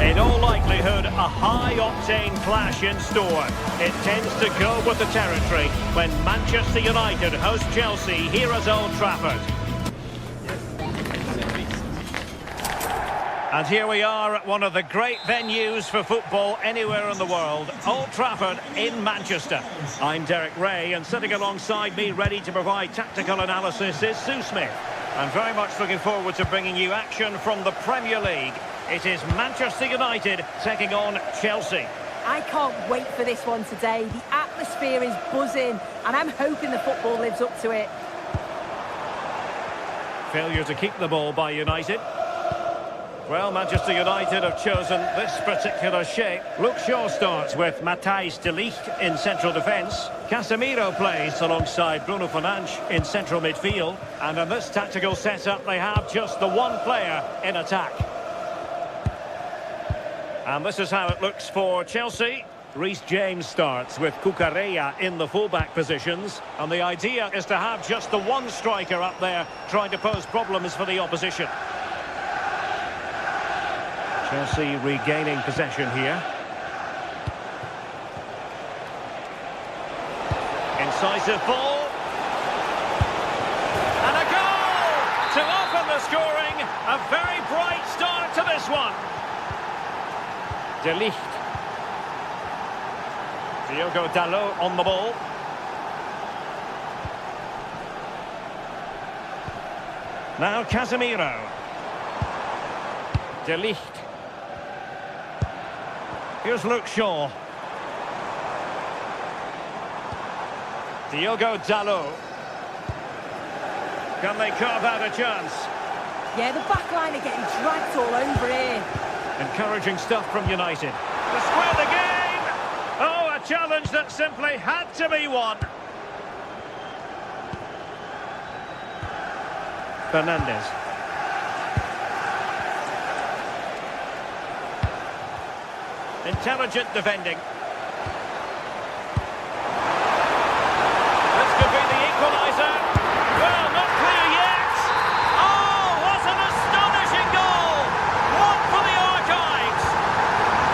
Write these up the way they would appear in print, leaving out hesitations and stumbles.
In all likelihood, a high-octane clash in store. It tends to go with the territory when Manchester United host Chelsea here at Old Trafford. And here we are at one of the great venues for football anywhere in the world, Old Trafford in Manchester. I'm Derek Ray, and sitting alongside me ready to provide tactical analysis is Sue Smith. I'm very much looking forward to bringing you action from the Premier League. It is Manchester United taking on Chelsea. I can't wait for this one today. The atmosphere is buzzing, and I'm hoping the football lives up to it. Failure to keep the ball by United. Well, Manchester United have chosen this particular shape. Luke Shaw starts with Matthijs de Ligt in central defence. Casemiro plays alongside Bruno Fernandes in central midfield. And in this tactical setup, they have just the one player in attack. And this is how it looks for Chelsea. Reece James starts with Cucurella in the fullback positions. And the idea is to have just the one striker up there trying to pose problems for the opposition. Chelsea regaining possession here. Incisive ball. And a goal to open the scoring. A very bright start to this one. De Ligt. Diogo Dalot on the ball. Now Casemiro. De Ligt. Here's Luke Shaw. Diogo Dalot. Can they carve out a chance? Yeah, the back line are getting dragged all over here. Encouraging stuff from United. To square the game! Oh, a challenge that simply had to be won. Fernandes. Intelligent defending. This could be the equaliser. Well, not clear yet. Oh, what an astonishing goal! One for the archives.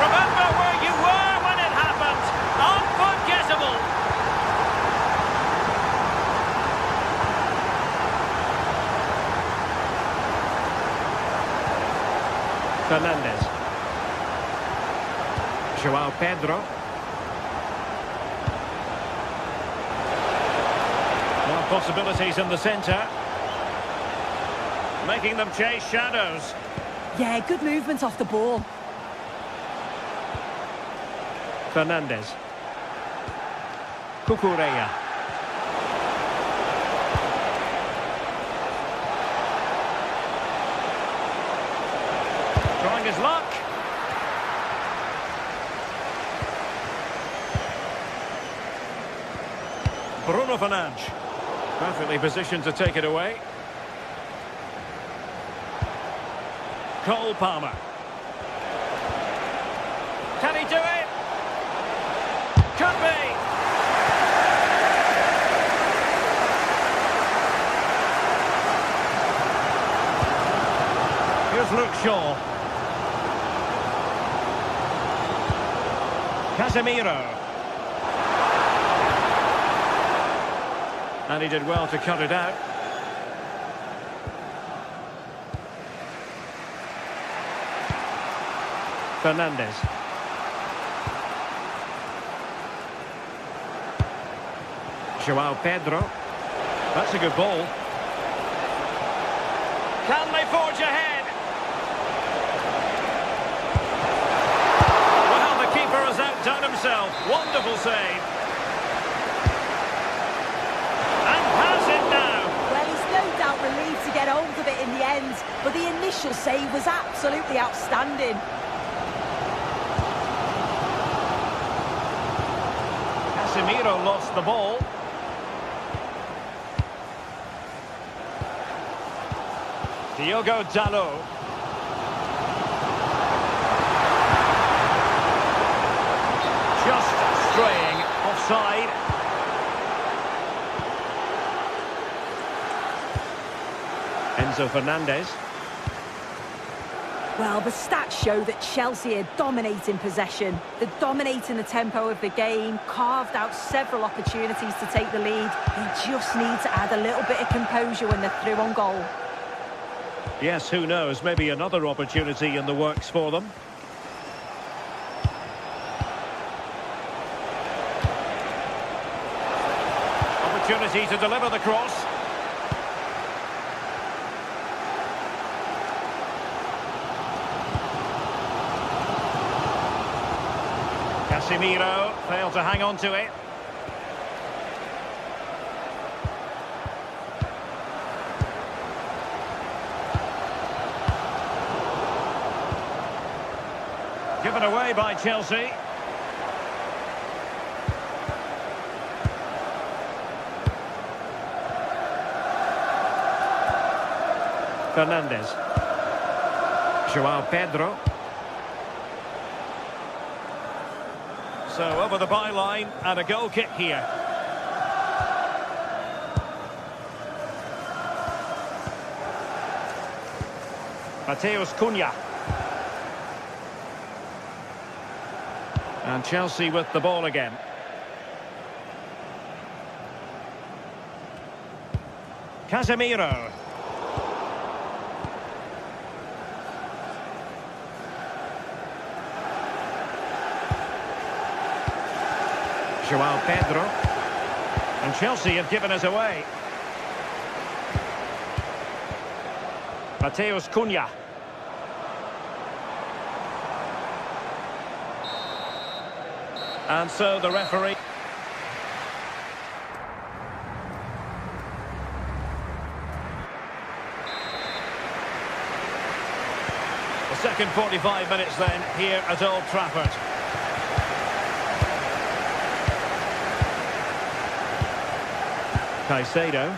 Remember where you were when it happened. Unforgettable. Fernandes. João Pedro. Well, possibilities in the centre. Making them chase shadows. Yeah, good movement off the ball. Fernandes. Cucurella. Trying his luck. Bruno Fernandes, perfectly positioned to take it away. Cole Palmer. Can he do it? Could be. Here's Luke Shaw. Casemiro. And he did well to cut it out. Fernandes. João Pedro. That's a good ball. Can they forge ahead? Well, the keeper has outdone himself. Wonderful save. Relieved to get hold of it in the end, but the initial save was absolutely outstanding. Casemiro lost the ball. Diogo Dalot. Just straying offside. Enzo Fernandez. Well, the stats show that Chelsea are dominating possession. They're dominating the tempo of the game, carved out several opportunities to take the lead. They just need to add a little bit of composure when they're through on goal. Yes, who knows, maybe another opportunity in the works for them. Opportunity to deliver the cross. Casemiro failed to hang on to it. Given away by Chelsea. Fernandes. João Pedro. So over the byline and a goal kick here. Mateus Cunha. And Chelsea with the ball again. Casemiro. João Pedro. And Chelsea have given us away. Mateus Cunha. And so the referee... The second 45 minutes then here at Old Trafford. Caicedo.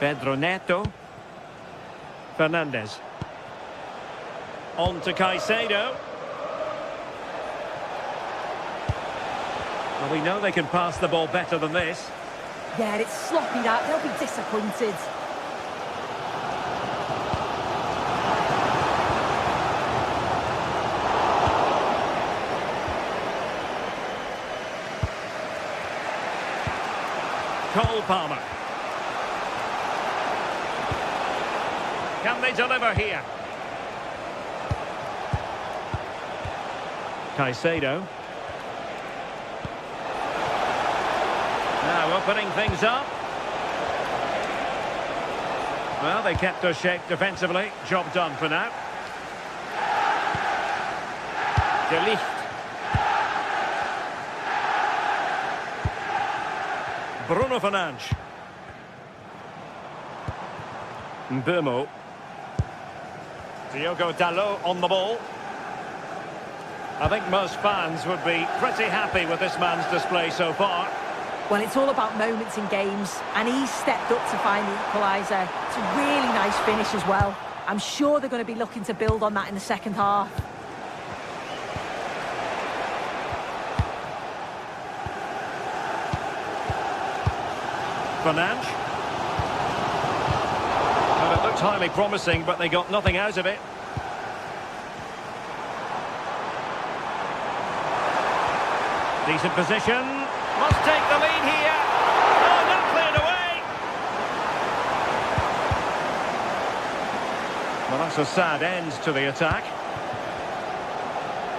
Pedro Neto. Fernandes. On to Caicedo. Well, we know they can pass the ball better than this. Yeah, it's sloppy that. They'll be disappointed. Cole Palmer. Can they deliver here? Caicedo. Now opening things up. Well, they kept us shape defensively. Job done for now. De Ligt. Bruno Fernandes. Mbeumo. Diogo Dalot on the ball. I think most fans would be pretty happy with this man's display so far. Well, it's all about moments in games, and he's stepped up to find the equaliser. It's a really nice finish as well. I'm sure they're going to be looking to build on that in the second half. Fernandes. Well, it looked highly promising, but they got nothing out of it. Decent position. Must take the lead here. Oh, not cleared away. Well, that's a sad end to the attack.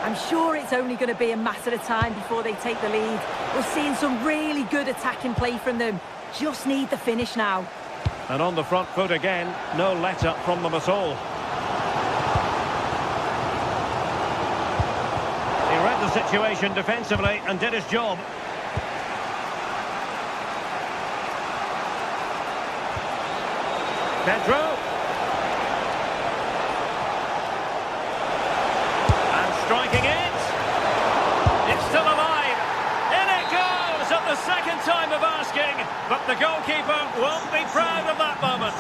I'm sure it's only going to be a matter of time before they take the lead. We're seeing some really good attacking play from them. Just need the finish now. And on the front foot again, no let-up from them at all. He read the situation defensively and did his job. Pedro. And striking it. It's still alive. In it goes at the second time of asking. But the goalkeeper won't be proud of that moment.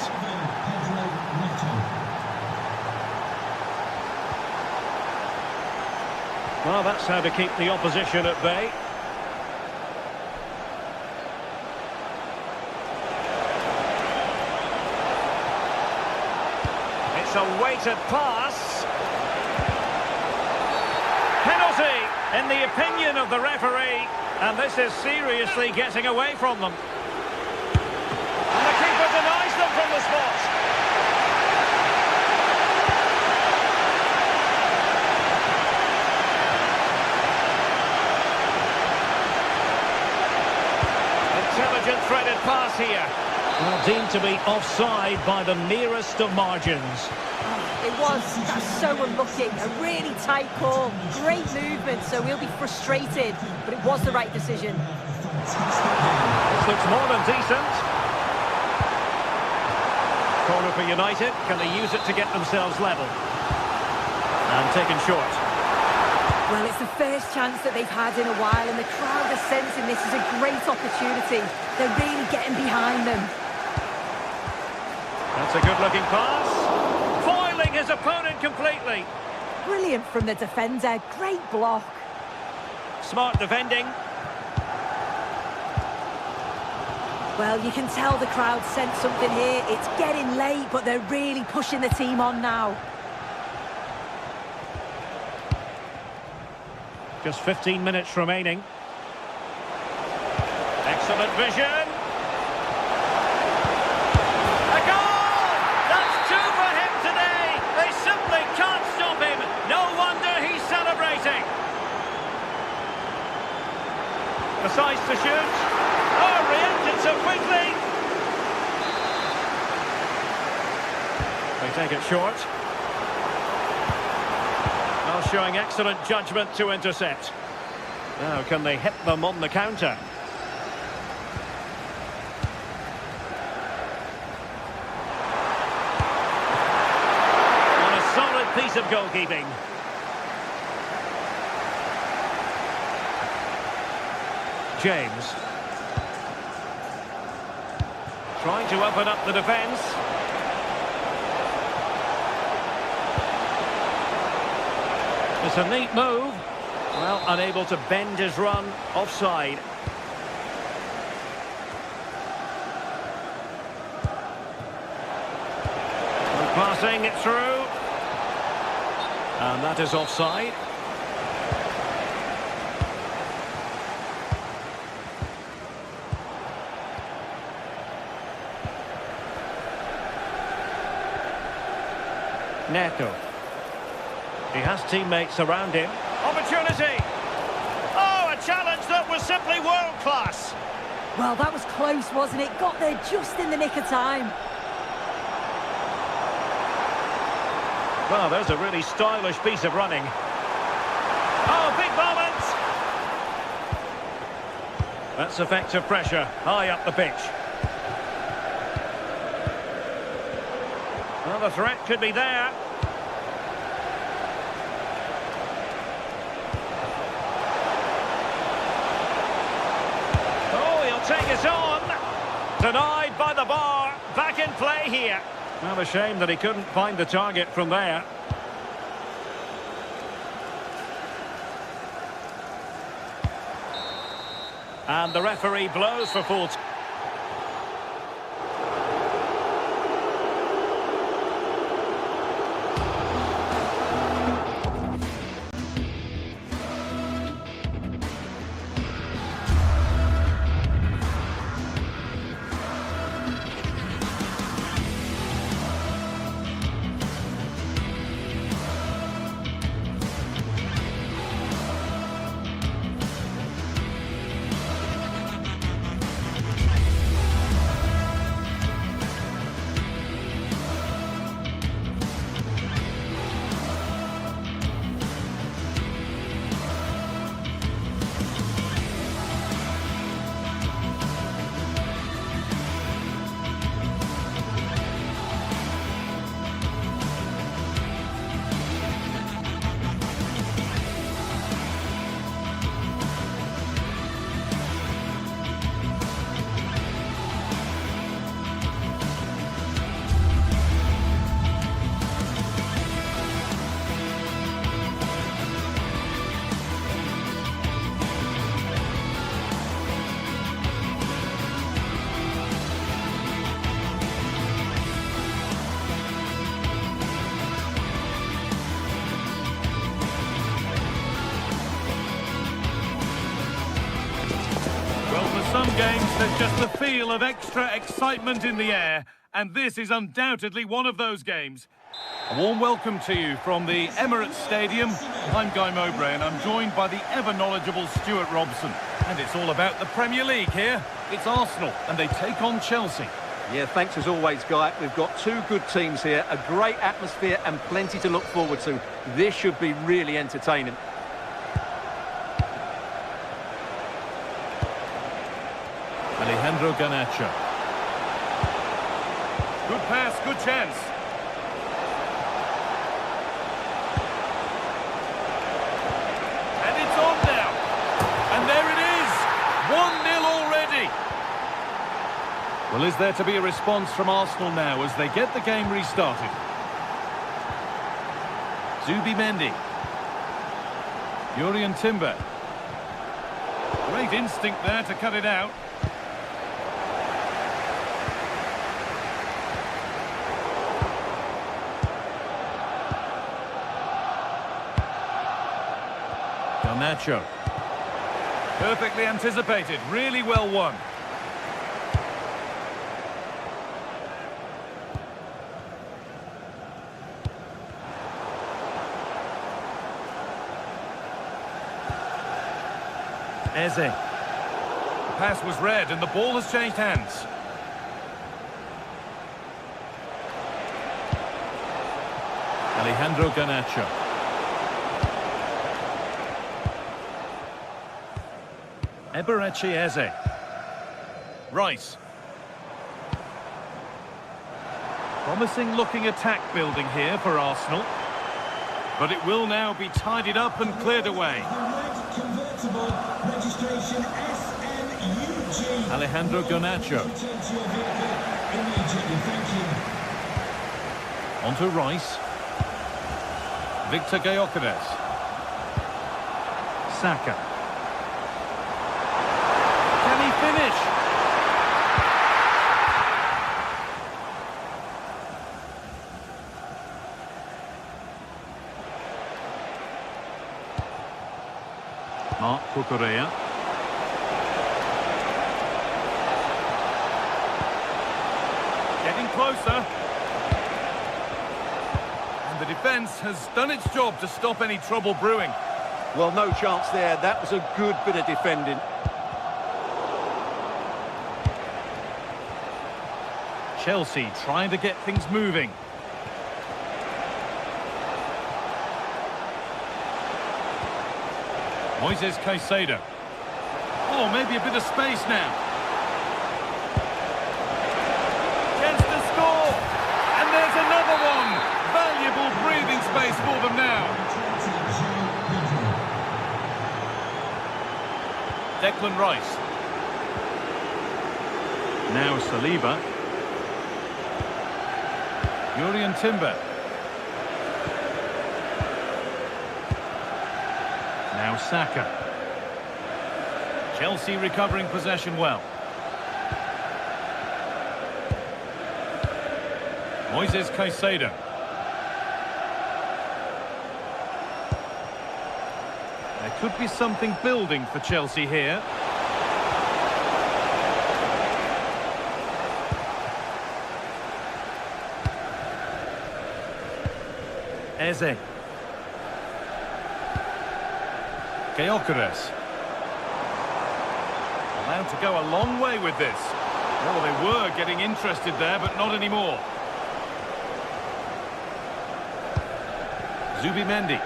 Well, that's how to keep the opposition at bay. It's a weighted pass. Penalty, in the opinion of the referee. And this is seriously getting away from them. And the keeper denies them from the spot. Intelligent threaded pass here. Well, deemed to be offside by the merest of margins. It was. That's so unlucky. A really tight call. Great movement, so he'll be frustrated. But it was the right decision. This looks more than decent. Corner for United. Can they use it to get themselves level? And taken short. Well, it's the first chance that they've had in a while, and the crowd are sensing this is a great opportunity. They're really getting behind them. That's a good-looking pass. Foiling his opponent completely. Brilliant from the defender. Great block. Smart defending. Well, you can tell the crowd sense something here. It's getting late, but they're really pushing the team on now. Just 15 minutes remaining. Excellent vision. A goal! That's two for him today. They simply can't stop him. No wonder he's celebrating. Decides to shoot. Oh, reacted so quickly. They take it short. Well, showing excellent judgment to intercept. Now, can they hit them on the counter? On a solid piece of goalkeeping. James. Trying to open up the defence. It's a neat move. Well, unable to bend his run offside. Passing it through. And that is offside. Neto. He has teammates around him. Opportunity! Oh, a challenge that was simply world-class. Well, that was close, wasn't it? Got there just in the nick of time. Well, there's a really stylish piece of running. Oh, big moment! That's effective pressure, high up the pitch. Well, the threat could be there. Take it on. Denied by the bar. Back in play here. Well, a shame that he couldn't find the target from there. And the referee blows for full time. games, there's just the feel of extra excitement in the air, and this is undoubtedly one of those games. A warm welcome to you from the Emirates Stadium. I'm Guy Mowbray, and I'm joined by the ever-knowledgeable Stuart Robson. And it's all about the Premier League here. It's Arsenal, and they take on Chelsea. Yeah, thanks as always, Guy. We've got two good teams here, a great atmosphere and plenty to look forward to. This should be really entertaining. Alejandro Garnacho. Good pass, good chance. And it's on now. And there it is. 1-0 already. Well, is there to be a response from Arsenal now as they get the game restarted? Zubimendi. Jurrien Timber. Great instinct there to cut it out. Garnacho. Perfectly anticipated, really well won. Eze. The pass was read and the ball has changed hands. Alejandro Garnacho. Eberechi Eze. Rice. Promising looking attack building here for Arsenal. But it will now be tidied up and cleared away. Alejandro Garnacho. On to Rice. Victor Gyökeres. Saka. Can he finish? Marc Cucurella. Getting closer. And the defence has done its job to stop any trouble brewing. Well, no chance there. That was a good bit of defending. Chelsea trying to get things moving. Moises Caicedo. Oh, maybe a bit of space now. Chance to score! And there's another one! Valuable breathing space for them now. Declan Rice. Now Saliba. Jurrien Timber. Now Saka. Chelsea recovering possession well. Moises Caicedo. There could be something building for Chelsea here. Eze. Gyökeres. Allowed to go a long way with this. Oh, they were getting interested there, but not anymore. Zubimendi.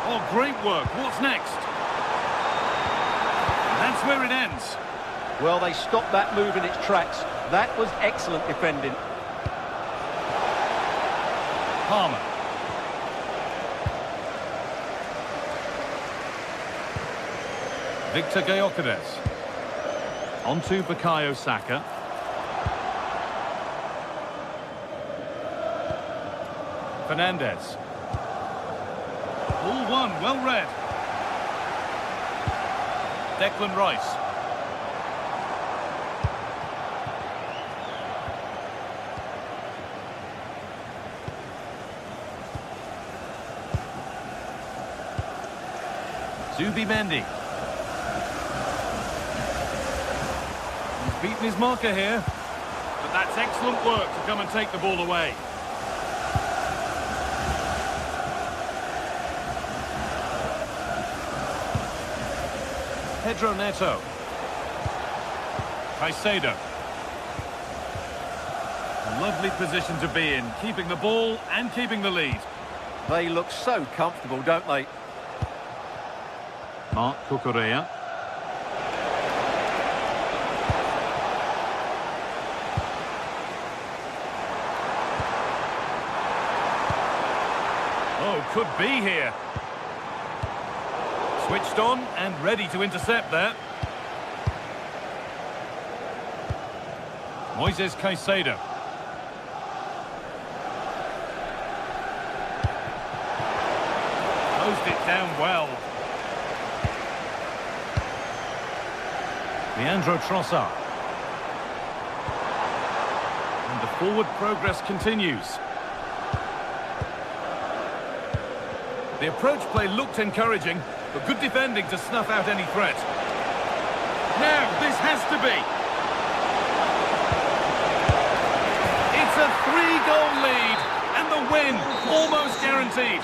Oh, great work. What's next? That's where it ends. Well, they stopped that move in its tracks. That was excellent defending. Palmer. Victor Gyökeres. On to Bukayo Saka. Fernandes. All one, well read. Declan Rice. Zubimendi. beaten his marker here. But that's excellent work to come and take the ball away. Pedro Neto. Caicedo. A lovely position to be in, keeping the ball and keeping the lead. They look so comfortable, don't they? Marc Cucurella. Oh, could be here. Switched on and ready to intercept there. Moises Caicedo. Closed it down well. Leandro Trossard. And the forward progress continues. The approach play looked encouraging, but good defending to snuff out any threat. Now, this has to be. It's a 3-goal lead, and the win almost guaranteed.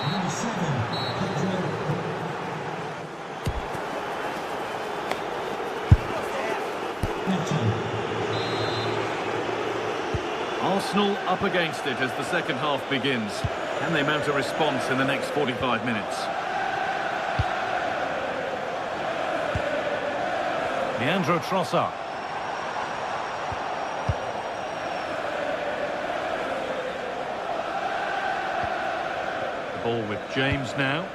Arsenal up against it as the second half begins. Can they mount a response in the next 45 minutes? Leandro Trossard. The ball with James now.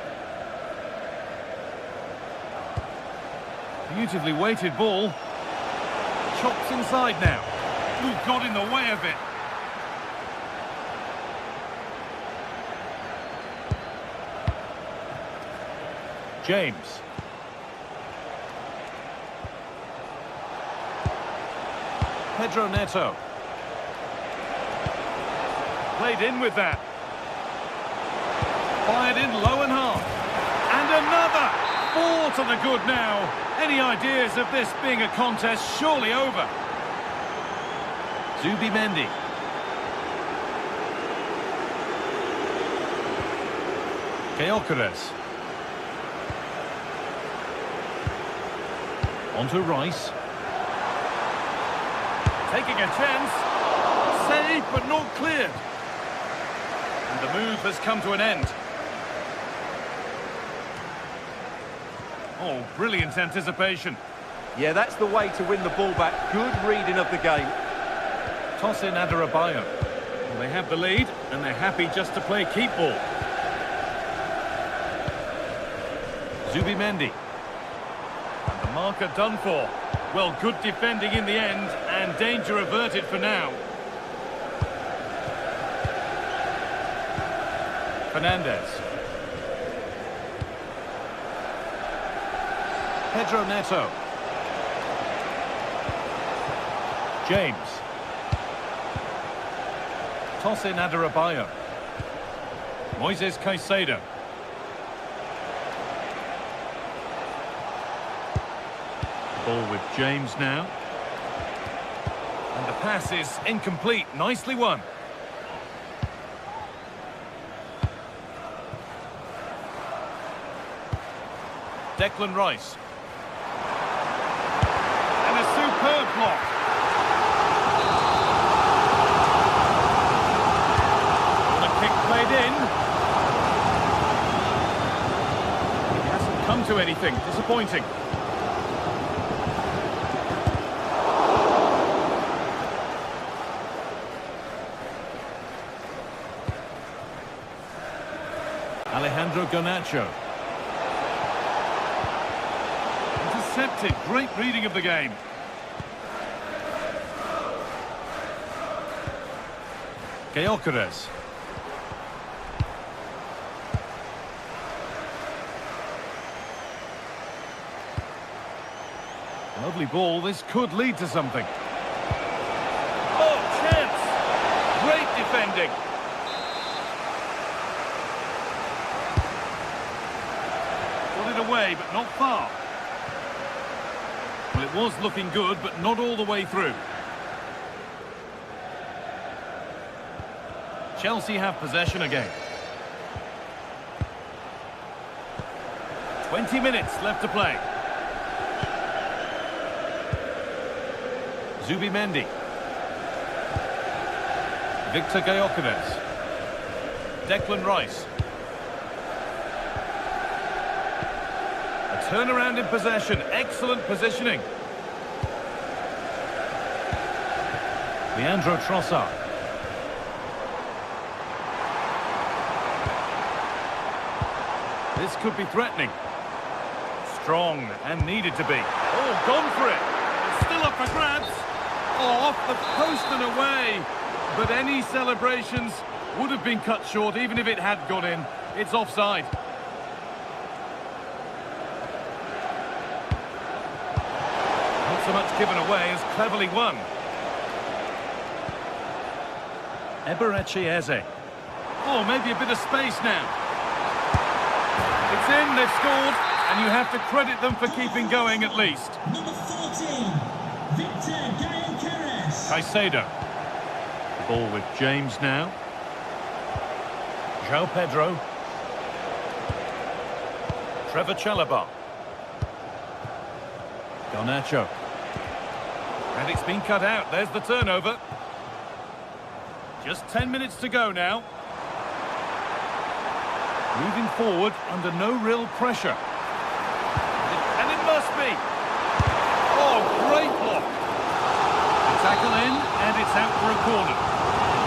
Beautifully weighted ball. Chops inside now. Ooh, got in the way of it. James. Pedro Neto. Played in with that. Fired in low and hard. And another! 4 to the good now. Any ideas of this being a contest surely over? Zubimendi. Gyökeres. On to Rice. Taking a chance. Saved but not cleared. And the move has come to an end. Oh, brilliant anticipation. Yeah, that's the way to win the ball back. Good reading of the game. Toss in Adebayo. Well, they have the lead and they're happy just to play keep ball. Zubimendi. And the marker done for. Well, good defending in the end and danger averted for now. Fernandez. Pedro Neto. James. Toss in Adebayo. Moises Caicedo. Ball with James now. And the pass is incomplete. Nicely won. Declan Rice. And a superb block. The kick played in. It hasn't come to anything. Disappointing. Alejandro Garnacho. Intercepted. Great reading of the game. Gyökeres. Lovely ball. This could lead to something. Oh, chance! Great defending. Got it away, but not far. Well, it was looking good, but not all the way through. Chelsea have possession again. 20 minutes left to play. Zubimendi. Victor Gyökeres. Declan Rice. A turnaround in possession. Excellent positioning. Leandro Trossard. This could be threatening. Strong and needed to be. Oh, gone for it. It's still up for grabs. Oh, off the post and away. But any celebrations would have been cut short even if it had gone in. It's offside. Not so much given away as cleverly won. Eberechi Eze. Oh, maybe a bit of space now. It's in, they've scored, and you have to credit them for keeping going at least. Number 14, Victor Gyökeres. Caicedo. The ball with James now. João Pedro. Trevor Chalobah. Garnacho. And it's been cut out. There's the turnover. Just 10 minutes to go now. Moving forward under no real pressure. And it must be. Oh, great block. The tackle in, and it's out for a corner.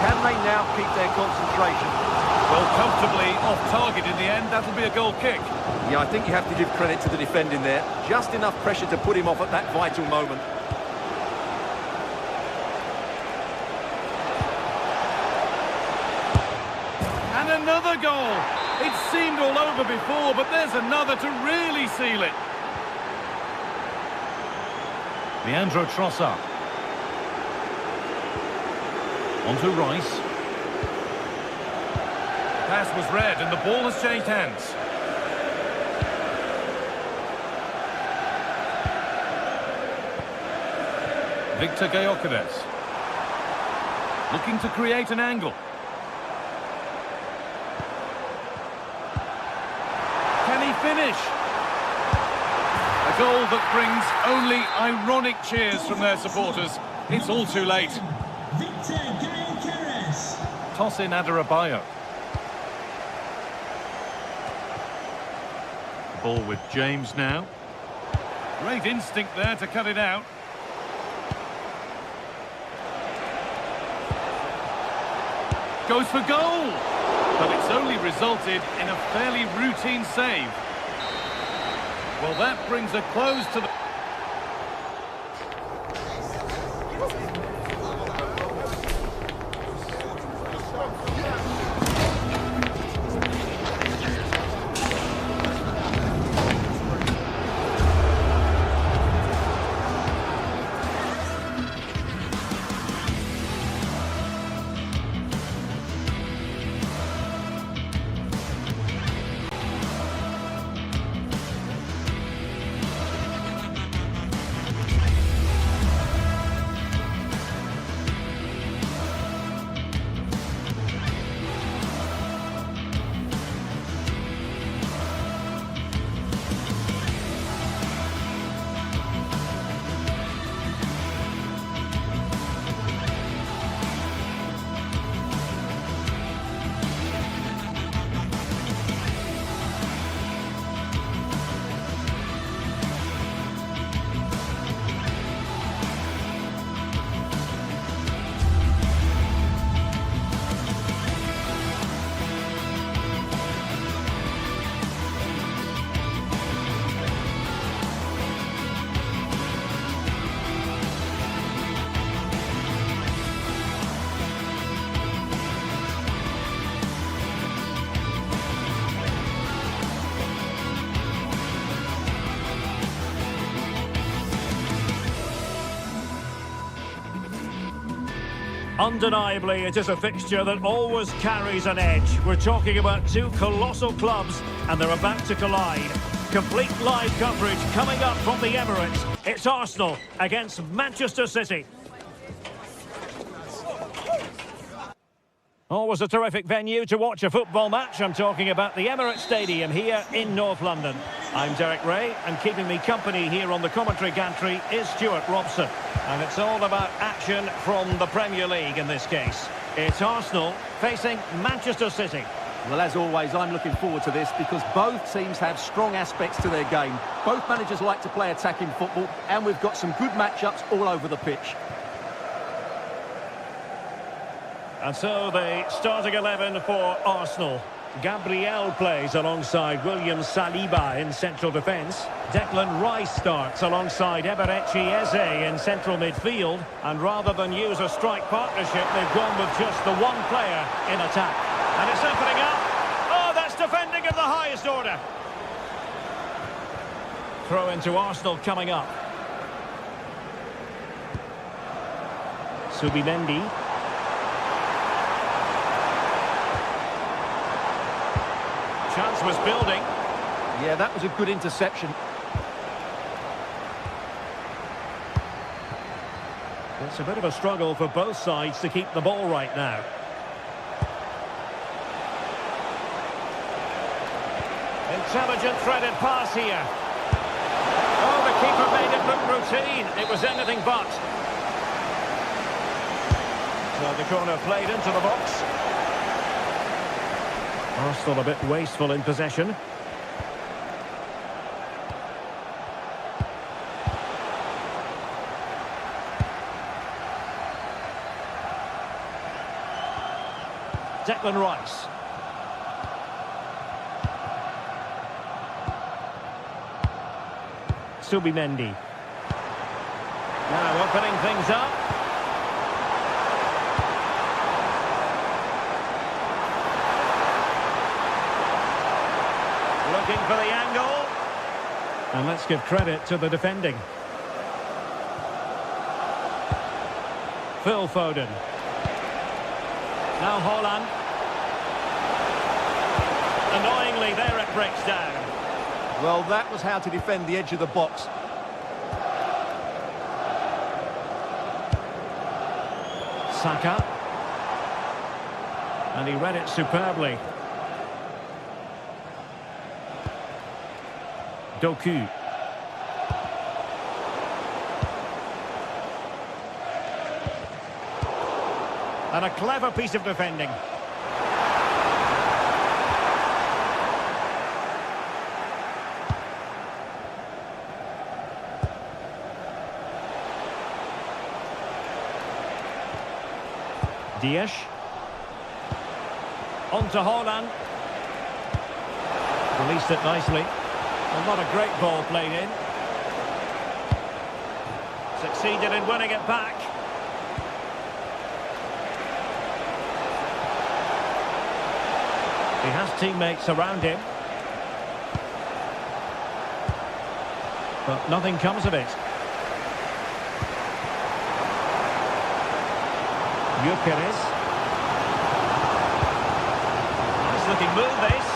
Can they now keep their concentration? Well, comfortably off target in the end. That'll be a goal kick. Yeah, I think you have to give credit to the defending there. Just enough pressure to put him off at that vital moment. And another goal. It seemed all over before, but there's another to really seal it. Leandro Trossard. On to Rice. Pass was read and the ball has changed hands. Victor Gyökeres. Looking to create an angle. Can he finish? A goal that brings only ironic cheers from their supporters. It's all too late. Victor Gyökeres. Tosin Adarabioyo. Ball with James now. Great instinct there to cut it out. Goes for goal! But it's only resulted in a fairly routine save. Well, that brings a close to the... Undeniably, it is a fixture that always carries an edge. We're talking about two colossal clubs, and they're about to collide. Complete live coverage coming up from the Emirates. It's Arsenal against Manchester City. Always a terrific venue to watch a football match. I'm talking about the Emirates Stadium here in North London. I'm Derek Ray, and keeping me company here on the commentary gantry is Stuart Robson. And it's all about action from the Premier League in this case. It's Arsenal facing Manchester City. Well, as always, I'm looking forward to this because both teams have strong aspects to their game. Both managers like to play attacking football, and we've got some good matchups all over the pitch. And so the starting 11 for Arsenal. Gabriel plays alongside William Saliba in central defence. Declan Rice starts alongside Eberechi Eze in central midfield. And rather than use a strike partnership, they've gone with just the one player in attack. And it's opening up. Oh, that's defending of the highest order. Throw into Arsenal coming up. Subimendi. Chance was building. Yeah, that was a good interception. It's a bit of a struggle for both sides to keep the ball right now. Intelligent threaded pass here. Oh, the keeper made it look routine. It was anything but. So the corner played into the box. Arsenal a bit wasteful in possession. Declan Rice. Subimendi. Now opening things up. Looking for the angle. And let's give credit to the defending. Phil Foden. Now Haaland. Annoyingly, there it breaks down. Well, that was how to defend the edge of the box. Saka. And he read it superbly. Doku. And a clever piece of defending. Diaz. On to Haaland. Released it nicely. Well, not a great ball played in. Succeeded in winning it back. He has teammates around him. But nothing comes of it. Gyökeres. Nice looking move this.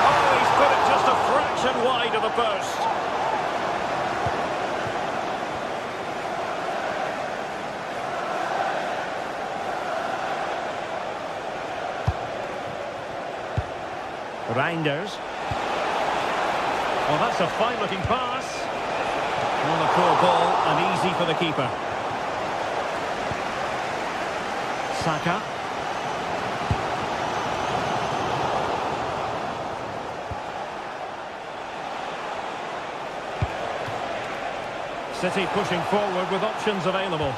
Oh, he's put it just a fraction wide of the post. Reinders. Well, that's a fine looking pass. On a poor ball and easy for the keeper. Saka. City pushing forward with options available.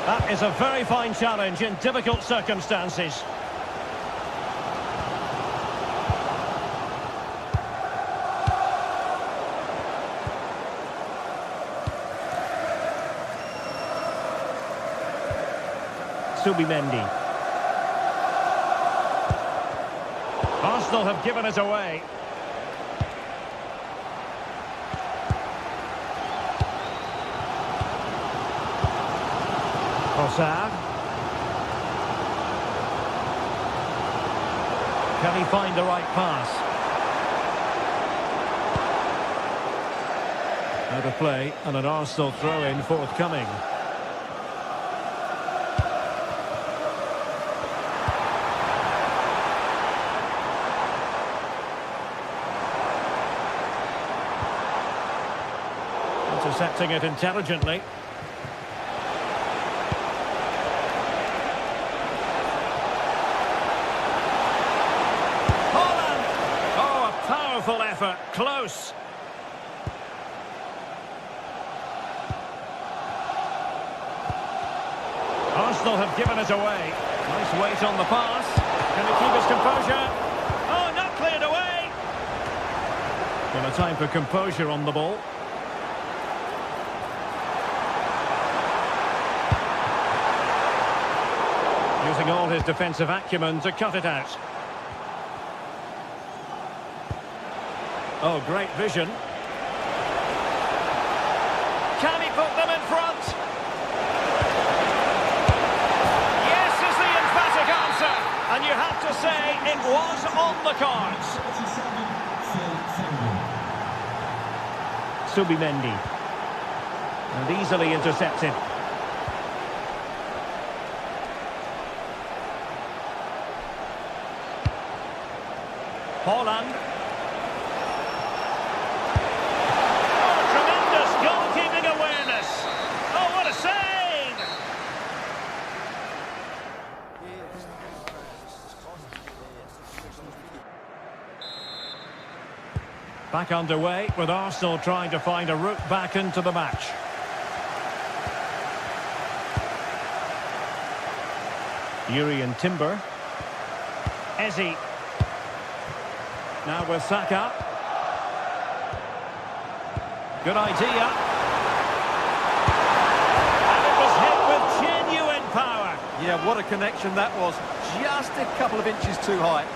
That is a very fine challenge in difficult circumstances. Subimendi. Arsenal have given it away. Trossard. Can he find the right pass? Out of play and an Arsenal throw-in forthcoming. Intercepting it intelligently. Holland! Oh, a powerful effort. Close. Arsenal have given it away. Nice weight on the pass. Can he keep his composure? Oh, not cleared away. Well, a time for composure on the ball. Using all his defensive acumen to cut it out. Oh, great vision. Can he put them in front? Yes is the emphatic answer. And you have to say it was on the cards. Subimendi. And easily intercepted. Holland. Oh, tremendous goalkeeping awareness. Oh, what a save! Back underway with Arsenal trying to find a route back into the match. Yuri and Timber. Eze. Now with Saka. Good idea. And it was hit with genuine power. Yeah, what a connection that was. Just a couple of inches too high.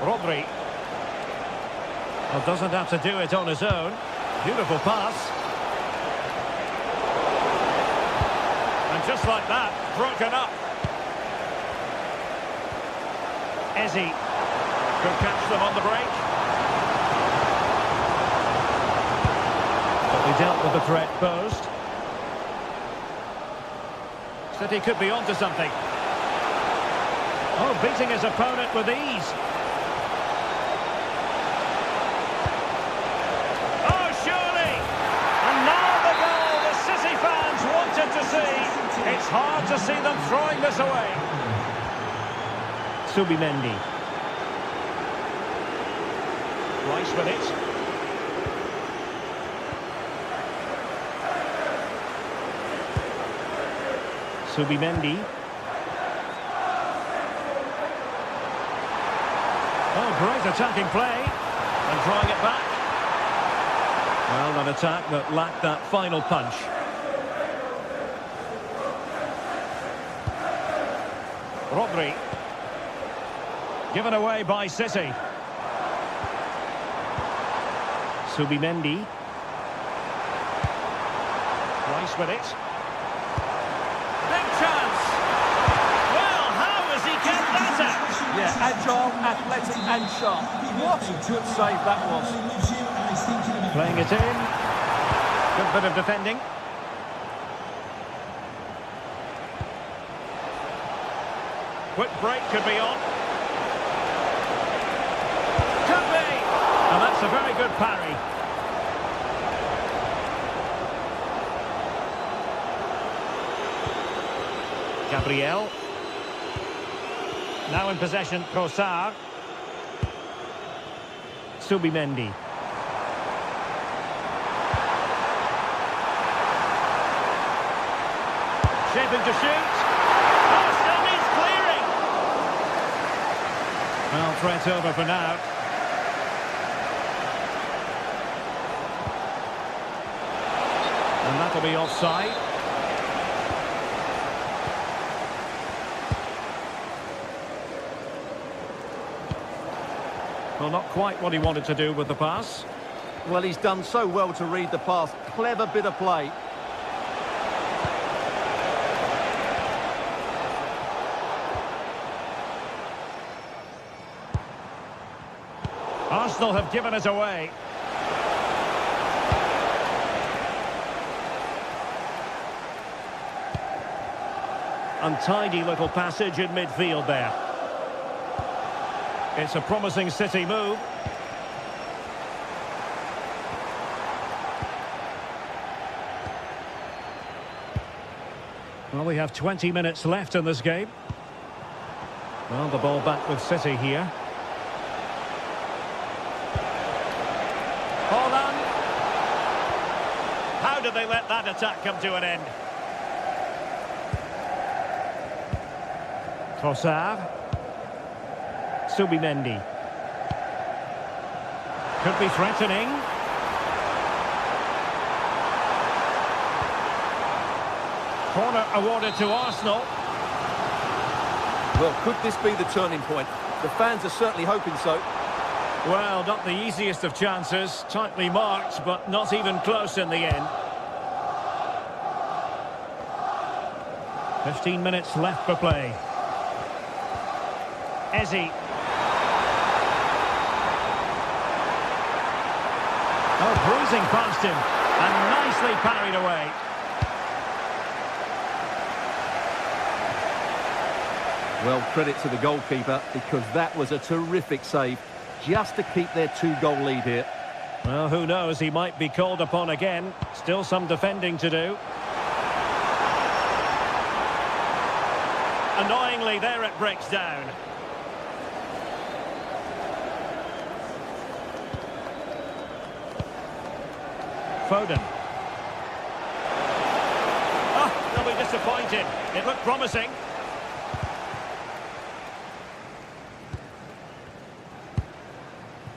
Rodri. Well, doesn't have to do it on his own. Beautiful pass. And just like that, broken up. Eze could catch them on the break. But they dealt with the threat posed. City could be onto something. Oh, beating his opponent with ease. Oh, surely! And now the goal the City fans wanted to see. It's hard to see them throwing this away. Subimendi. Rice with it. Subimendi. Oh, great attacking play. And drawing it back. Well, an attack that lacked that final punch. Rodri. Given away by City. Subimendi. Rice with it. Big chance. Well, how has he kept that out? Yeah, agile, athletic and sharp. What a good save that was. Playing it in. Good bit of defending. Quick break could be on. Could be. And that's a very good parry. Gabriel. Now in possession, Trossard. Subimendi. Shaping to shoot. Oh, still needs clearing. Well, threat over for now. And that'll be offside. Well, not quite what he wanted to do with the pass. Well, he's done so well to read the pass. Clever bit of play. Arsenal have given it away. Untidy little passage in midfield there. It's a promising City move. Well, we have 20 minutes left in this game. Well, the ball back with City here. Hold on. How did they let that attack come to an end? Trossard. Subimendi. Could be threatening. Corner awarded to Arsenal. Well, could this be the turning point? The fans are certainly hoping so. Well, not the easiest of chances. Tightly marked, but not even close in the end. 15 minutes left for play. Eze. Oh, bruising past him. And nicely parried away. Well, credit to the goalkeeper, because that was a terrific save, just to keep their 2-goal lead here. Well, who knows, he might be called upon again. Still some defending to do. Annoyingly, there it breaks down. Foden. Oh, they'll be disappointed. It looked promising.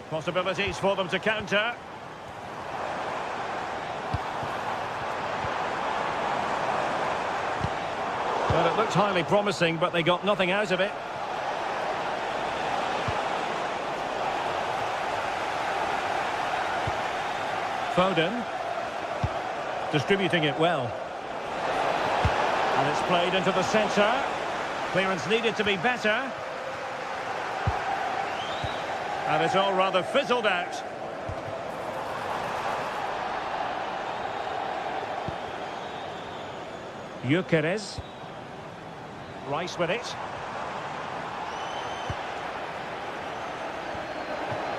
Possibilities for them to counter. Well, it looked highly promising, but they got nothing out of it. Foden. Distributing it well. And it's played into the centre. Clearance needed to be better. And it's all rather fizzled out. Gyökeres. Rice with it.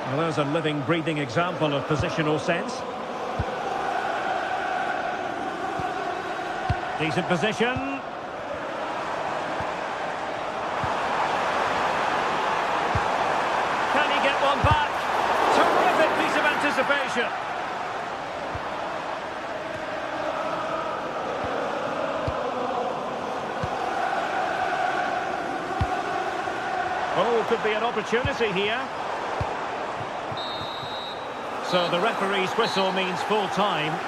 Well, there's a living, breathing example of positional sense. Decent position. One back. Terrific piece of anticipation. Oh, could be an opportunity here. So the referee's whistle means full time.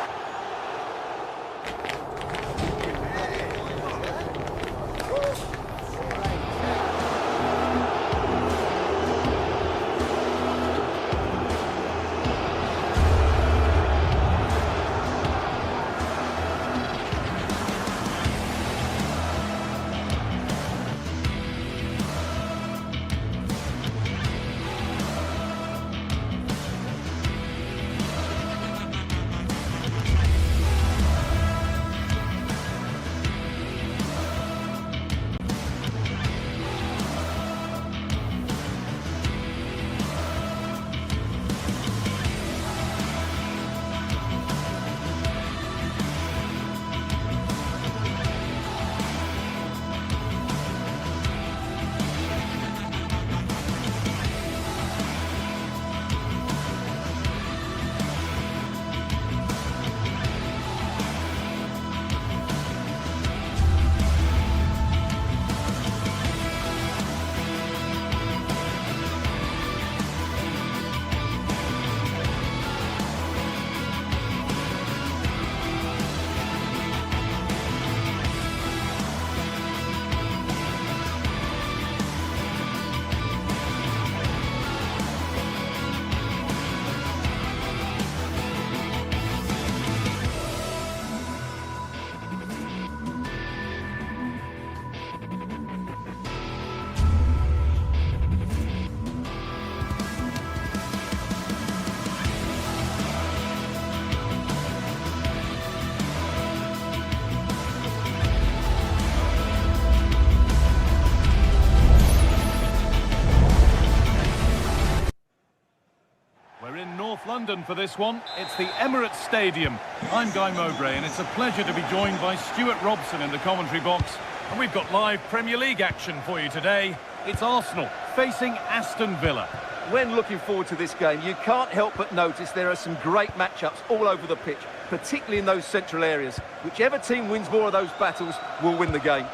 London for this one. It's the Emirates Stadium. I'm Guy Mowbray, and it's a pleasure to be joined by Stuart Robson in the commentary box. And we've got live Premier League action for you today. It's Arsenal facing Aston Villa. When looking forward to this game, you can't help but notice there are some great matchups all over the pitch, particularly in those central areas. Whichever team wins more of those battles will win the game.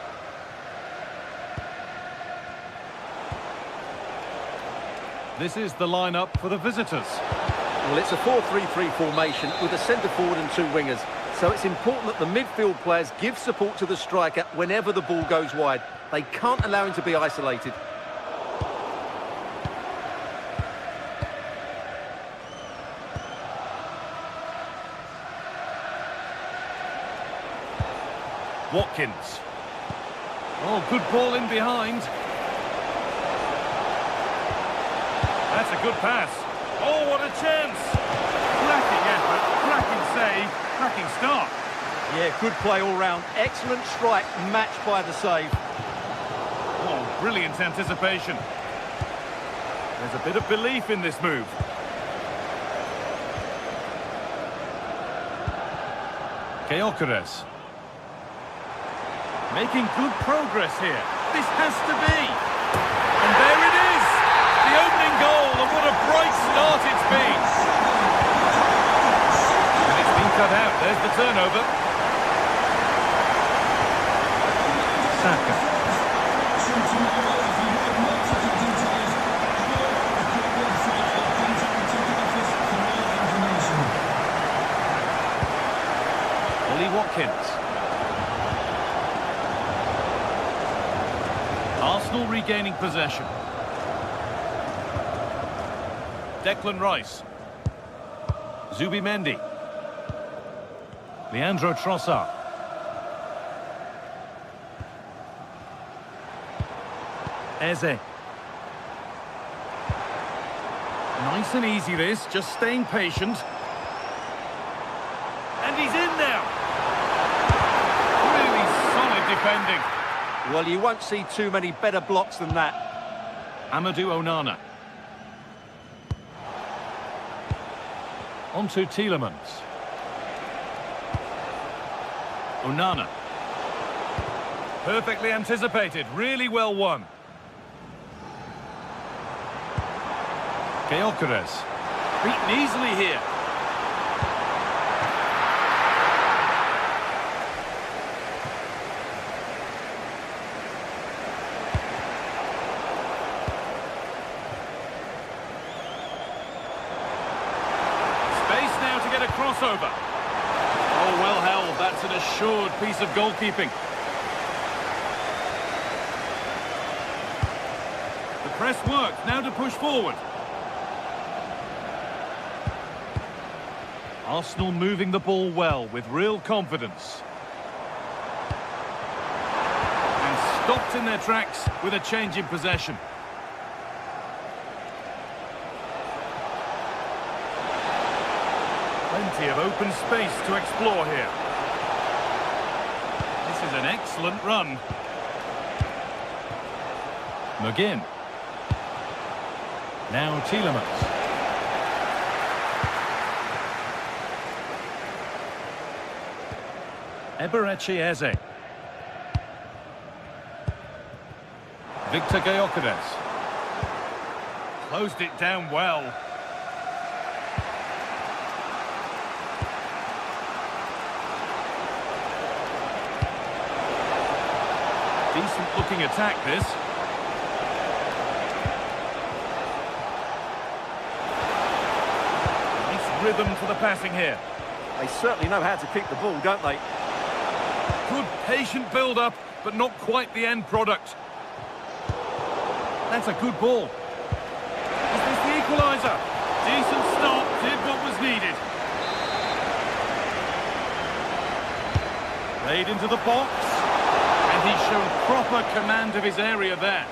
This is the lineup for the visitors. Well, it's a 4-3-3 formation with a centre forward and two wingers. So it's important that the midfield players give support to the striker whenever the ball goes wide. They can't allow him to be isolated. Watkins. Oh, good ball in behind. That's a good pass. Oh, what a chance. Cracking effort, cracking save, cracking start. Yeah, good play all round. Excellent strike, matched by the save. Oh, brilliant anticipation. There's a bit of belief in this move. Gyökeres. Making good progress here. This has to be. And there it is. The opening goal, and what a bright start it's been. And it's been cut out. There's the turnover. Saka. Ollie Watkins. Arsenal regaining possession. Declan Rice. Zubimendi. Leandro Trossard. Eze. Nice and easy this, just staying patient. And he's in now. Really solid defending. Well, you won't see too many better blocks than that. Amadou Onana. On to Tielemans. Onana. Perfectly anticipated, really well won. Gyökeres. Beaten easily here. Crossover. Oh, well held. That's an assured piece of goalkeeping. The press works. Now to push forward. Arsenal moving the ball well with real confidence. And stopped in their tracks with a change in possession. Plenty of open space to explore here. This is an excellent run. McGinn. Now Tielemans. Eberechi Eze. Victor Gyökeres. Closed it down well. Decent looking attack this. Nice rhythm to the passing here. They certainly know how to keep the ball, don't they? Good patient build-up, but not quite the end product. That's a good ball. Is this the equaliser? Decent stop, did what was needed. Played into the box. And he's shown proper command of his area there.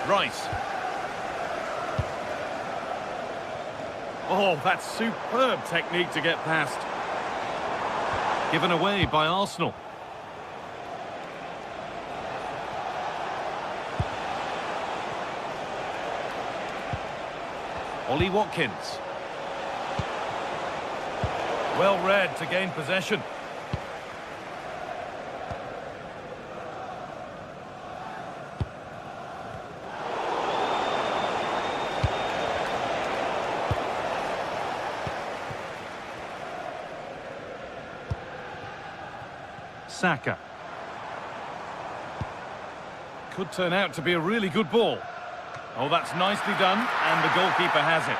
Rice. Oh, that's superb technique to get past. Given away by Arsenal. Ollie Watkins. Well read to gain possession. Saka. Could turn out to be a really good ball. Oh, that's nicely done, and the goalkeeper has it.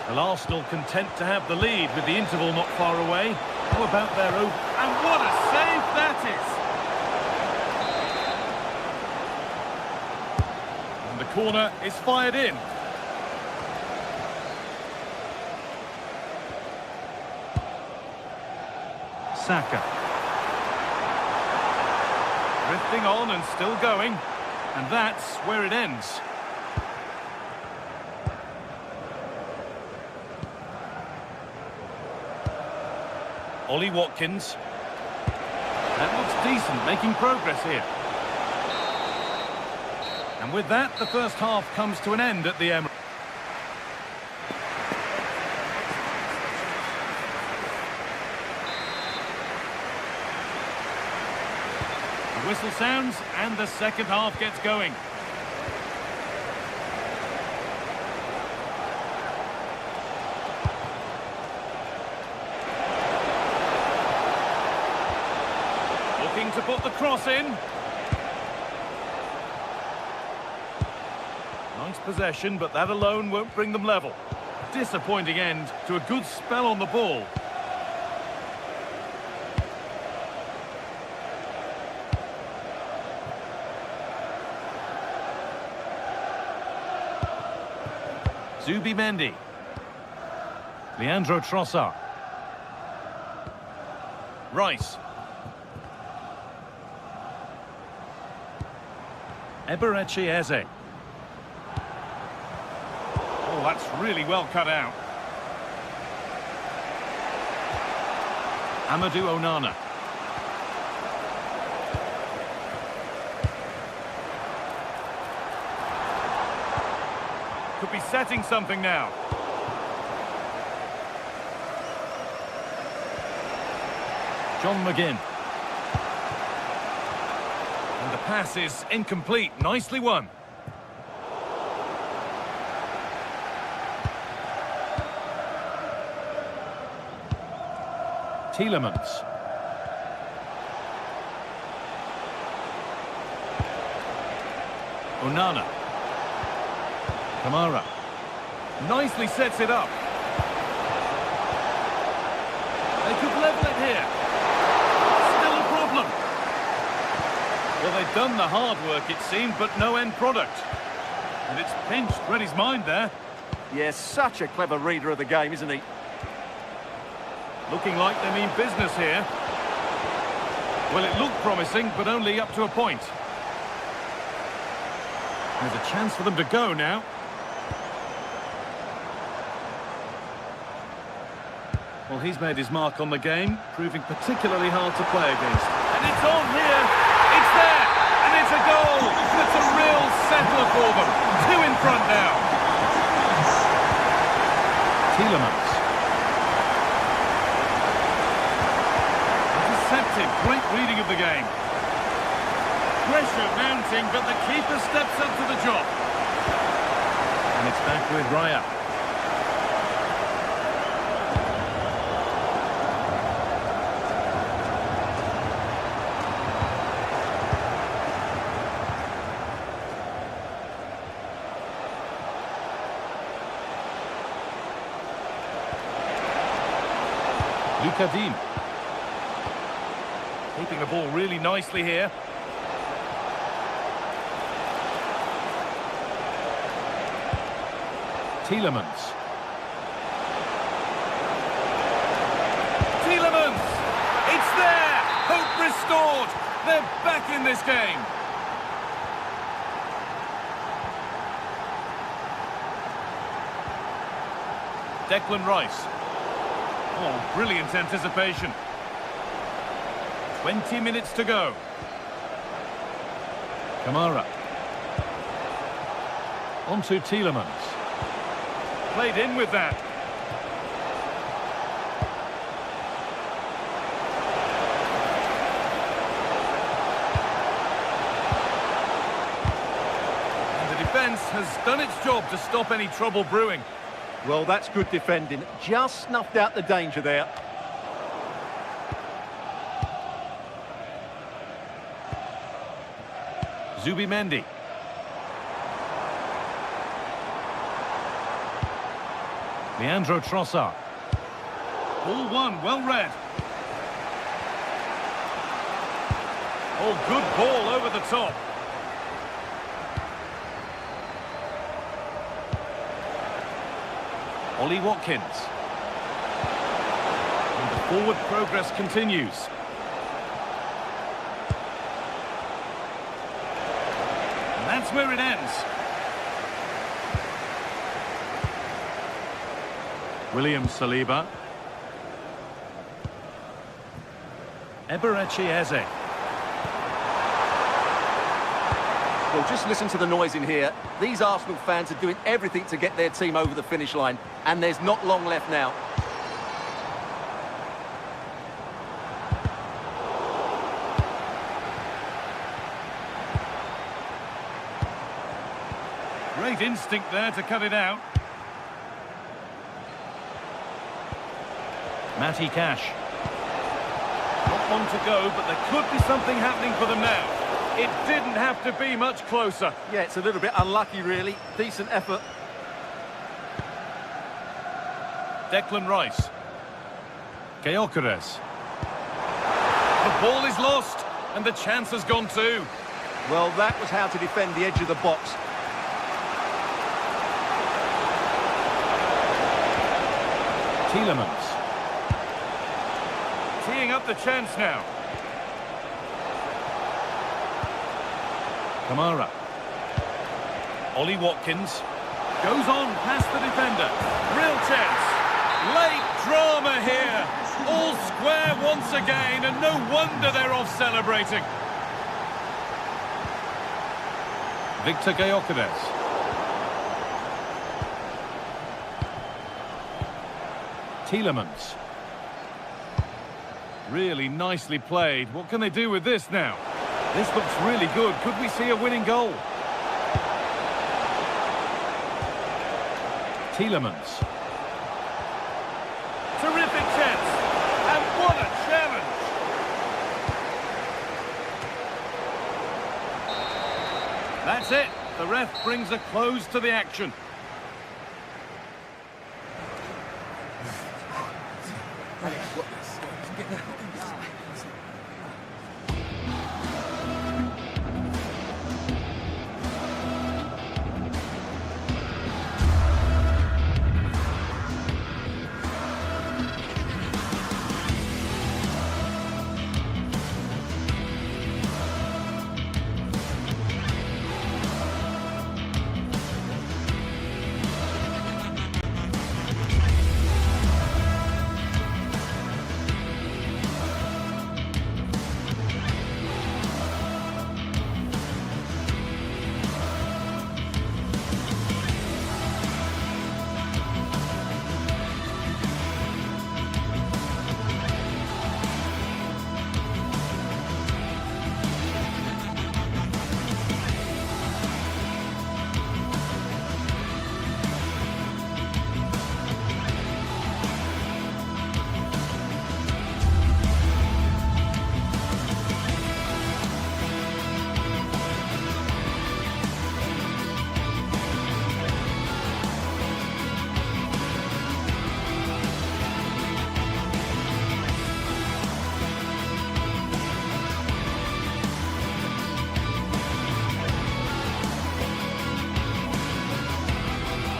Well, Arsenal content to have the lead with the interval not far away. How about their own? And what a save that is! And the corner is fired in. Saka. Drifting on and still going. And that's where it ends. Ollie Watkins. That looks decent, making progress here. And with that, the first half comes to an end at the Emirates. The whistle sounds, and the second half gets going. Looking to put the cross in. Nice possession, but that alone won't bring them level. Disappointing end to a good spell on the ball. Zubimendi. Leandro Trossard. Rice. Eberechi Eze. Oh, that's really well cut out. Amadou Onana. Could be setting something now. John McGinn. And the pass is incomplete. Nicely won. Tielemans. Onana. Kamara. Nicely sets it up. They could level it here. Still a problem. Well, they've done the hard work, it seemed, but no end product. And it's pinched Reddy's mind there. Yes, such a clever reader of the game, isn't he? Looking like they mean business here. Well, it looked promising, but only up to a point. There's a chance for them to go now. Well, he's made his mark on the game, proving particularly hard to play against. And it's on here! It's there! And it's a goal! It's a real settler for them. 2 in front now. Tielemans. Deceptive, great reading of the game. Pressure mounting, but the keeper steps up to the job. And it's back with Raya. Kadim. Keeping the ball really nicely here. Tielemans. Tielemans! It's there! Hope restored! They're back in this game! Declan Rice. Oh, brilliant anticipation. 20 minutes to go. Kamara. On to Tielemans. Played in with that. And the defence has done its job to stop any trouble brewing. Well, that's good defending. Just snuffed out the danger there. Zubimendi. Leandro Trossard. Ball one, well read. Oh, good ball over the top. Ollie Watkins. And the forward progress continues. And that's where it ends. William Saliba. Eberechi Eze. Well, just listen to the noise in here. These Arsenal fans are doing everything to get their team over the finish line, and there's not long left now. Great instinct there to cut it out. Matty Cash. Not long to go, but there could be something happening for them now. It didn't have to be much closer. Yeah, it's a little bit unlucky, really. Decent effort. Declan Rice. Gyökeres. The ball is lost, and the chance has gone too. Well, that was how to defend the edge of the box. Tielemans. Teeing up the chance now. Kamara. Ollie Watkins. Goes on past the defender. Real chance. Late drama here. All square once again, and no wonder they're off celebrating. Victor Gyökeres. Tielemans. Really nicely played. What can they do with this now? This looks really good. Could we see a winning goal? Tielemans. Terrific chance. And what a challenge. That's it. The ref brings a close to the action.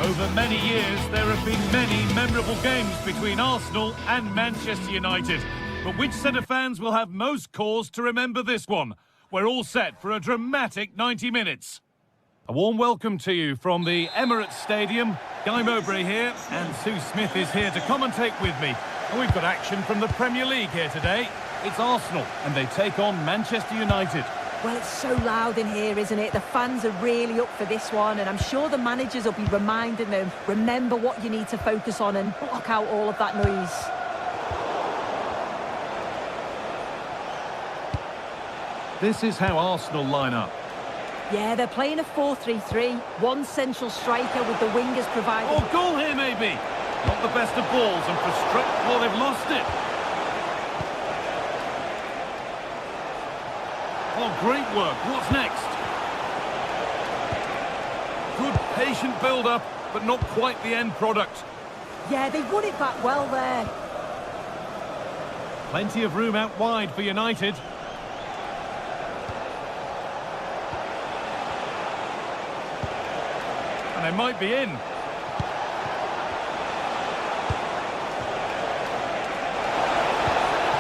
Over many years, there have been many memorable games between Arsenal and Manchester United. But which set of fans will have most cause to remember this one? We're all set for a dramatic 90 minutes. A warm welcome to you from the Emirates Stadium. Guy Mowbray here, and Sue Smith is here to commentate with me. And we've got action from the Premier League here today. It's Arsenal, and they take on Manchester United. Well, it's so loud in here, isn't it? The fans are really up for this one, and I'm sure the managers will be reminding them, remember what you need to focus on and block out all of that noise. This is how Arsenal line up. Yeah, they're playing a 4-3-3. One central striker with the wingers providing... Oh, goal here, maybe. Not the best of balls, and well, they've lost it. Oh, great work. What's next? Good patient build-up, but not quite the end product. Yeah, they won it back well there. Plenty of room out wide for United. And they might be in.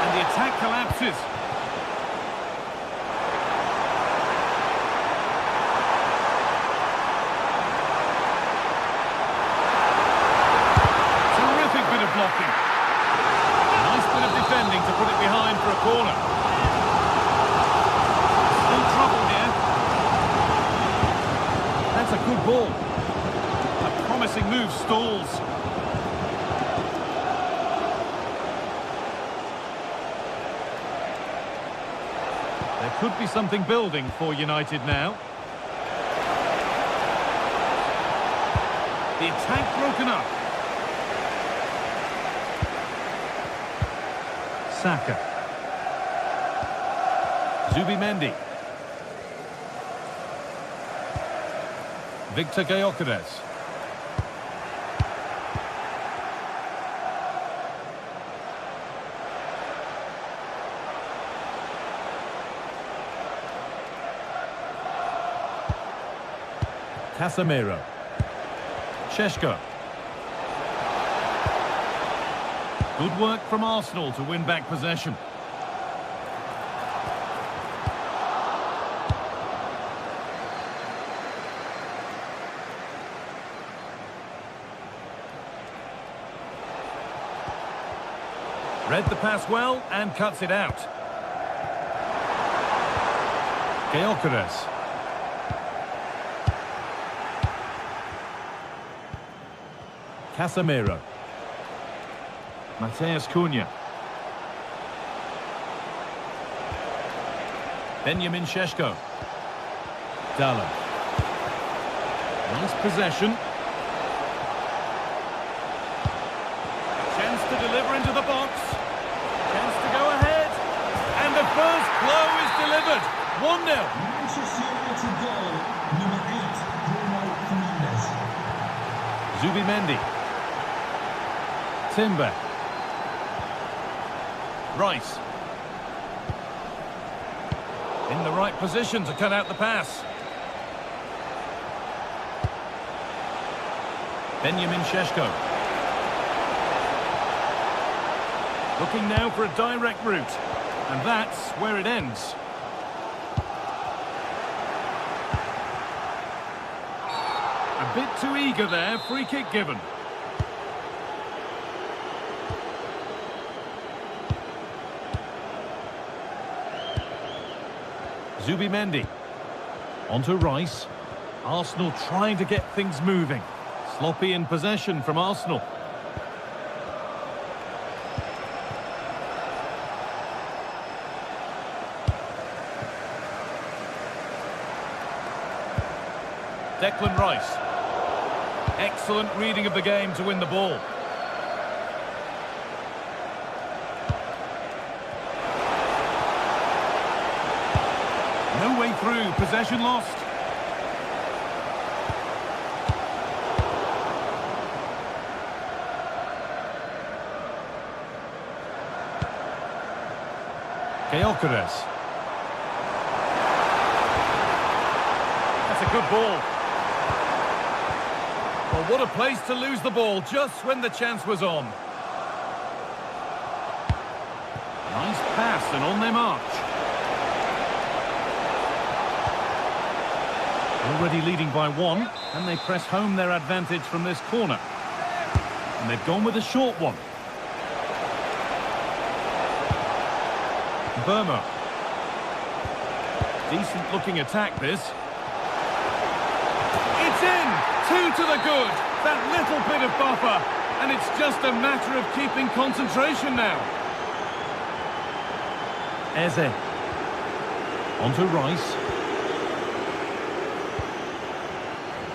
And the attack collapses. Blocking. Nice bit of defending to put it behind for a corner. Still trouble here. That's a good ball. A promising move stalls. There could be something building for United now. The attack broken up. Saka. Zubimendi. Victor Gyökeres. Casemiro. Šeško. Good work from Arsenal to win back possession. Read the pass well and cuts it out. Gyökeres. Casemiro. Mateus Cunha. Benjamin Šeško. Dalla. Nice possession. Chance to deliver into the box. Chance to go ahead. And the first blow is delivered. 1-0. Manchester United goal, number 8, Bruno Fernandes. Zubimendi. Timber. Rice. In the right position to cut out the pass. Benjamin Šeško. Looking now for a direct route. And that's where it ends. A bit too eager there, free kick given. Zubimendi. Onto Rice. Arsenal trying to get things moving. Sloppy in possession from Arsenal. Declan Rice. Excellent reading of the game to win the ball. No way through, possession lost. Gyökeres. That's a good ball. Well, what a place to lose the ball just when the chance was on. Nice pass and on they march. Already leading by 1, and they press home their advantage from this corner. And they've gone with a short one. Burma. Decent looking attack, this. It's in! 2 to the good! That little bit of buffer. And it's just a matter of keeping concentration now. Eze. On to Rice.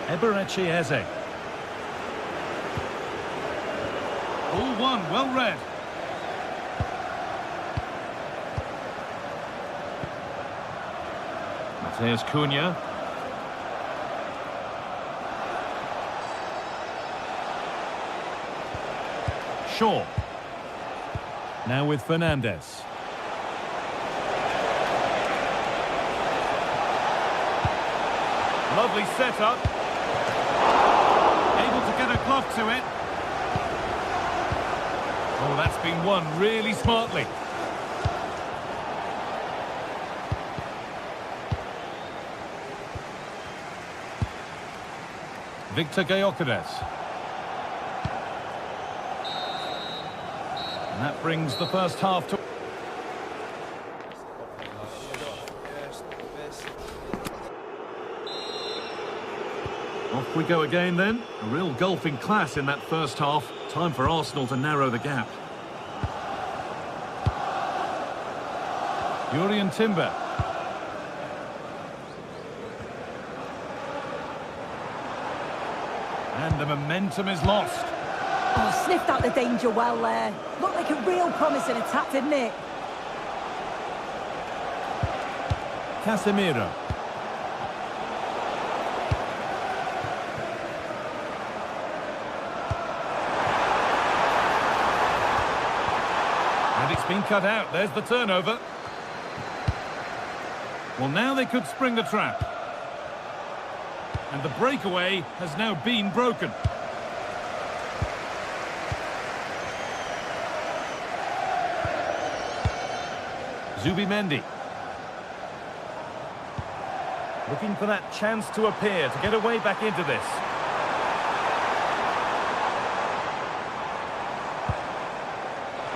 Eberechi Eze. All one, well read. Mateus Cunha. Shaw. Now with Fernandez. Lovely setup. Able to get a glove to it. Oh, that's been won really smartly. Victor Gyökeres. And that brings the first half to... Off we go again then. A real gulf in class in that first half. Time for Arsenal to narrow the gap. Jurrien Timber. And the momentum is lost. Oh, sniffed out the danger well there. Looked like a real promising attack, didn't it? Casemiro. And it's been cut out. There's the turnover. Well, now they could spring the trap. And the breakaway has now been broken. Zubimendi. Looking for that chance to appear, to get away back into this.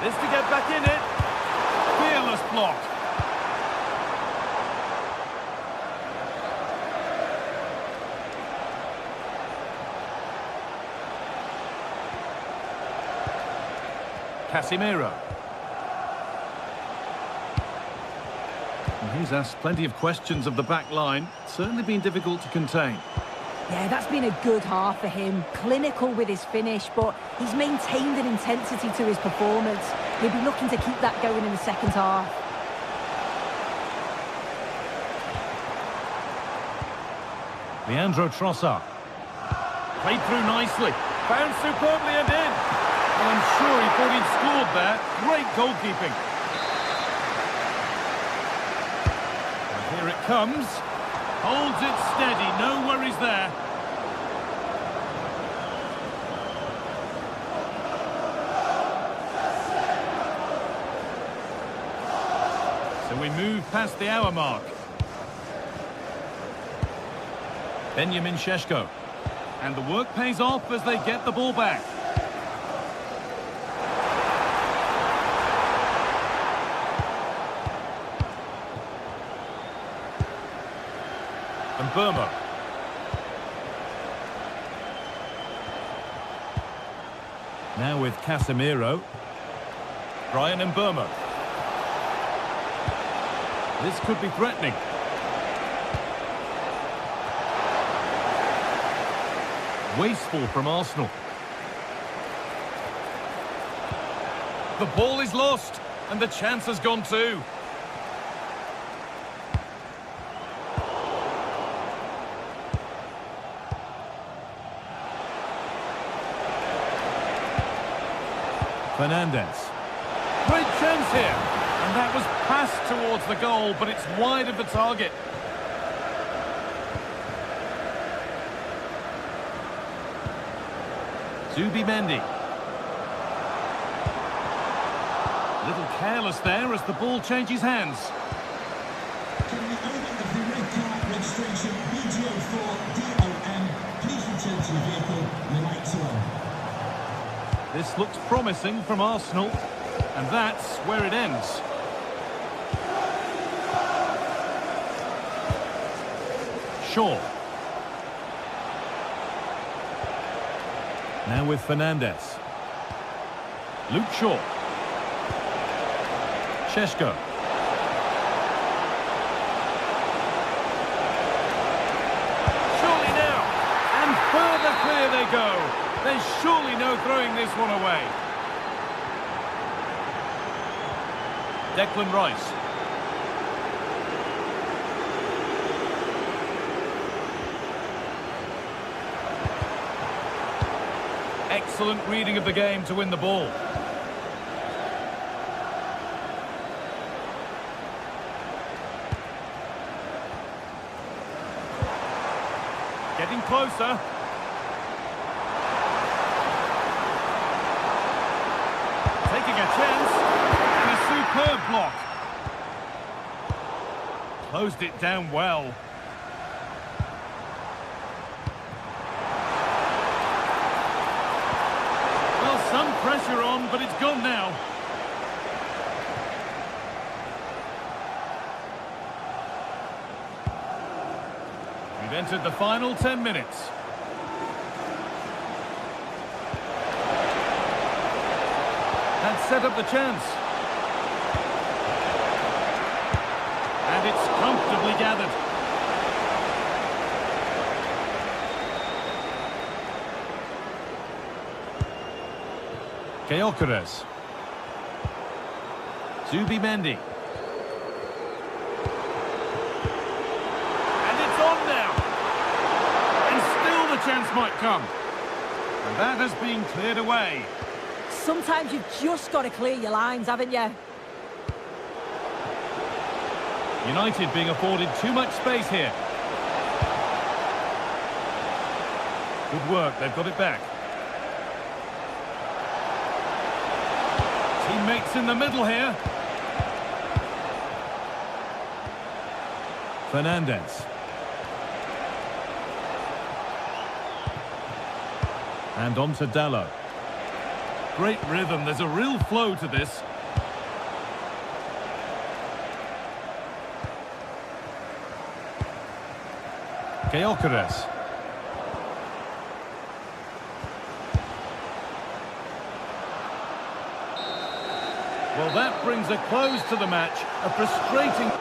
This to get back in it. Fearless block. Casemiro. He's asked plenty of questions of the back line. Certainly been difficult to contain. Yeah, that's been a good half for him. Clinical with his finish, but he's maintained an intensity to his performance. He'll be looking to keep that going in the second half. Leandro Trossard. Played through nicely. Found superbly and in. Well, I'm sure he thought he'd scored there. Great goalkeeping. And here it comes. Holds it steady. No worries there. So we move past the hour mark. Benjamin Šeško. And the work pays off as they get the ball back. And Burma. Now with Casemiro. Brian and Burma. This could be threatening. Wasteful from Arsenal. The ball is lost, and the chance has gone too. Fernandez. Great chance here. And that was passed towards the goal, but it's wide of the target. Zubimendi. A little careless there as the ball changes hands. Can the owner of the red car registration BGO4DOM please return to the vehicle? The lights are on. This looks promising from Arsenal, and that's where it ends. Shaw. Now with Fernandez. Luke Shaw. Šeško. Surely now. And further clear they go. There's surely no throwing this one away. Declan Rice. Excellent reading of the game to win the ball. Getting closer. Taking a chance. And a superb block. Closed it down well. Well, some pressure on, but it's gone now. We've entered the final 10 minutes. Had set up the chance. And it's comfortably gathered. Gyökeres. Zubimendi. And it's on now. And still the chance might come. And that has been cleared away. Sometimes you've just got to clear your lines, haven't you? United being afforded too much space here. Good work, they've got it back. Teammates in the middle here. Fernandez. And on to Dalot. Great rhythm, there's a real flow to this. Gyökeres. Well, that brings a close to the match. A frustrating...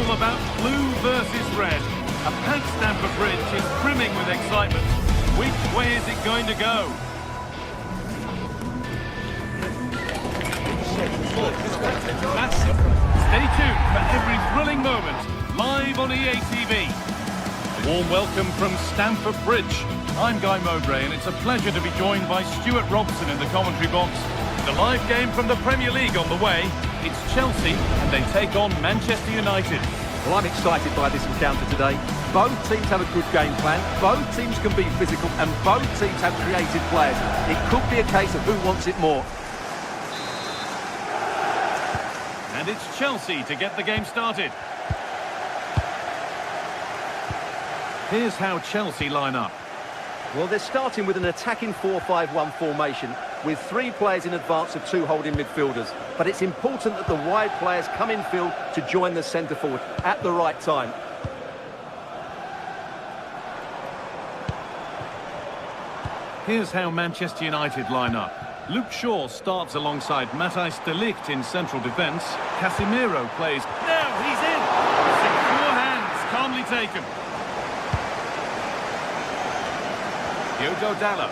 About blue versus red. A packed Stamford Bridge is brimming with excitement. Which way is it going to go? Stay tuned for every thrilling moment, live on EA TV. A warm welcome from Stamford Bridge. I'm Guy Mowbray, and it's a pleasure to be joined by Stuart Robson in the commentary box. The live game from the Premier League on the way. It's Chelsea, and they take on Manchester United. Well, I'm excited by this encounter today. Both teams have a good game plan, both teams can be physical, and both teams have creative players. It could be a case of who wants it more. And it's Chelsea to get the game started. Here's how Chelsea line up. Well, they're starting with an attacking 4-5-1 formation. with 3 players in advance of 2 holding midfielders. But it's important that the wide players come in field to join the centre forward at the right time. Here's how Manchester United line up. Luke Shaw starts alongside Matthijs de Ligt in central defence. Casemiro plays. Now he's in! Secure hands, calmly taken. Diogo Dalot.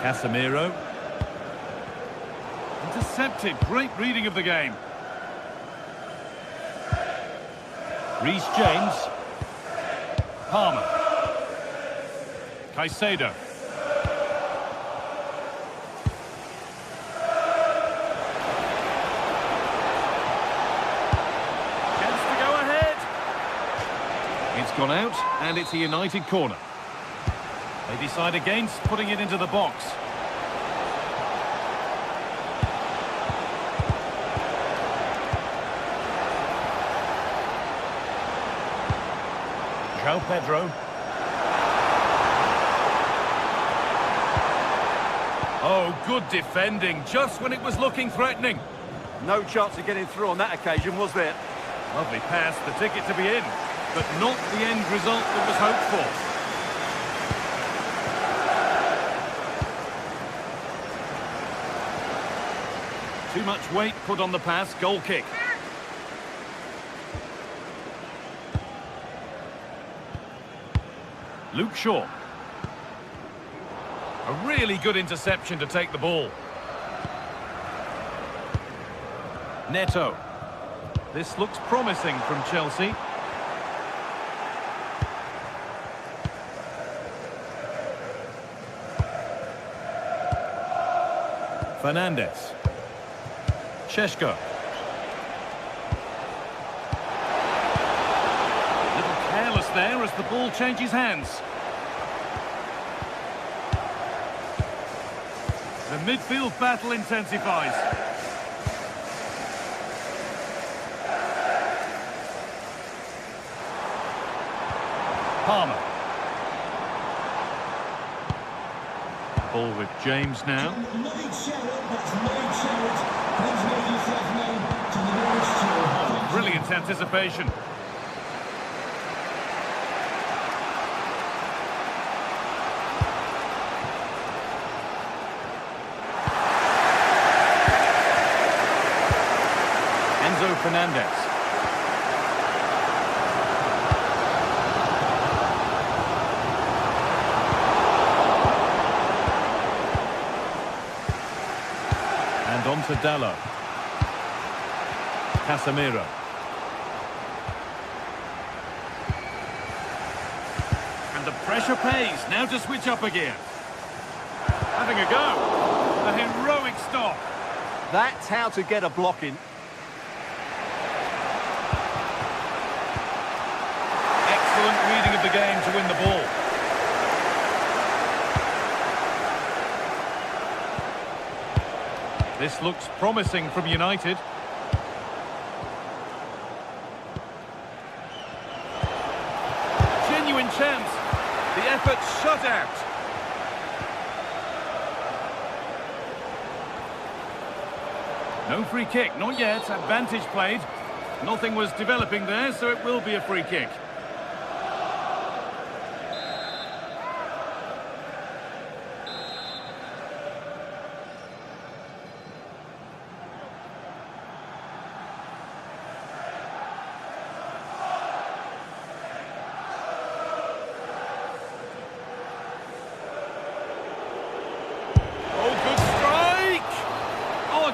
Casemiro. Intercepted. Great reading of the game. Reece James. Palmer. Caicedo. Chance to go ahead. It's gone out, and it's a United corner. They decide against putting it into the box. João Pedro. Oh, good defending, just when it was looking threatening. No chance of getting through on that occasion, was there? Lovely pass, the ticket to be in, but not the end result that was hoped for. Too much weight put on the pass, goal kick. Luke Shaw. A really good interception to take the ball. Neto. This looks promising from Chelsea. Fernandes. Šeško. A little careless there as the ball changes hands. The midfield battle intensifies. Palmer. Ball with James now. Oh, brilliant anticipation. Fernandes. And on to Dalot. Casemiro. And the pressure pays. Now to switch up again. Having a go. A heroic stop. That's how to get a block in. Excellent reading of the game to win the ball. This looks promising from United. Genuine chance. The effort shut out. No free kick, not yet. Advantage played. Nothing was developing there, so it will be a free kick.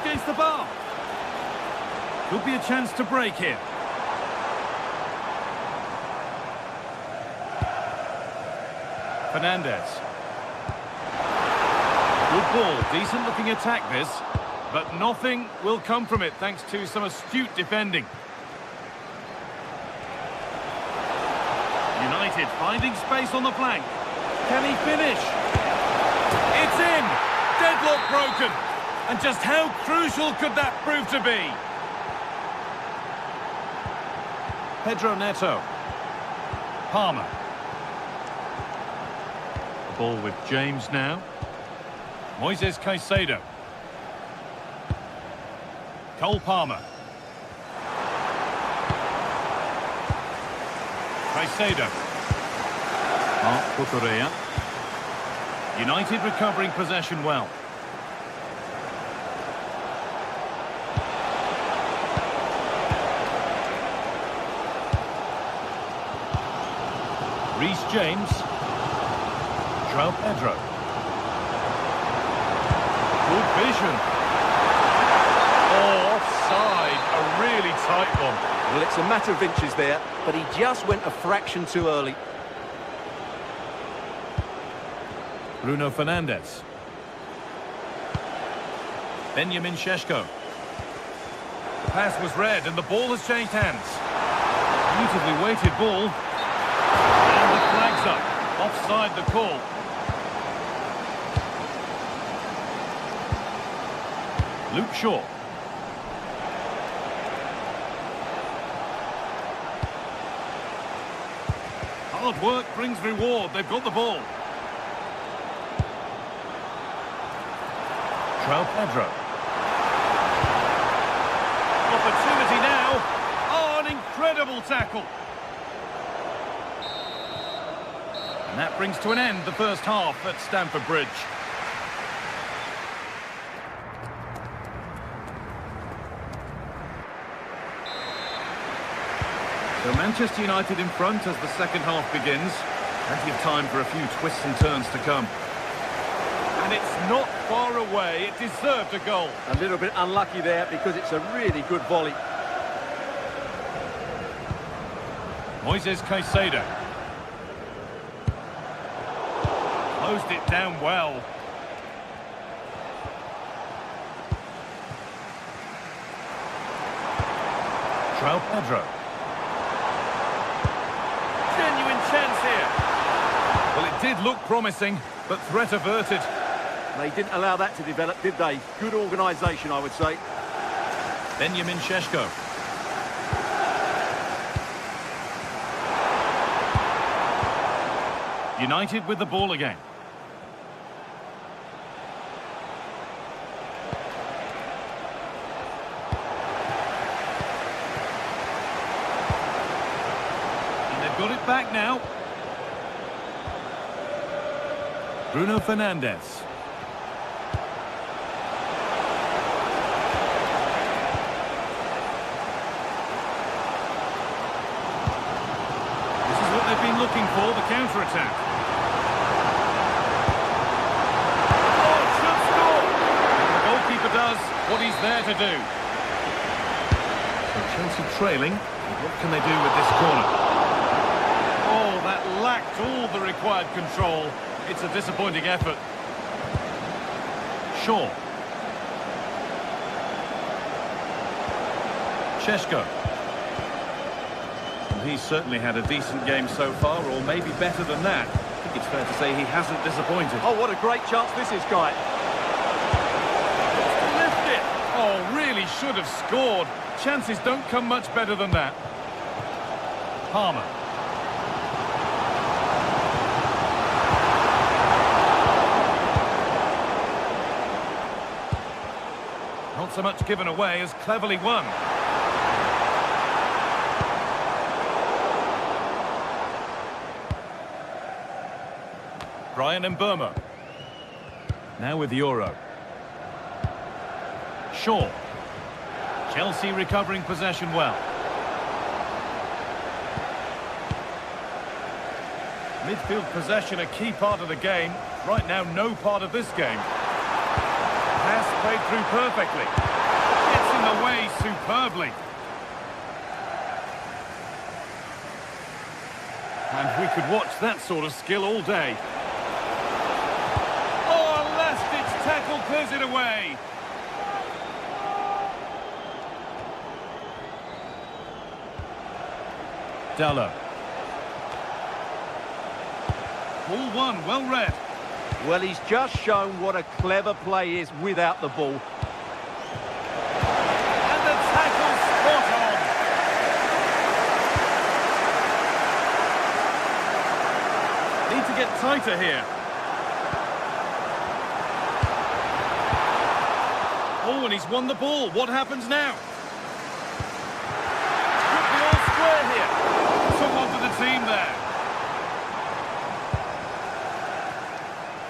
Against the bar. Could be a chance to break here. Fernandes. Good ball, decent looking attack this, but nothing will come from it thanks to some astute defending. United finding space on the flank. Can he finish? It's in! Deadlock broken! And just how crucial could that prove to be? Pedro Neto. Palmer. Ball with James now. Moises Caicedo. Cole Palmer. Caicedo. Marc Cucurella. United recovering possession well. Reece James. João Pedro. Good vision. Oh, offside. A really tight one. Well, it's a matter of inches there, but he just went a fraction too early. Bruno Fernandes. Benjamin Šeško. The pass was read and the ball has changed hands. Beautifully weighted ball. And the flag's up. Offside the call. Luke Shaw. Hard work brings reward. They've got the ball. João Pedro. Opportunity now. Oh, an incredible tackle. And that brings to an end the first half at Stamford Bridge. So Manchester United in front as the second half begins. Plenty of time for a few twists and turns to come. And it's not far away. It deserved a goal. A little bit unlucky there because it's a really good volley. Moises Caicedo. Closed it down well. João Pedro. Genuine chance here. Well, it did look promising, but threat averted. They didn't allow that to develop, did they? Good organisation, I would say. Benjamin Šeško. United with the ball again. And they've got it back now. Bruno Fernandes. Looking for the counter-attack. Oh, it should score! And the goalkeeper does what he's there to do. So Chelsea trailing. What can they do with this corner? Oh, that lacked all the required control. It's a disappointing effort. Shaw. Šeško. He's certainly had a decent game so far, or maybe better than that. I think it's fair to say he hasn't disappointed. Oh, what a great chance this is, Guy. Lift it! Oh, really should have scored. Chances don't come much better than that. Palmer. Not so much given away as cleverly won. Brian Mbeumo. Now with Euro. Shaw. Chelsea recovering possession well. Midfield possession a key part of the game. Right now, no part of this game. Pass played through perfectly. Gets in the way superbly. And we could watch that sort of skill all day. Tackle clears it away. Dallo. Ball one, well read. Well, he's just shown what a clever play is without the ball. And the tackle spot on. Need to get tighter here. he's won the ball. What happens now? Could be all square here. Someone to the team there.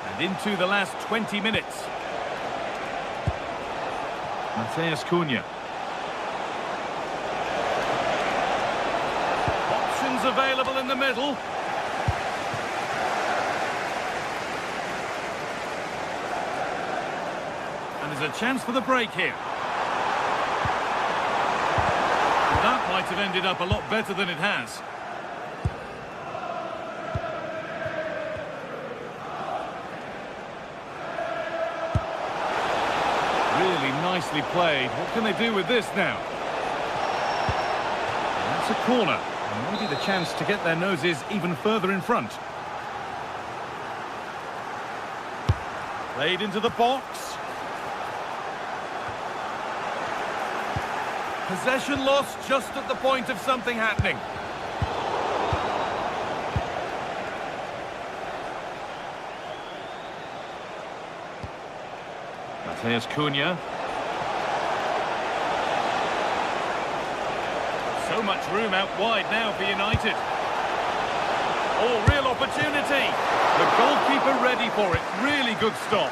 And into the last 20 minutes. Mateus Cunha. Options available in the middle. And there's a chance for the break here. That might have ended up a lot better than it has. Really nicely played. What can they do with this now? And that's a corner. And maybe the chance to get their noses even further in front. Played into the box. Possession lost just at the point of something happening. Mateus Cunha. So much room out wide now for United. Oh, real opportunity. The goalkeeper ready for it. Really good stop.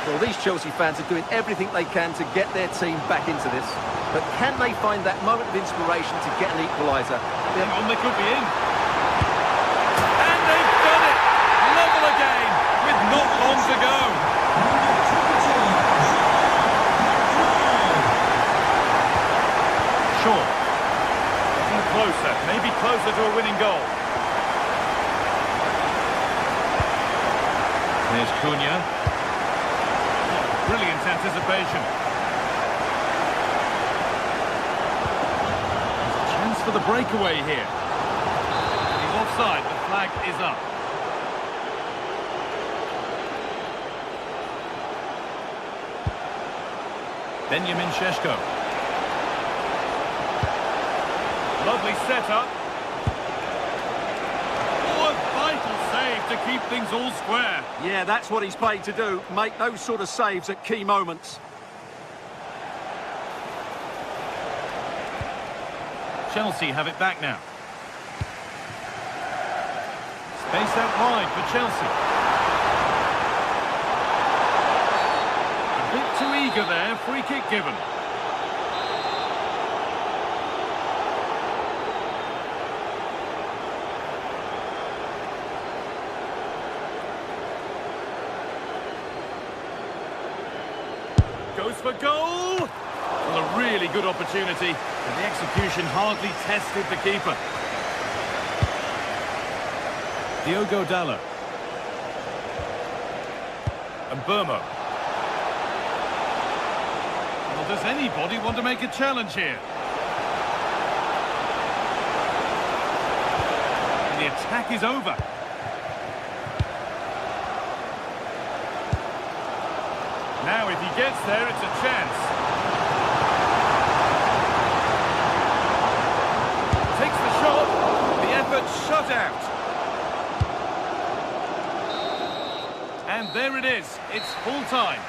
Well, these Chelsea fans are doing everything they can to get their team back into this. But can they find that moment of inspiration to get an equaliser? Hang on, they could be in. And they've done it! Level again, with not long to go. Sure. Getting closer, maybe closer to a winning goal. There's Cunha. Brilliant anticipation. There's a chance for the breakaway here. He's offside, the flag is up. Benjamin Šeško. Lovely setup. Oh, a vital save to keep things all square. Yeah, that's what he's paid to do. Make those sort of saves at key moments. Chelsea have it back now. Space out wide for Chelsea. A bit too eager there, free kick given. Goes for goal! Well, a really good opportunity, and the execution hardly tested the keeper. Diogo Dalot. And Burmo. Well, does anybody want to make a challenge here? And the attack is over. Now, if he gets there, it's a chance. Takes the shot. The effort shut out. And there it is. It's full time.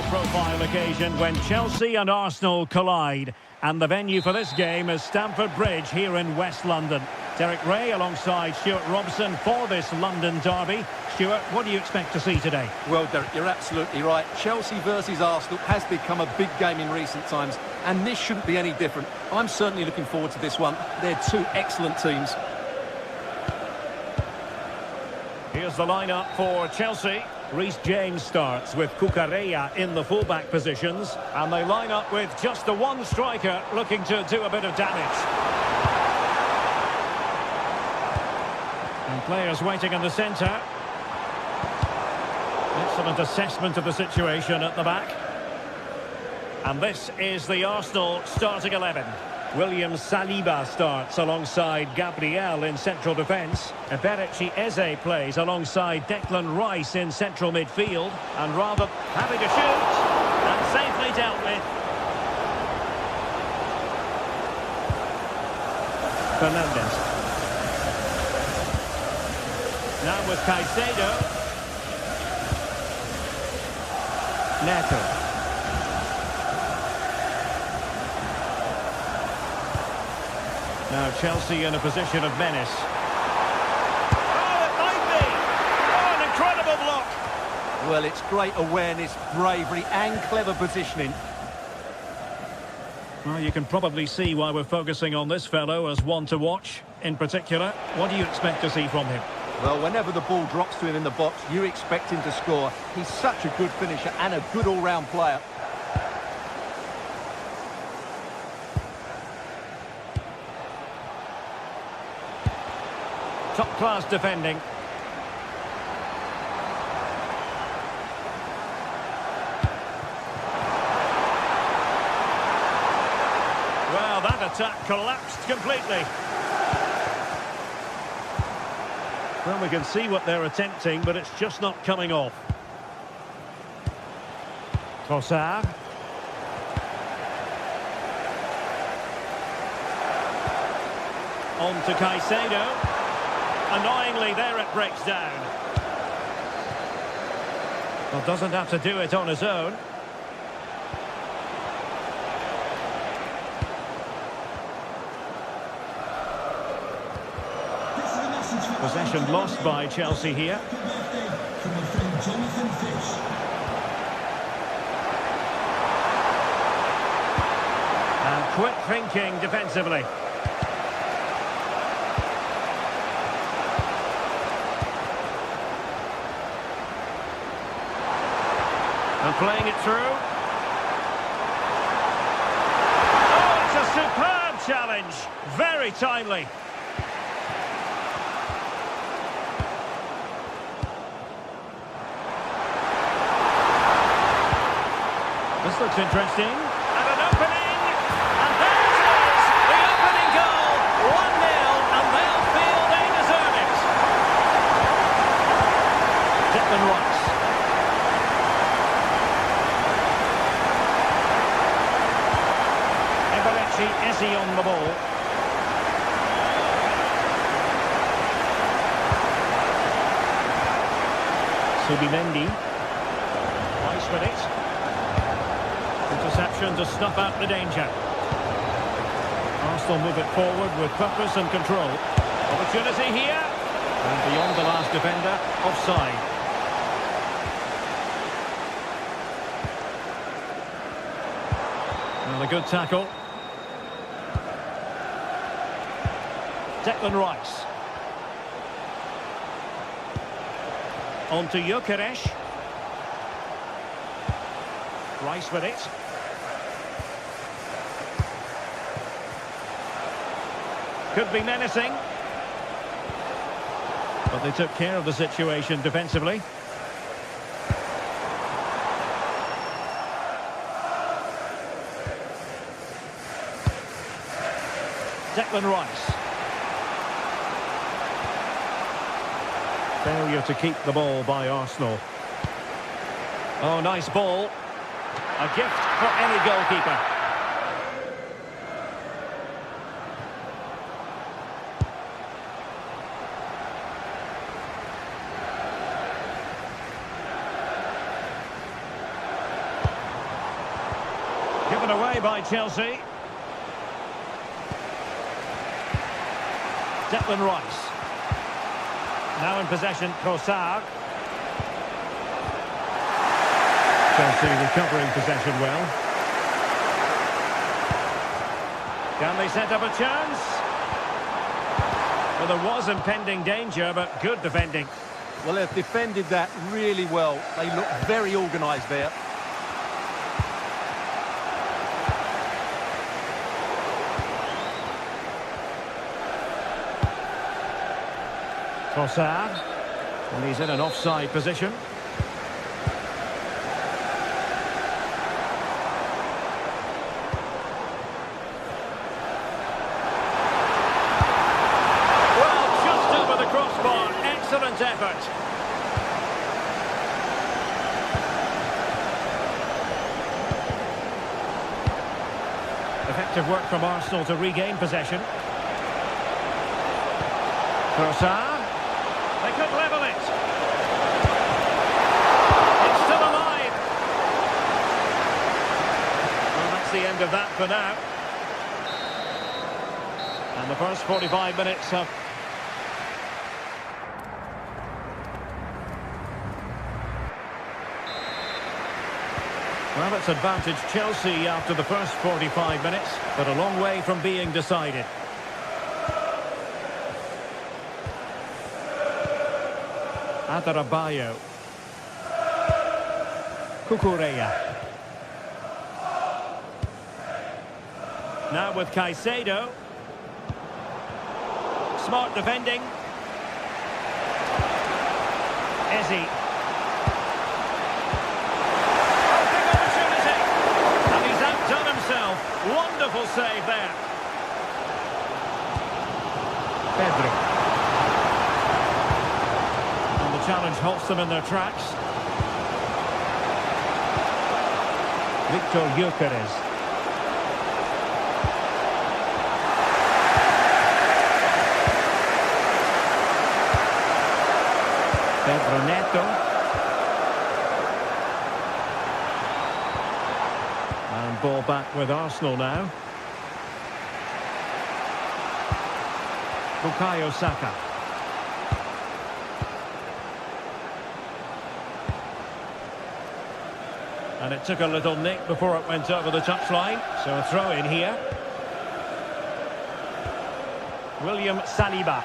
Profile occasion when Chelsea and Arsenal collide, and the venue for this game is Stamford Bridge here in West London. Derek Ray alongside Stuart Robson for this London derby. Stuart, what do you expect to see today? Well, Derek, you're absolutely right. Chelsea versus Arsenal has become a big game in recent times, and this shouldn't be any different. I'm certainly looking forward to this one. They're two excellent teams. Here's the lineup for Chelsea. Reece James starts with Cucurella in the fullback positions. And they line up with just the one striker looking to do a bit of damage. And players waiting in the centre. Excellent assessment of the situation at the back. And this is the Arsenal starting 11. William Saliba starts alongside Gabriel in central defence. Eberechi Eze plays alongside Declan Rice in central midfield. And rather having a shoot, and safely dealt with. Fernandes. Now with Caicedo. Neto. Now Chelsea in a position of menace. Oh, it might be! Oh, an incredible block! Well, it's great awareness, bravery and clever positioning. Well, you can probably see why we're focusing on this fellow as one to watch. In particular, what do you expect to see from him? Well, whenever the ball drops to him in the box, you expect him to score. He's such a good finisher and a good all-round player. Top-class defending. Well, that attack collapsed completely. Well, we can see what they're attempting, but it's just not coming off. Trossard. On to Caicedo. Annoyingly, there it breaks down. Well, doesn't have to do it on his own. Possession lost by Chelsea here. And quick thinking defensively. And playing it through. Oh, it's a superb challenge. Very timely. This looks interesting. And an opening. And there it is. The opening goal. 1-0. And they'll feel they deserve it. Declan Rice. Eze on the ball. Subimendi. Rice with it. Interception to snuff out the danger. Arsenal move it forward with purpose and control. Opportunity here. And beyond the last defender, offside. Well, a good tackle. Declan Rice. On to Gyökeres. Rice with it. Could be menacing. But they took care of the situation defensively. Declan Rice. Failure to keep the ball by Arsenal. Oh, nice ball. A gift for any goalkeeper. Given away by Chelsea. Declan Rice. Now in possession, Trossard. Chelsea recovering possession well. Can they set up a chance? Well, there was impending danger, but good defending. Well, they've defended that really well. They look very organised there. Trossard. And he's in an offside position. Excellent effort. Effective work from Arsenal to regain possession. Trossard. They could level it. It's still alive. Well, that's the end of that for now. And the first 45 minutes have... Well, it's advantage Chelsea after the first 45 minutes, but a long way from being decided. Adarabioyo. Cucurella. Now with Caicedo. Smart defending. Eze. Wonderful save there. Pedro. And the challenge halts them in their tracks. Victor Gyökeres. Pedro Neto. Ball back with Arsenal now. Bukayo Saka. And it took a little nick before it went over the touchline. So a throw in here. William Saliba.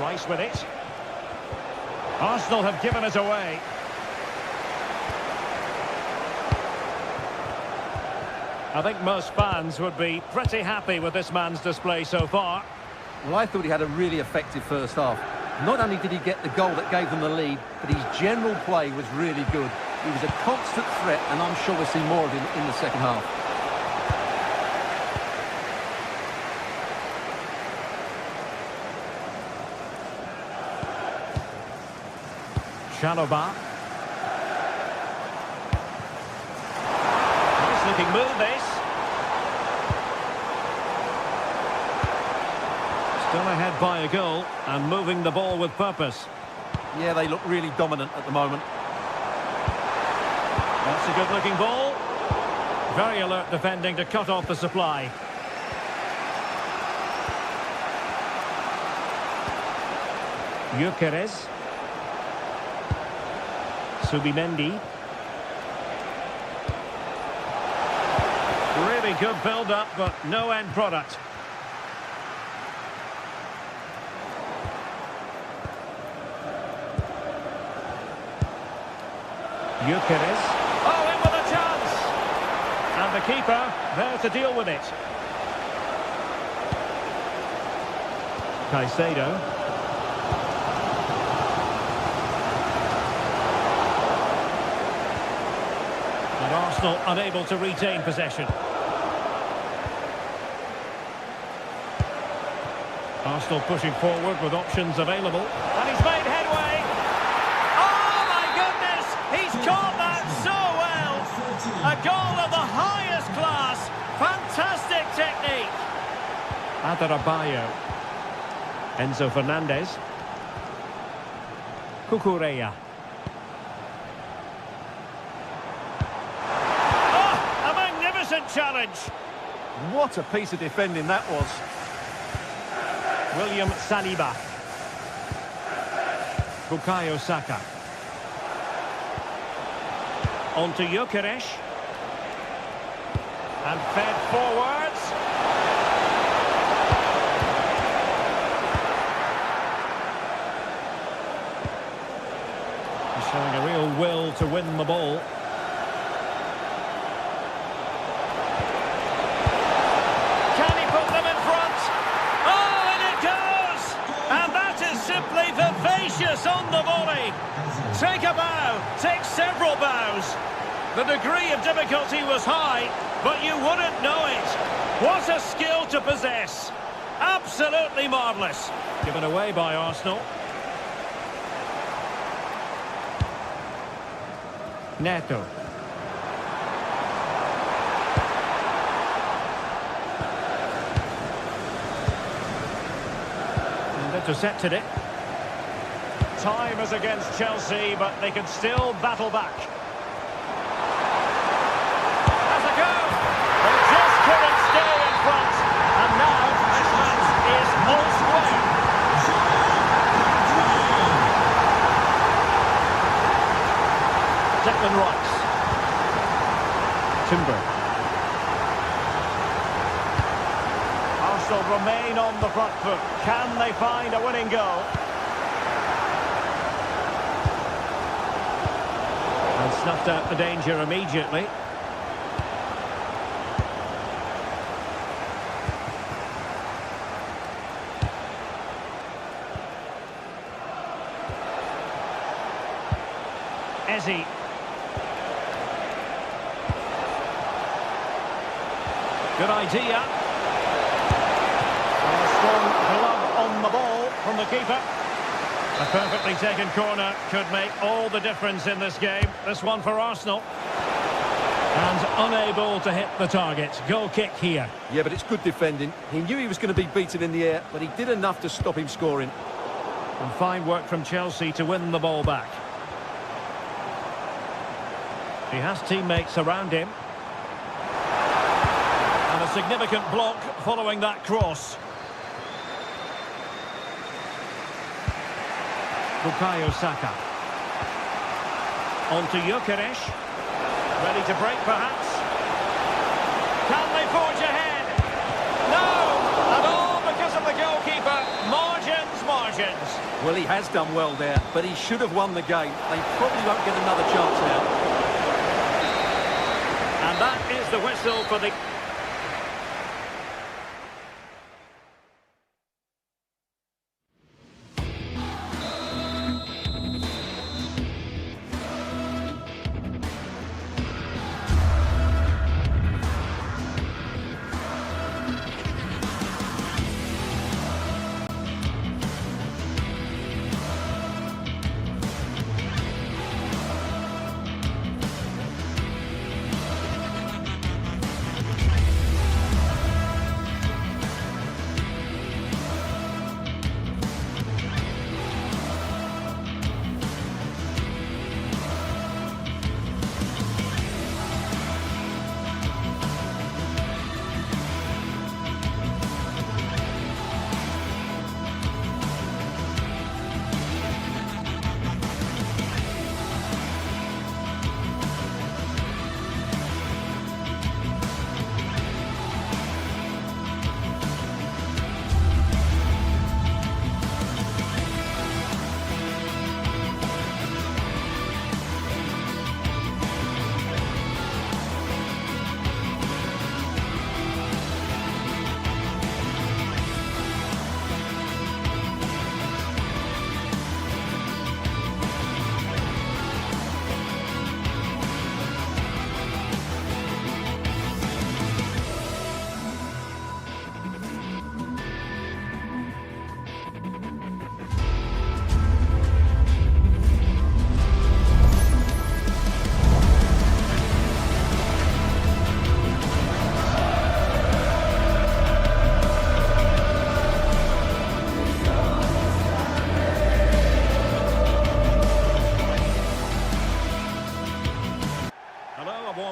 Rice with it. Arsenal have given it away. I think most fans would be pretty happy with this man's display so far. Well, I thought he had a really effective first half. Not only did he get the goal that gave them the lead, but his general play was really good. He was a constant threat, and I'm sure we'll see more of him in the second half. Chalobah. Nice looking move this. Still ahead by a goal and moving the ball with purpose. Yeah, they look really dominant at the moment. That's a good looking ball. Very alert defending to cut off the supply. Gyökeres. Subimendi. Really good build-up, but no end product. Gyökeres. Oh, in with a chance! And the keeper there to deal with it. Caicedo. And Arsenal unable to retain possession. Arsenal pushing forward with options available. And he's made headway. Oh my goodness! He's caught that so well! A goal of the highest class. Fantastic technique. Adarabioyo. Enzo Fernandez. Cucurella. Challenge. What a piece of defending that was. William Saliba. Bukayo Saka. On to Gyökeres. And fed forwards. to win the ball. Can he put them in front? Oh, and it goes! And that is simply vivacious on the volley. Take a bow, take several bows. The degree of difficulty was high, but you wouldn't know it. What a skill to possess. Absolutely marvellous. Given away by Arsenal. Neto. And intercepted it. Time is against Chelsea, but they can still battle back. Has a go! They just couldn't stay in front. And now this match is all square. Declan Rice. Timber. Arsenal remain on the front foot. Can they find a winning goal? And snuffed out the danger immediately. Ezzy. Good idea. And a strong glove on the ball from the keeper. A perfectly taken corner could make all the difference in this game. This one for Arsenal. And unable to hit the target. Goal kick here. Yeah, but it's good defending. He knew he was going to be beaten in the air, but he did enough to stop him scoring. And fine work from Chelsea to win the ball back. He has teammates around him. And a significant block following that cross. Bukayo Saka. On to Gyökeres. Ready to break, perhaps. Can they forge ahead? No! And all because of the goalkeeper. Margins. Well, he has done well there, but he should have won the game. They probably won't get another chance now. And that is the whistle for the...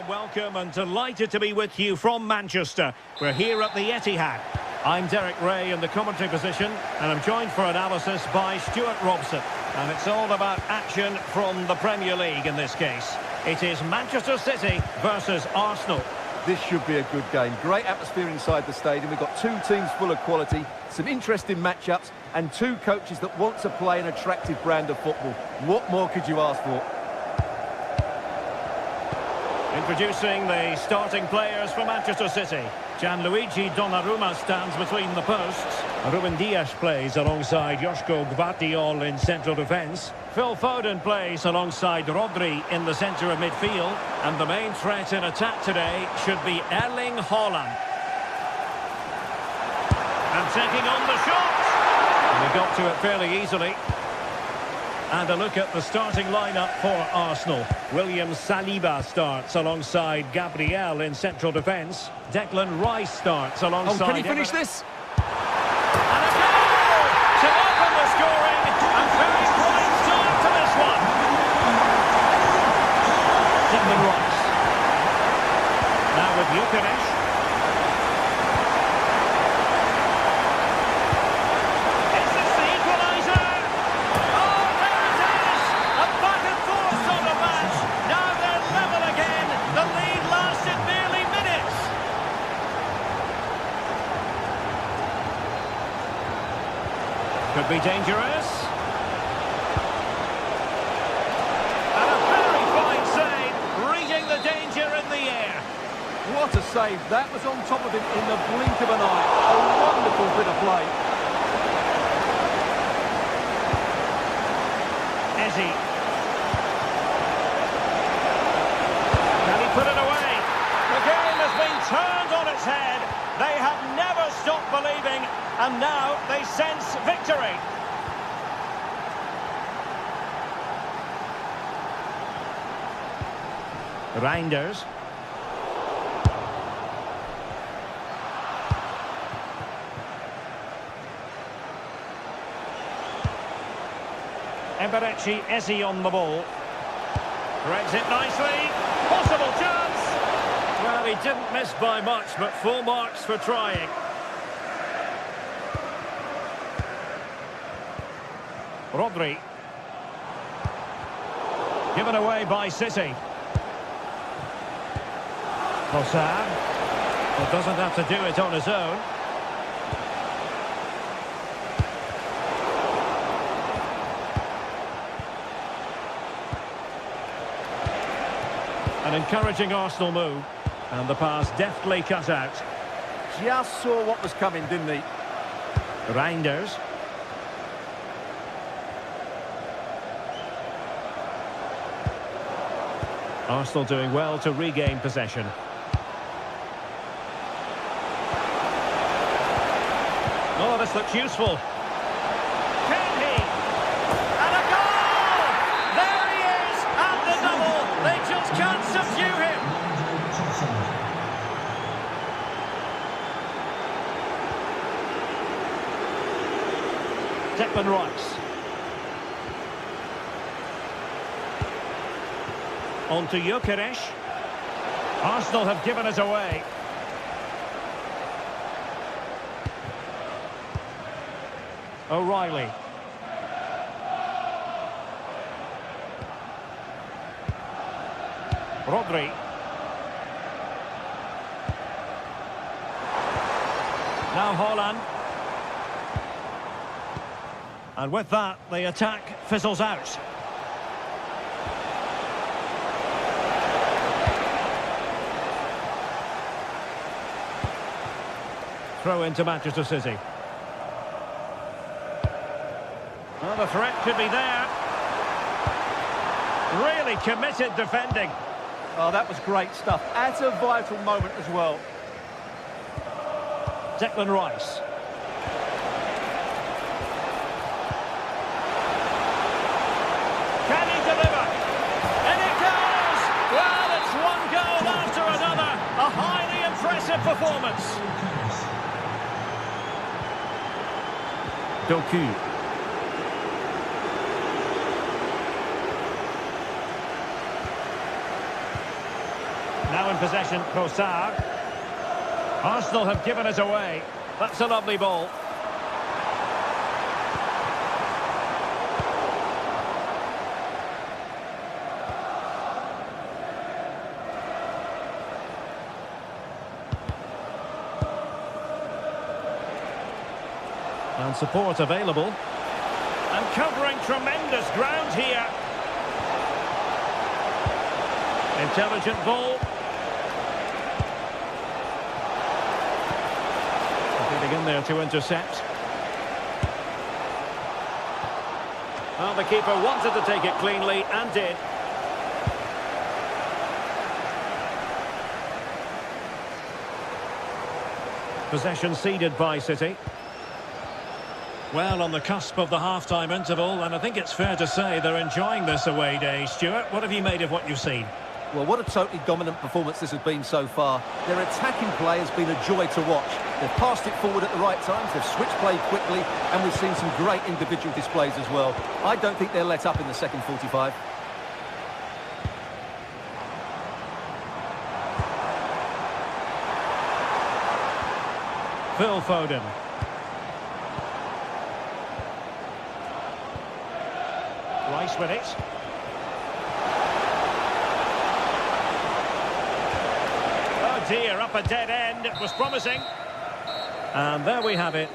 Welcome and delighted to be with you from Manchester. We're here at the Etihad. I'm Derek Ray in the commentary position, and I'm joined for analysis by Stuart Robson. And it's all about action from the Premier League in this case. It is Manchester City versus Arsenal. This should be a good game. Great atmosphere inside the stadium. We've got two teams full of quality, some interesting matchups, and two coaches that want to play an attractive brand of football. What more could you ask for? Introducing the starting players for Manchester City. Gianluigi Donnarumma stands between the posts. Ruben Dias plays alongside Joško Gvardiol in central defence. Phil Foden plays alongside Rodri in the centre of midfield. And the main threat in attack today should be Erling Haaland. And taking on the shot. And he got to it fairly easily. And a look at the starting lineup for Arsenal. William Saliba starts alongside Gabriel in central defence. Declan Rice starts alongside... Oh, can he finish this? And a goal to open the scoring. And very fine start to this one. Declan Rice. Now with Gyökeres. Could be dangerous. And a very fine save, reading the danger in the air. What a save. That was on top of him in the blink of an eye. A wonderful bit of play. Eze. Can he put it away? The game has been turned on its head. They have never stopped believing, and now they sense victory. Reinders. Eberechi Eze on the ball. Breaks it nicely. Possible chance. Well, he didn't miss by much, but full marks for trying. Rodri. Given away by City. Trossard. Well, doesn't have to do it on his own. An encouraging Arsenal move. And the pass deftly cut out. Just saw what was coming, didn't he? Reinders. Arsenal doing well to regain possession. Oh, this looks useful. Can he? And a goal! There he is! And the double! They just can't subdue him! Declan Rice. On to Gyökeres. Arsenal have given it away. O'Reilly. Rodri. Now Haaland. And with that, the attack fizzles out. Throw into Manchester City. Well, the threat could be there. Really committed defending. Oh, that was great stuff. At a vital moment as well. Declan Rice. Can he deliver? And it goes! Well, it's one goal after another. A highly impressive performance. Doku. Now in possession, Trossard. Arsenal have given it away. That's a lovely ball. And support available. And covering tremendous ground here. Intelligent ball. down there to intercept. Well, the keeper wanted to take it cleanly and did. Possession ceded by City. Well, on the cusp of the half-time interval, and I think it's fair to say they're enjoying this away day. Stuart, what have you made of what you've seen? Well, what a totally dominant performance this has been so far. Their attacking play has been a joy to watch. They've passed it forward at the right times, they've switched play quickly, and we've seen some great individual displays as well. I don't think they'll let up in the second 45. Phil Foden. Rice with it. Oh dear, up a dead end. It was promising. And there we have it.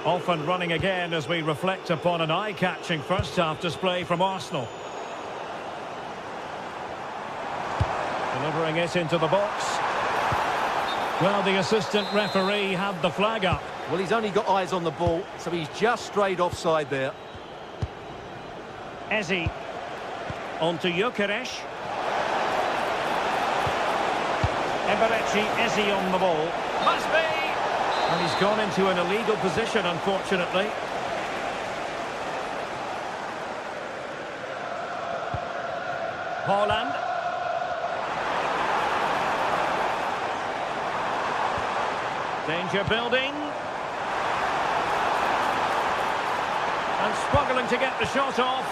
Off and running again as we reflect upon an eye-catching first-half display from Arsenal. Delivering it into the box. Well, the assistant referee had the flag up. Well, he's only got eyes on the ball, so he's just strayed offside there. Eze. On to Gyökeres. Eberechi, Eze on the ball. Must be! And he's gone into an illegal position, unfortunately. Haaland. Danger building. And struggling to get the shot off.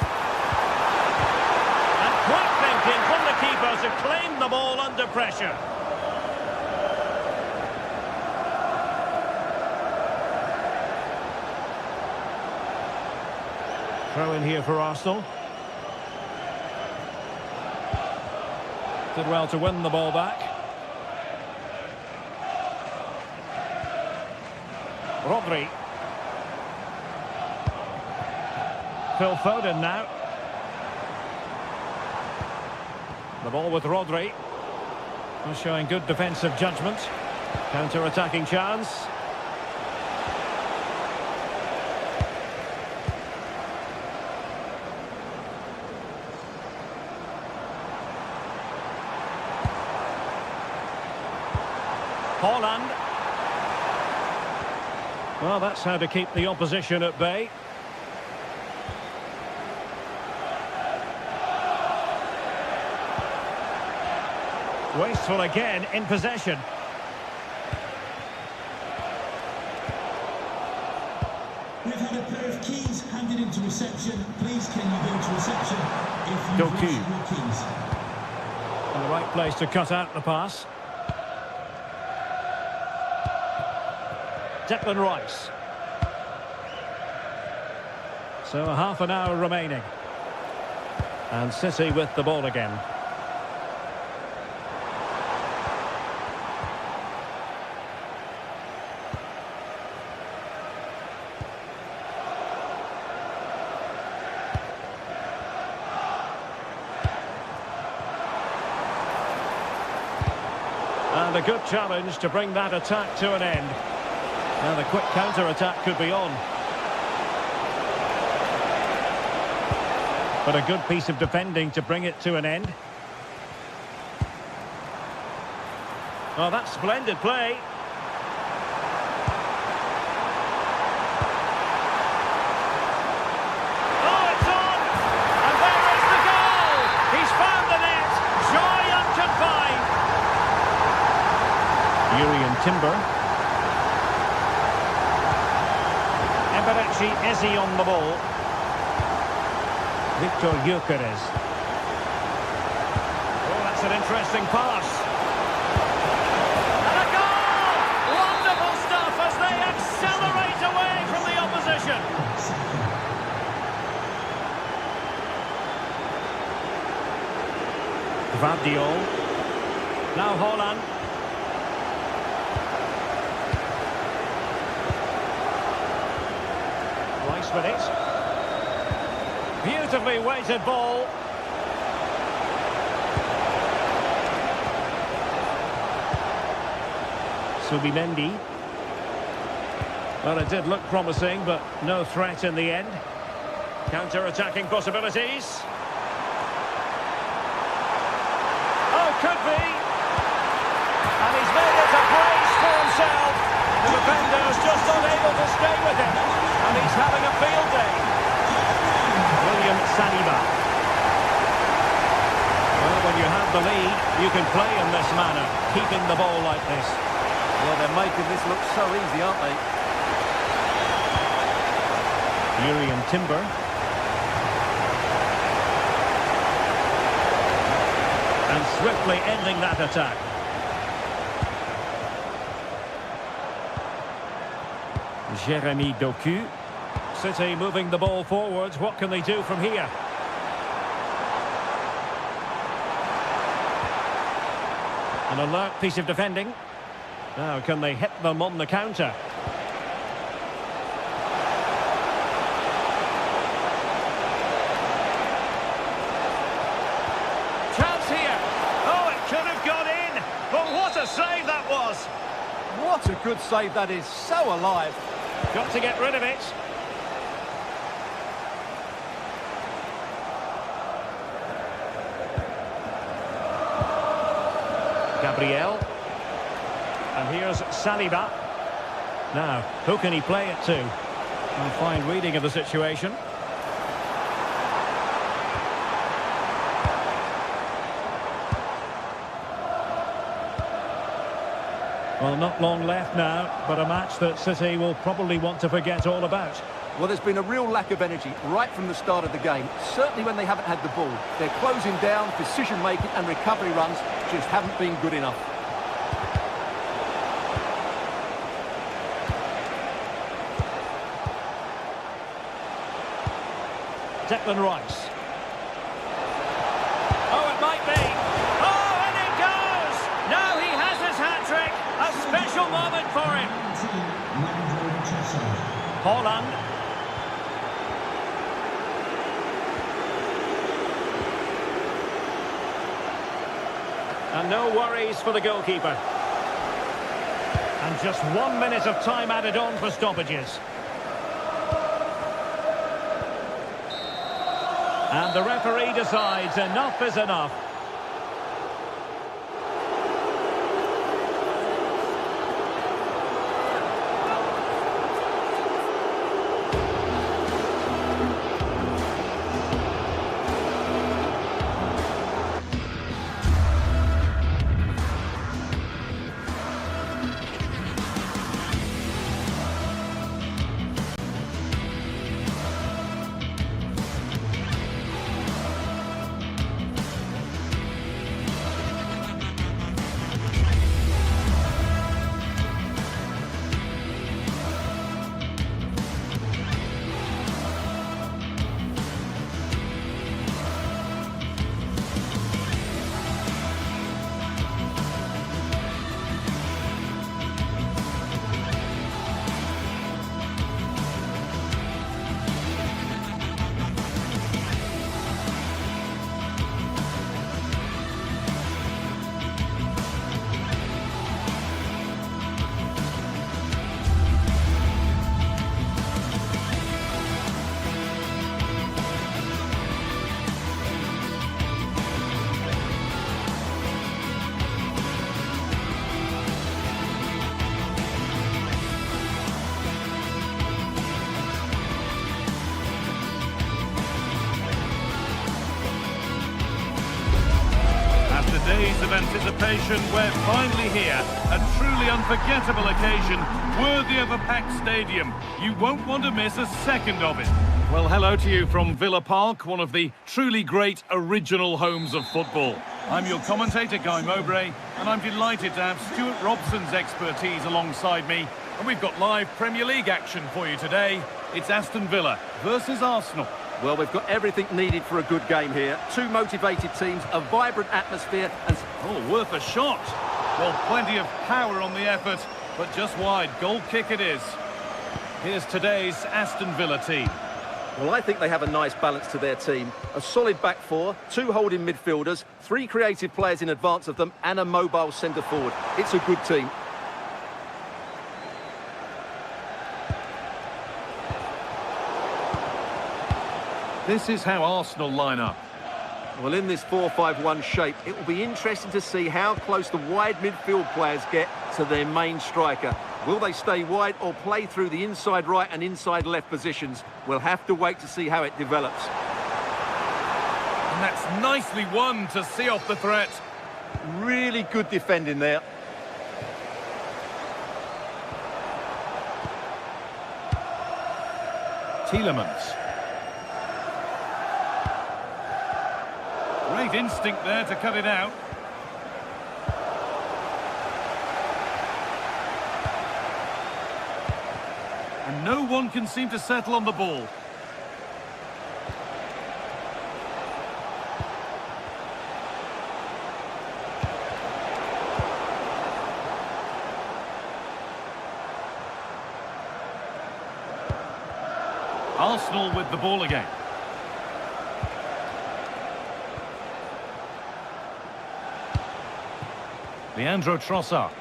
And quick thinking from the keeper to claim the ball under pressure. Throw in here for Arsenal. Did well to win the ball back. Rodri. Phil Foden now. The ball with Rodri. Showing good defensive judgment. Counter-attacking chance. Haaland. Well, that's how to keep the opposition at bay. Wasteful again in possession. We've had a pair of keys handed into reception. Please can you go to reception if you've lost your keys? In the right place to cut out the pass. Declan Rice. So half an hour remaining. And City with the ball again. And a good challenge to bring that attack to an end. Now the quick counter-attack could be on. But a good piece of defending to bring it to an end. Oh, that's splendid play. Oh, it's on! And there is the goal! He's found the net! Joy unconfined! Urian Timber. Eberechi, Eze on the ball. Victor Gyökeres. Oh, that's an interesting pass. And a goal! Wonderful stuff as they accelerate away from the opposition. Gvardiol. Now Haaland. Rice with it. Beautifully weighted ball. Subimendi. Well, it did look promising, but no threat in the end. Counter-attacking possibilities. Oh, could be. And he's made it a brace for himself. The defender's just unable to stay with him. And he's having a field day. William Saliba. Well, when you have the lead, you can play in this manner, keeping the ball like this. Well, they're making this look so easy, aren't they? Urian Timber. And swiftly ending that attack. Jeremy Doku. City moving the ball forwards. What can they do from here? An alert piece of defending. Now, can they hit them on the counter? Chance here. Oh, it could have gone in. But what a save that was. What a good save that is. So alive. Got to get rid of it. Gabriel. And here's Saliba. Now, who can he play it to? A fine reading of the situation. Well, not long left now, but a match that City will probably want to forget all about. Well, there's been a real lack of energy right from the start of the game, certainly when they haven't had the ball. They're closing down, decision-making and recovery runs just haven't been good enough. Declan Rice. Oh, it might be. Oh, and it goes! Now he has his hat-trick. A special moment for him. Haaland. And no worries for the goalkeeper. And just 1 minute of time added on for stoppages. And the referee decides enough is enough. Days of anticipation, we're finally here. A truly unforgettable occasion, worthy of a packed stadium. You won't want to miss a second of it. Well, hello to you from Villa Park, one of the truly great original homes of football. I'm your commentator, Guy Mowbray, and I'm delighted to have Stuart Robson's expertise alongside me. And we've got live Premier League action for you today. It's Aston Villa versus Arsenal. Well, we've got everything needed for a good game here. Two motivated teams, a vibrant atmosphere and... Oh, worth a shot. Well, plenty of power on the effort, but just wide. Goal kick it is. Here's today's Aston Villa team. Well, I think they have a nice balance to their team. A solid back four, two holding midfielders, three creative players in advance of them and a mobile centre forward. It's a good team. This is how Arsenal line up. Well, in this 4-5-1 shape, it will be interesting to see how close the wide midfield players get to their main striker. Will they stay wide or play through the inside right and inside left positions? We'll have to wait to see how it develops. And that's nicely won to see off the threat. Really good defending there. Tielemans. Great instinct there to cut it out. And no one can seem to settle on the ball. Arsenal with the ball again. Leandro Trossard.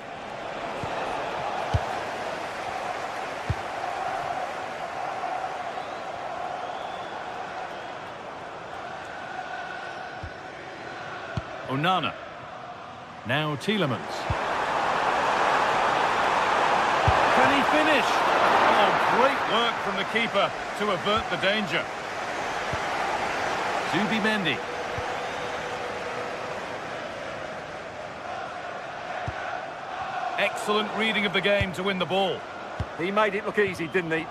Onana. Now Tielemans. Can he finish? Oh, great work from the keeper to avert the danger. Zubimendi. Excellent reading of the game to win the ball. He made it look easy, didn't he?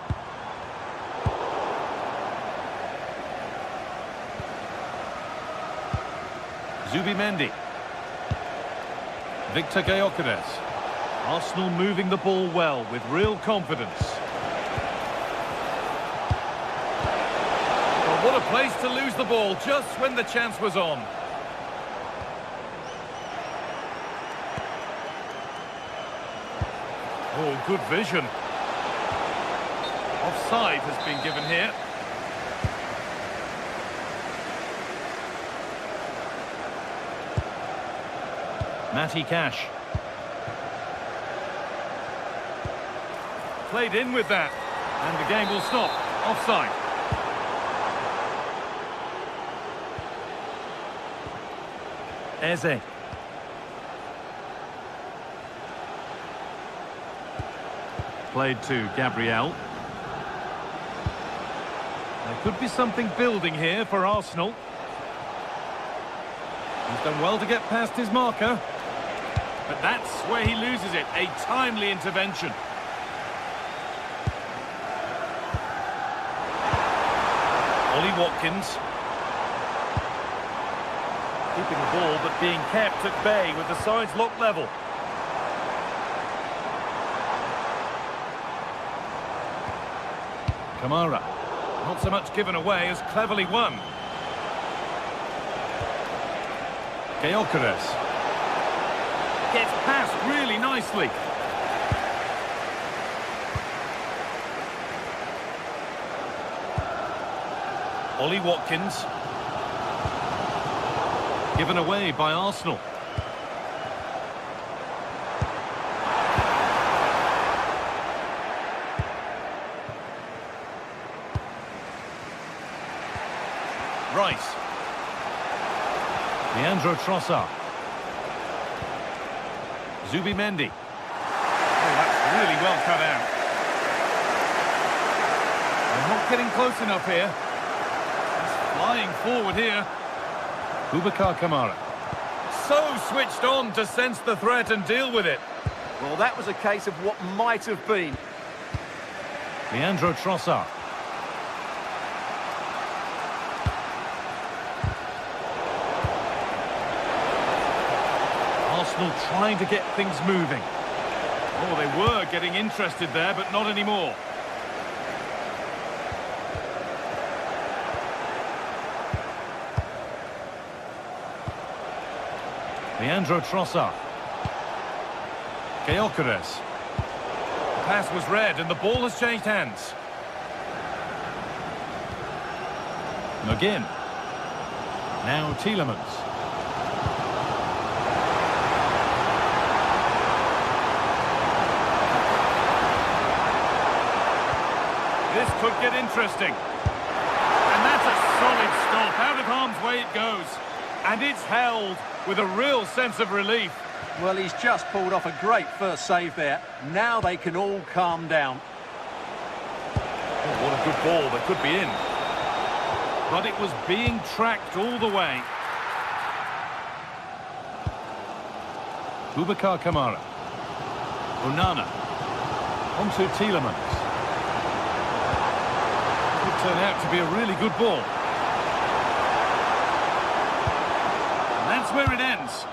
Zubimendi. Victor Gyökeres. Arsenal moving the ball well with real confidence. Well, what a place to lose the ball just when the chance was on. Oh, good vision. Offside has been given here. Matty Cash. Played in with that. And the game will stop. Offside. Eze. Played to Gabriel. There could be something building here for Arsenal. He's done well to get past his marker. But that's where he loses it. A timely intervention. Ollie Watkins. Keeping the ball but being kept at bay with the sides locked level. Kamara. Not so much given away as cleverly won. Gyökeres. Gets past really nicely. Ollie Watkins. Given away by Arsenal. Rice. Leandro Trossard. Zubimendi. Oh, that's really well cut out. They're not getting close enough here. He's flying forward here. Boubacar Kamara. So switched on to sense the threat and deal with it. Well, that was a case of what might have been. Leandro Trossard. Arsenal trying to get things moving. Oh, they were getting interested there, but not anymore. Leandro Trossard. Gyökeres. The pass was read and the ball has changed hands. McGinn. Now Tielemans. This could get interesting. And that's a solid way it goes. And it's held with a real sense of relief. Well, he's just pulled off a great first save there. Now they can all calm down. Oh, what a good ball that could be in. But it was being tracked all the way. Boubacar Kamara. Onana. Onto Tielemans. Could turn out to be a really good ball. And that's where it ends.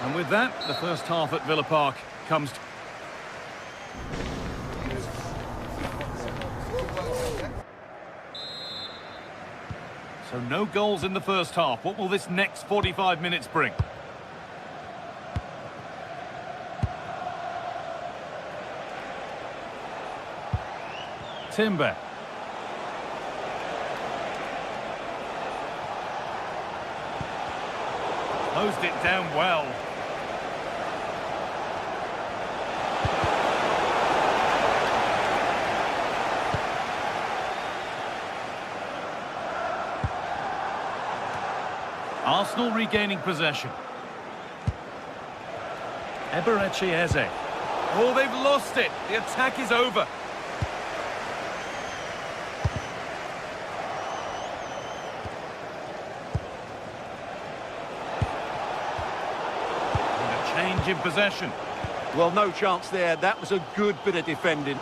And with that, the first half at Villa Park comes to... So no goals in the first half. What will this next 45 minutes bring? Timber. Closed it down well. Arsenal regaining possession. Eberechi Eze. Oh, they've lost it. The attack is over. And a change in possession. Well, no chance there. That was a good bit of defending.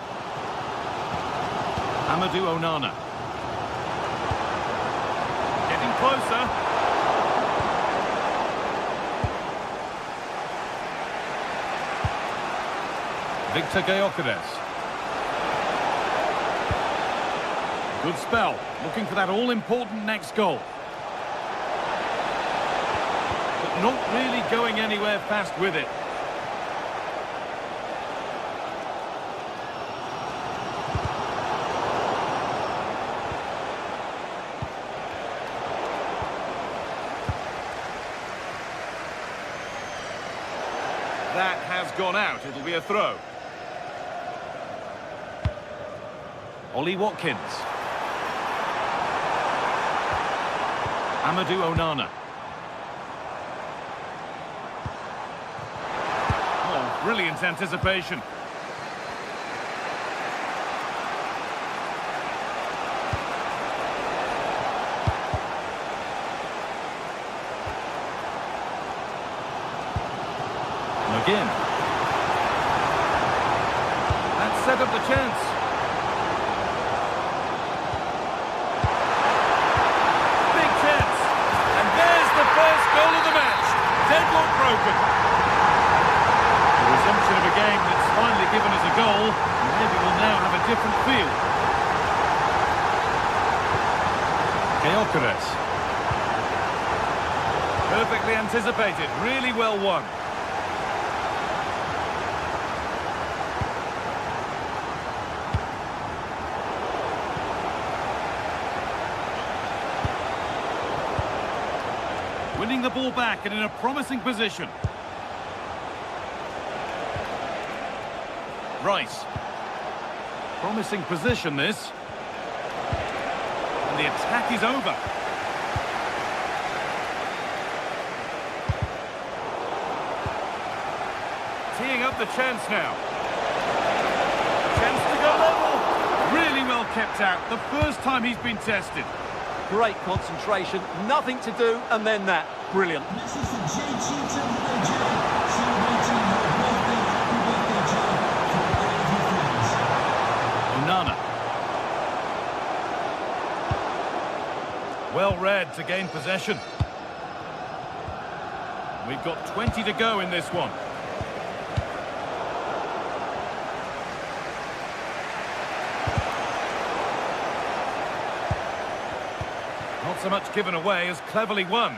Amadou Onana. Getting closer. Victor Gyökeres. Good spell. Looking for that all-important next goal. But not really going anywhere fast with it. That has gone out. It'll be a throw. Ollie Watkins. Amadou Onana. Oh, brilliant anticipation. McGinn. That set up the chance. Deadlock broken. The resumption of a game that's finally given us a goal. Maybe we'll now have a different feel. Gyökeres. Perfectly anticipated. Really well won. Winning the ball back and in a promising position. Rice. Promising position, this. And the attack is over. Teeing up the chance now. Chance to go level. Really well kept out. The first time he's been tested. Great concentration, nothing to do, and then that. Brilliant. This is the JT celebrating her birthday. Happy birthday, Joe, from all of her friends. Onana. Well read to gain possession. We've got 20 to go in this one. Not so much given away as cleverly won.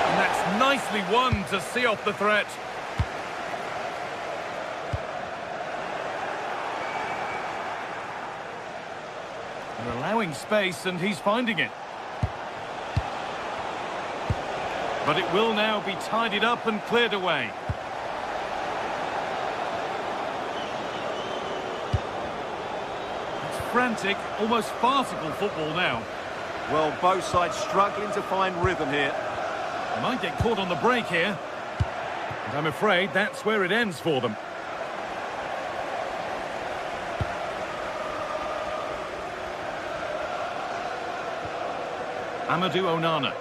And that's nicely won to see off the threat. They're allowing space and he's finding it. But it will now be tidied up and cleared away. It's frantic, almost farcical football now. Well, both sides struggling to find rhythm here. They might get caught on the break here. And I'm afraid that's where it ends for them. Amadou Onana.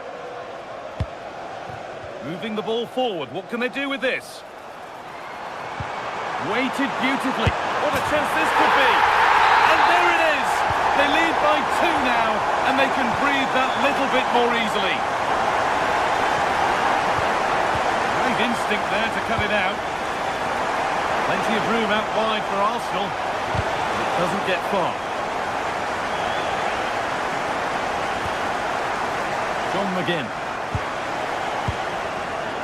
Moving the ball forward. What can they do with this? Weighted beautifully. What a chance this could be. And there it is. They lead by 2 now, and they can breathe that little bit more easily. Great instinct there to cut it out. Plenty of room out wide for Arsenal. It doesn't get far. John McGinn.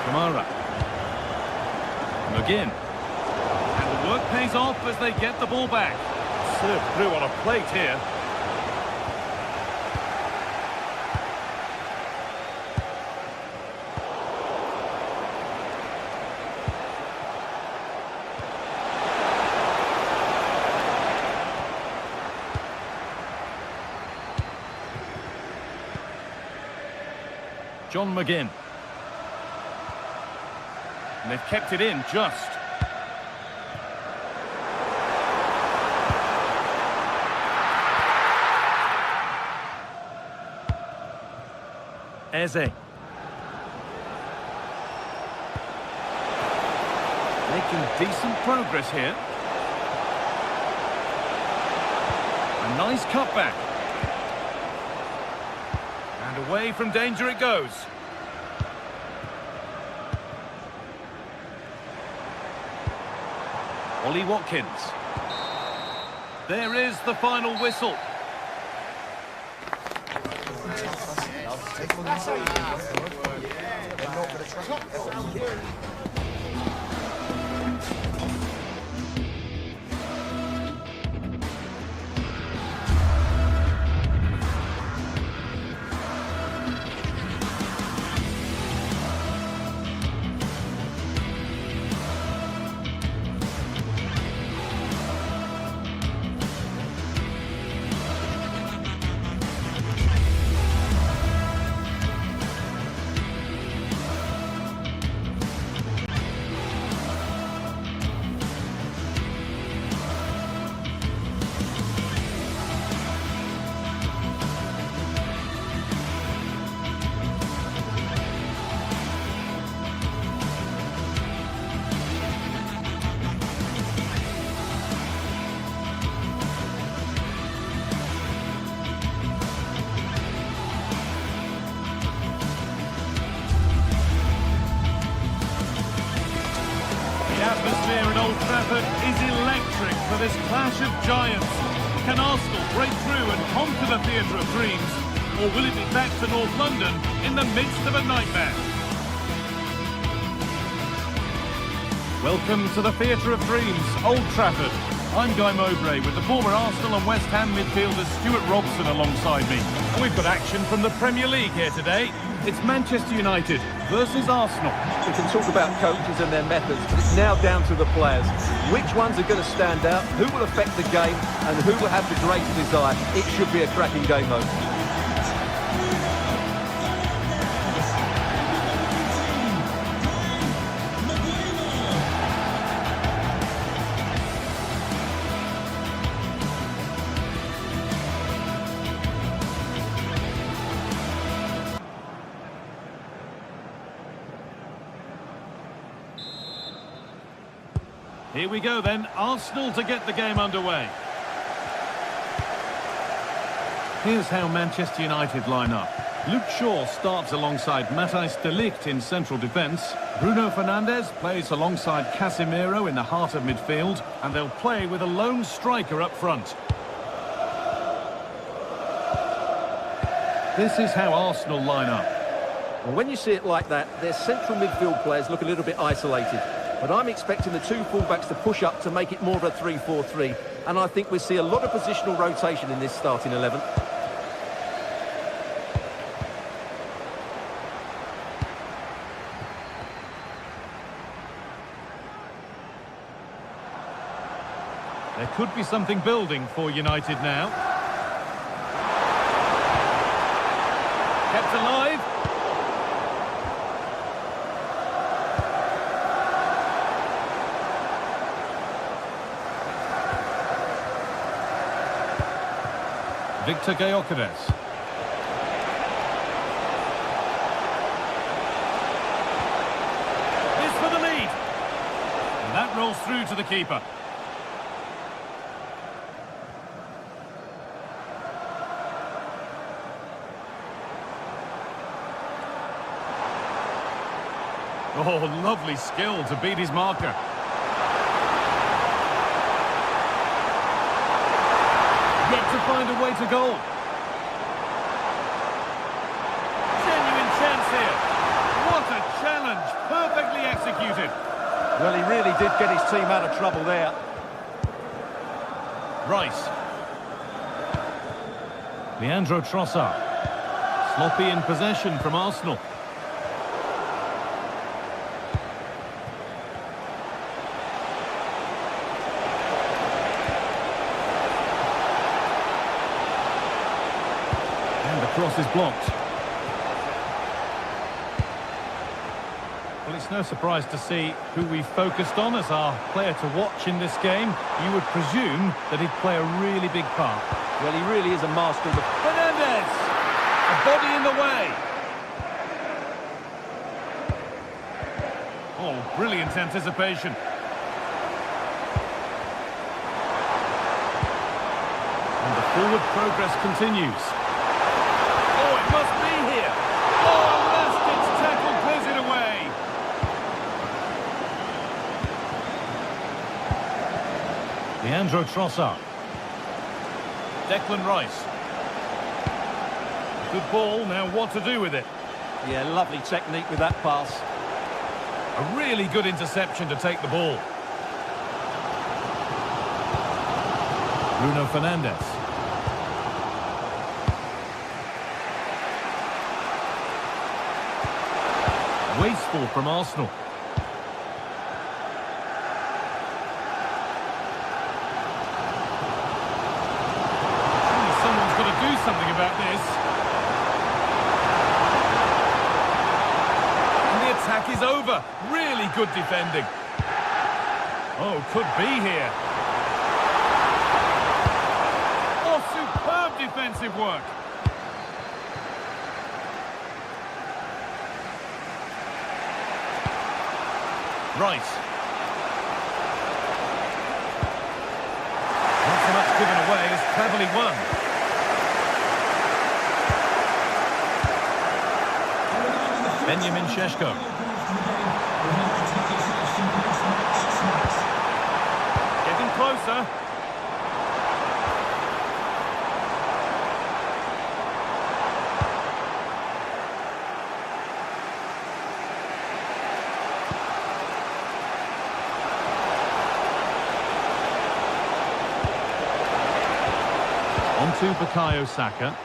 Kamara. McGinn. And the work pays off as they get the ball back. Served through on a plate here. John McGinn. And they've kept it in just. Eze. Making decent progress here. A nice cutback. And away from danger it goes. Ollie Watkins. There is the final whistle. The atmosphere at Old Trafford is electric for this clash of giants. Can Arsenal break through and conquer the Theatre of Dreams? Or will it be back to North London in the midst of a nightmare? Welcome to the Theatre of Dreams, Old Trafford. I'm Guy Mowbray with the former Arsenal and West Ham midfielder Stuart Robson alongside me. And we've got action from the Premier League here today. It's Manchester United versus Arsenal. We can talk about coaches and their methods, but it's now down to the players. Which ones are going to stand out, who will affect the game, and who will have the greater desire? It should be a cracking game, though. Here we go then, Arsenal to get the game underway. Here's how Manchester United line up. Luke Shaw starts alongside Matthijs de Ligt in central defence. Bruno Fernandes plays alongside Casemiro in the heart of midfield, and they'll play with a lone striker up front. This is how Arsenal line up. Well, when you see it like that, their central midfield players look a little bit isolated. But I'm expecting the two fullbacks to push up to make it more of a 3-4-3. And I think we'll see a lot of positional rotation in this starting 11. There could be something building for United now. Kept alive. Victor Gyökeres. This for the lead. And that rolls through to the keeper. Oh, lovely skill to beat his marker. Yet to find a way to goal. Genuine chance here. What a challenge. Perfectly executed. Well, he really did get his team out of trouble there. Rice. Leandro Trossard. Sloppy in possession from Arsenal. Cross is blocked. Well, it's no surprise to see who we focused on as our player to watch in this game. You would presume that he'd play a really big part. Well, he really is a master of the... Fernandes! A body in the way. Oh, brilliant anticipation. And the forward progress continues. Must be here. Oh, last-ditch tackle clears it away. Leandro Trossard. Declan Rice. Good ball, now what to do with it? Yeah, lovely technique with that pass. A really good interception to take the ball. Bruno Fernandes. Wasteful from Arsenal. Surely someone's got to do something about this. And the attack is over. Really good defending. Oh, could be here. Oh, superb defensive work. Rice. Not so much given away as cleverly won. Benjamin Šeško. Getting closer. On to Bukayo Saka.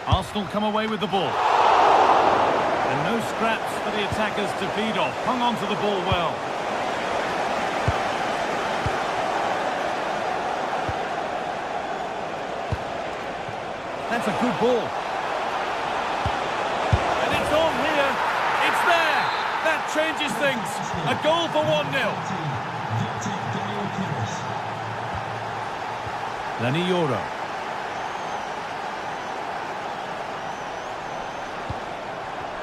Arsenal come away with the ball. And no scraps for the attackers to feed off. Hung on to the ball well. That's a good ball. And it's on here. It's there. That changes things. A goal for 1-0. Lenny Yoro.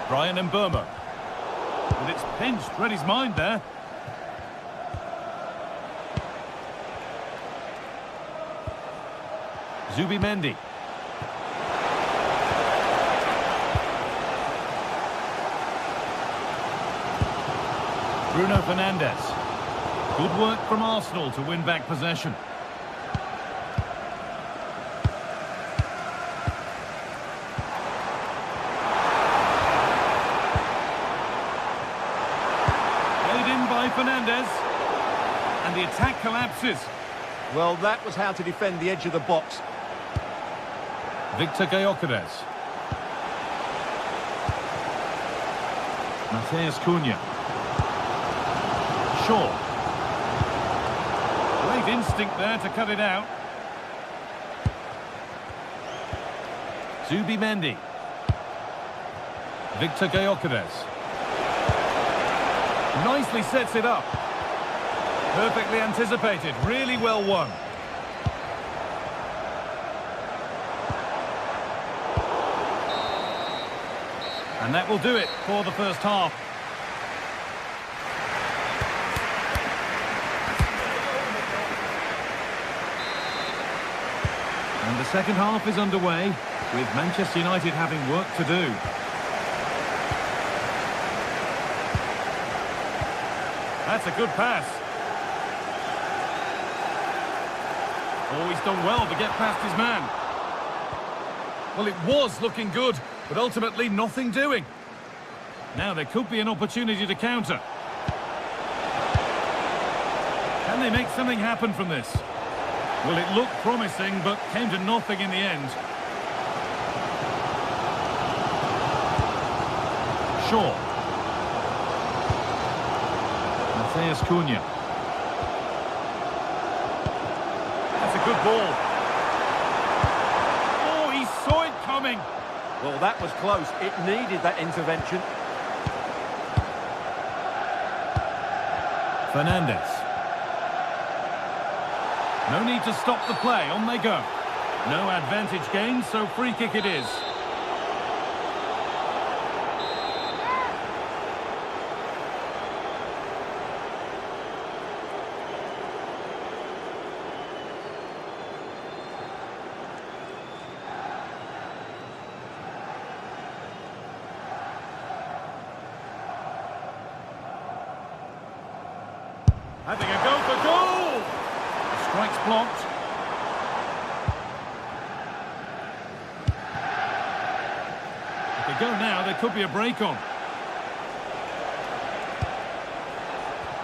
Brian Mbeumo. But it's pinched. Read his mind there. Zubimendi. Bruno Fernandes. Good work from Arsenal to win back possession. Fernandes, and the attack collapses. Well, that was how to defend the edge of the box. Victor Gyökeres. Matheus Cunha. Shaw. Great instinct there to cut it out. Zubimendi. Victor Gyökeres. Nicely sets it up. Perfectly anticipated, really well won. And that will do it for the first half. And the second half is underway, with Manchester United having work to do. That's a good pass. Oh, he's done well to get past his man. Well, it was looking good, but ultimately nothing doing. Now there could be an opportunity to counter. Can they make something happen from this? Well, it looked promising, but came to nothing in the end. Shaw. Matheus Cunha. That's a good ball. Oh, he saw it coming. Well, that was close. It needed that intervention. Fernandes. No need to stop the play. On they go. No advantage gained, so free kick it is. Having a go for goal! The strike's blocked. If they go now, there could be a break on.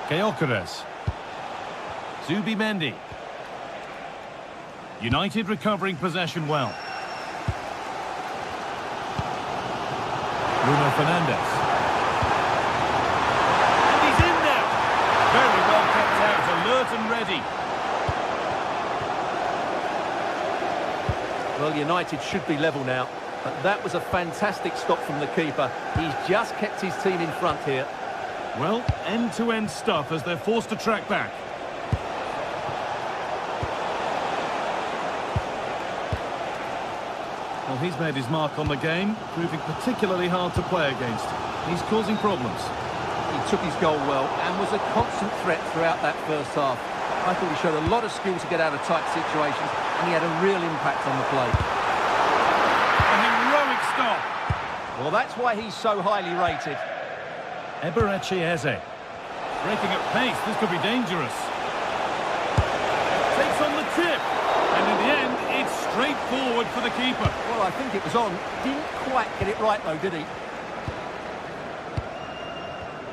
Gyökeres. Zubimendi. United recovering possession well. Bruno Fernandes. Very well kept out, alert and ready. Well, United should be level now, but that was a fantastic stop from the keeper. He's just kept his team in front here. Well, end-to-end stuff as they're forced to track back. Well, he's made his mark on the game, proving particularly hard to play against. He's causing problems. He took his goal well and was a constant threat throughout that first half. I thought he showed a lot of skill to get out of tight situations, and he had a real impact on the play. A heroic stop. Well, that's why he's so highly rated. Eberechi Eze. Breaking at pace, this could be dangerous. Takes on the tip. And in the end, it's straight forward for the keeper. Well, I think it was on. Didn't quite get it right, though, did he?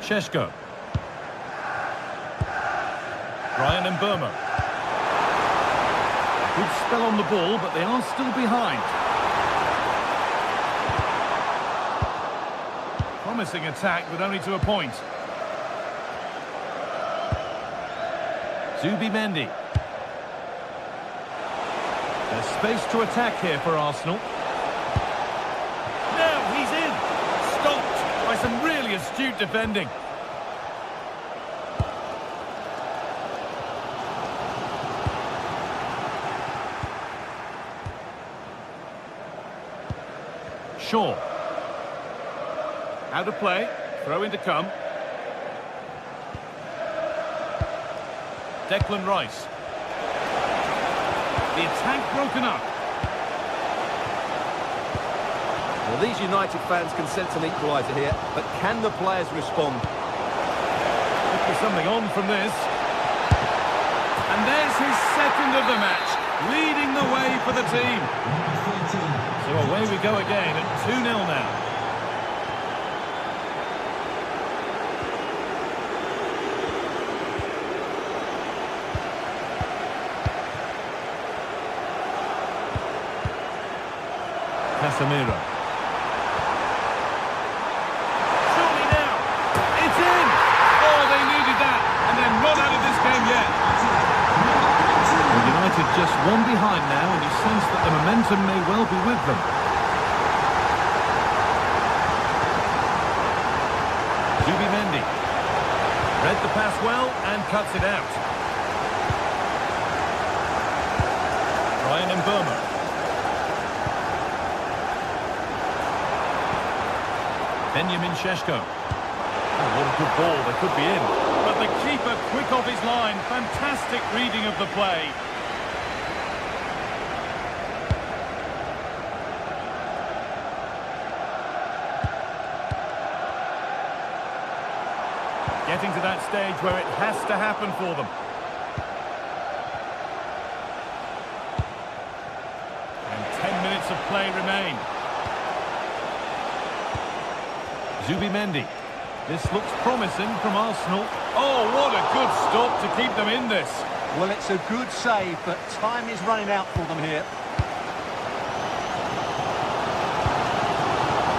Šeško. Ryan and Burma. Good spell on the ball, but they are still behind. Promising attack, but only to a point. Zubimendi. There's space to attack here for Arsenal. Now he's in. Stopped by some really astute defending. Shaw. Out of play. Throw in to come. Declan Rice. The attack broken up. Well, these United fans can sense an equaliser here, but can the players respond? Could be something on from this. And there's his second of the match, leading the way for the team. So away we go again at 2-0 now. Casemiro. Surely now. It's in! Oh, they needed that, and they're not out of this game yet. one behind now, and you sense that the momentum may well be with them. Zubimendi. Read the pass well and cuts it out. Ryan Mbeumo. Benjamin Šeško. Oh, what a good ball, they could be in. But the keeper quick off his line, fantastic reading of the play. Getting to that stage where it has to happen for them. And 10 minutes of play remain. Zubimendi. This looks promising from Arsenal. Oh, what a good stop to keep them in this. Well, it's a good save, but time is running out for them here.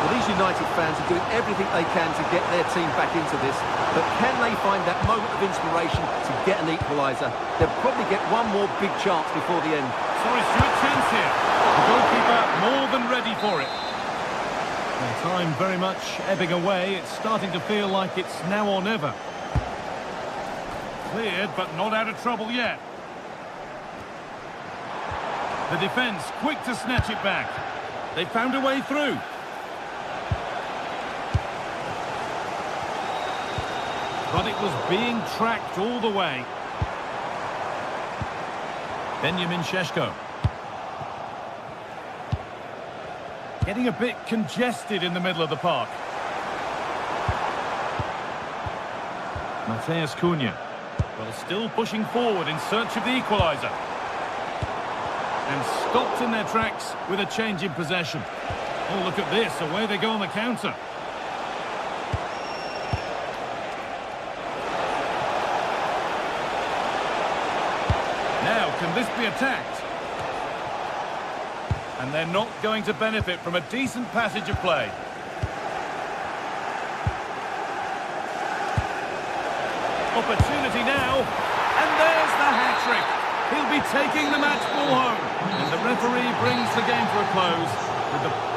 Well, these United fans are doing everything they can to get their team back into this, but can they find that moment of inspiration to get an equaliser? They'll probably get one more big chance before the end. Sorry, Stuart, chance here. The goalkeeper more than ready for it. And time very much ebbing away. It's starting to feel like it's now or never. Cleared, but not out of trouble yet. The defence quick to snatch it back. They found a way through. But it was being tracked all the way. Benjamin Šeško. Getting a bit congested in the middle of the park. Mateus Cunha. Well, still pushing forward in search of the equaliser. And stopped in their tracks with a change in possession. Oh, look at this. Away they go on the counter. Now, can this be attacked? And they're not going to benefit from a decent passage of play. Opportunity now, and there's the hat-trick. He'll be taking the match ball home. And the referee brings the game to a close with the...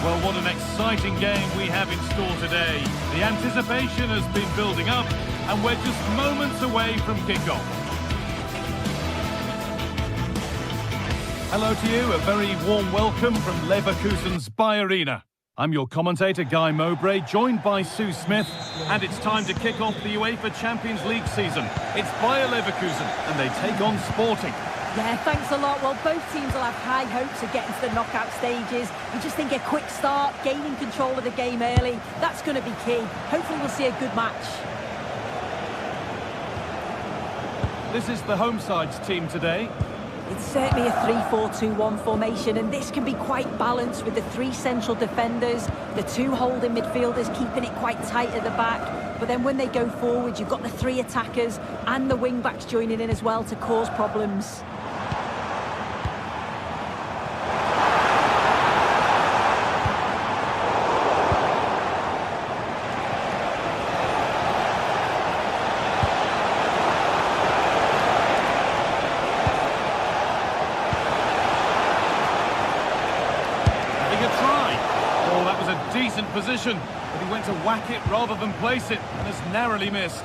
Well, what an exciting game we have in store today. The anticipation has been building up, and we're just moments away from kickoff. Hello to you, a very warm welcome from Leverkusen's Bayer Arena. I'm your commentator, Guy Mowbray, joined by Sue Smith, and it's time to kick off the UEFA Champions League season. It's Bayer Leverkusen, and they take on Sporting. Yeah, thanks a lot. Well, both teams will have high hopes of getting to the knockout stages. You just think a quick start, gaining control of the game early, that's going to be key. Hopefully we'll see a good match. This is the home side's team today. It's certainly a 3-4-2-1 formation, and this can be quite balanced with the 3 central defenders, the 2 holding midfielders keeping it quite tight at the back. But then when they go forward, you've got the 3 attackers and the wing-backs joining in as well to cause problems. Decent position, but he went to whack it rather than place it and has narrowly missed.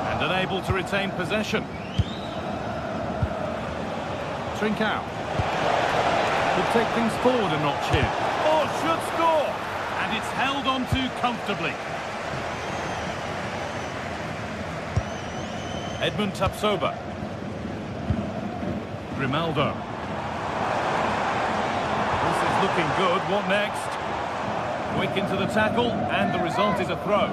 And unable to retain possession. Trincao. Could take things forward a notch here. Oh, should score! And it's held on to comfortably. Edmund Tapsoba. Grimaldo. Looking good. What next? Quick into the tackle, and the result is a throw.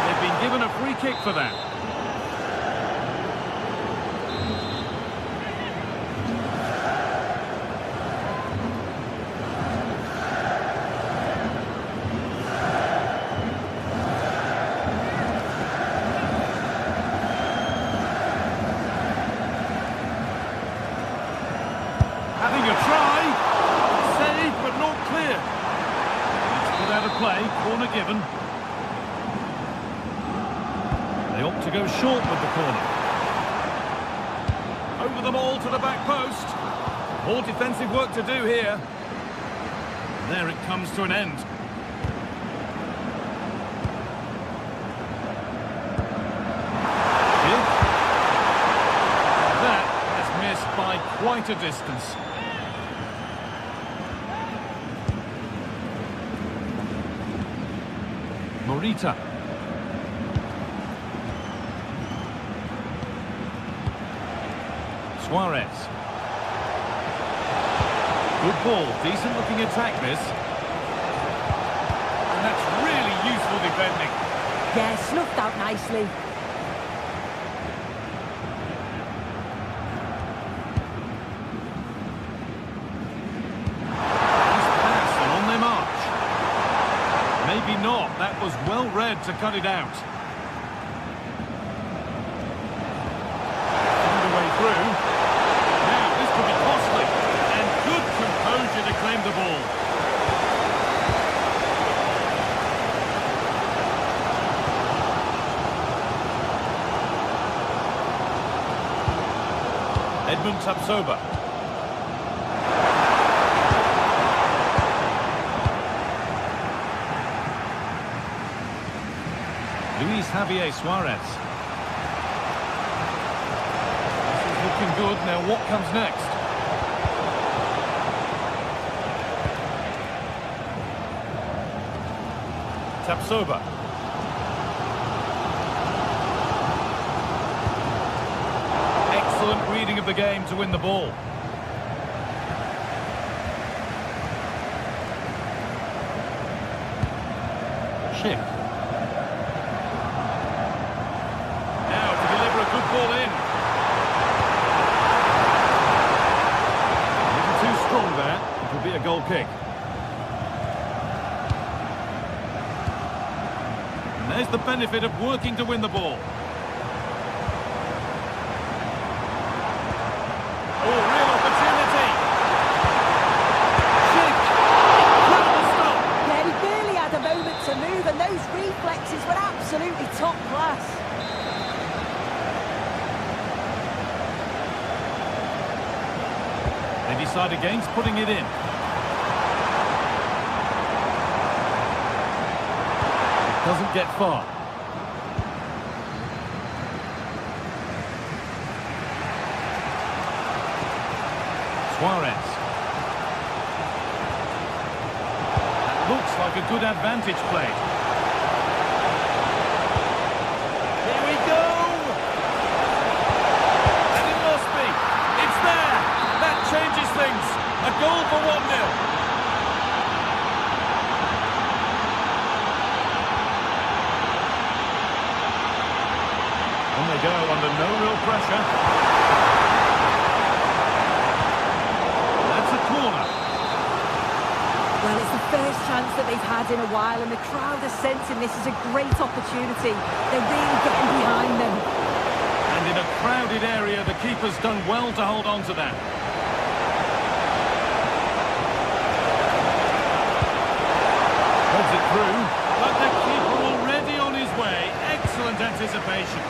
They've been given a free kick for that. Having a try, save but not clear. It's put out of play, corner given. They opt to go short with the corner. Over the ball to the back post. More defensive work to do here. There it comes to an end. That has missed by quite a distance. Morita. Suarez. Good ball, decent looking attack this. And that's really useful defending. Yeah, snuffed out nicely. Maybe not. That was well read to cut it out. Found a way through. Now, this could be costly. And good composure to claim the ball. Edmund Tapsoba. Javier Suarez. This is looking good. Now what comes next? Tapsoba. Excellent reading of the game to win the ball. Schick. Ball in. A little too strong there. It will be a goal kick. And there's the benefit of working to win the ball. Oh, real opportunity. Schick. Incredible stop. Yeah, he barely had a moment to move, and those reflexes were absolutely top class. They decide against putting it in. Doesn't get far. Suarez. That looks like a good advantage played. Here we go! And it must be. It's there! That changes things. A goal for 1-0. go under no real pressure. That's a corner. Well, it's the first chance that they've had in a while, and the crowd are sensing this is a great opportunity. They're really getting behind them. And in a crowded area, the keeper's done well to hold on to that. Holds it through, but the keeper already on his way. Excellent anticipation.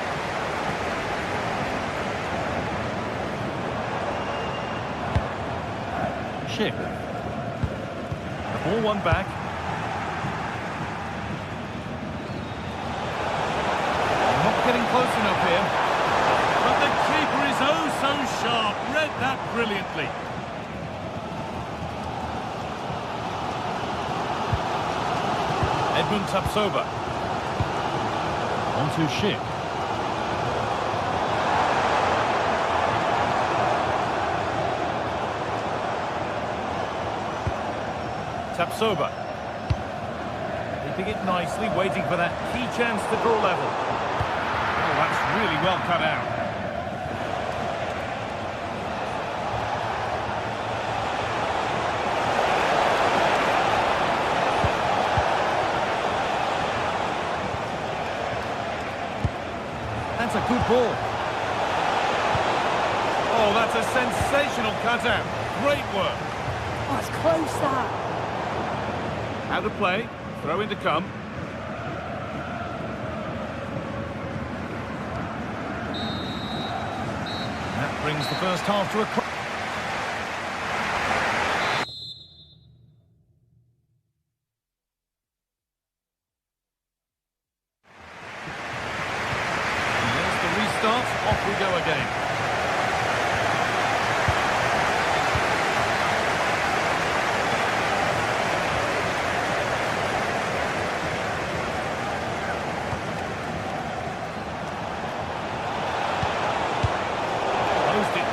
Schick. The ball won back. Not getting close enough here. But the keeper is oh so sharp. Read that brilliantly. Edmund Tapsoba. On to Schick. Tapsoba. Keeping it nicely, waiting for that key chance to draw level. Oh, that's really well cut out. That's a good ball. Oh, that's a sensational cutout. Great work. Oh, it's close, that. Out of play. Throw in to come. That brings the first half to a close. There's the restart. Off we go again.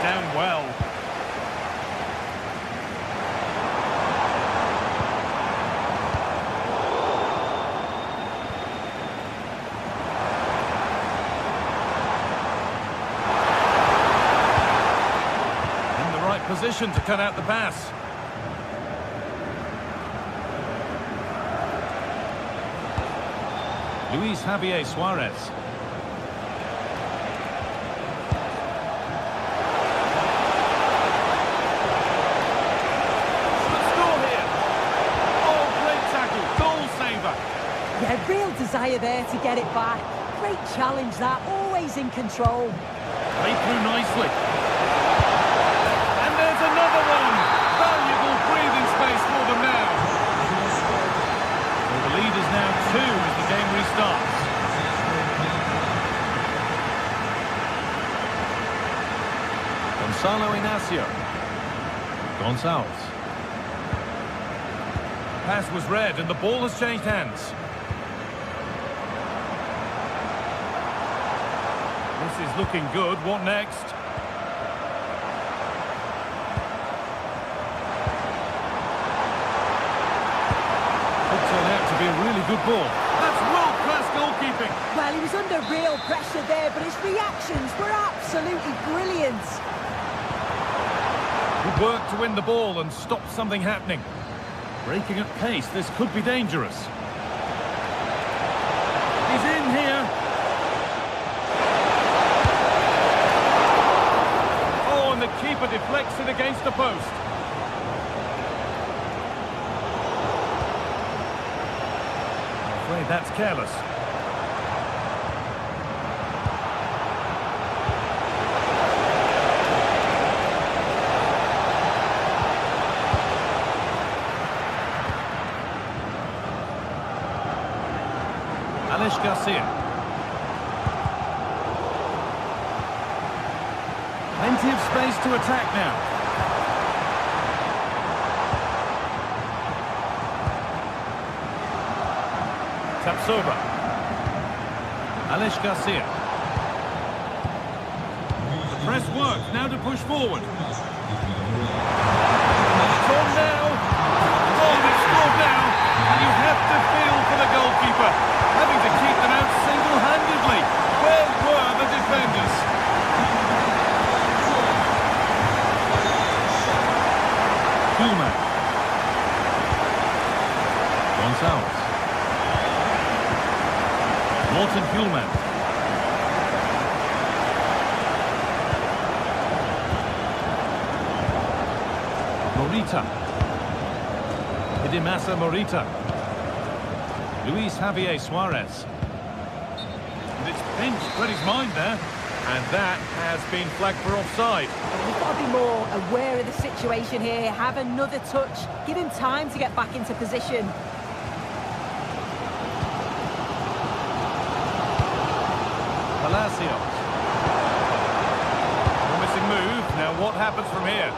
Down well. In the right position to cut out the pass. Luis Javier Suarez. Yeah, real desire there to get it back. Great challenge that, always in control. Played through nicely. And there's another one. Valuable breathing space for them now. Well, the lead is now 2 as the game restarts. Gonzalo Inacio. Gonzalez. Pass was read and the ball has changed hands. This is looking good. What next? Could turn out to be a really good ball. That's world-class goalkeeping. Well, he was under real pressure there, but his reactions were absolutely brilliant. Good work to win the ball and stop something happening. Breaking at pace, this could be dangerous. He's in here. Oh, and the keeper deflects it against the post. I'm afraid that's careless. Garcia. Plenty of space to attack now. Tapsoba. Alex Garcia. The press works, now to push forward. It's on now. Oh, they've scored now. And you have to feel for the goalkeeper. Having to keep them out single-handedly. Where were the defenders? Gonzalez. Morten Hjulman. Morita. Hidimasa Morita. Luis Javier Suarez. And it's pinched, read his mind there. And that has been flagged for offside. You've got to be more aware of the situation here. Have another touch. Give him time to get back into position. Palacios. Promising move. Now what happens from here?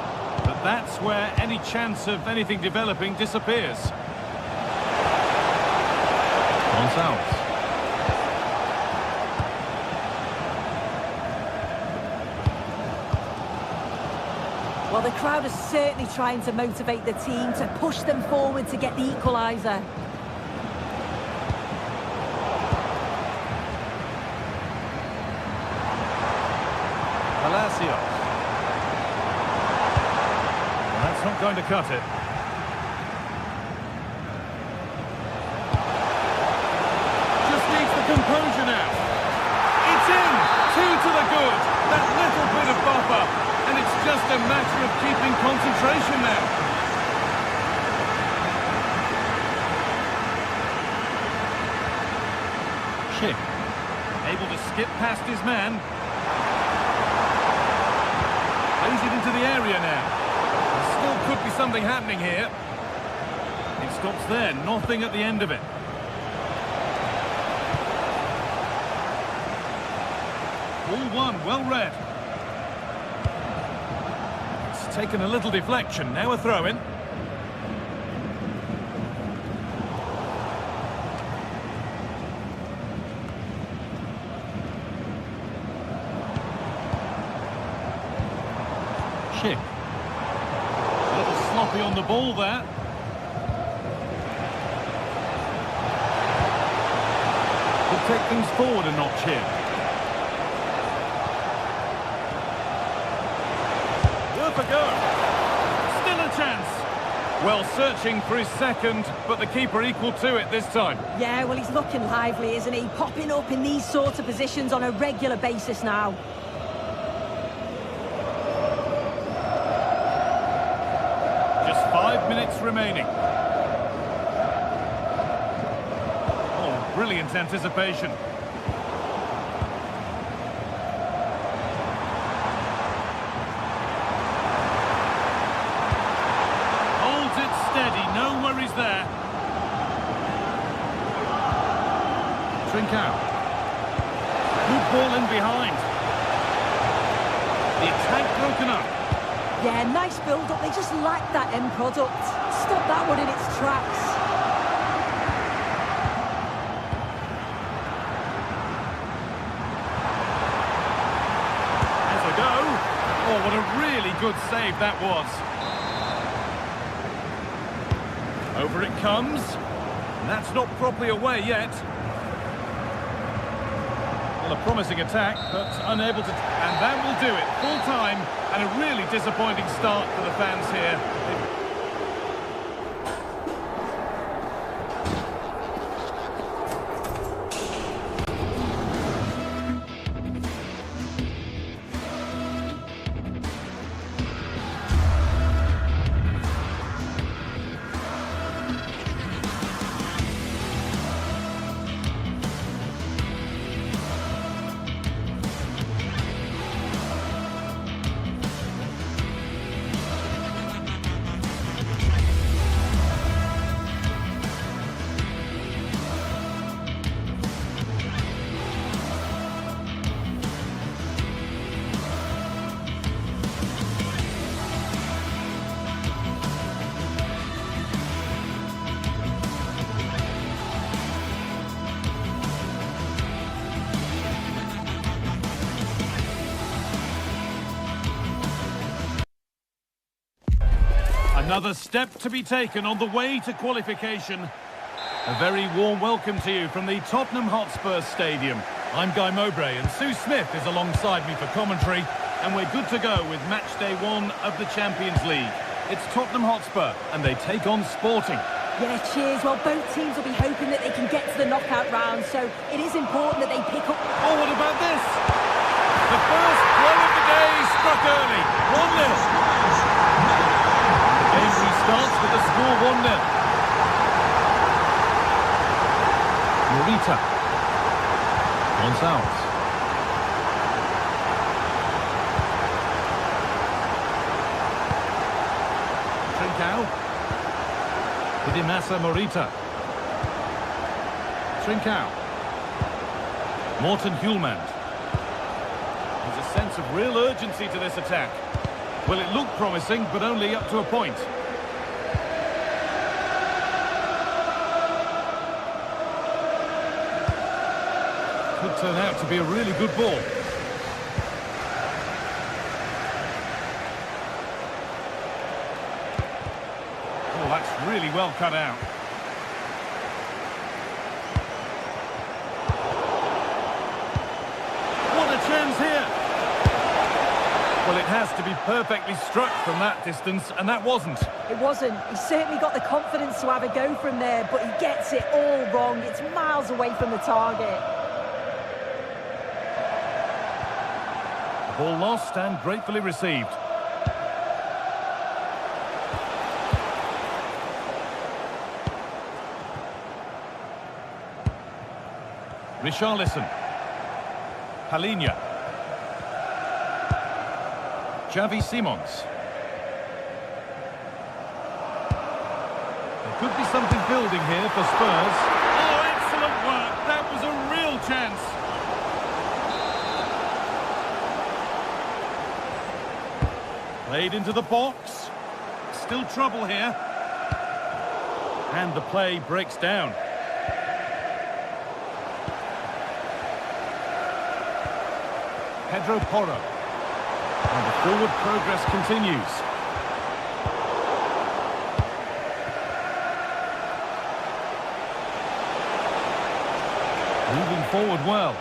But that's where any chance of anything developing disappears. Gonzalez. Well, the crowd is certainly trying to motivate the team to push them forward to get the equaliser. Palacios. Well, that's not going to cut it. Just needs the composure now. It's in! 2 to the good. That little bit of buffer. And it's just a matter of keeping concentration now. Schick. Able to skip past his man. Plays it into the area now. There still could be something happening here. It stops there, nothing at the end of it. All one, well read. It's taken a little deflection, now a throw-in. Schick. A little sloppy on the ball there. Could take things forward a notch here. Worth a go. Still a chance. Well, searching for his second, but the keeper equal to it this time. Yeah, well, he's looking lively, isn't he? Popping up in these sorts of positions on a regular basis now. Just 5 minutes remaining. Oh, brilliant anticipation. Holds it steady, no worries there. Trincao. Good ball in behind. The attack broken up. Yeah, nice build-up. They just lack that end product. Stop that one in its tracks. Has a go. Oh, what a really good save that was. Over it comes. And that's not properly away yet. Well, a promising attack, but unable to... And that will do it. Full time, and a really disappointing start for the fans here. Another step to be taken on the way to qualification. A very warm welcome to you from the Tottenham Hotspur Stadium. I'm Guy Mowbray and Sue Smith is alongside me for commentary, and we're good to go with match day 1 of the Champions League. It's Tottenham Hotspur and they take on Sporting. Yeah, cheers. Well, both teams will be hoping that they can get to the knockout round, so it is important that they pick up... Oh, what about this? The first blow of the day struck early. 1-0. The game restarts with the score 1-0. Morita. Gonzalez. Trincao. Dimasa Morita. Trincao. Morten Hjulmand. There's a sense of real urgency to this attack. Well, it looked promising, but only up to a point. Could turn out to be a really good ball. Oh, that's really well cut out. What a chance here! Well, it has to be perfectly struck from that distance, and that wasn't. It wasn't. He certainly got the confidence to have a go from there, but he gets it all wrong. It's miles away from the target. Ball lost and gratefully received. Richarlison. Palinha. Xavi Simons. There could be something building here for Spurs. Oh, excellent work. That was a real chance. Played into the box. Still trouble here. And the play breaks down. Pedro Porro. And the forward progress continues. Moving forward well.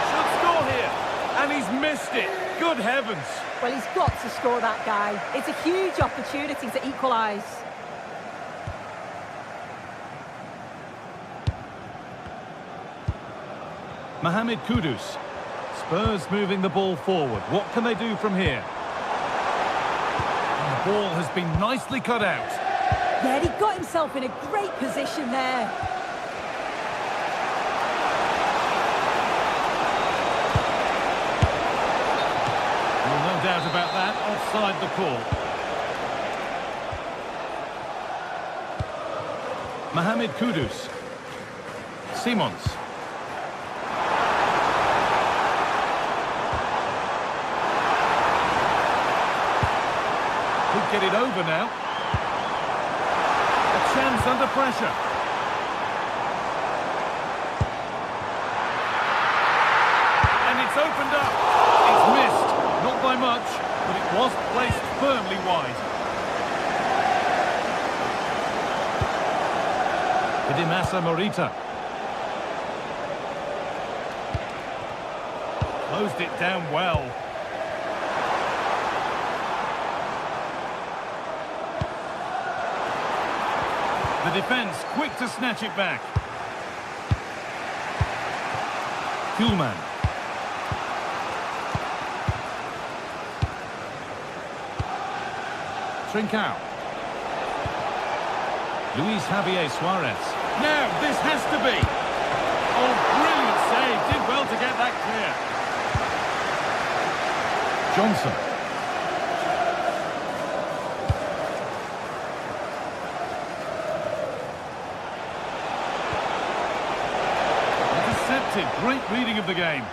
Should score here. And he's missed it. Good heavens. Well, he's got to score, that guy. It's a huge opportunity to equalise. Mohamed Kudus. Spurs moving the ball forward. What can they do from here? And the ball has been nicely cut out. Yeah, he got himself in a great position there. Well, no doubt about that. Offside the call. Mohamed Kudus. Simons. Could get it over now. A chance under pressure. And it's opened up. It's missed. Not by much, but it was placed firmly wide. Dimasa Morita. Closed it down well. The defence quick to snatch it back. Hjulmand. Trincao. Luis Javier Suarez. Now, this has to be. Oh, brilliant save. Did well to get that clear. Johnson. Intercepted. Great reading of the game.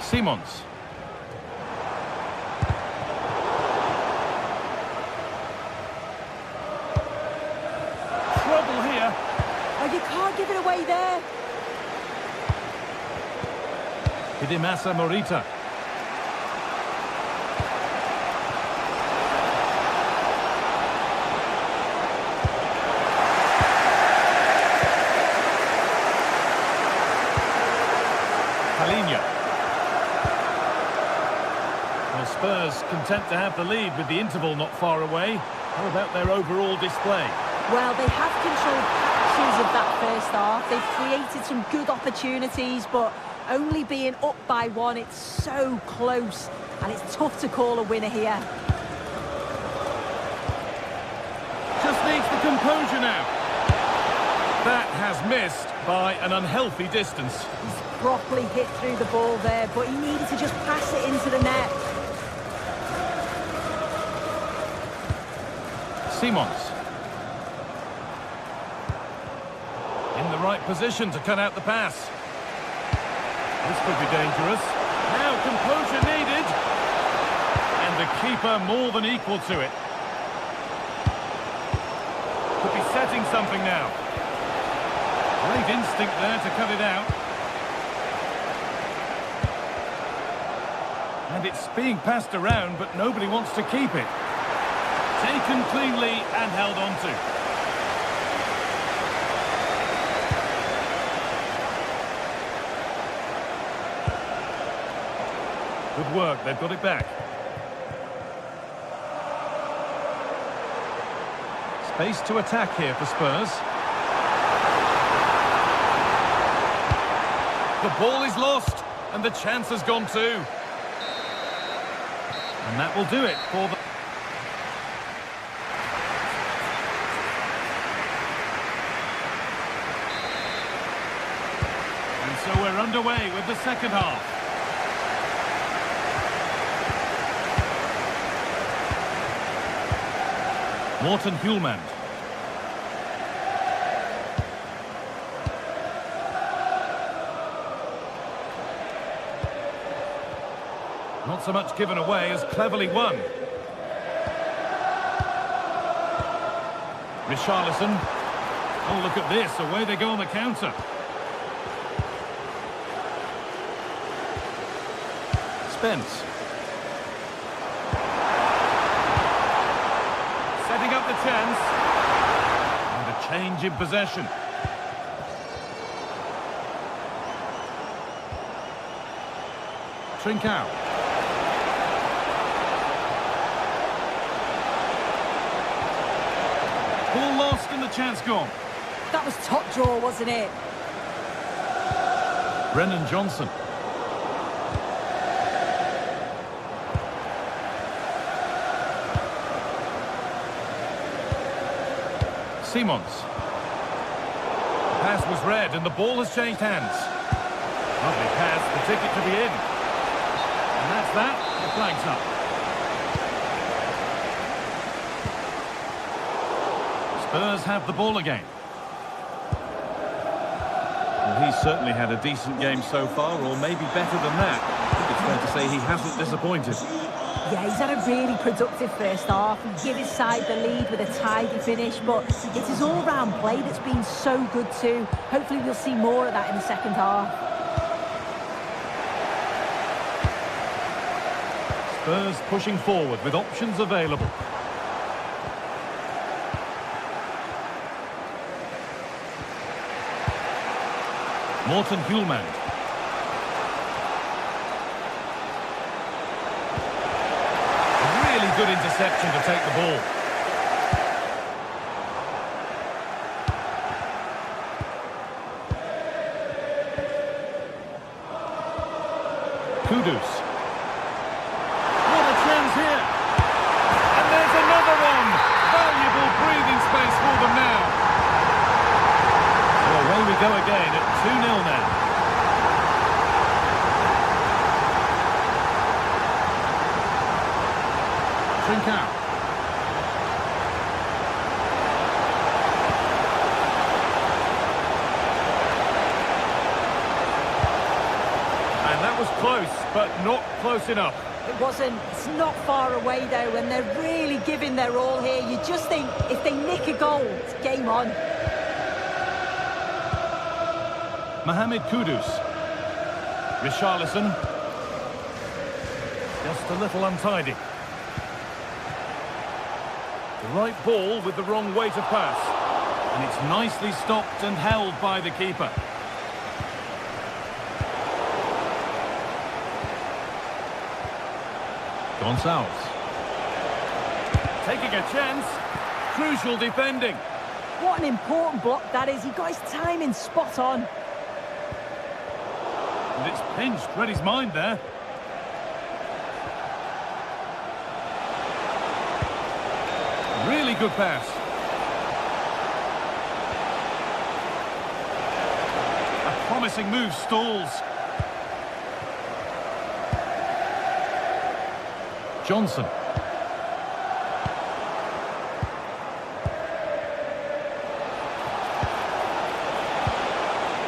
Simons. Trouble here. Oh, you can't give it away there. Dimasa Morita. Palinha. Well, Spurs content to have the lead with the interval not far away. How about their overall display? Well, they have controlled patches of that first half. They've created some good opportunities, but only being up by one, it's so close, and it's tough to call a winner here. Just needs the composure now. That has missed by an unhealthy distance. He's properly hit through the ball there, but he needed to just pass it into the net. Simons. In the right position to cut out the pass. This could be dangerous. Now composure needed. And the keeper more than equal to it. Could be setting something now. Great instinct there to cut it out. And it's being passed around, but nobody wants to keep it. Taken cleanly and held on to. Good work, they've got it back. Space to attack here for Spurs. The ball is lost, and the chance has gone too. And that will do it for the... And so we're underway with the second half. Morten Hjulmand. Not so much given away as cleverly won. Richarlison. Oh, look at this. Away they go on the counter. Spence. Setting up the chance. And a change in possession. Trincao. Ball lost and the chance gone. That was top draw, wasn't it? Brennan Johnson. Simons. The pass was read and the ball has changed hands. Lovely pass, the ticket to be in. And that's that, the flag's up. Spurs have the ball again. Well, he's certainly had a decent game so far, or maybe better than that. I think it's fair to say he hasn't disappointed. Yeah, he's had a really productive first half. He gave his side the lead with a tidy finish, but it's his all-round play that's been so good too. Hopefully we'll see more of that in the second half. Spurs pushing forward with options available. Morten Hjulmand. Really good interception to take the ball. Kudus. What a chance here. And there's another one. Valuable breathing space for them now. So away we go again at 2-0 now. Trincao. And that was close, but not close enough. It wasn't. It's not far away though, and they're really giving their all here. You just think if they nick a goal, it's game on. Mohamed Kudus. Richarlison. Just a little untidy. The right ball with the wrong way to pass. And it's nicely stopped and held by the keeper. Gonçalves. Taking a chance. Crucial defending. What an important block that is. He got his timing spot on. And it's pinched, read his mind there. Really good pass. A promising move stalls. Johnson.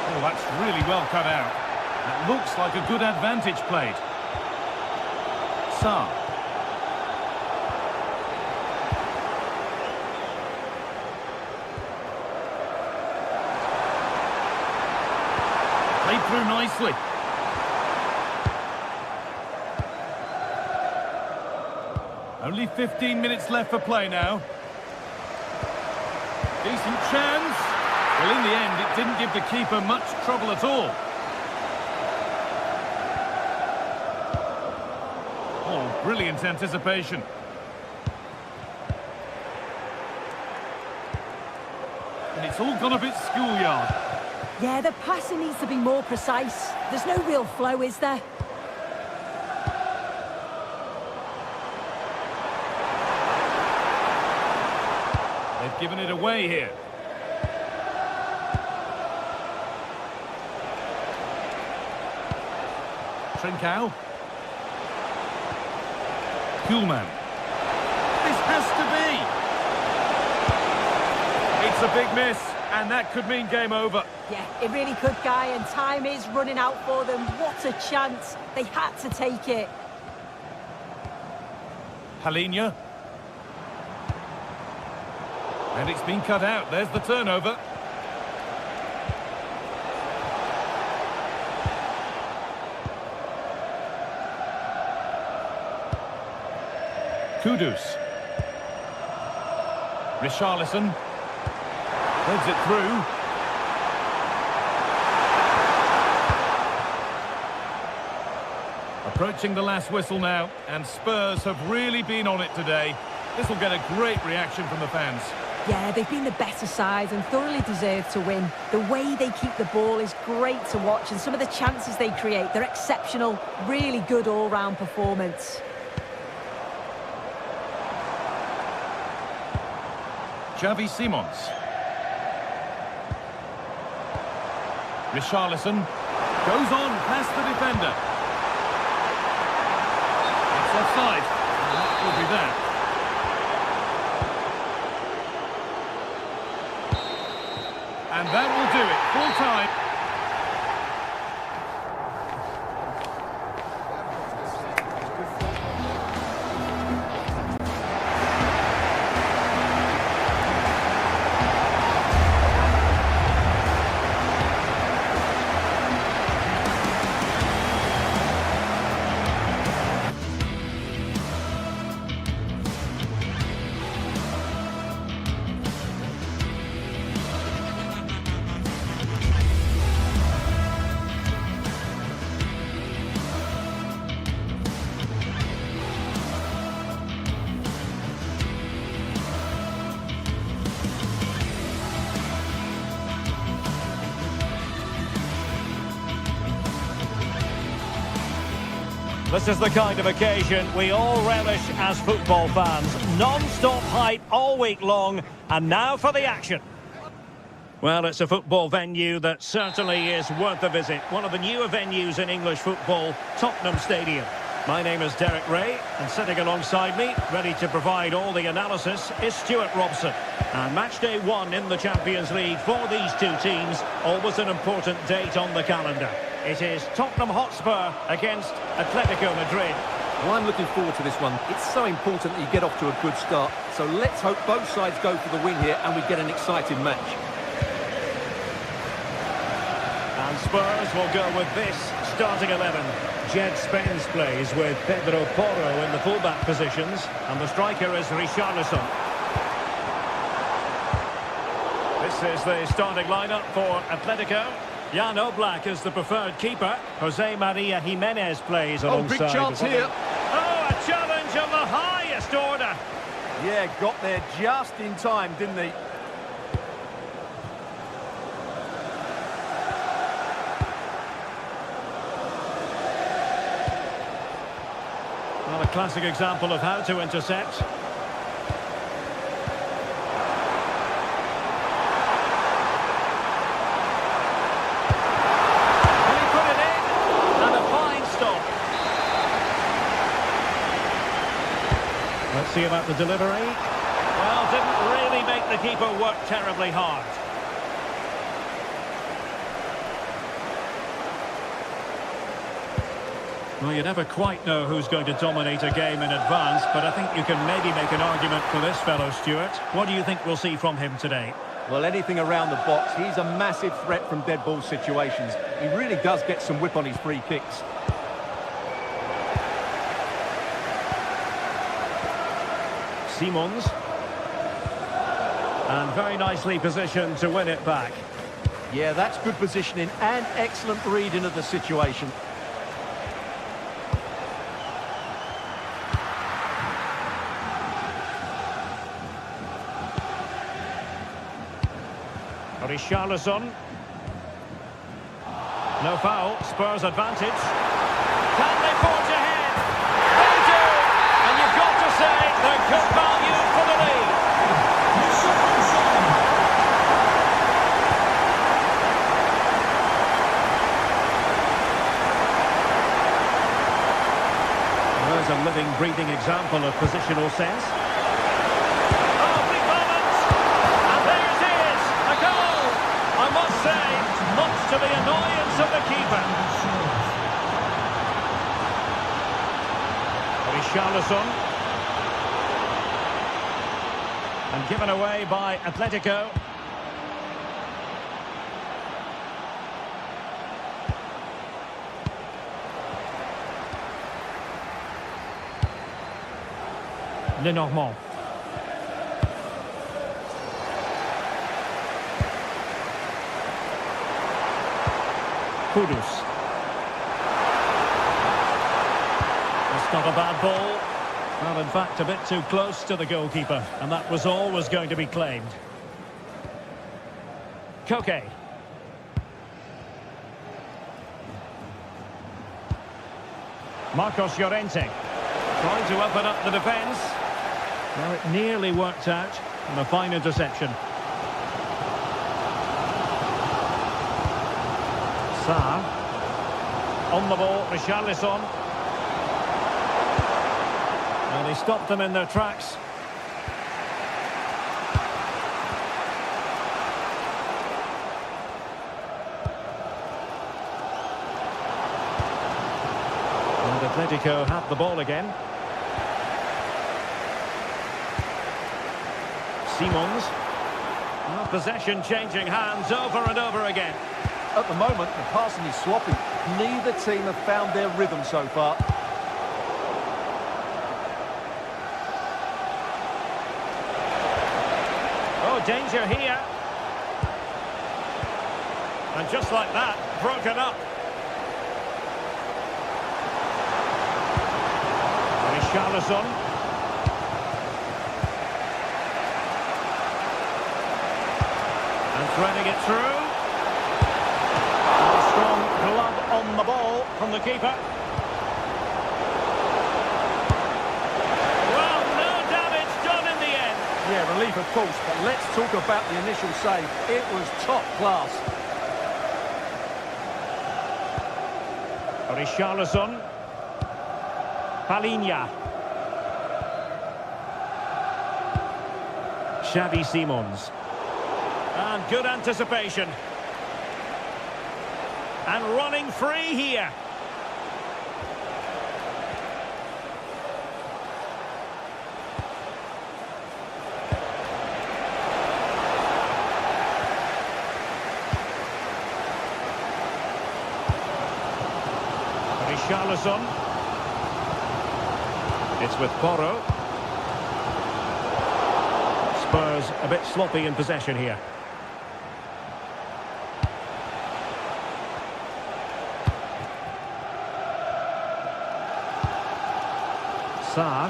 Oh, that's really well cut out. That looks like a good advantage played. Sarr. Played through nicely. Only 15 minutes left for play now. Decent chance. Well, in the end, it didn't give the keeper much trouble at all. Oh, brilliant anticipation. And it's all gone a bit schoolyard. Yeah, the passing needs to be more precise. There's no real flow, is there? They've given it away here. Trincao. Kuhlman. This has to be. It's a big miss, and that could mean game over. Yeah, it really could, Guy, and time is running out for them. What a chance. They had to take it. Halinha. And it's been cut out. There's the turnover. Kudus. Richarlison. Threads it through. Approaching the last whistle now, and Spurs have really been on it today. This will get a great reaction from the fans. Yeah, they've been the better side and thoroughly deserve to win. The way they keep the ball is great to watch, and some of the chances they create, they're exceptional. Really good all-round performance. Xavi Simons. Richarlison goes on past the defender. It's offside. And that will be that. And that will do it. Full time. This is the kind of occasion we all relish as football fans. Non-stop hype all week long, and now for the action. Well, it's a football venue that certainly is worth a visit. One of the newer venues in English football, Tottenham Stadium. My name is Derek Ray, and sitting alongside me, ready to provide all the analysis, is Stuart Robson. And match day 1 in the Champions League for these two teams, always an important date on the calendar. It is Tottenham Hotspur against Atletico Madrid. Well, I'm looking forward to this one. It's so important that you get off to a good start. So let's hope both sides go for the win here and we get an exciting match. And Spurs will go with this starting 11. Jed Spence plays with Pedro Porro in the fullback positions, and the striker is Richarlison. This is the starting lineup for Atletico. Jan Oblak is the preferred keeper. Jose Maria Jimenez plays alongside. Oh, big chance here. Oh, a challenge of the highest order. Yeah, got there just in time, didn't he? Well, a classic example of how to intercept. And he put it in, and a fine stop. Let's see about the delivery. Well, didn't really make the keeper work terribly hard. Well, you never quite know who's going to dominate a game in advance, but I think you can maybe make an argument for this fellow, Stuart. What do you think we'll see from him today? Well, anything around the box. He's a massive threat from dead ball situations. He really does get some whip on his free kicks. Simons. And very nicely positioned to win it back. Yeah, that's good positioning and excellent reading of the situation. Richarlison. No foul, Spurs advantage. Can they forge ahead? They do! And you've got to say they're good value for the lead. There's a living, breathing example of positional sense. I must say, much to the annoyance of the keeper. Richarlison. And given away by Atletico. Lenormand. Kudus. That's not a bad ball. Well, in fact, a bit too close to the goalkeeper, and that was always going to be claimed. Koke. Marcos Llorente. Trying to open up the defence. Well, it nearly worked out, and a fine interception. Sarr. On the ball, Richarlison. And he stopped them in their tracks. And Atletico have the ball again. Simons. Well, possession changing hands over and over again. At the moment, the passing is sloppy. Neither team have found their rhythm so far. Oh, danger here. And just like that, broken up. Richarlison. And threading it through. Strong glove on the ball from the keeper. Well, no damage done in the end. Yeah, relief of course, but let's talk about the initial save. It was top class. Richarlison. Palinha. Xavi Simons. And good anticipation. And running free here. Richarlison. It's with Porro. Spurs a bit sloppy in possession here. Sarr.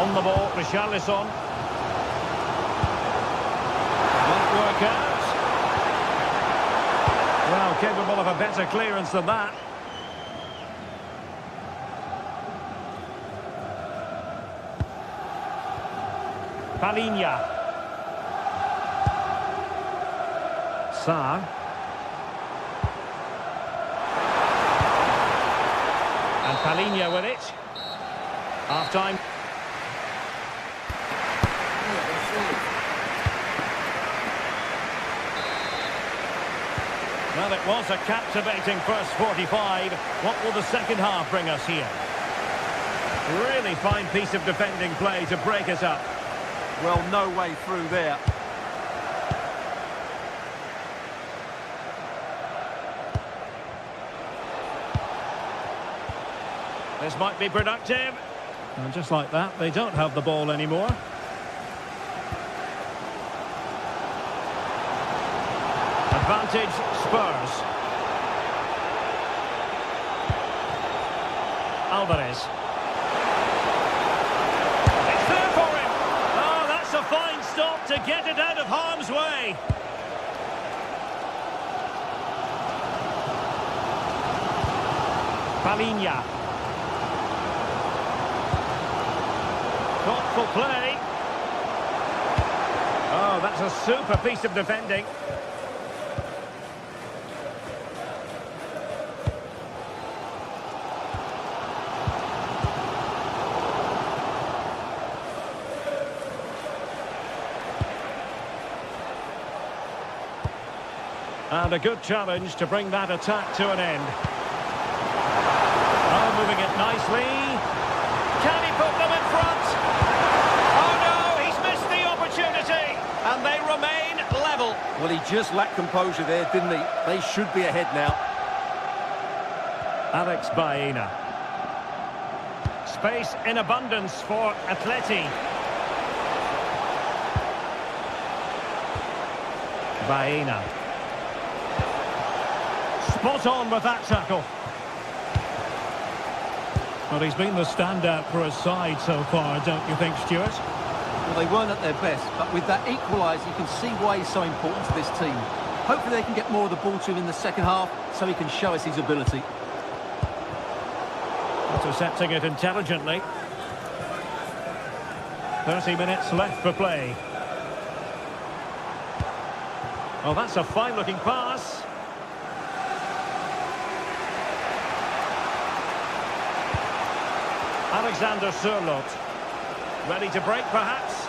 On the ball, Richarlison. Won't work out. Well, capable of a better clearance than that. Palinha. Sarr. And Palinha with it. Half-time. Well, it was a captivating first 45. What will the second half bring us here? Really fine piece of defending play to break us up. Well, no way through there. This might be productive. And just like that, they don't have the ball anymore. Advantage Spurs. Alvarez. It's there for him. Oh, that's a fine stop to get it out of harm's way. Palinha. Thoughtful play. Oh, that's a super piece of defending. And a good challenge to bring that attack to an end. Oh, moving it nicely. Can he put them in front? Oh no, he's missed the opportunity. And they remain level. Well, he just lacked composure there, didn't he? They should be ahead now. Alex Baena. Space in abundance for Atleti. Baena. Spot on with that tackle. Well, he's been the standout for his side so far, don't you think, Stuart? Well, they weren't at their best, but with that equaliser, you can see why he's so important to this team. Hopefully they can get more of the ball to him in the second half, so he can show us his ability. Intercepting it intelligently. 30 minutes left for play. Oh, that's a fine-looking pass. Alexander Sørloth. Ready to break, perhaps?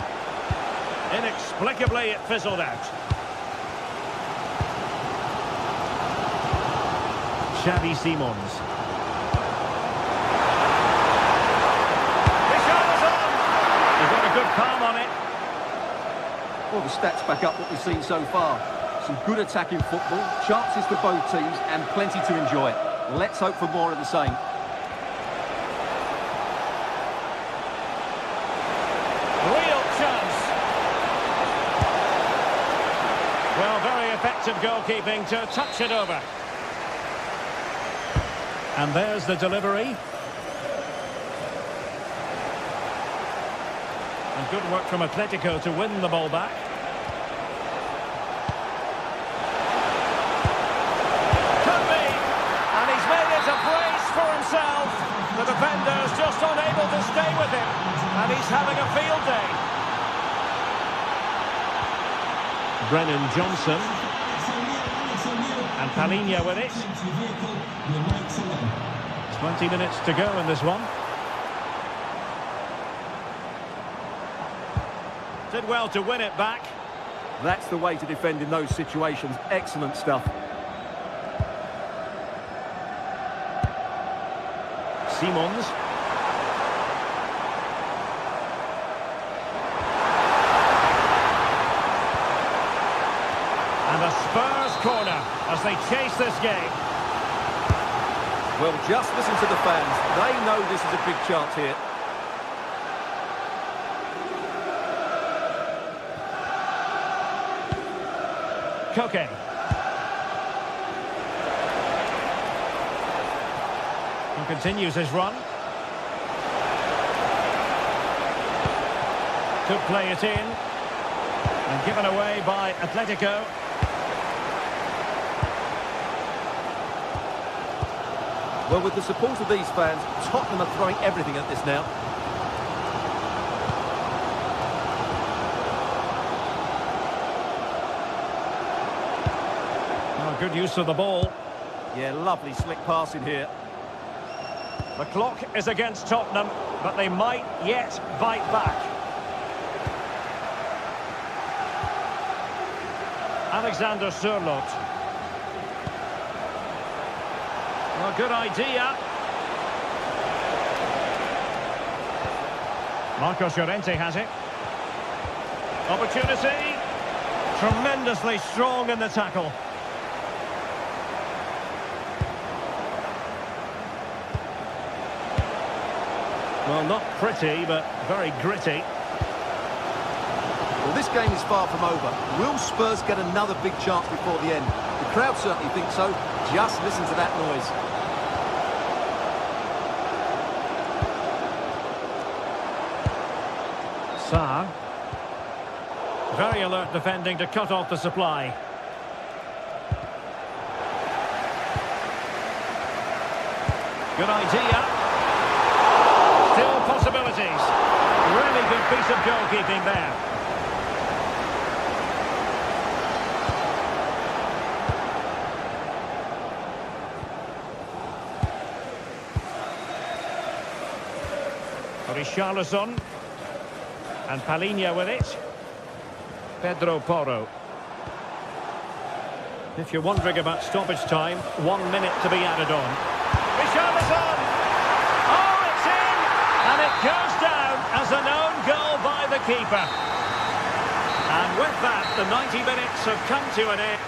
Inexplicably, it fizzled out. Xavi Simons. Richarlison! He got a good palm on it. Well, the stats back up what we've seen so far. Some good attacking football, chances for both teams, and plenty to enjoy. Let's hope for more of the same. Real chance. Well, very effective goalkeeping to touch it over. And there's the delivery. And good work from Atletico to win the ball back. Could be. And he's made it a brace for himself. The defender's just unable to stay with him. And he's having a field day. Brennan Johnson. And Palinha with it. 20 minutes to go in this one. Did well to win it back. That's the way to defend in those situations. Excellent stuff. Simons. And a Spurs corner as they chase this game. Well, just listen to the fans. They know this is a big chance here. Koke. He continues his run. Could play it in. And given away by Atletico. Well, with the support of these fans, Tottenham are throwing everything at this now. Oh, good use of the ball. Yeah, lovely slick passing here. The clock is against Tottenham, but they might yet bite back. Alexander Sørloth. Well, good idea. Marcos Llorente has it. Opportunity. Tremendously strong in the tackle. Well, not pretty, but very gritty. Well, this game is far from over. Will Spurs get another big chance before the end? The crowd certainly think so. Just listen to that noise. Sarr. Very alert defending to cut off the supply. Good idea. Still possibilities. Really good piece of goalkeeping there. Richarlison. And Palhinha with it. Pedro Porro. If you're wondering about stoppage time, 1 minute to be added on. Richarlison! Oh, it's in! And it goes down as an own goal by the keeper. And with that, the 90 minutes have come to an end.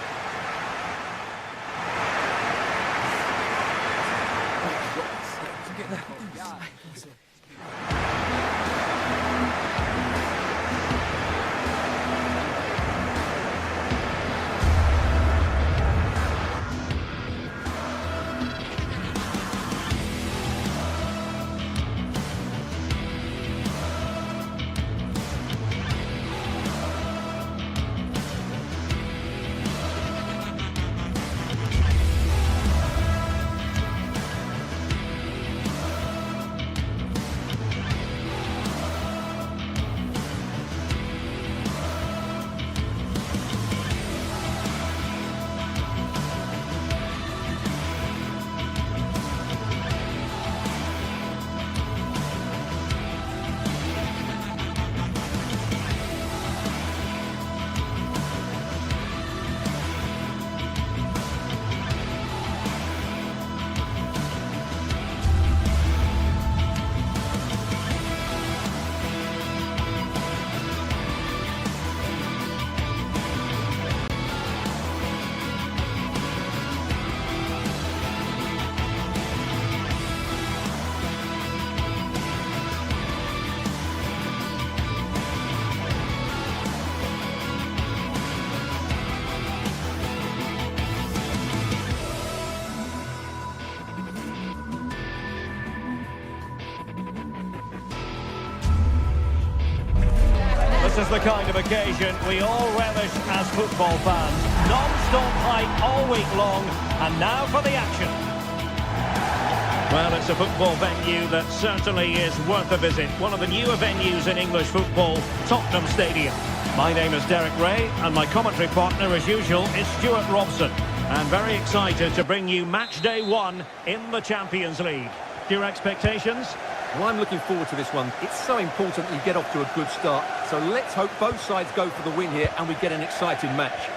This is the kind of occasion we all relish as football fans. Non-stop hype all week long, and now for the action. Well, it's a football venue that certainly is worth a visit. One of the newer venues in English football, Tottenham Stadium. My name is Derek Ray, and my commentary partner, as usual, is Stuart Robson. I'm very excited to bring you match day 1 in the Champions League. Your expectations? Well, I'm looking forward to this one. It's so important you get off to a good start. So let's hope both sides go for the win here and we get an exciting match.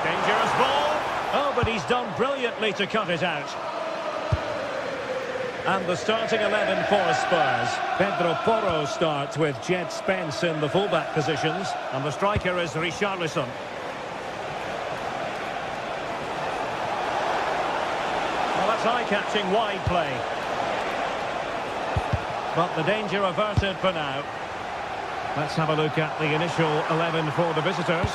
Dangerous ball. Oh, but he's done brilliantly to cut it out. And the starting 11 for Spurs. Pedro Porro starts with Jed Spence in the fullback positions. And the striker is Richarlison. Well, that's eye-catching wide play. But the danger averted for now. Let's have a look at the initial 11 for the visitors.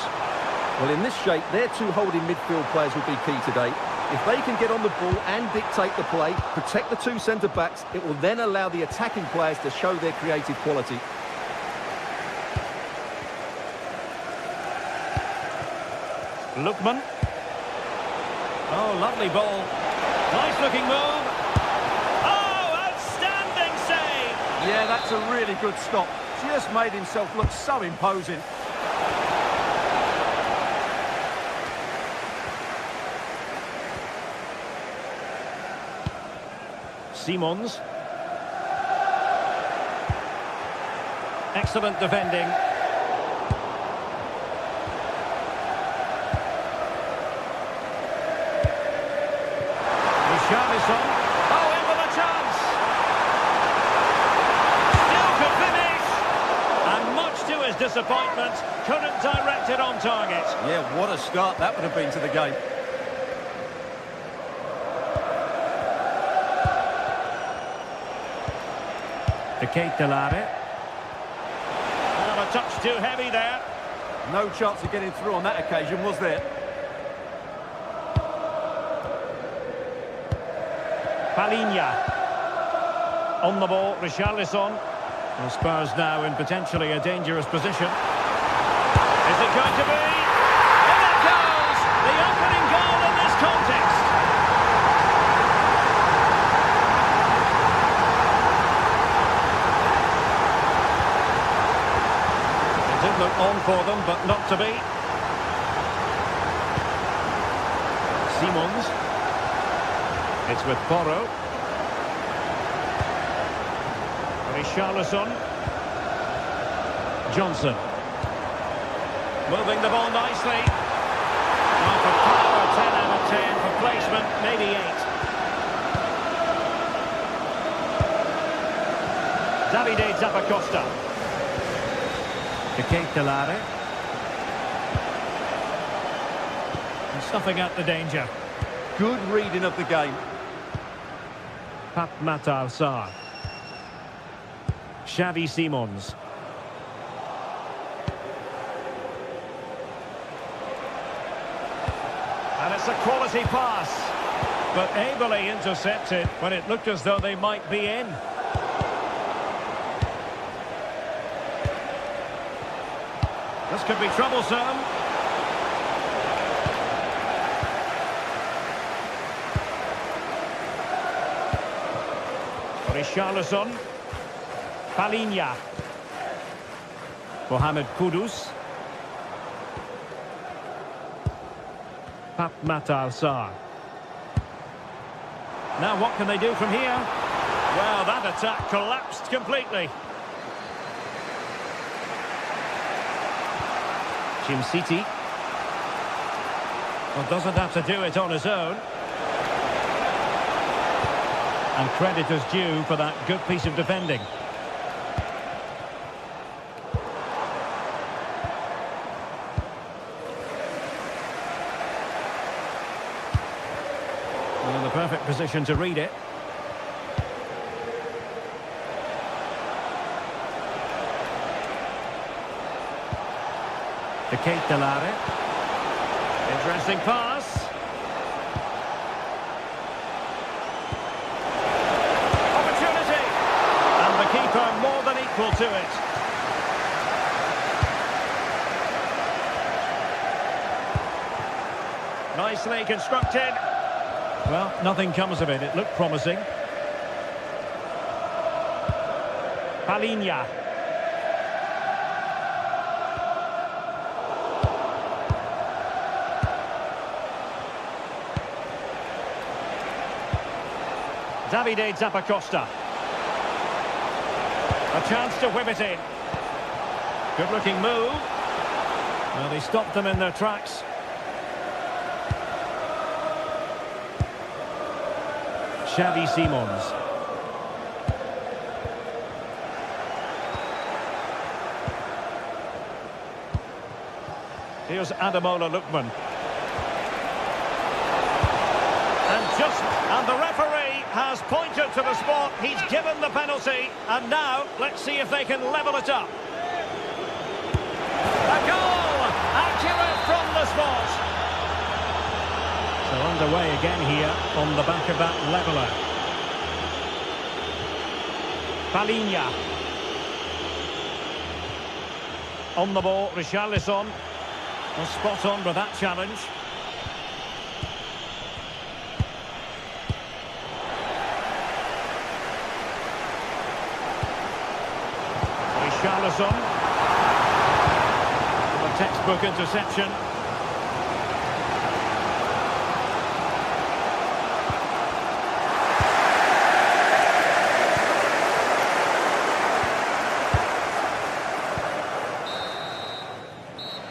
Well, in this shape, their two holding midfield players will be key today. If they can get on the ball and dictate the play, protect the two centre-backs, it will then allow the attacking players to show their creative quality. Lookman. Oh, lovely ball. Nice looking move. Oh, outstanding save. Yeah, that's a really good stop. Just made himself look so imposing. Simons. Excellent defending. Richarlison. Oh, in with a chance. Still could finish. And much to his disappointment, couldn't direct it on target. Yeah, what a start that would have been to the game. To Kate Delare. Well, a touch too heavy there. No chance of getting through on that occasion, was there? Palinha. On the ball, Richarlison. The Spurs now in potentially a dangerous position. Is it going to be? In it goes! The opening goal in this context. It did look on for them, but not to be. Simons. It's with Porro. Richarlison. Johnson. Moving the ball nicely. Well, for power, 10 out of 10. For placement, maybe 8. Davide Zappacosta. To Kate Delare. And stuffing out the danger. Good reading of the game. Pap Matar Sarr. Xavi Simons. And it's a quality pass, but ably intercepted when it looked as though they might be in. This could be troublesome. Richarlison. Palinha. Mohamed Kudus. Pap Matar Sarr. Now what can they do from here? Well, that attack collapsed completely. City. Well, doesn't have to do it on his own. And credit is due for that good piece of defending. Well, in the perfect position to read it. To Kate Delare. Interesting pass. Opportunity. And the keeper more than equal to it. Nicely constructed. Well, nothing comes of it. It looked promising. Palinha. Davide Zappacosta. A chance to whip it in. Good looking move. Well, they stopped them in their tracks. Xavi Simons. Here's Ademola Lookman. And the referee has pointed to the spot. He's given the penalty. And now, let's see if they can level it up. A goal! Accurate from the spot. So underway again here on the back of that leveller. Palinha. On the ball, Richarlison. Well, spot on with that challenge. Richarlison. A textbook interception.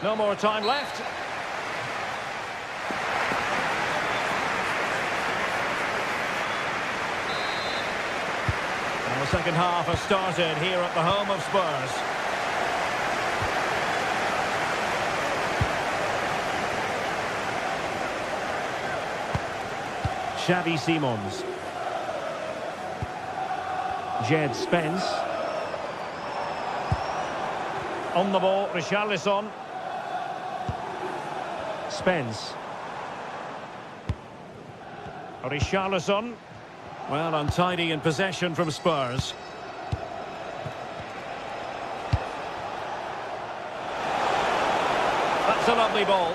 No more time left. And the second half has started here at the home of Spurs. Xavi Simons. Jed Spence. On the ball, Richarlison. Spence. Richarlison. Well, untidy in possession from Spurs. That's a lovely ball.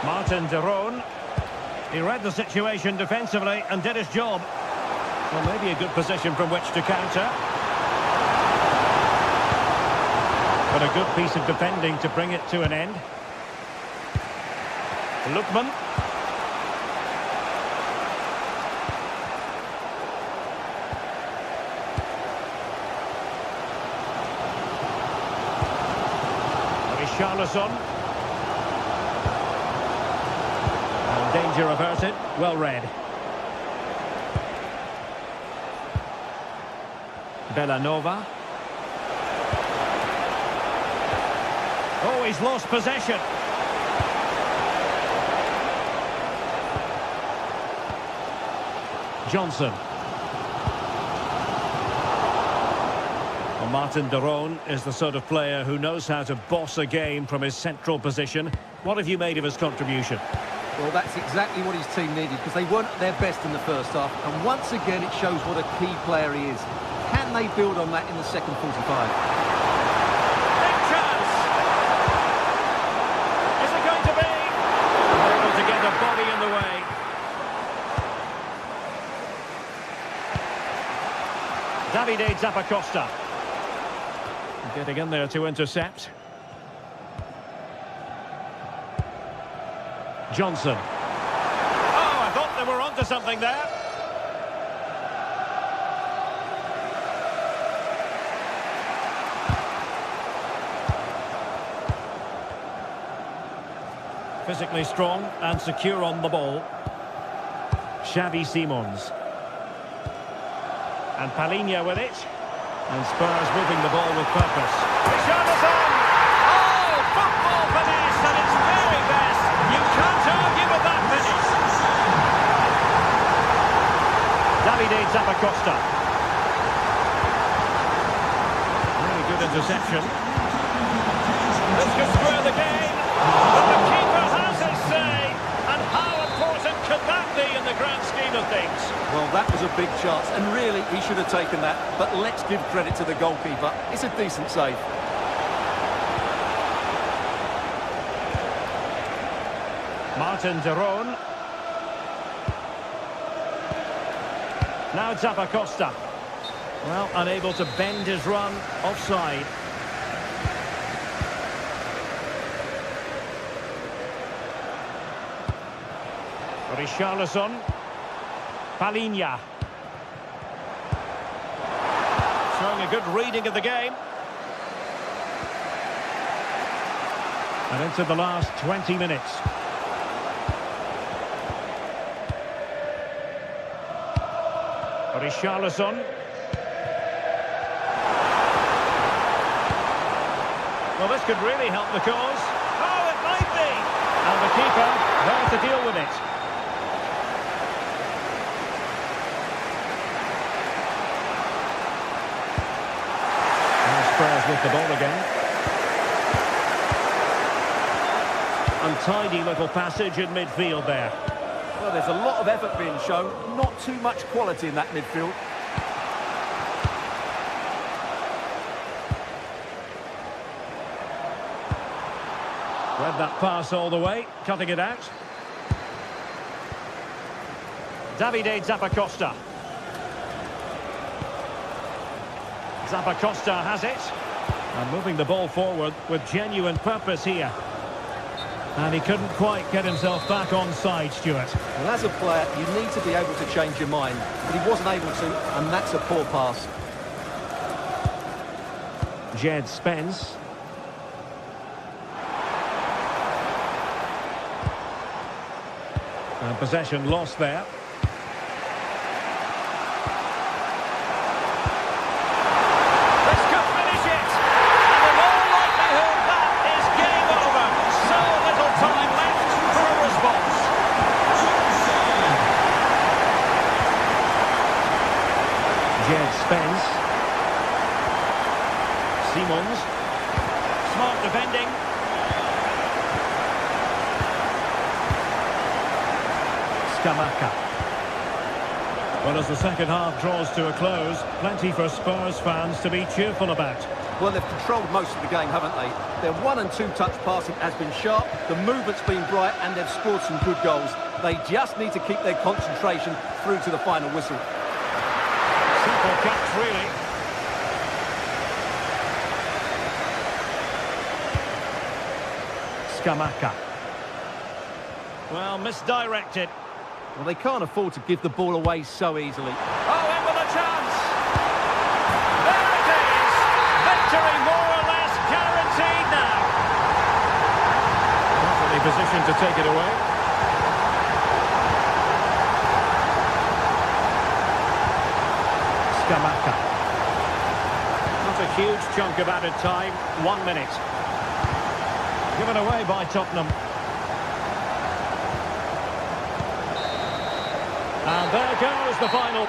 Martin de Roon. He read the situation defensively and did his job. Well, maybe a good position from which to counter. But a good piece of defending to bring it to an end. Lookman. Richarlison. And danger averted. Well read. Bellanova. Oh, he's lost possession. Johnson. Well, Martin de Roon is the sort of player who knows how to boss a game from his central position. What have you made of his contribution? Well, that's exactly what his team needed, because they weren't at their best in the first half. And once again, it shows what a key player he is. Can they build on that in the second 45? Body in the way. Davide Zappacosta. Getting in there to intercept. Johnson. Oh, I thought they were onto something there. Physically strong and secure on the ball. Xavi Simons. And Palinha with it. And Spurs moving the ball with purpose. Richarlison! Oh, football finish at its very best. You can't argue with that finish. Davide Zappacosta. Really good interception. This could square the game. But the keeper has his say. And how important could that be in the grand scheme of things? Well, that was a big chance, and really, he should have taken that. But let's give credit to the goalkeeper. It's a decent save. Martin de Roon. Now Zappacosta. Well, unable to bend his run, offside. Richarlison. Palinha. Showing a good reading of the game. And into the last 20 minutes. Richarlison. Well, this could really help the cause. Oh, it might be! And the keeper there to deal with it. Spurs with the ball again. Untidy little passage in midfield there. Well, there's a lot of effort being shown, not too much quality in that midfield. Read that pass all the way, cutting it out. Davide Zappacosta. Zappacosta has it. And moving the ball forward with genuine purpose here. And he couldn't quite get himself back on side, Stuart. Well, as a player, you need to be able to change your mind. But he wasn't able to, and that's a poor pass. Jed Spence. And possession lost there. This could finish it. And in all likelihood, that is game over. So little time left for a response. Jed Spence. Simons. Smart defending. Scamacca. Well, as the second half draws to a close, plenty for Spurs fans to be cheerful about. Well, they've controlled most of the game, haven't they? Their 1- and 2-touch passing has been sharp, the movement's been bright, and they've scored some good goals. They just need to keep their concentration through to the final whistle. Simple catch, really. Scamacca. Well, misdirected. Well, they can't afford to give the ball away so easily. Oh, in with a chance! There it is! Victory more or less guaranteed now. Perfectly positioned to take it away. Scamacca. Not a huge chunk of added time. 1 minute. Given away by Tottenham. And there goes the final.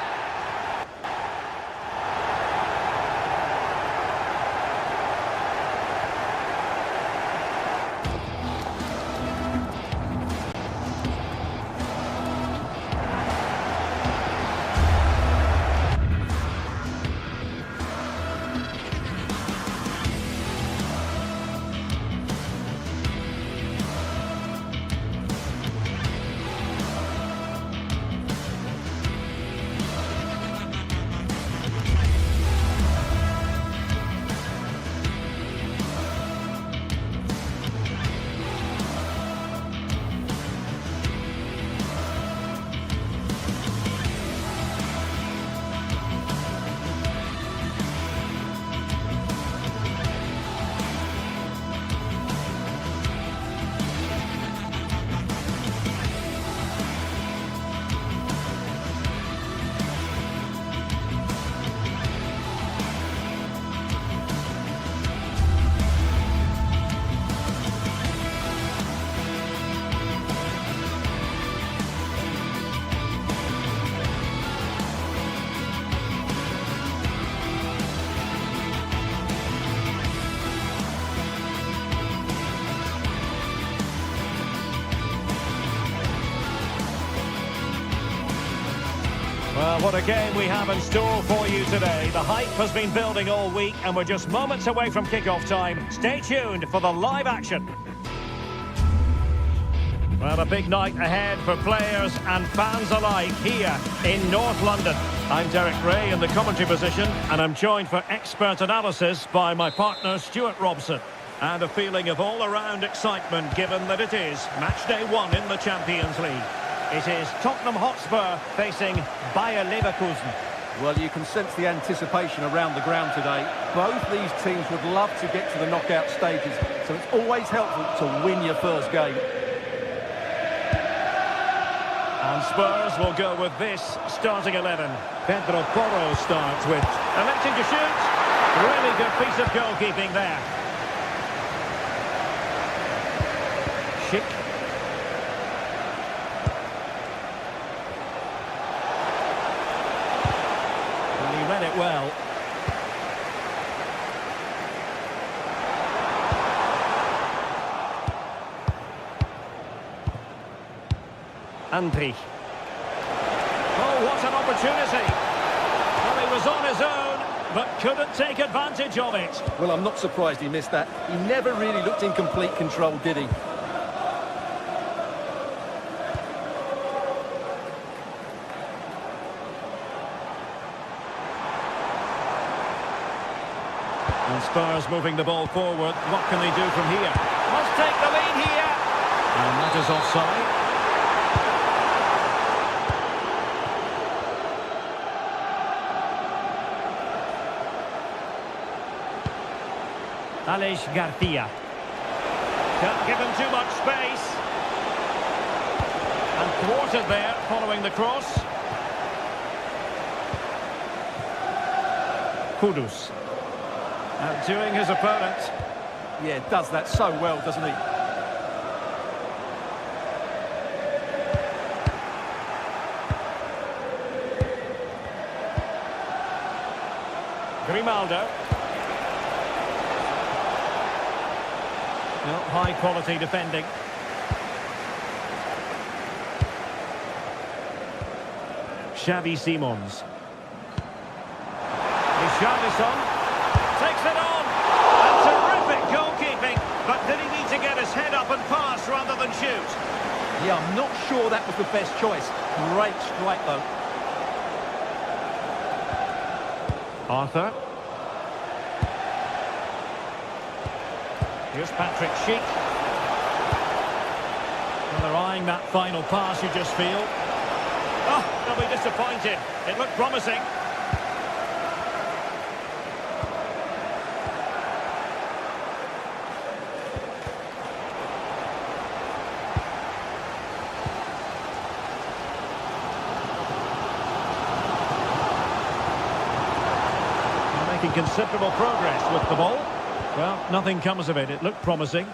Well, what a game we have in store for you today. The hype has been building all week and we're just moments away from kick-off time. Stay tuned for the live action. Well, a big night ahead for players and fans alike here in North London. I'm Derek Ray in the commentary position and I'm joined for expert analysis by my partner Stuart Robson. And a feeling of all-around excitement given that it is match day 1 in the Champions League. It is Tottenham Hotspur facing Bayer Leverkusen. Well, you can sense the anticipation around the ground today. Both these teams would love to get to the knockout stages, so it's always helpful to win your first game. And Spurs will go with this starting 11. Pedro Porro starts with electing to shoot. Really good piece of goalkeeping there. Schick. He read it well. Andri. Oh, what an opportunity. Well, he was on his own, but couldn't take advantage of it. Well, I'm not surprised he missed that. He never really looked in complete control, did he? And Spurs moving the ball forward. What can they do from here? Must take the lead here. And that is offside. Aleix Garcia. Can't give him too much space. And thwarted there following the cross. Kudus. Outdoing his opponent. Yeah, does that so well, doesn't he? Grimaldo. No, high quality defending. Xavi Simons. Richarlison takes it on. And terrific goalkeeping. But did he need to get his head up and pass rather than shoot? Yeah, I'm not sure that was the best choice. Great strike, though. Arthur. Here's Patrick Schick. Well, they're eyeing that final pass, you just feel. Oh, they'll be disappointed. It looked promising. They're making considerable progress with the ball. Well, nothing comes of it. It looked promising.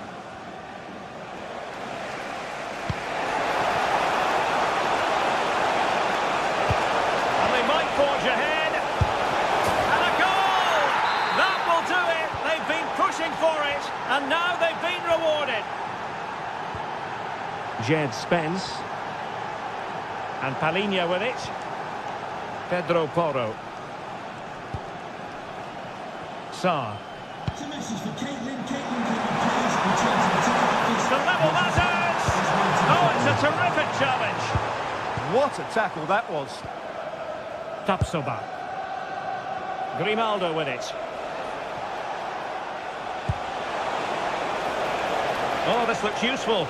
And they might forge ahead. And a goal! That will do it. They've been pushing for it. And now they've been rewarded. Jed Spence. And Palinha with it. Pedro Porro. Sarr. It's a message for Caitlin. Caitlin, can you please return to the tackle? The level that is! Oh, it's a terrific challenge. What a tackle that was. Tapsoba. Grimaldo with it. Oh, this looks useful.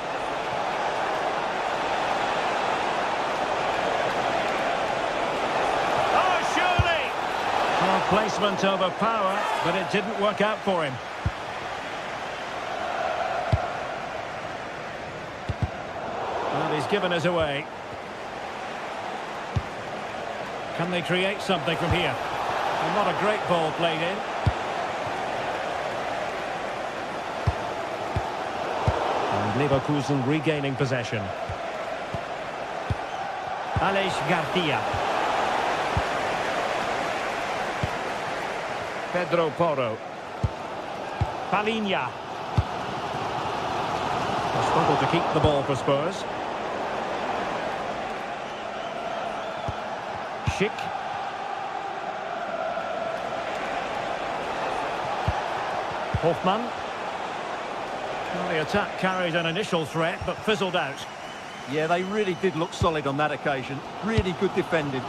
Oh, surely! Well, placement over power, but it didn't work out for him. Well, he's given us away. Can they create something from here? And not a great ball played in. And Leverkusen regaining possession. Aleix Garcia. Pedro Porro. Palinha. A struggle to keep the ball for Spurs. Schick. Hoffmann. Well, the attack carried an initial threat, but fizzled out. Yeah, they really did look solid on that occasion. Really good defending.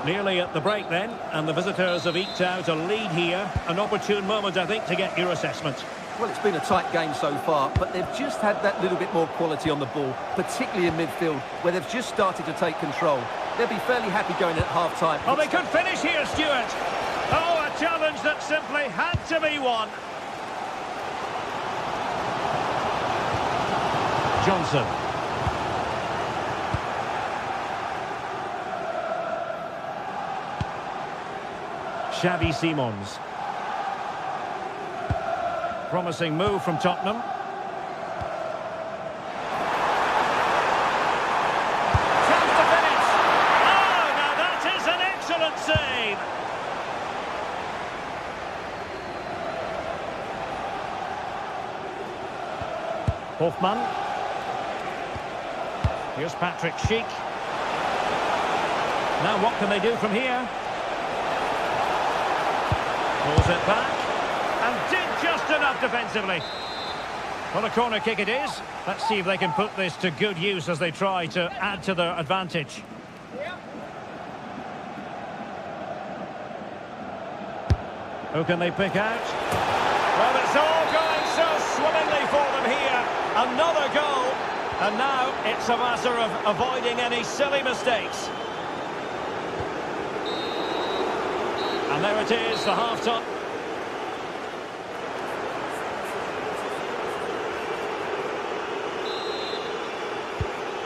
Nearly at the break then, and the visitors have eked out a lead here. An opportune moment, I think, to get your assessment. Well, it's been a tight game so far, but they've just had that little bit more quality on the ball, particularly in midfield, where they've just started to take control. They'll be fairly happy going at half-time. Oh, they could finish here, Stuart. Oh, a challenge that simply had to be won. Johnson. Xavi Simons. Promising move from Tottenham. Chance to finish. Oh, now that is an excellent save. Hofmann. Here's Patrick Schick. Now what can they do from here? Pulls it back. And did just enough defensively. Well, a corner kick it is. Let's see if they can put this to good use as they try to add to their advantage. Who can they pick out? Well, it's all going so swimmingly for them here. Another goal. And now it's a matter of avoiding any silly mistakes. And there it is, the half-time.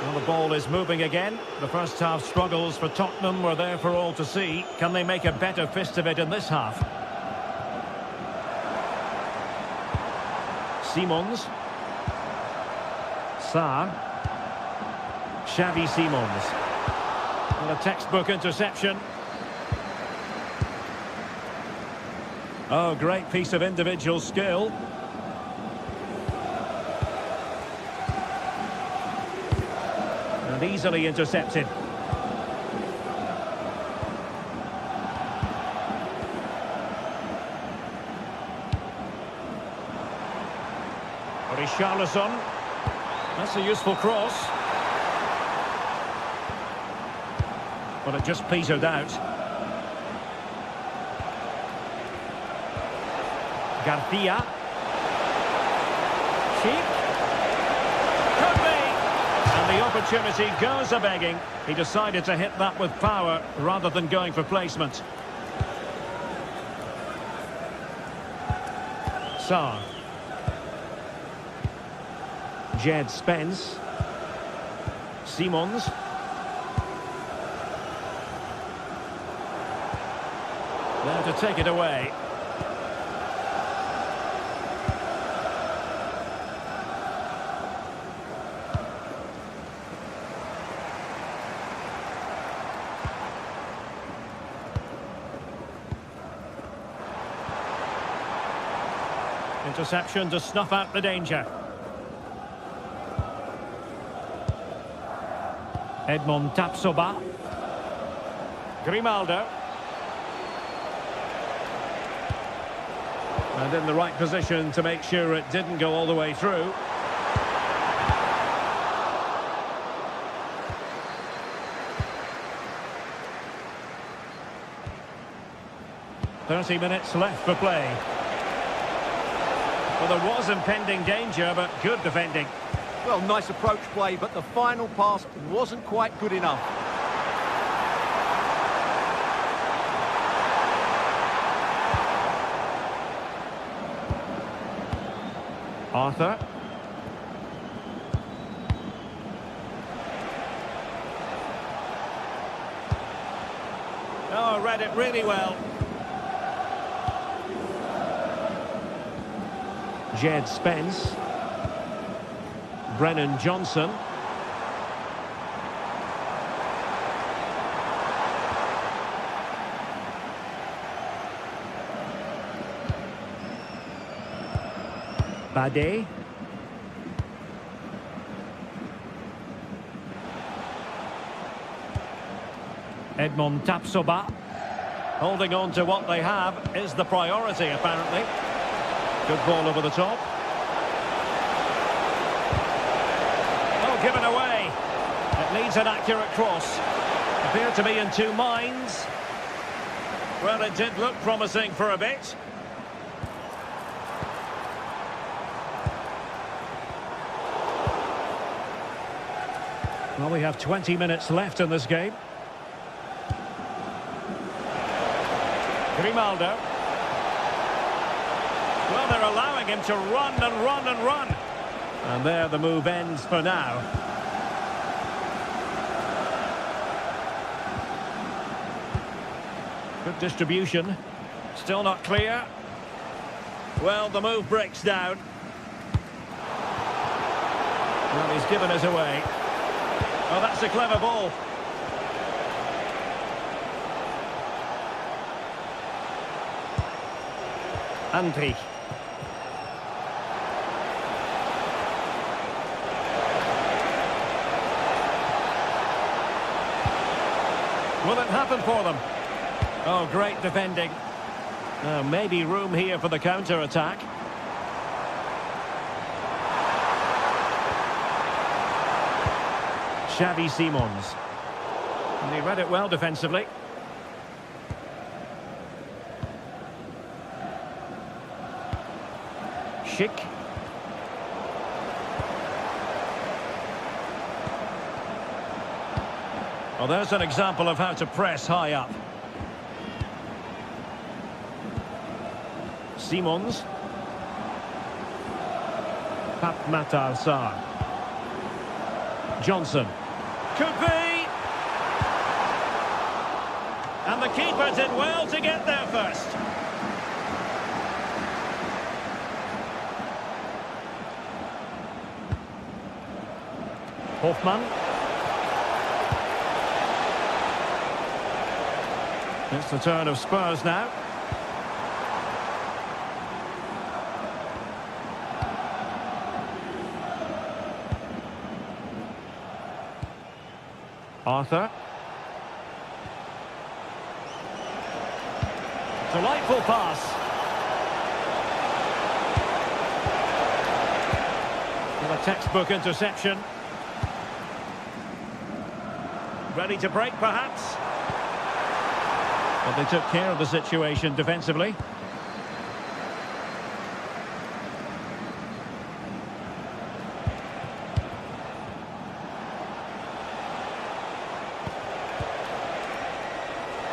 Well, the ball is moving again. The first half struggles for Tottenham were there for all to see. Can they make a better fist of it in this half? Simons. Sarr. Xavi Simons. And a textbook interception. Oh, great piece of individual skill. And easily intercepted. Richarlison. That's a useful cross. But it just petered out. Garcia. Schick. Could be. And the opportunity goes a-begging. He decided to hit that with power rather than going for placement. Sarr. Jed Spence. Simons. There to take it away. Interception to snuff out the danger. Edmond Tapsoba. Grimaldo. And in the right position to make sure it didn't go all the way through. "30 minutes left for play." Well, there was impending danger, but good defending. Well, nice approach play, but the final pass wasn't quite good enough. Arthur. Oh, read it really well. Jed Spence. Brennan Johnson. Bade. Edmond Tapsoba. Holding on to what they have is the priority, apparently. Good ball over the top. Oh, given away. It needs an accurate cross. Appeared to be in two minds. Well, it did look promising for a bit. Well, we have 20 minutes left in this game. Grimaldo. Well, they're allowing him to run and run and run. And there the move ends for now. Good distribution. Still not clear. Well, the move breaks down. Well, he's given us away. Oh, that's a clever ball. Will it happen for them? Oh, great defending. Maybe room here for the counter-attack. Xavi Simons. And he read it well defensively. Schick. Well, there's an example of how to press high up. Simons. Matar Sarr. Johnson. Could be! And the keeper did well to get there first. Hoffmann. It's the turn of Spurs now. Arthur. Delightful pass. And a textbook interception. Ready to break, perhaps? But they took care of the situation defensively.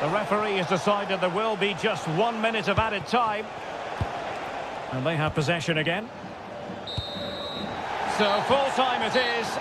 The referee has decided there will be just 1 minute of added time. And they have possession again. So full time it is.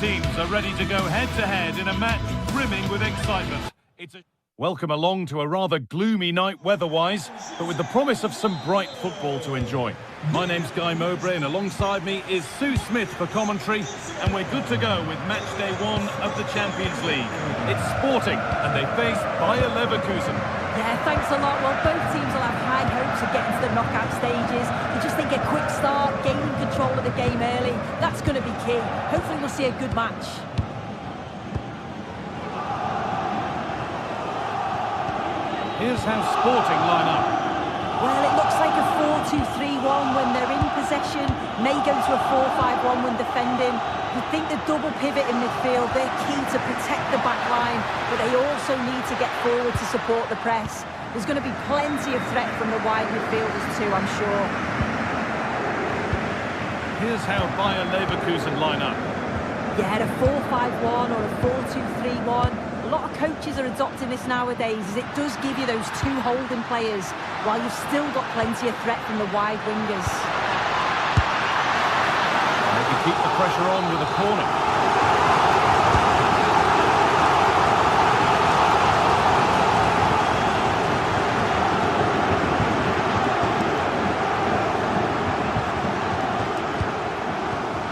teams are ready to go head-to-head in a match brimming with excitement. Welcome along to a rather gloomy night weather-wise, but with the promise of some bright football to enjoy. My name's Guy Mowbray, and alongside me is Sue Smith for commentary, and we're good to go with match day 1 of the Champions League. It's Sporting, and they face Bayer Leverkusen. Yeah, thanks a lot. Well, both teams will have high hopes of getting to the knockout stages. They just think a quick start, gaining control of the game early, that's going to be key. Hopefully we'll see a good match. Here's how Sporting line up. Well, it looks like a 4-2-3-1 when they're in possession. May go to a 4-5-1 when defending. You think the double pivot in midfield, they're key to protect the back line, but they also need to get forward to support the press. There's going to be plenty of threat from the wide midfielders too, I'm sure. Here's how Bayer Leverkusen line up. Yeah, a 4-5-1 or a 4-2-3-1. A lot of coaches are adopting this nowadays, as it does give you those two holding players, while you've still got plenty of threat from the wide wingers. They can keep the pressure on with a corner.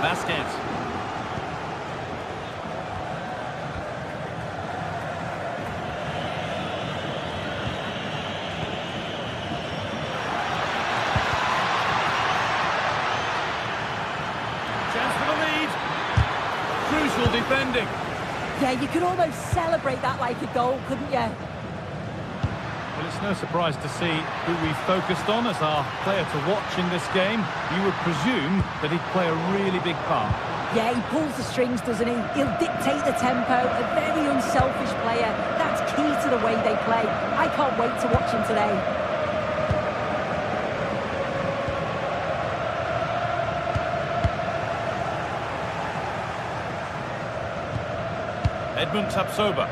Vasquez. Crucial defending. Yeah, you could almost celebrate that like a goal, couldn't you? Well, it's no surprise to see who we've focused on as our player to watch in this game. You would presume that he'd play a really big part. Yeah, he pulls the strings, doesn't he? He'll dictate the tempo, a very unselfish player. That's key to the way they play. I can't wait to watch him today. Edmund Tapsoba.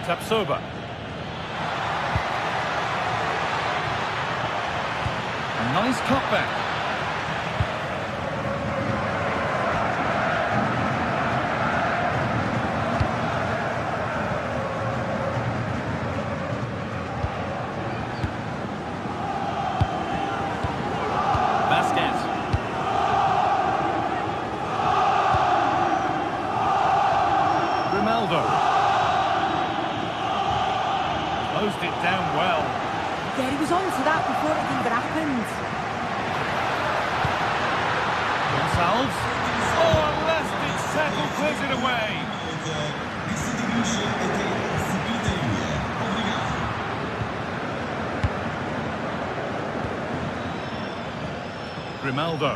Tapsoba. A nice cutback. Vasquez. Closed it down well. Yeah, he was on to that before it even happened. Gonçalves. Oh, a last-ditch tackle clears it away. Grimaldo.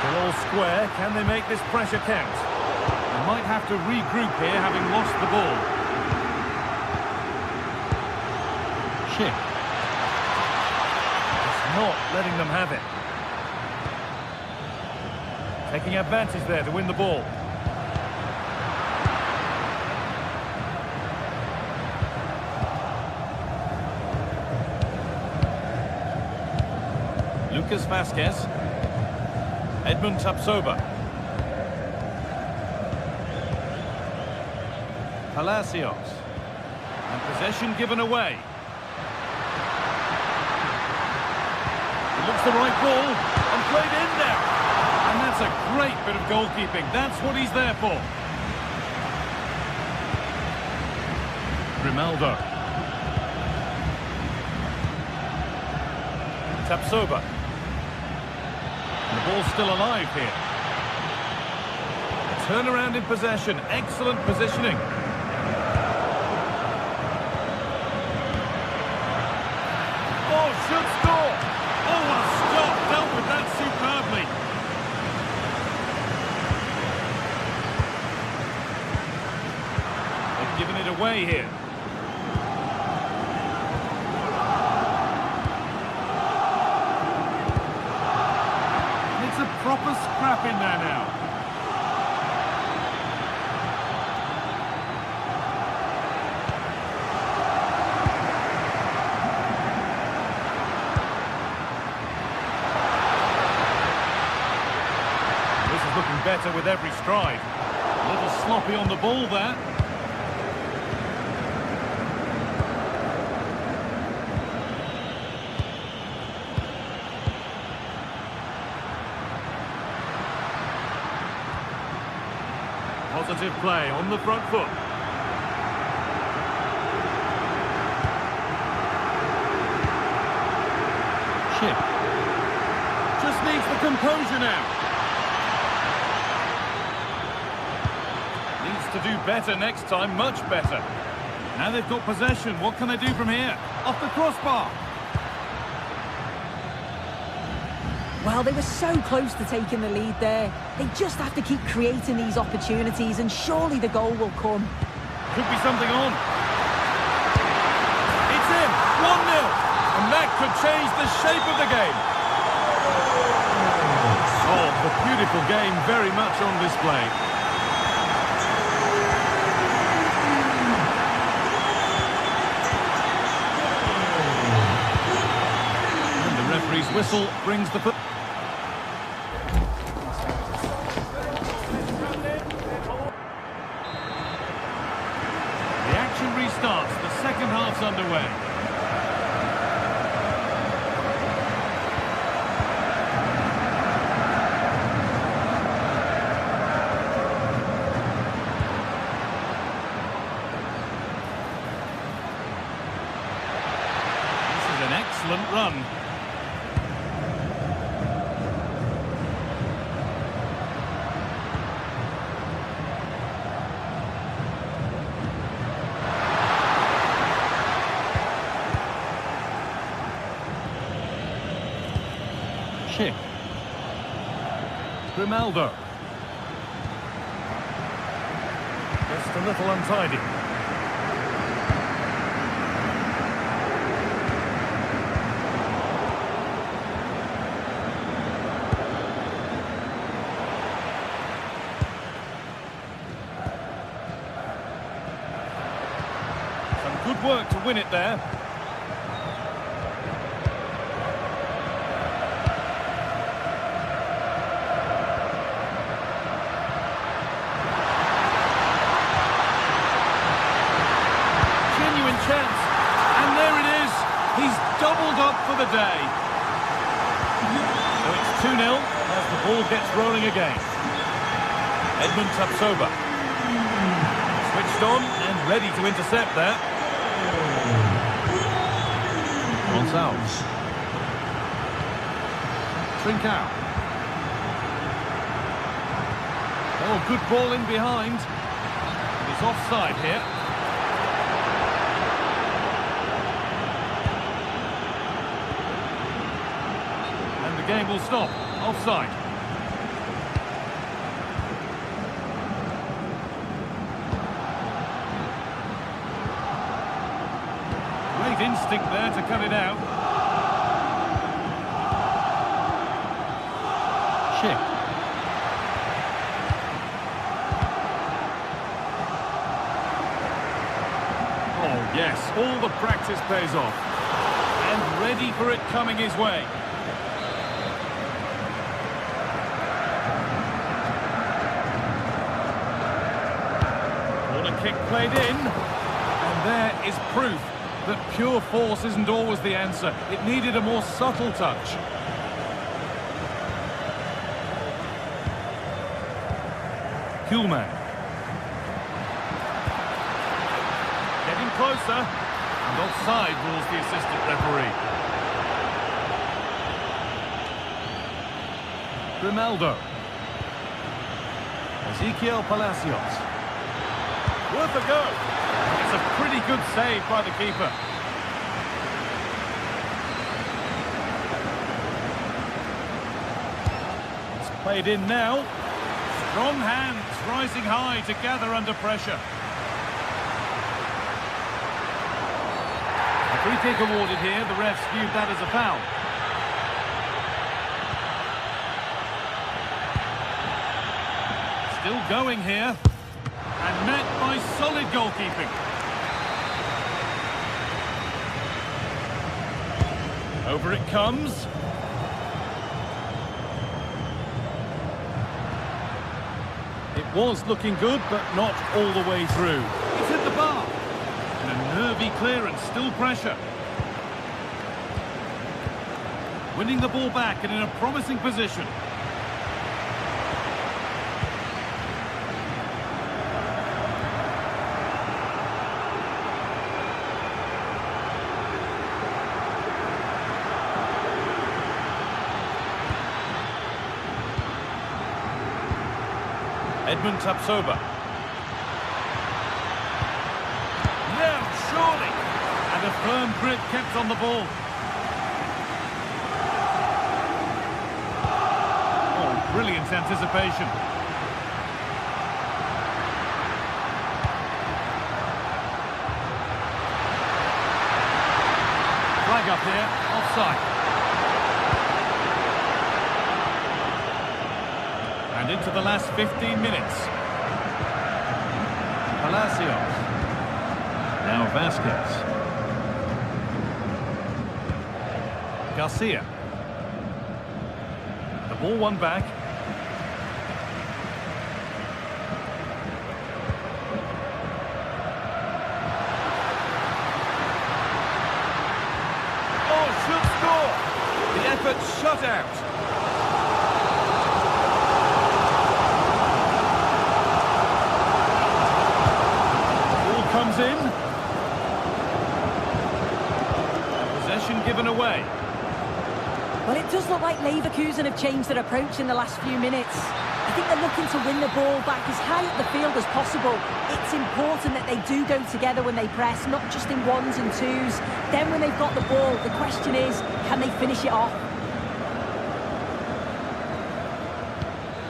All square. Can they make this pressure count? They might have to regroup here, having lost the ball. Chip. It's not letting them have it. Taking advantage there to win the ball. Lucas Vasquez. Edmund Tapsoba. Palacios. And possession given away. He looks the right ball and played in there. And that's a great bit of goalkeeping. That's what he's there for. Grimaldo. Tapsoba. The ball's still alive here. A turnaround in possession. Excellent positioning. Oh, should score. Oh, what a stop. Dealt with that superbly. They've given it away here. Proper scrap in there now. better with every stride. A little sloppy on the ball there. Positive play on the front foot. Chip. Just needs the composure now. Needs to do better next time, much better. Now they've got possession. What can they do from here? Off the crossbar. Well, they were so close to taking the lead there. They just have to keep creating these opportunities and surely the goal will come. Could be something on. It's in. 1-0. And that could change the shape of the game. Oh, the beautiful game very much on display. And the referee's whistle brings the... Restarts. The second half's underway. This is an excellent run. Chip. Grimaldo. Just a little untidy. Some good work to win it there. Chance, and there it is. He's doubled up for the day. So it's 2-0 as the ball gets rolling again. Edmund Tapsoba. Switched on and ready to intercept there. Gonçalves. Trincao. Oh, good ball in behind. He's offside here. The game will stop. Offside. Great instinct there to cut it out. Chip. Oh yes, all the practice pays off. And ready for it coming his way. Kick played in, and there is proof that pure force isn't always the answer. It needed a more subtle touch. Kuhlmann. Getting closer, and offside rules the assistant referee. Grimaldo. Ezequiel Palacios. Worth a go. It's a pretty good save by the keeper. It's played in now. Strong hands rising high to gather under pressure. A free kick awarded here. The refs viewed that as a foul. Still going here. And met by solid goalkeeping. Over it comes. It was looking good, but not all the way through. It's hit the bar. And a nervy clearance, still pressure. Winning the ball back and in a promising position. Edmund Tapsoba. No, surely. And a firm grip kept on the ball. Oh, brilliant anticipation. Flag up here, offside. And into the last 15 minutes. Palacios. Now Vasquez. Garcia. The ball won back. Oh, should score! The effort shut out. Comes in. Possession given away. Well, it does look like Leverkusen have changed their approach in the last few minutes. I think they're looking to win the ball back as high up the field as possible. It's important that they do go together when they press, not just in ones and twos. Then when they've got the ball, the question is, can they finish it off?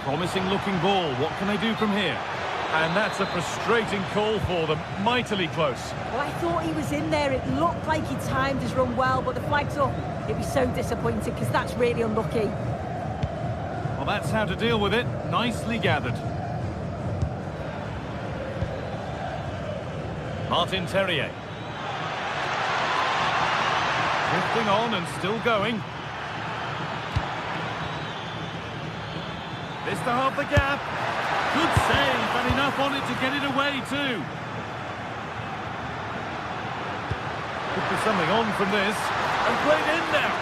Promising looking ball. What can they do from here? And that's a frustrating call for them. Mightily close. Well, I thought he was in there. It looked like he timed his run well, but the flag's up. He'd be so disappointed because that's really unlucky. Well, that's how to deal with it. Nicely gathered. Martin Terrier. Drifting on and still going. This to half the gap. Good save, and enough on it to get it away too. Could be something on from this. And played in now.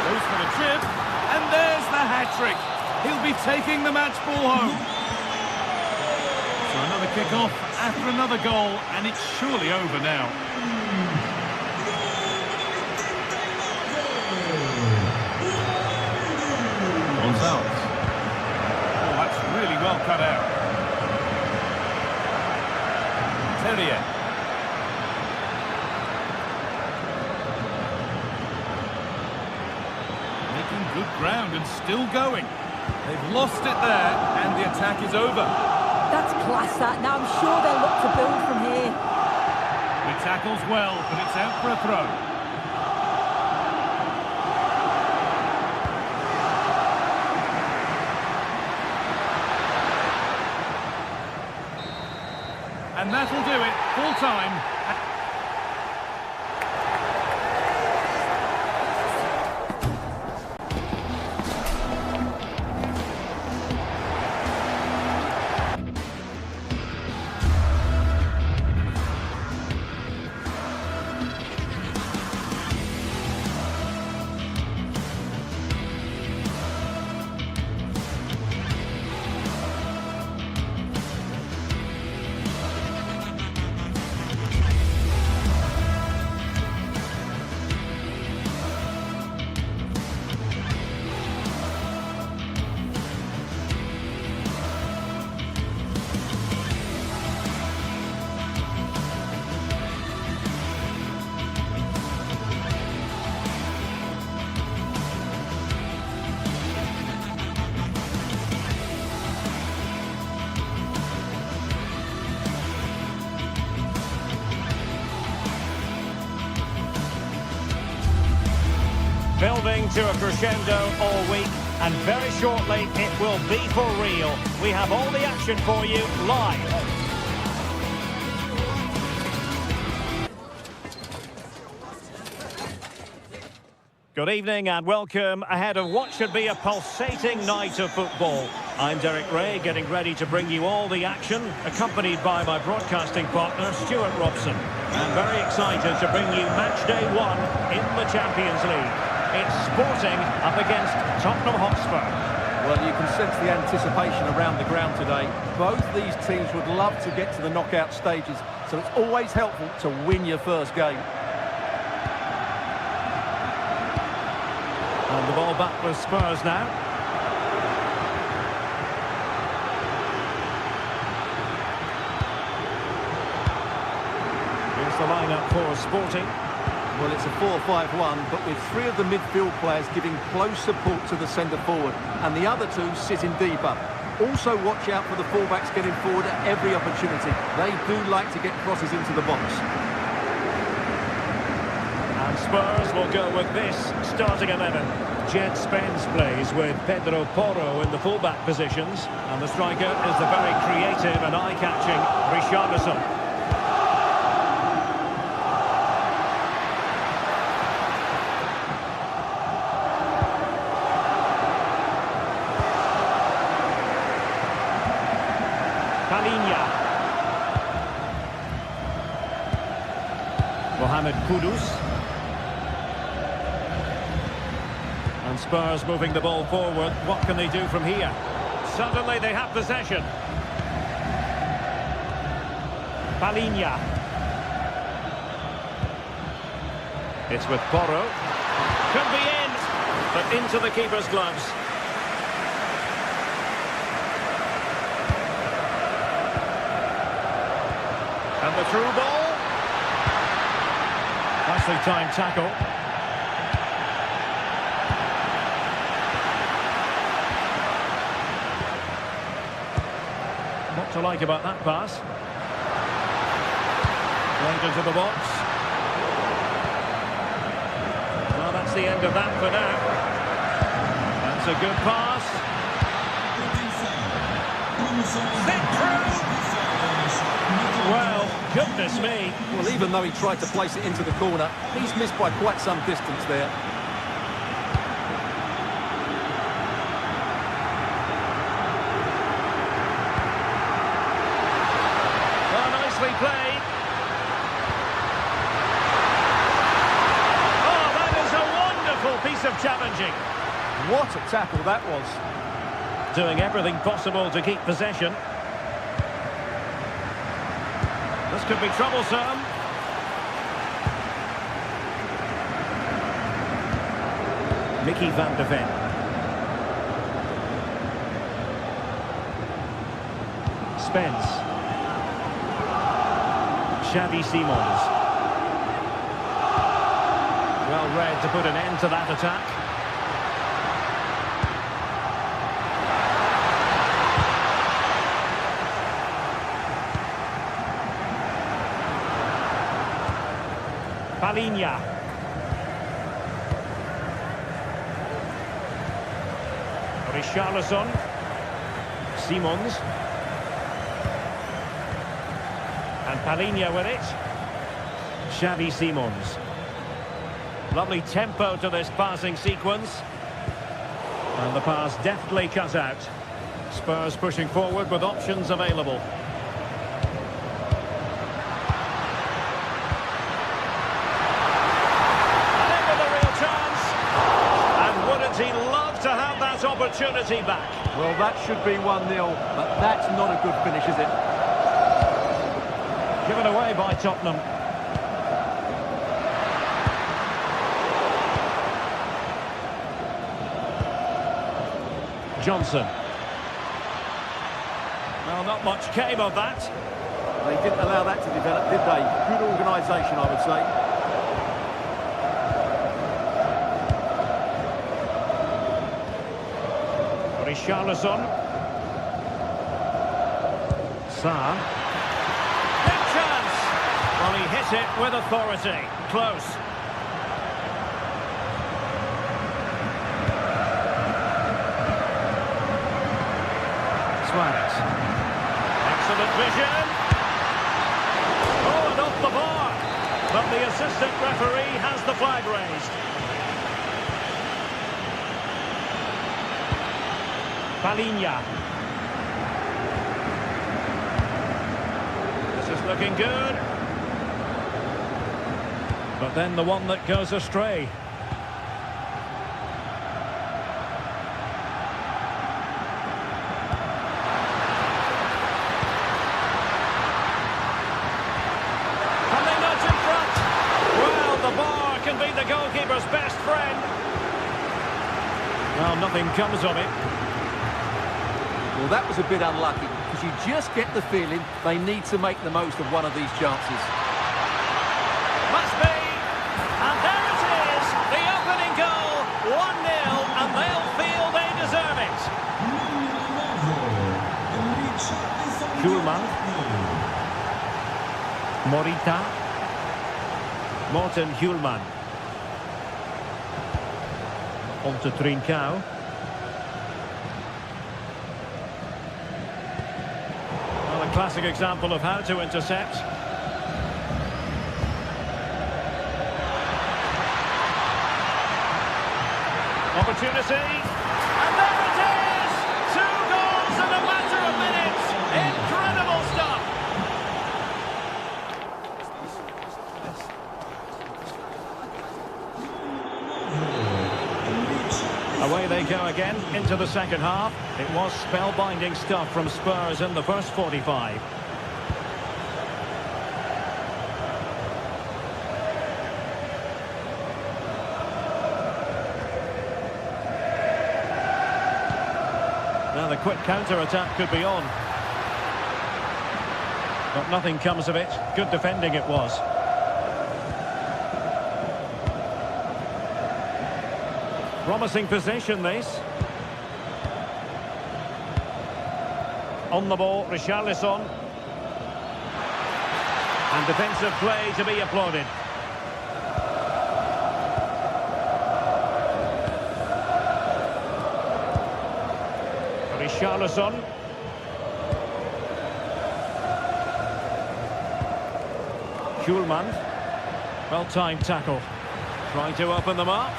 Goes for the chip, and there's the hat-trick. He'll be taking the match ball home. So another kick-off after another goal, and it's surely over now. Gonzalez. Really well cut out. Terrier. Making good ground and still going. They've lost it there and the attack is over. That's class, that. Now I'm sure they'll look to build from here. He tackles well, but it's out for a throw. And that'll do it, full time. Building to a crescendo all week, and very shortly it will be for real. We have all the action for you live. Good evening and welcome ahead of what should be a pulsating night of football. I'm Derek Ray, getting ready to bring you all the action, accompanied by my broadcasting partner, Stuart Robson. I'm very excited to bring you match day 1 in the Champions League. It's Sporting up against Tottenham Hotspur. Well, you can sense the anticipation around the ground today. Both these teams would love to get to the knockout stages, so it's always helpful to win your first game. And the ball back with Spurs now. Here's the lineup for Sporting. Well, it's a 4-5-1, but with 3 of the midfield players giving close support to the centre forward, and the other 2 sitting deeper. Also watch out for the fullbacks getting forward at every opportunity. They do like to get crosses into the box. And Spurs will go with this starting 11. Jed Spence plays with Pedro Porro in the fullback positions, and the striker is the very creative and eye-catching Richarlison. Mohamed Kudus. And Spurs moving the ball forward. What can they do from here? Suddenly they have possession. Palinha. It's with Porro. Could be in, but into the keeper's gloves. And the through ball. Nicely timed tackle. What to like about that pass? Right into the box. Well, that's the end of that for now. That's a good pass. Thick through. Well, goodness me. Well, even though he tried to place it into the corner, he's missed by quite some distance there. Oh, nicely played. Oh, that is a wonderful piece of challenging. What a tackle that was. Doing everything possible to keep possession. This could be troublesome. Mickey van de Ven. Spence. Xavi Simons. Well read to put an end to that attack. Palinha. Richarlison. Simons. And Palinha with it. Xavi Simons. Lovely tempo to this passing sequence. And the pass deftly cut out. Spurs pushing forward with options available. He'd love to have that opportunity back. Well, that should be 1-0, but that's not a good finish, is it? Given away by Tottenham. Johnson. Well, not much came of that. They didn't allow that to develop, did they? Good organisation, I would say. Richarlison. Sarr. Big chance! Well, he hit it with authority. Close. Suarez. Excellent vision. Oh, and off the bar. But the assistant referee has the flag raised. Palinha. Looking good. But then the one that goes astray. And they nudge in front. Well, the bar can be the goalkeeper's best friend. Well, nothing comes of it. Well, that was a bit unlucky, because you just get the feeling they need to make the most of one of these chances. Must be. And there it is, the opening goal. 1-0, and they'll feel they deserve it. Schulman. Morita. Morten Hjulman. On to Trincao. Well, a classic example of how to intercept. Opportunity. And there it is! 2 goals in a matter of minutes. Incredible stuff. Away they go again into the second half. It was spellbinding stuff from Spurs in the first 45. Now the quick counter-attack could be on. But nothing comes of it. Good defending it was. Promising position, this. On the ball, Richarlison. And defensive play to be applauded. Richarlison. Hjulman. Well-timed tackle. Trying to open them up.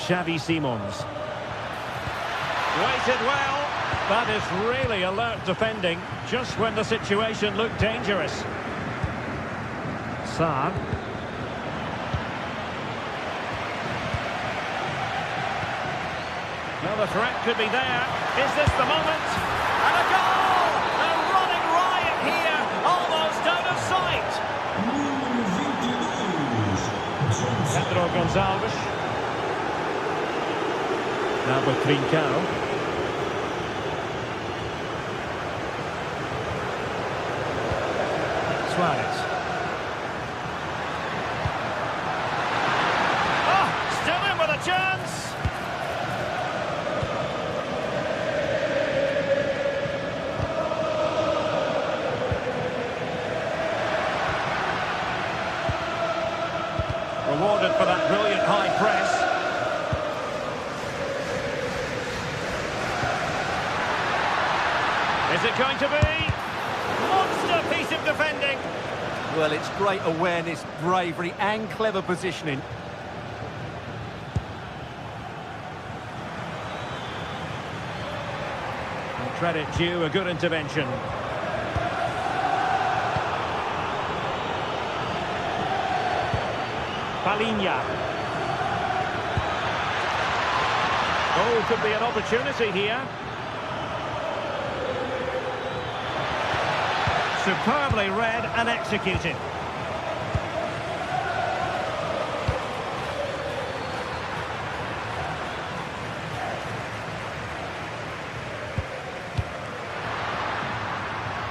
Xavi Simons. Waited well. That is really alert defending, just when the situation looked dangerous. Saar. Well, the threat could be there. Is this the moment? And a goal! A running riot here, almost out of sight. Pedro Gonçalves. Now with Trincao. Suarez. Oh, still in with a chance. Rewarded for that brilliant high press. Is it going to be? Monster piece of defending. Well, it's great awareness, bravery and clever positioning. And credit due, a good intervention. Palinha. Oh, could be an opportunity here. Superbly read and executed.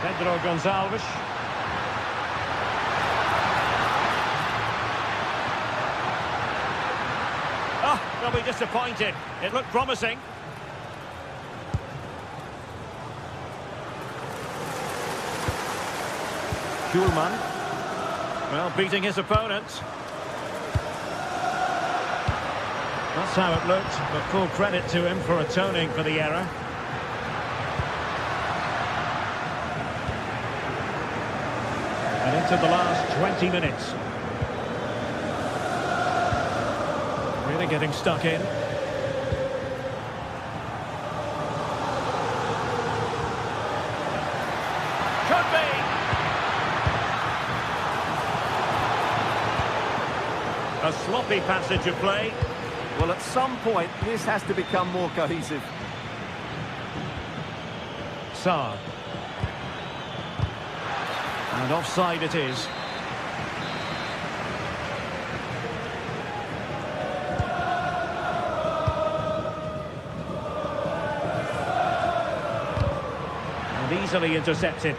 Pedro Gonçalves. Oh, they'll be disappointed. It looked promising. Hjulman. Well, beating his opponent. That's how it looked, but full credit to him for atoning for the error. And into the last 20 minutes. Really getting stuck in. Could be. A sloppy passage of play. Well, at some point, this has to become more cohesive. Saar. And offside it is. And easily intercepted.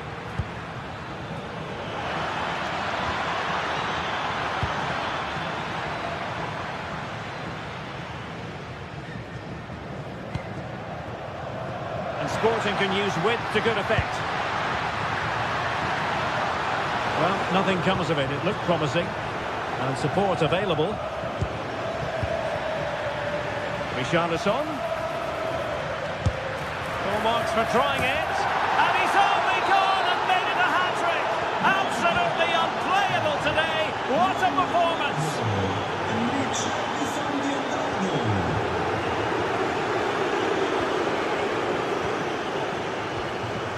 And Sporting can use width to good effect. Well, nothing comes of it. It looked promising. And support available. Richarlison. Full marks for trying it. And he's only gone and made it a hat-trick. Absolutely unplayable today. What a performance.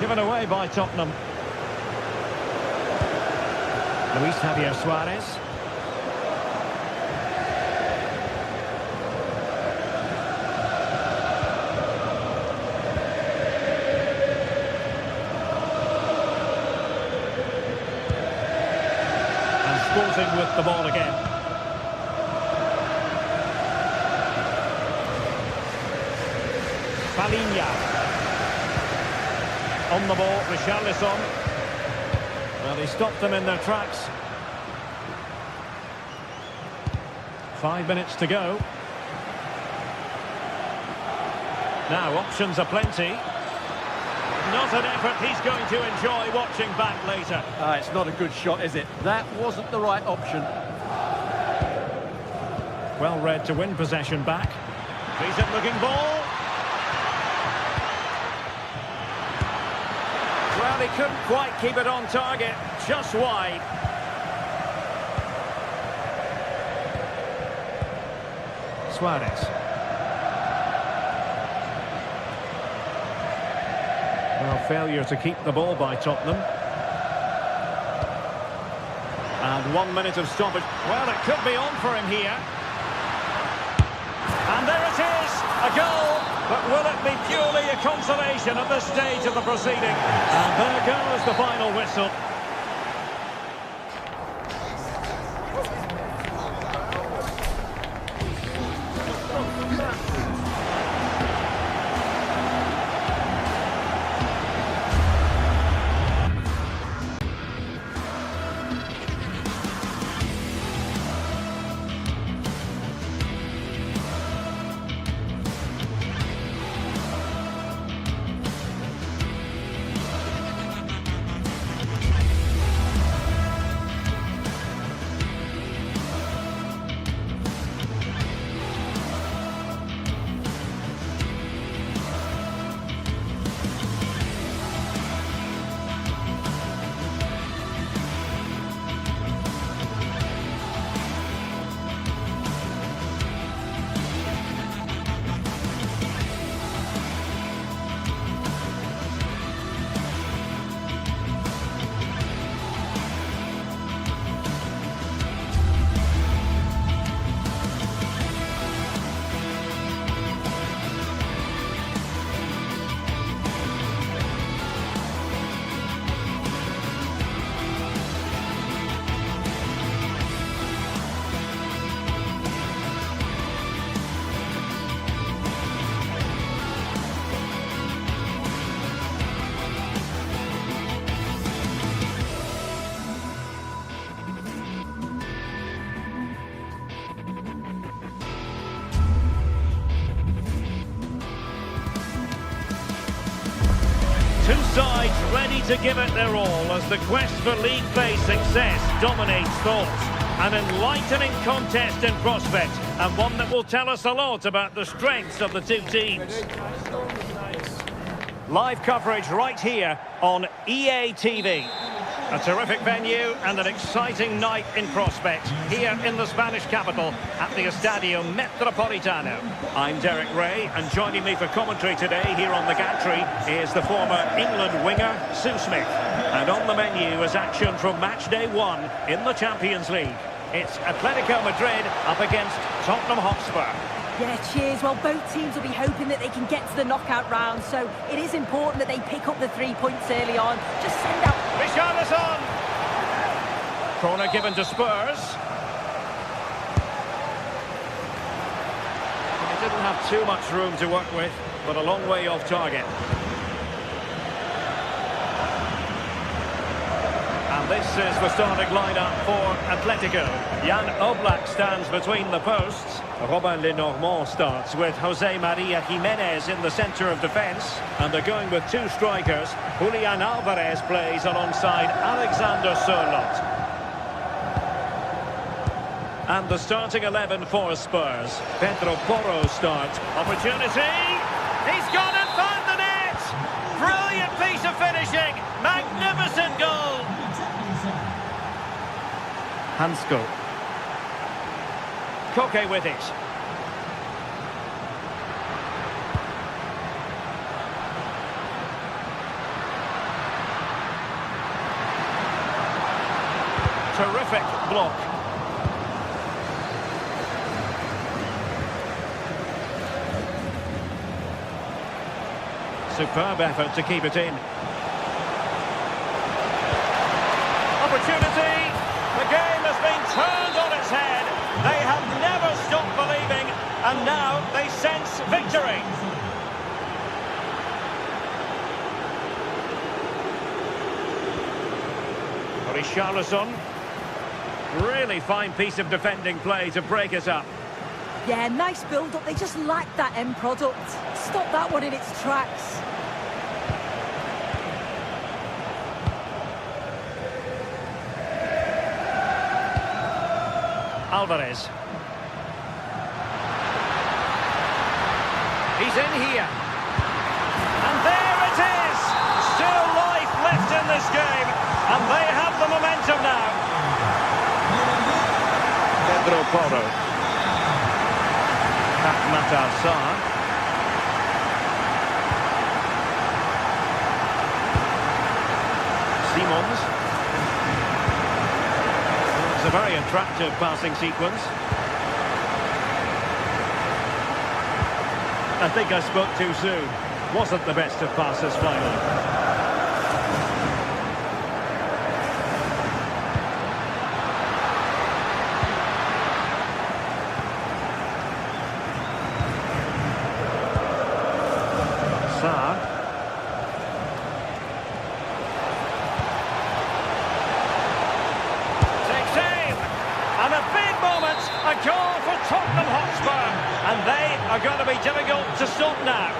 Given away by Tottenham. Luis Javier Suarez. And Sporting with the ball again. Palinha. On the ball, Richarlison. Well, he stopped them in their tracks. 5 minutes to go. Now, options are plenty. Not an effort he's going to enjoy watching back later. It's not a good shot, is it? That wasn't the right option. Well read to win possession back. Decent-looking ball. Well, he couldn't quite keep it on target. Just wide. Suarez. Well, failure to keep the ball by Tottenham. And 1 minute of stoppage. Well, it could be on for him here. And there it is, a goal. But will it be purely a consolation at this stage of the proceeding? And there goes the final whistle. Two sides ready to give it their all as the quest for league phase success dominates thoughts. An enlightening contest in prospect, and one that will tell us a lot about the strengths of the two teams. Live coverage right here on EA TV. A terrific venue and an exciting night in prospect here in the Spanish capital at the Estadio Metropolitano. I'm Derek Ray, and joining me for commentary today here on the gantry is the former England winger, Sue Smith. And on the menu is action from match day 1 in the Champions League. It's Atletico Madrid up against Tottenham Hotspur. Yeah, cheers. Well, both teams will be hoping that they can get to the knockout round, so it is important that they pick up the 3 points early on. Just send out... Richarlison! Corner given to Spurs. He didn't have too much room to work with, but a long way off target. And this is the starting lineup for Atletico. Jan Oblak stands between the posts. Robin Lenormand starts with Jose Maria Jimenez in the centre of defence. And they're going with 2 strikers. Julian Alvarez plays alongside Alexander Sørloth. And the starting 11 for Spurs. Pedro Porro starts. Opportunity! He's gone and found the net! Brilliant piece of finishing! Magnificent goal! Hansko. Koke with it. Terrific block. Superb effort to keep it in. Opportunity! The game has been turned on its head. They have never stopped believing, and now they sense victory. Richarlison. Really fine piece of defending play to break us up. Yeah, nice build-up. They just lack that end product. Stop that one in its tracks. Alvarez. He's in here. And there it is! Still life left in this game. And they have the momentum now. Pedro Porro. Matar Sarr. Simons. It's a very attractive passing sequence. I think I spoke too soon. Wasn't the best of passes finally. Takes aim, and a big moment, a goal for Tottenham Hotspur, and they are going to be difficult to stop now.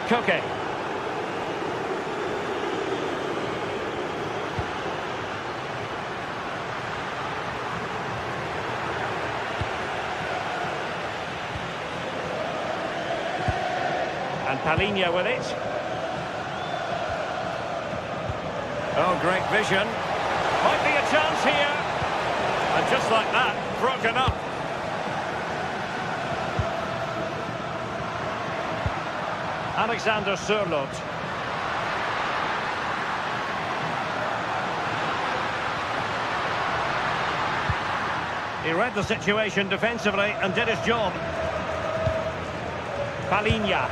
Koke. And Palinha with it. Oh, great vision. Might be a chance here. And just like that, broken up. Alexander Sørloth. He read the situation defensively and did his job. Palinha.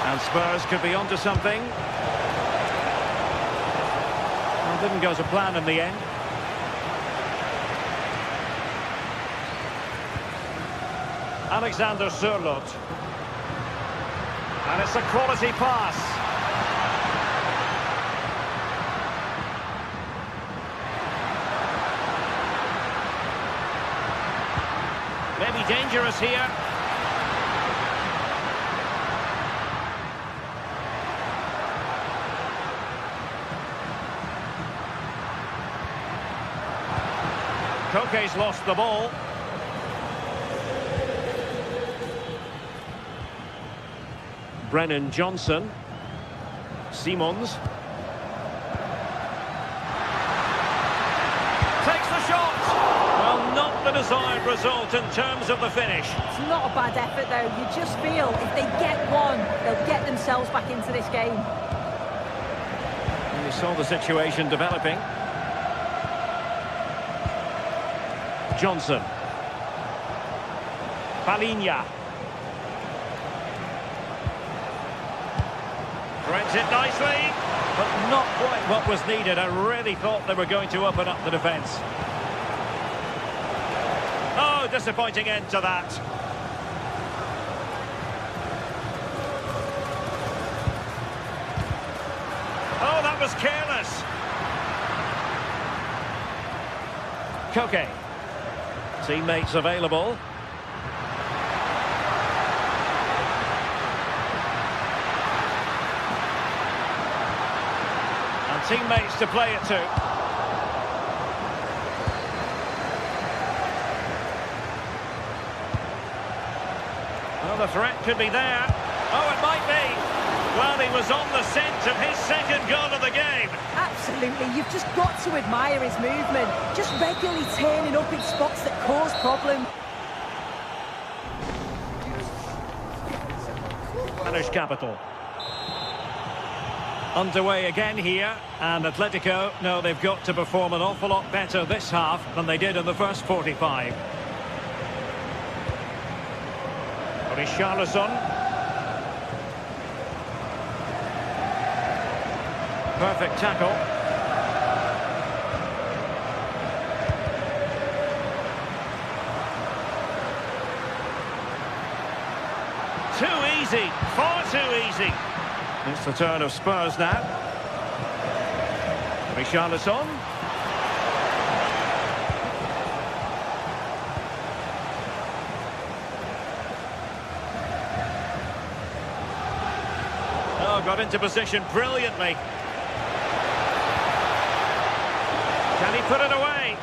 And Spurs could be onto something. Well, didn't go to plan in the end. Alexander Sørloth. And it's a quality pass. Maybe dangerous here. Koke's lost the ball. Brennan Johnson. Simons. Takes the shot! Well, not the desired result in terms of the finish. It's not a bad effort, though. You just feel if they get one, they'll get themselves back into this game. And you saw the situation developing. Johnson. Palinha. Threads it nicely, but not quite what was needed. I really thought they were going to open up the defence. Oh, disappointing end to that. Oh, that was careless. Koke. Teammates available. And teammates to play it to. Well, the threat could be there. Oh, it might be. Well, he was on the scent of his second goal of the game. Absolutely, you've just got to admire his movement. Just regularly turning up in spots that cause problems. Spanish capital. Underway again here, and Atletico know they've got to perform an awful lot better this half than they did in the first 45. Richarlison. Perfect tackle. Too easy, far too easy. It's the turn of Spurs now. Richarlison. Oh, got into position brilliantly. Can he put it away?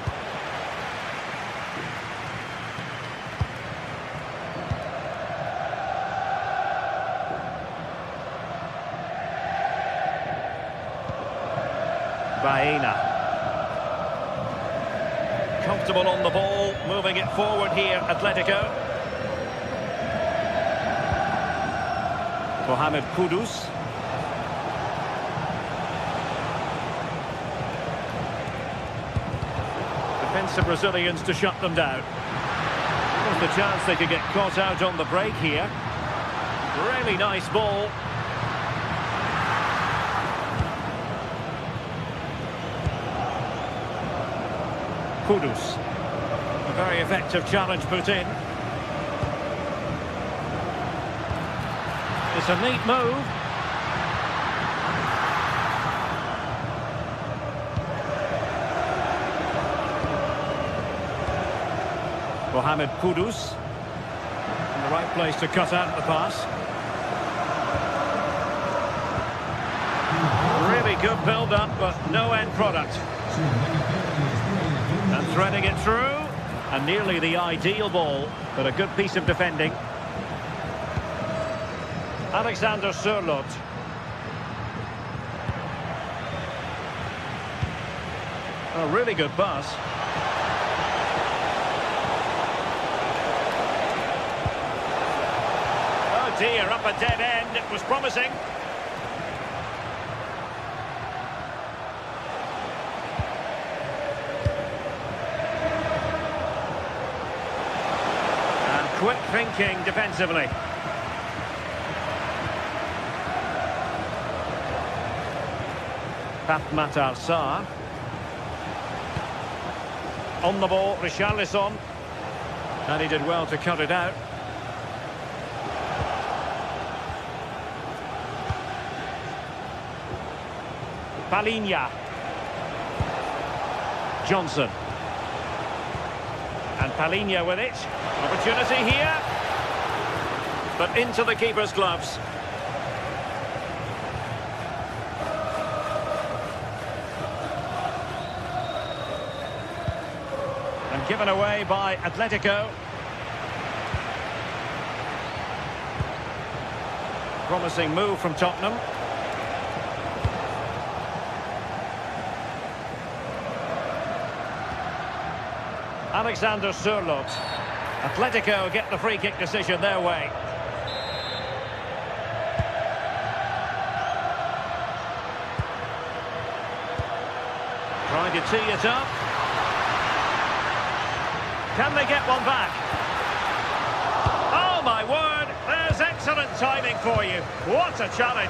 Baena. Comfortable on the ball, moving it forward here, Atletico. Mohamed Kudus. Defensive Brazilians to shut them down. There's the chance they could get caught out on the break here. Really nice ball. Kudus. A very effective challenge put in. It's a neat move. Mohamed Kudus. In the right place to cut out the pass. Really good build-up, but no end product. And threading it through. And nearly the ideal ball, but a good piece of defending. Alexander Sørloth. A really good pass. Oh dear, up a dead end. It was promising. And quick thinking defensively. Matar Sarr. On the ball, Richarlison. And he did well to cut it out. Palinha. Johnson. And Palinha with it. Opportunity here. But into the keeper's gloves. Given away by Atletico. Promising move from Tottenham. Alexander Sørloth. Atletico get the free kick decision their way. Trying to tee it up. Can they get one back? Oh my word, there's excellent timing for you. What a challenge.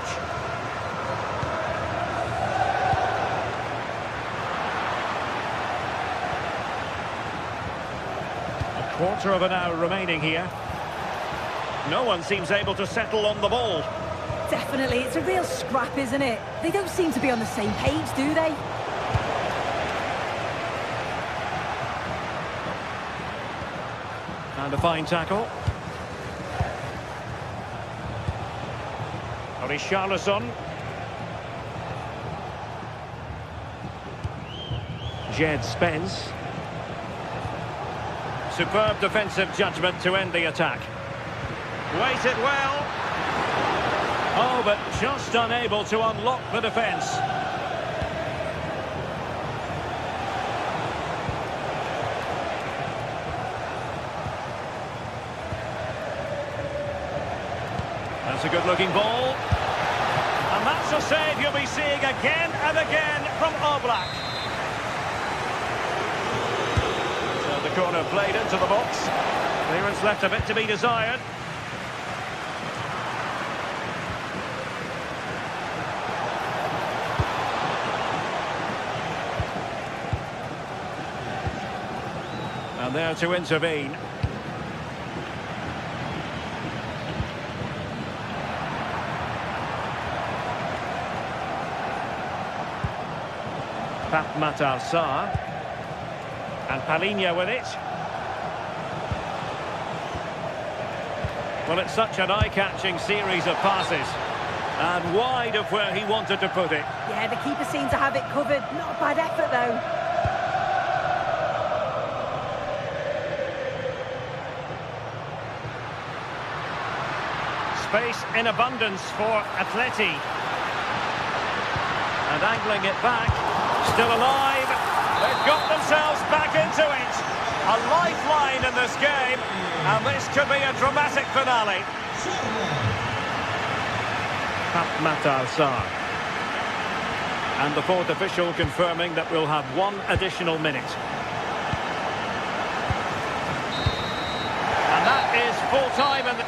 A quarter of an hour remaining here. No one seems able to settle on the ball. Definitely, it's a real scrap, isn't it? They don't seem to be on the same page, do they? And a fine tackle. Richarlison. Jed Spence. Superb defensive judgment to end the attack. Waited well. Oh, but just unable to unlock the defence. That's a good-looking ball. And that's a save you'll be seeing again and again from Oblak. So the corner played into the box. Clearance left a bit to be desired. And there to intervene. Matar Sarr. And Palhinha with it. Well, it's such an eye-catching series of passes. And wide of where he wanted to put it. Yeah, the keeper seemed to have it covered. Not a bad effort, though. Space in abundance for Atleti. And angling it back. Still alive. They've got themselves back into it. A lifeline in this game. And this could be a dramatic finale. Matar Sarr. And the fourth official confirming that we'll have one additional minute. And that is full time in the...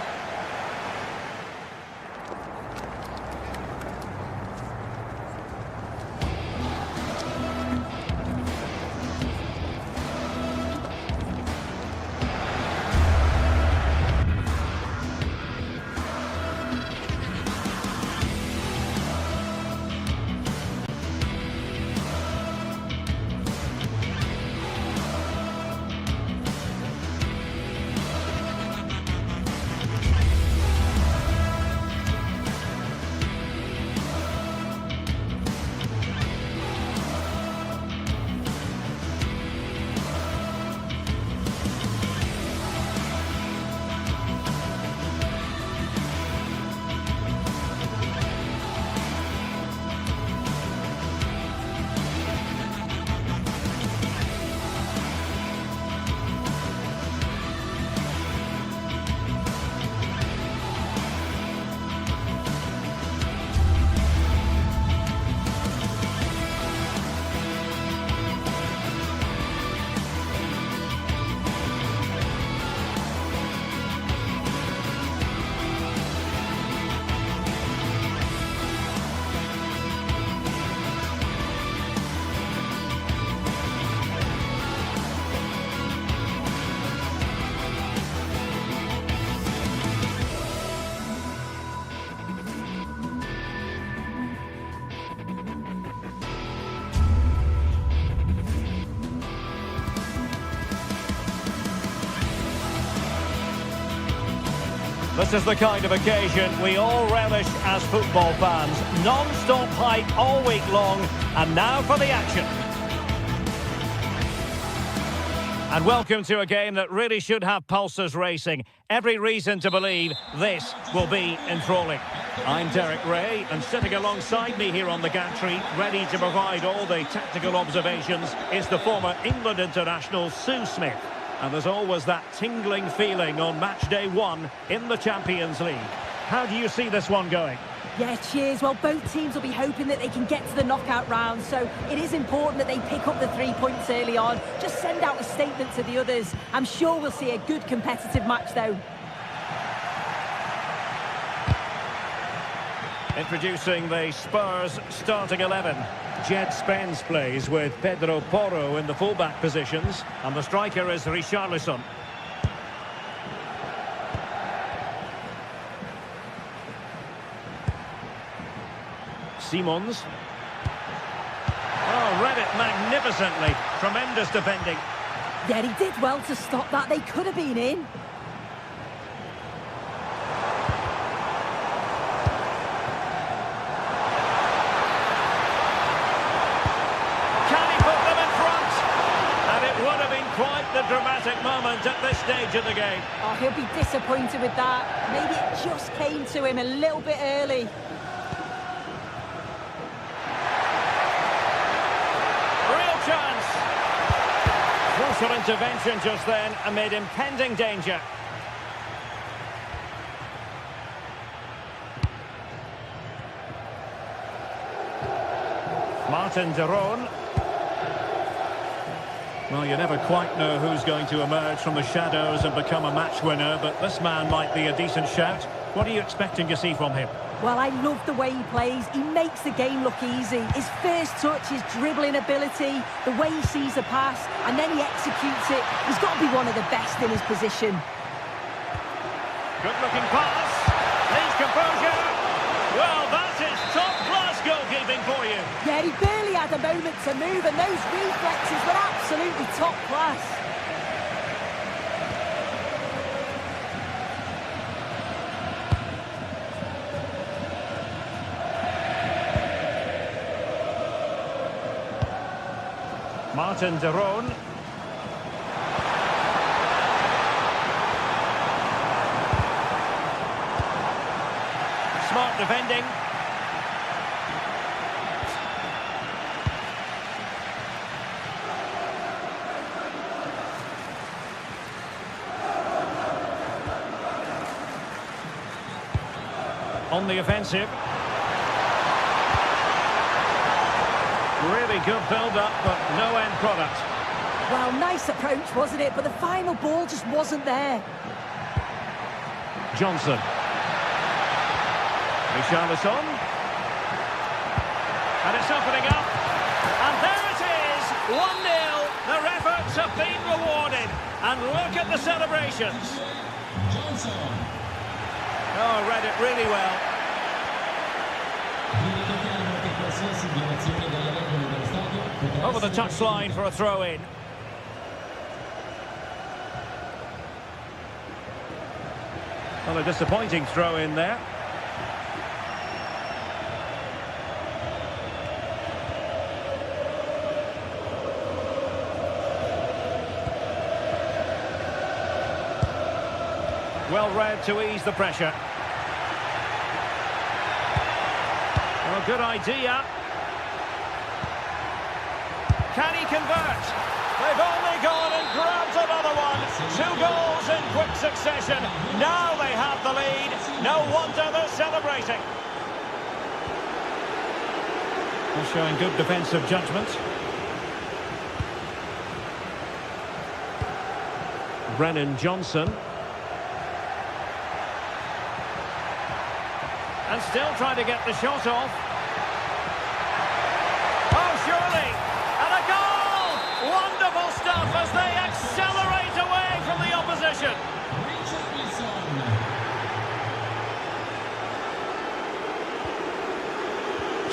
This is the kind of occasion we all relish as football fans. Non-stop hype all week long, and now for the action. And welcome to a game that really should have pulses racing. Every reason to believe this will be enthralling. I'm Derek Ray, and sitting alongside me here on the gantry, ready to provide all the tactical observations, is the former England international Sue Smith. And there's always that tingling feeling on match day 1 in the Champions League. How do you see this one going? Yeah, cheers. Well, both teams will be hoping that they can get to the knockout round, so it is important that they pick up the 3 points early on. Just send out a statement to the others. I'm sure we'll see a good competitive match, though. Introducing the Spurs starting 11. Jed Spence plays with Pedro Porro in the fullback positions, and the striker is Richarlison. Simons. Oh, read it magnificently. Tremendous defending. Yeah, he did well to stop that. They could have been in. Can he put them in front? And it would have been quite the dramatic moment at this stage of the game. Oh, he'll be disappointed with that. Maybe it just came to him a little bit early. Chance. Crucial intervention just then amid impending danger. Martin de Roon. Well, you never quite know who's going to emerge from the shadows and become a match winner, but this man might be a decent shout. What are you expecting to see from him? Well, I love the way he plays. He makes the game look easy. His first touch, his dribbling ability, the way he sees the pass, and then he executes it. He's got to be one of the best in his position. Good-looking pass. Needs composure. Well, that is top-class goalkeeping for you. Yeah, he barely had a moment to move, and those reflexes were absolutely top-class. Martin de Roon. Smart defending. On the offensive. Really good build-up, but no end product. Well, nice approach, wasn't it? But the final ball just wasn't there. Johnson. Richarlison. And it's opening up. And there it is! 1-0. Their efforts have been rewarded. And look at the celebrations. Oh, read it really well. Over the touchline for a throw-in. Well, a disappointing throw-in there. Well read to ease the pressure. Well, good idea. Can he convert? They've only gone and grabbed another one. 2 goals in quick succession. Now they have the lead. No wonder they're celebrating. They're showing good defensive judgment. Brennan Johnson. And still trying to get the shot off. Oh, surely! And a goal! Wonderful stuff as they accelerate away from the opposition.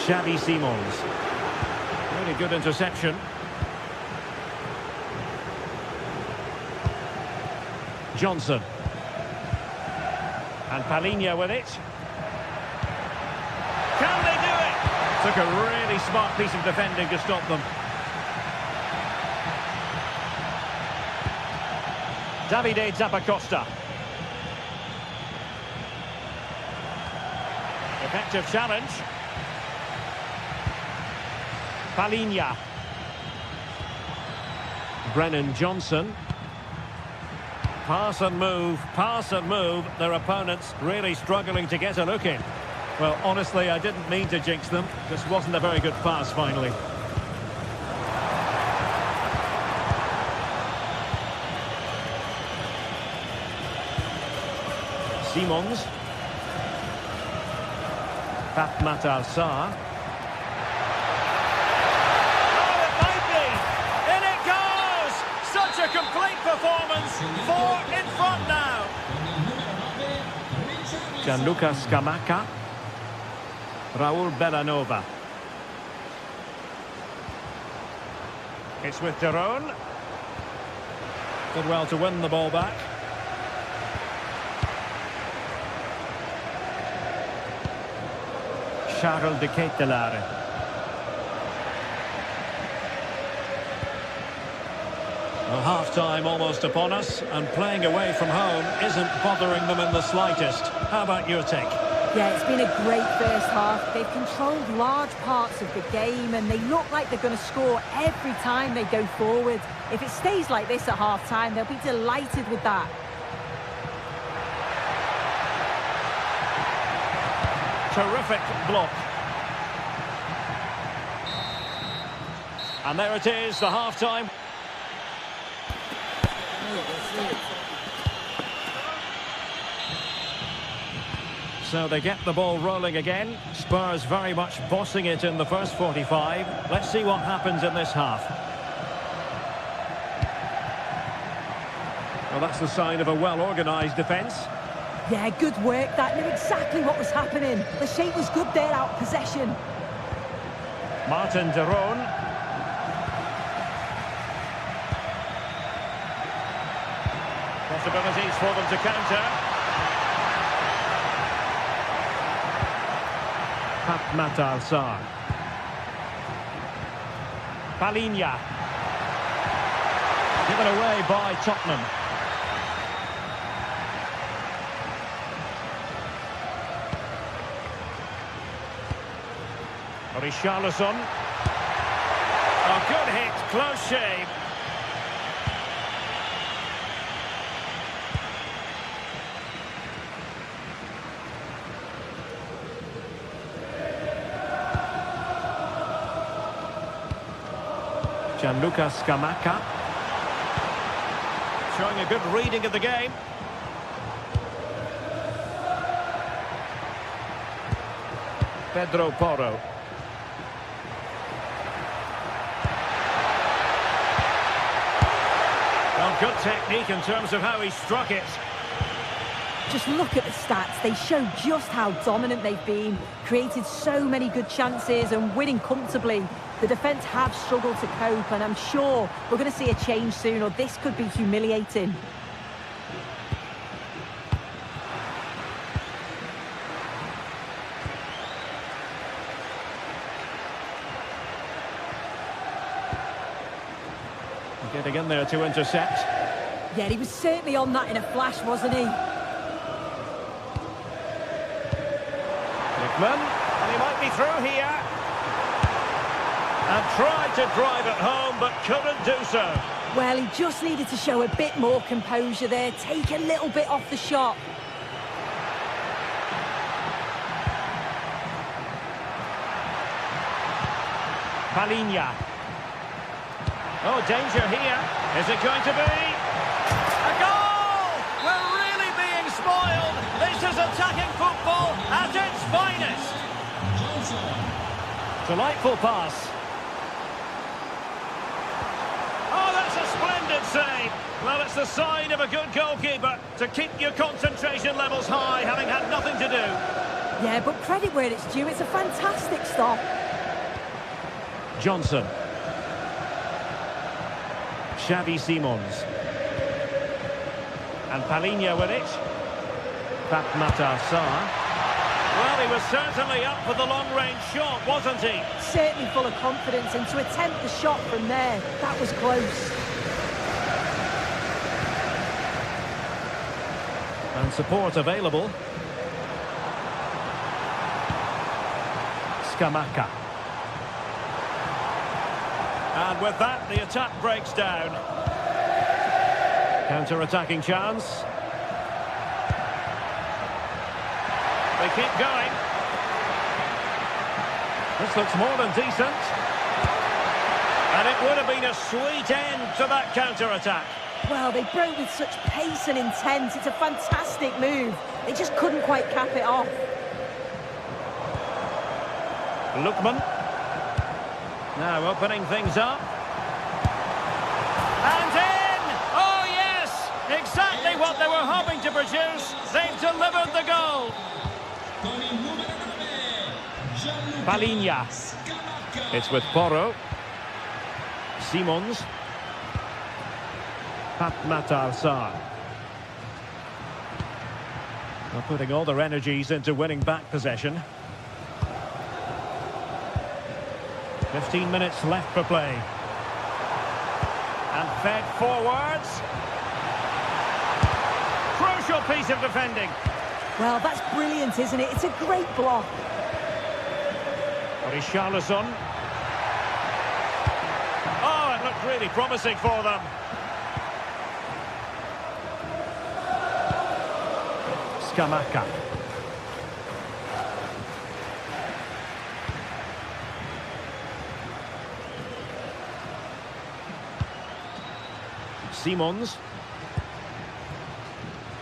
Xavi Simons. Really good interception. Johnson. And Palhinha with it. Can they do it? Took a really smart piece of defending to stop them. Davide Zappacosta. Effective challenge. Palinha. Brennan Johnson. Pass and move. Their opponents really struggling to get a look in. Well, honestly, I didn't mean to jinx them. Just wasn't a very good pass, finally. Simons. Fatmat Sarr. Oh, it might be! In it goes! Such a complete performance! 4 in front now! Gianluca Scamacca. Raul Bellanova. It's with Derone. Did well to win the ball back. Charles de Ketelaere. Well, half-time almost upon us, and playing away from home isn't bothering them in the slightest. How about your take? Yeah, it's been a great first half. They've controlled large parts of the game, and they look like they're going to score every time they go forward. If it stays like this at half-time, they'll be delighted with that. Terrific block. And there it is, the half-time. So they get the ball rolling again. Spurs very much bossing it in the first 45. Let's see what happens in this half. Well, that's the sign of a well-organised defence. Yeah, good work. That knew exactly what was happening. The shape was good there, out of possession. Martin Derone. Possibilities for them to counter. Fatmat Sarr. Palinha. Given away by Tottenham. Richarlison. Oh, good hit, close shave. Gianluca Scamacca. Showing a good reading of the game. Pedro Porro. Well, good technique in terms of how he struck it. Just look at the stats. They show just how dominant they've been. Created so many good chances and winning comfortably. The defence have struggled to cope, and I'm sure we're going to see a change soon, or this could be humiliating. Getting in there to intercept. Yeah, he was certainly on that in a flash, wasn't he? Hickman, and he might be through here. And tried to drive it home, but couldn't do so. Well, he just needed to show a bit more composure there, take a little bit off the shot. Palinha. Oh, danger here. Is it going to be? A goal! We're really being spoiled. This is attacking football at its finest. Delightful pass. Oh, that's a splendid save. Well, it's the sign of a good goalkeeper to keep your concentration levels high, having had nothing to do. Yeah, but credit where it's due. It's a fantastic stop. Johnson. Xavi Simons. And Palinha with it. Fatmat Sarr. Well, he was certainly up for the long-range shot, wasn't he? Certainly full of confidence, and to attempt the shot from there, that was close. And support available. Scamacca. And with that, the attack breaks down. Counter-attacking chance. They keep going. This looks more than decent. And it would have been a sweet end to that counter-attack. Well, they broke with such pace and intent. It's a fantastic move. They just couldn't quite cap it off. Lookman. Now opening things up. And in! Oh, yes! Exactly what they were hoping to produce. They've delivered the goal. Palinha. It's with Porro. Simons. Matar Sarr. They're putting all their energies into winning back possession. 15 minutes left for play. And fed forwards. Crucial piece of defending. Well, that's brilliant, isn't it? It's a great block. Richarlison. Oh, it looked really promising for them. Scamacca. Simons.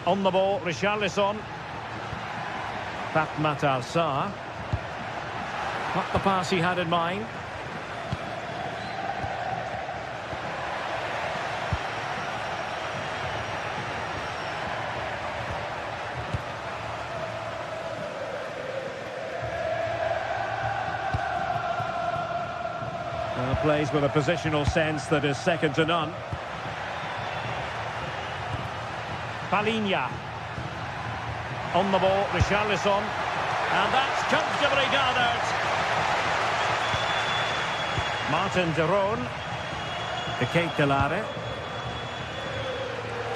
On the ball, Richarlison. Matar Sarr. Not the pass he had in mind. Plays with a positional sense that is second to none. Palinha. On the ball, Richarlison. And that's comfortably gathered. Martin de Roon. De Ketelare.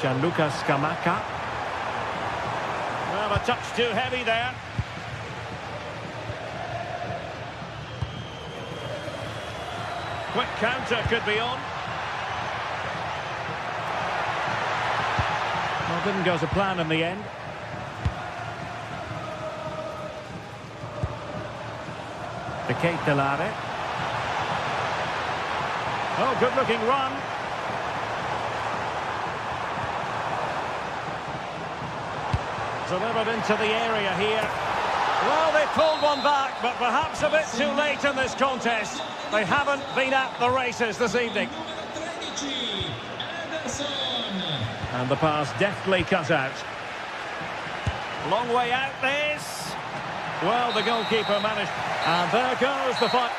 Gianluca Scamacca. Well, a touch too heavy there. Quick counter could be on. Well, didn't go to plan in the end. De Ketelare. Oh, good-looking run. Delivered into the area here. Well, they pulled one back, but perhaps a bit too late in this contest. They haven't been at the races this evening. And the pass deftly cut out. Long way out this. Well, the goalkeeper managed. And there goes the fight.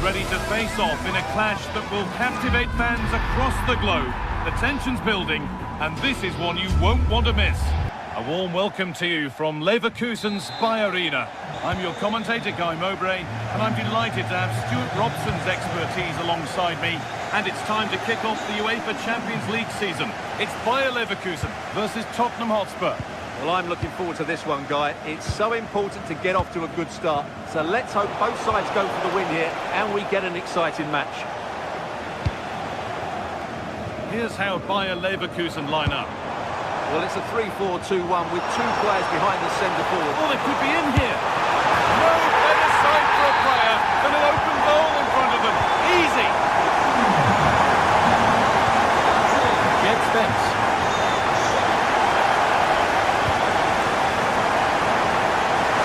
Ready to face off in a clash that will captivate fans across the globe. The tension's building, and this is one you won't want to miss. A warm welcome to you from Leverkusen's Bayer Arena. I'm your commentator, Guy Mowbray, and I'm delighted to have Stuart Robson's expertise alongside me. And it's time to kick off the UEFA Champions League season. It's Bayer Leverkusen versus Tottenham Hotspur. Well, I'm looking forward to this one, Guy. It's so important to get off to a good start. So let's hope both sides go for the win here and we get an exciting match. Here's how Bayer Leverkusen line up. Well, it's a 3-4-2-1 with two players behind the centre forward. Oh, they could be in here. No better sight for a player than an open goal in front of them. Easy. Gets Spence.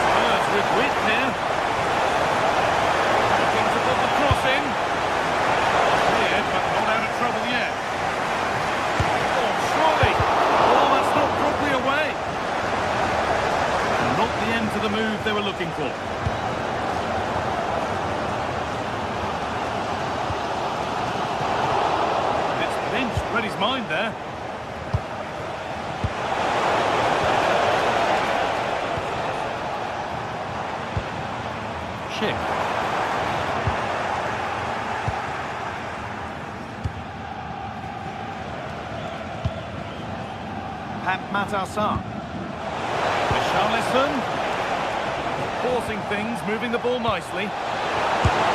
Spurs with width here. Looking to put the cross in. Cleared, but not out of trouble yet. Oh, surely. Oh, that's not properly away. Not the end to the move they were looking for. It's Lynch read his mind there. Schick. Matassar. Richarlison. Forcing things, moving the ball nicely.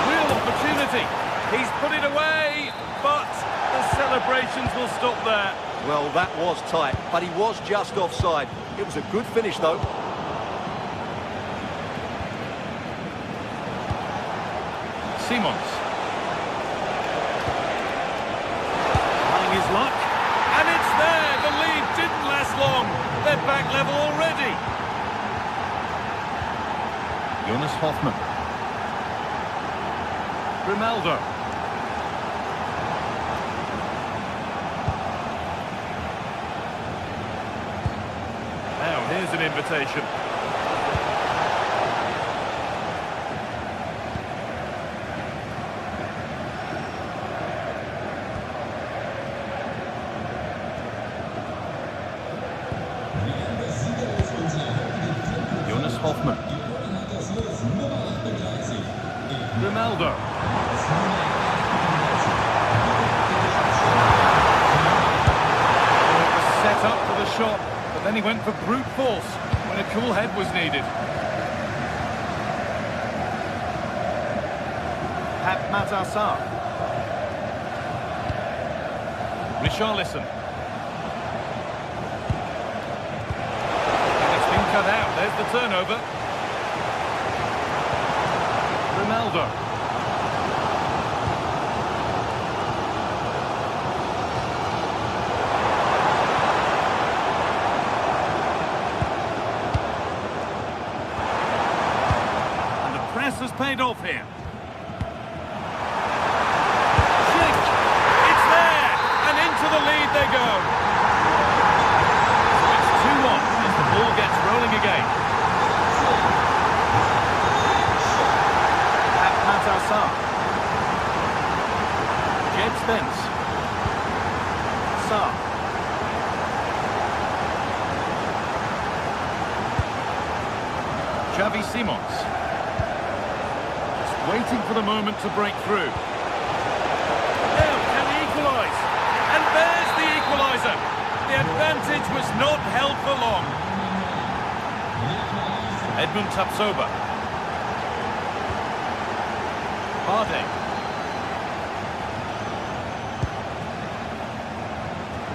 Real opportunity. He's put it away, but the celebrations will stop there. Well, that was tight, but he was just offside. It was a good finish, though. Simons. Trying his luck. And it's there! The lead didn't last long. They're back level already. Jonas Hoffmann. Grimaldo. Now, here's an invitation. Jonas Hoffmann. Grimaldo. It was set up for the shot, but then he went for brute force when a cool head was needed. Matassar. Richarlison. Cut out, there's the turnover. Ronaldo. And the press has paid off here. Schick. It's there, and into the lead they go. It's 2-1. Ball gets rolling again. Matassar. Jed Spence. Sarr. Xavi Simons. Just waiting for the moment to break through. Now can he equalise? And there's the equaliser. The advantage was not held for long. Edmund Tapsoba. Bardet.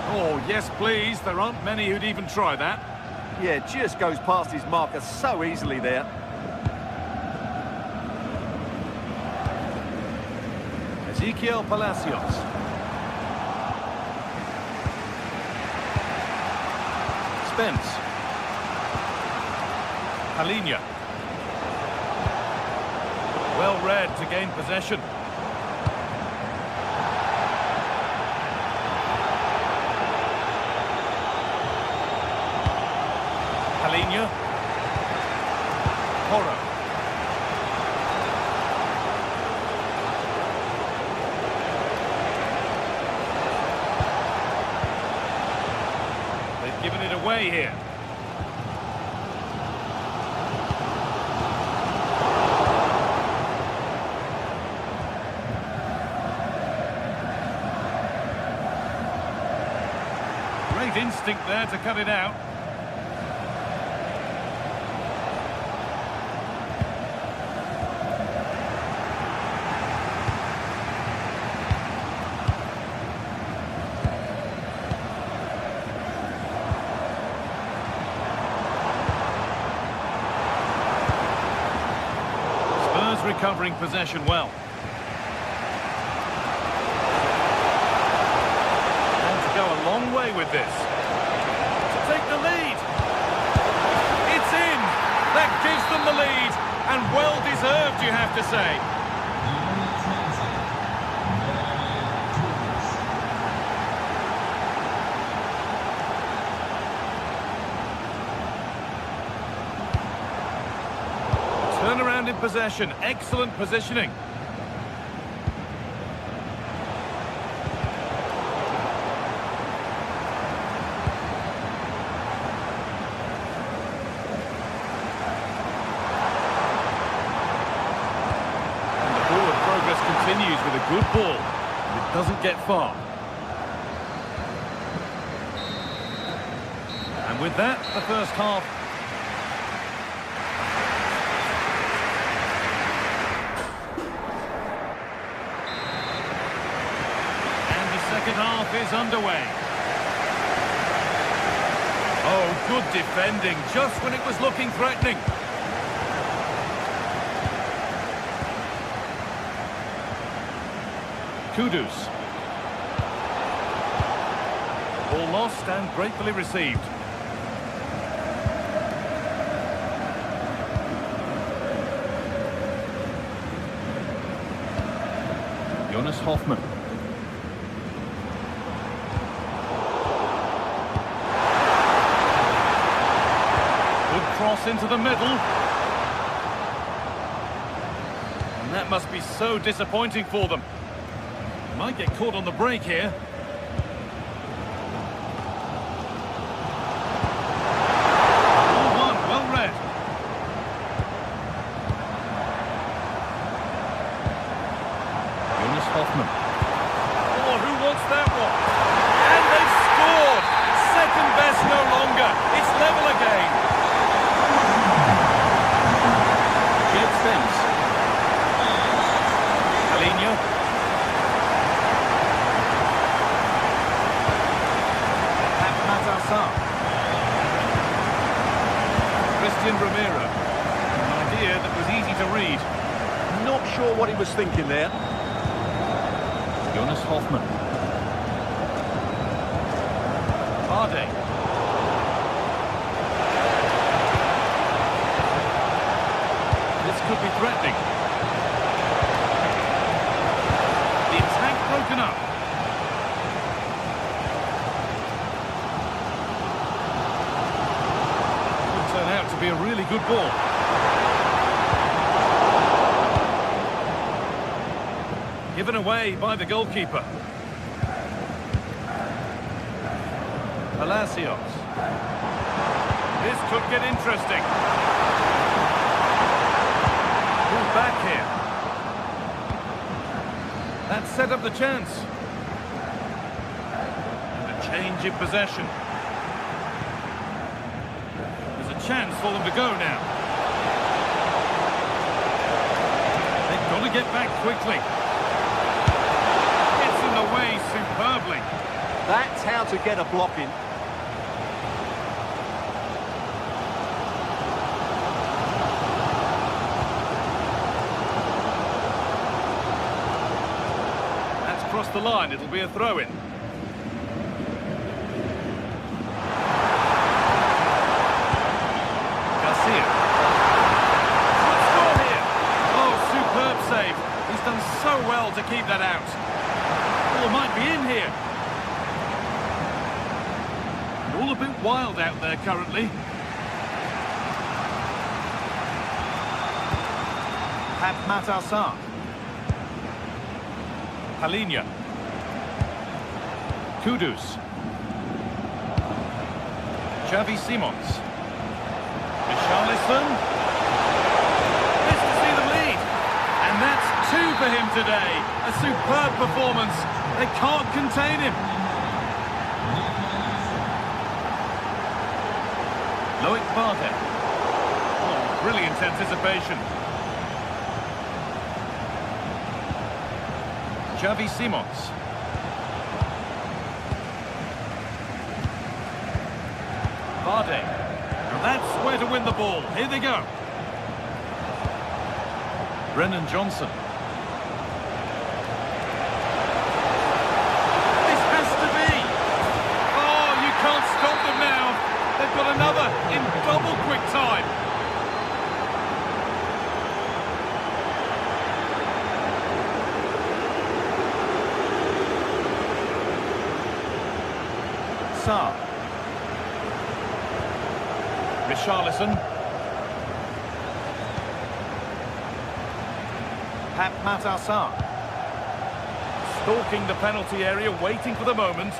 Oh, yes, please. There aren't many who'd even try that. Yeah, just goes past his marker so easily there. Ezequiel Palacios. Spence. Halinha. Well read to gain possession. Halinha. Porro. They've given it away here. Great instinct there to cut it out. Spurs recovering possession well. Go a long way with this. To take the lead. It's in. That gives them the lead. And well deserved, you have to say. Turnaround in possession. Excellent positioning. Continues with a good ball. It doesn't get far. And with that, the first half. And the second half is underway. Oh, good defending, just when it was looking threatening. Kudus. Ball lost and gratefully received. Jonas Hoffmann. Good cross into the middle. And that must be so disappointing for them. Might get caught on the break here. Well read. Jonas Hoffmann. Oh, who wants that one? And they've scored! Second best no longer. It's level again. Jed Spence. Alinho. Christian Romero. An idea that was easy to read. Not sure what he was thinking there. Jonas Hoffmann. Hardy. This could be threatening. The attack broken up. Turn out to be a really good ball. Given away by the goalkeeper. Palacios. This could get interesting. Pulled back here. That set up the chance. And a change in possession. Chance for them to go now. They've got to get back quickly. It's in the way superbly. That's how to get a block in. That's crossed the line. It'll be a throw-in. So well to keep that out. Ball might be in here. All a bit wild out there currently. Matt Assar. Alinho. Kudus. Xavi Simons. Richarlison. This to see them lead. And that's 2 for him today. A superb performance. They can't contain him. Vardy. Oh, brilliant anticipation. Xavi Simons. Vardy. And that's where to win the ball. Here they go. Brennan Johnson. This has to be. Oh, you can't stop them now. They've got another in double quick time. Sarr. Richarlison. Matar Sarr. Stalking the penalty area, waiting for the moment.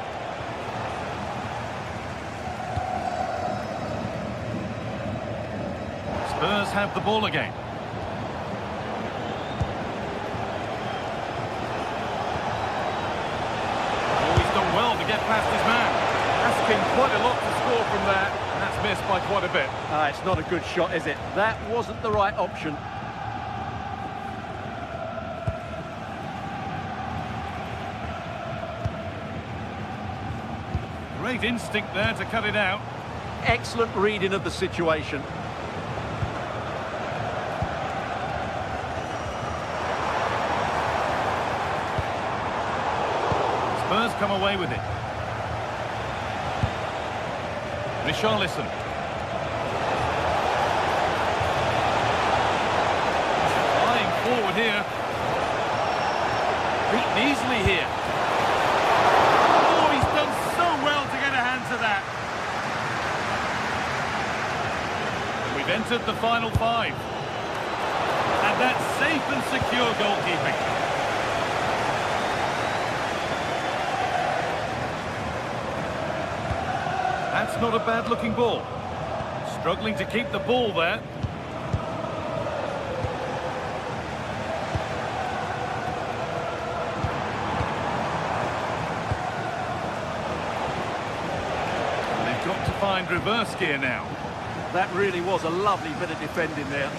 Spurs have the ball again. Oh, he's done well to get past his man. Asking quite a lot to score from there. And that's missed by quite a bit. It's not a good shot, is it? That wasn't the right option. Great instinct there to cut it out. Excellent reading of the situation. Spurs come away with it. Richarlison. Flying forward here. Beaten easily here. Oh, he's done so well to get a hand to that. We've entered the final 5. And that's safe and secure goalkeeping. That's not a bad-looking ball. Struggling to keep the ball there. They've got to find reverse gear now. That really was a lovely bit of defending there.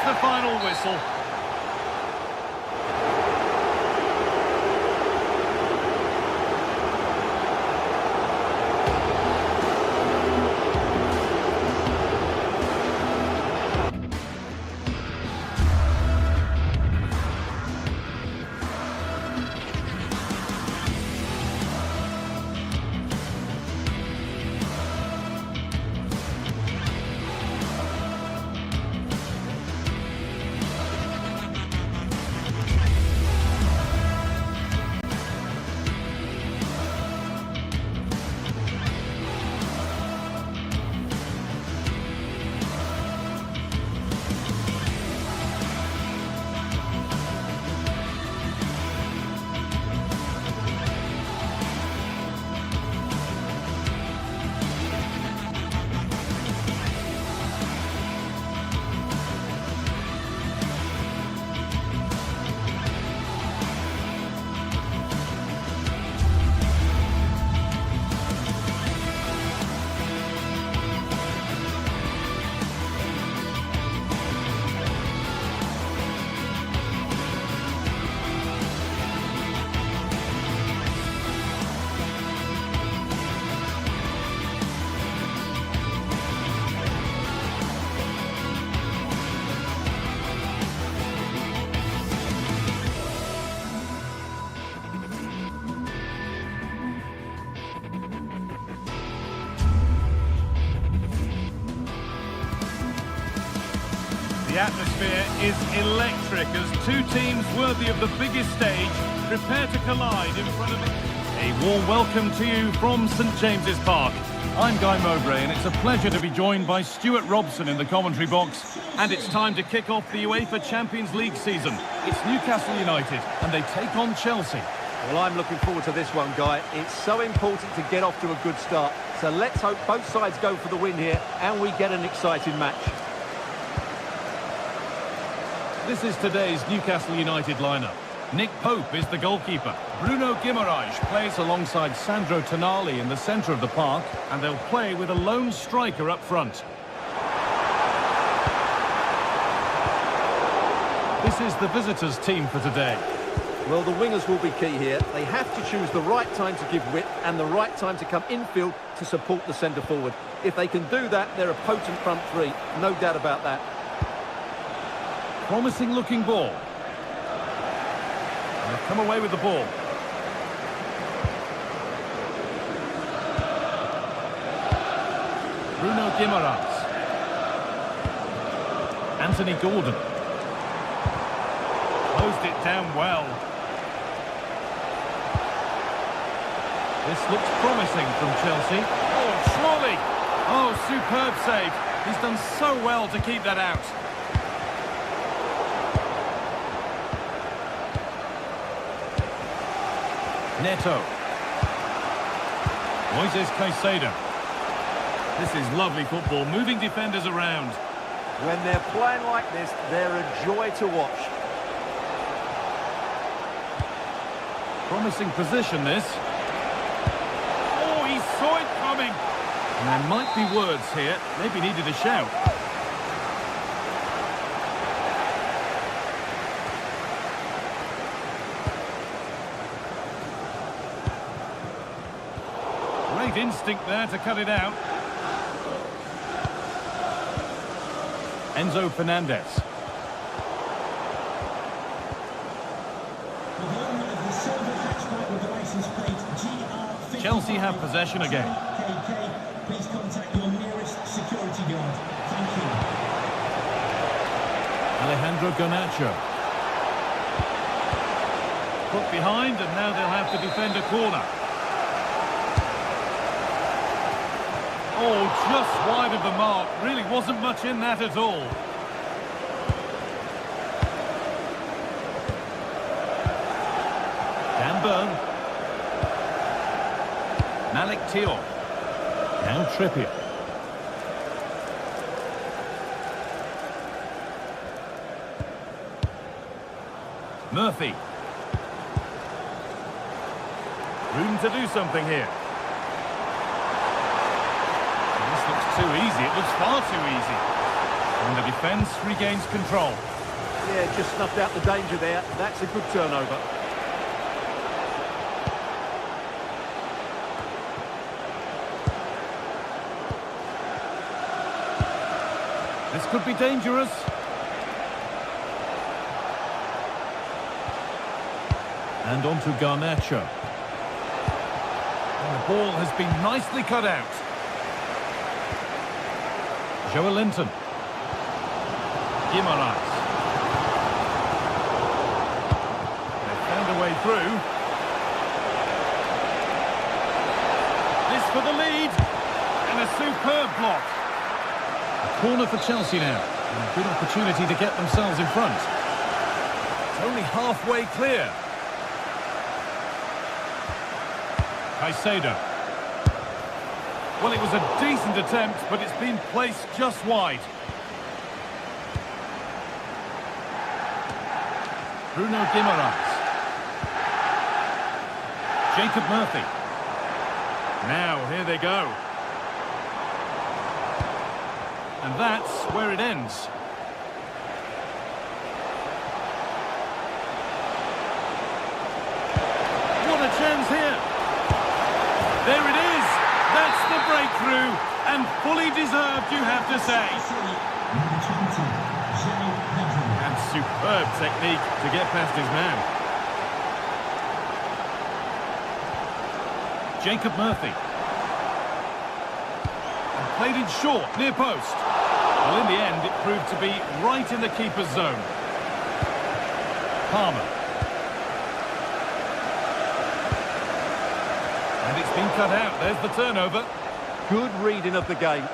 The final whistle. The atmosphere is electric as two teams worthy of the biggest stage prepare to collide in front of it. A warm welcome to you from St James's Park. I'm Guy Mowbray and it's a pleasure to be joined by Stuart Robson in the commentary box. And it's time to kick off the UEFA Champions League season. It's Newcastle United and they take on Chelsea. Well, I'm looking forward to this one, Guy. It's so important to get off to a good start. So let's hope both sides go for the win here and we get an exciting match. This is today's Newcastle United lineup. Nick Pope is the goalkeeper. Bruno Guimaraes plays alongside Sandro Tonali in the centre of the park, and they'll play with a lone striker up front. This is the visitors' team for today. Well, the wingers will be key here. They have to choose the right time to give width and the right time to come infield to support the centre forward. If they can do that, they're a potent front three, no doubt about that. Promising looking ball. And they've come away with the ball. Bruno Guimaraes. Anthony Gordon. Closed it down well. This looks promising from Chelsea. Oh, surely! Oh, superb save. He's done so well to keep that out. Neto. Moises Caicedo. This is lovely football, moving defenders around. When they're playing like this, they're a joy to watch. Promising position, this. Oh, he saw it coming. And there might be words here. Maybe needed a shout. Great instinct there to cut it out. Enzo Fernandez. Chelsea have possession again. Please contact your nearest security guard. Thank you. Alejandro Garnacho. Put behind, and now they'll have to defend a corner. Oh, just wide of the mark. Really wasn't much in that at all. Dan Burn. Malik Thiaw. Now Trippier. Murphy. Room to do something here. This looks too easy. It looks far too easy. And the defence regains control. Yeah, just snuffed out the danger there. That's a good turnover. This could be dangerous. And on to Garnacho. And the ball has been nicely cut out. Joe Linton. Guimaraes. They found a way through. This for the lead. And a superb block. A corner for Chelsea now. And a good opportunity to get themselves in front. It's only halfway clear. Caicedo. Well, it was a decent attempt, but it's been placed just wide. Bruno Guimaraes. Jacob Murphy. Now, here they go. And that's where it ends. What a chance here. There it is. That's the breakthrough. And fully deserved, you have to say. And superb technique to get past his man. Jacob Murphy. And played it short, near post. Well, in the end, it proved to be right in the keeper's zone. Palmer. And it's been cut out. There's the turnover. Good reading of the game.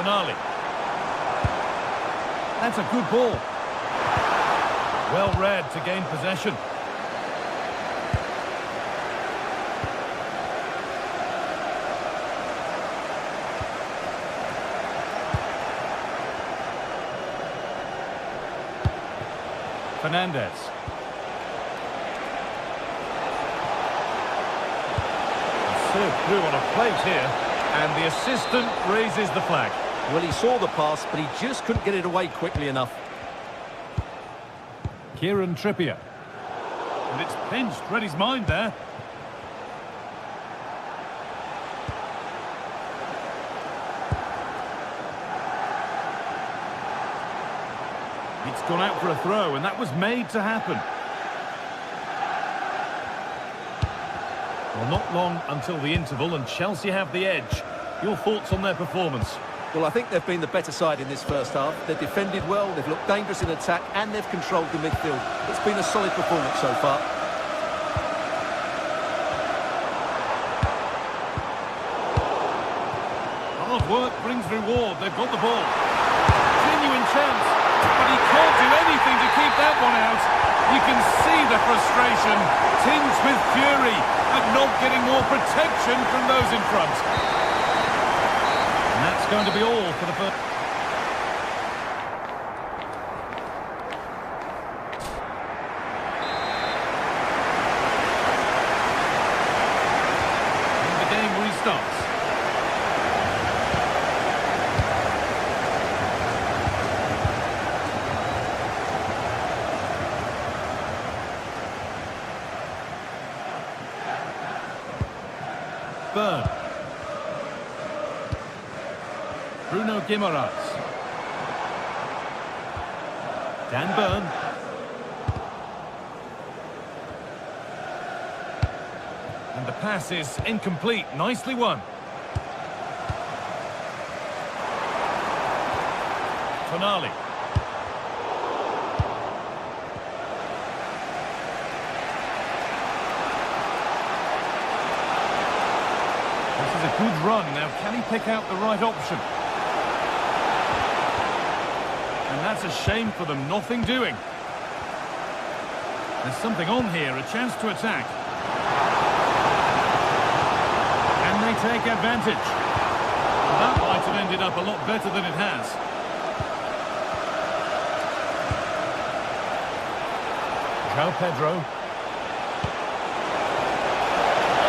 Tonali. That's a good ball. Well read to gain possession. Fernandez. Served through on a plate here, and the assistant raises the flag. Well, he saw the pass, but he just couldn't get it away quickly enough. Kieran Trippier. And it's pinched. Read his mind there. It's gone out for a throw, and that was made to happen. Well, not long until the interval, and Chelsea have the edge. Your thoughts on their performance? Well, I think they've been the better side in this first half. They've defended well, they've looked dangerous in attack, and they've controlled the midfield. It's been a solid performance so far. Hard work brings reward. They've got the ball. Genuine chance, but he can't do anything to keep that one out. You can see the frustration, tinged with fury, at not getting more protection from those in front. And that's going to be all for the first. And the game restarts. Burn. Bruno Guimaraes. Dan Burn. And the pass is incomplete. Nicely won. Tonali. This is a good run. Now, can he pick out the right option? And that's a shame for them. Nothing doing. There's something on here. A chance to attack. And they take advantage. That might have ended up a lot better than it has. João Pedro.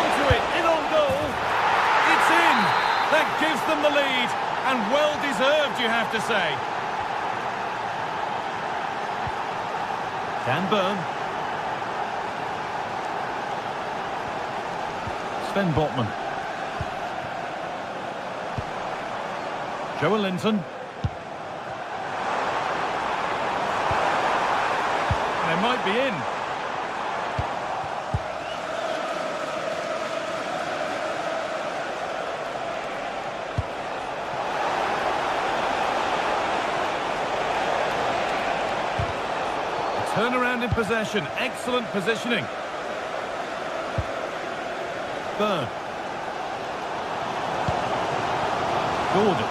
Onto it. In on goal. It's in. That gives them the lead. And well deserved, you have to say. Dan Burn. Sven Botman. Joe Linton. They might be in. Turnaround in possession. Excellent positioning. Burn. Gordon.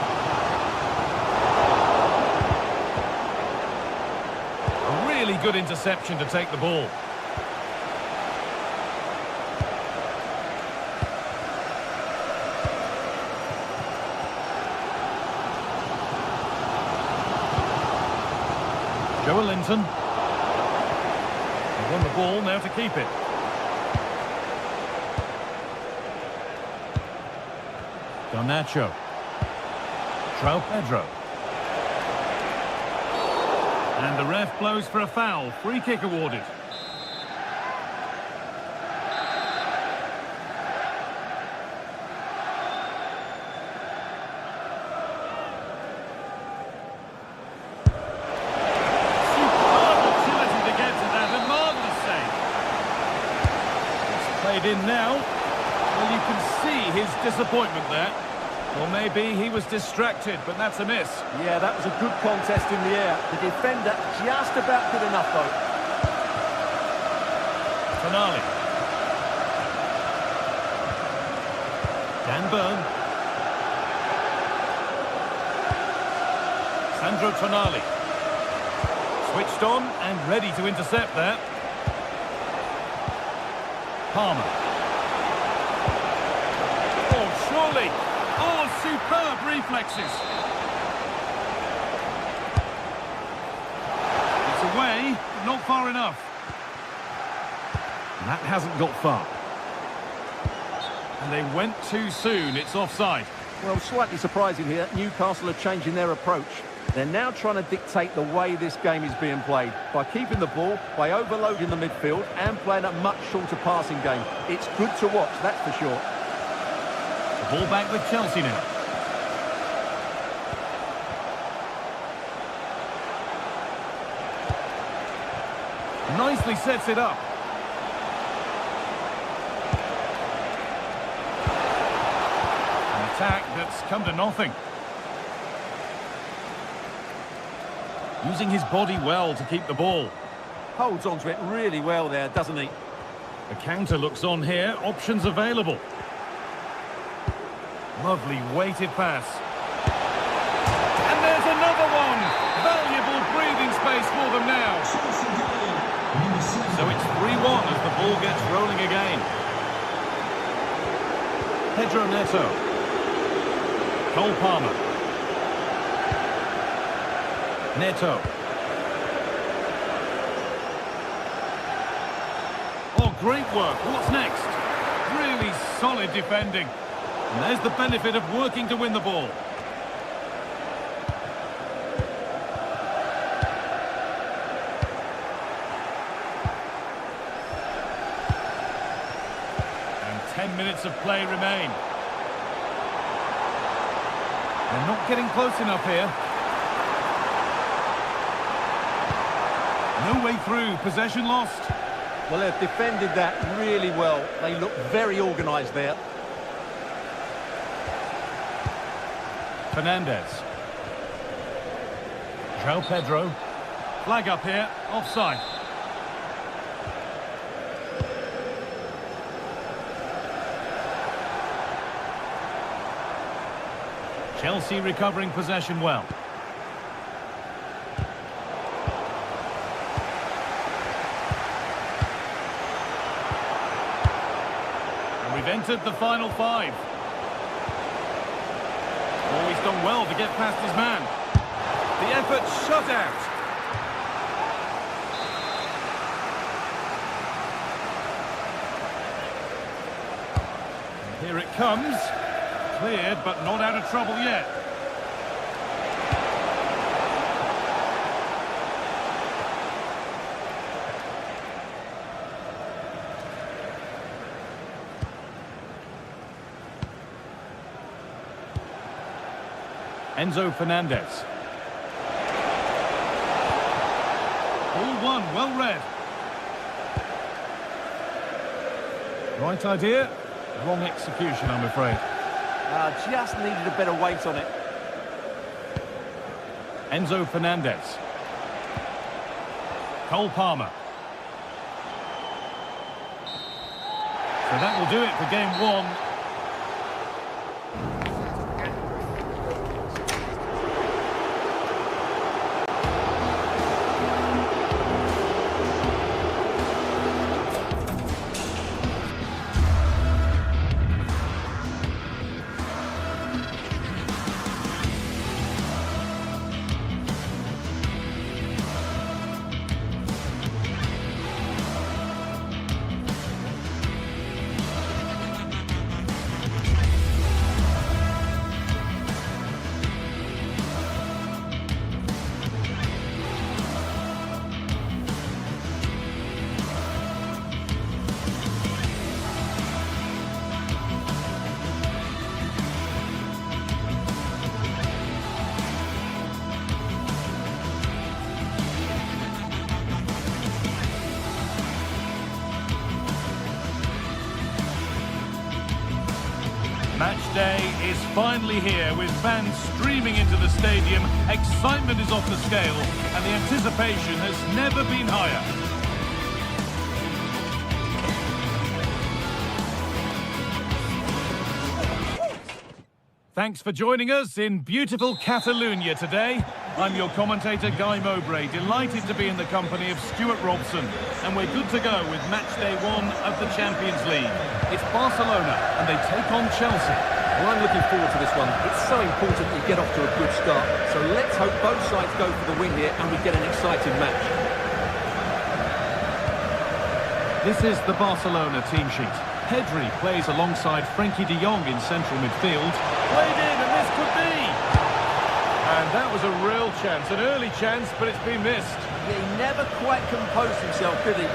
A really good interception to take the ball. Joe Linton. Won the ball, now to keep it. Garnacho. João Pedro. And the ref blows for a foul. Free kick awarded. In now. Well, you can see his disappointment there. Or maybe he was distracted, but that's a miss. Yeah, that was a good contest in the air. The defender just about good enough, though. Tonali. Dan Burn. Tonali. Switched on and ready to intercept there. Palmer. Oh, surely. Oh, superb reflexes. It's away, but not far enough. And that hasn't got far. And they went too soon. It's offside. Well, slightly surprising here. Newcastle are changing their approach. They're now trying to dictate the way this game is being played by keeping the ball, by overloading the midfield and playing a much shorter passing game. It's good to watch, that's for sure. The ball back with Chelsea now. Nicely sets it up. An attack that's come to nothing. Using his body well to keep the ball. Holds onto it really well there, doesn't he? The counter looks on here. Options available. Lovely weighted pass. And there's another one. Valuable breathing space for them now. So it's 3-1 as the ball gets rolling again. Pedro Neto. Cole Palmer. Neto. Oh, great work. What's next? Really solid defending. And there's the benefit of working to win the ball. And 10 minutes of play remain. They're not getting close enough here. No way through. Possession lost. Well, they've defended that really well. They look very organised there. Fernandez. João Pedro. Flag up here. Offside. Chelsea recovering possession well. We've entered the final 5. Oh, he's done well to get past his man. The effort shut out. And here it comes. Cleared, but not out of trouble yet. Enzo Fernandez. Ball one, well read. Right idea, wrong execution, I'm afraid. Just needed a better weight on it. Enzo Fernandez. Cole Palmer. So that will do it for game 1. Match day is finally here with fans streaming into the stadium. Excitement is off the scale and the anticipation has never been higher. Thanks for joining us in beautiful Catalonia today. I'm your commentator, Guy Mowbray, delighted to be in the company of Stuart Robson. And we're good to go with match day 1 of the Champions League. It's Barcelona, and they take on Chelsea. Well, I'm looking forward to this one. It's so important that you get off to a good start. So let's hope both sides go for the win here and we get an exciting match. This is the Barcelona team sheet. Pedri plays alongside Frenkie de Jong in central midfield. Played in, and this could be! And that was a real chance, an early chance, but it's been missed. Yeah, he never quite composed himself, could he?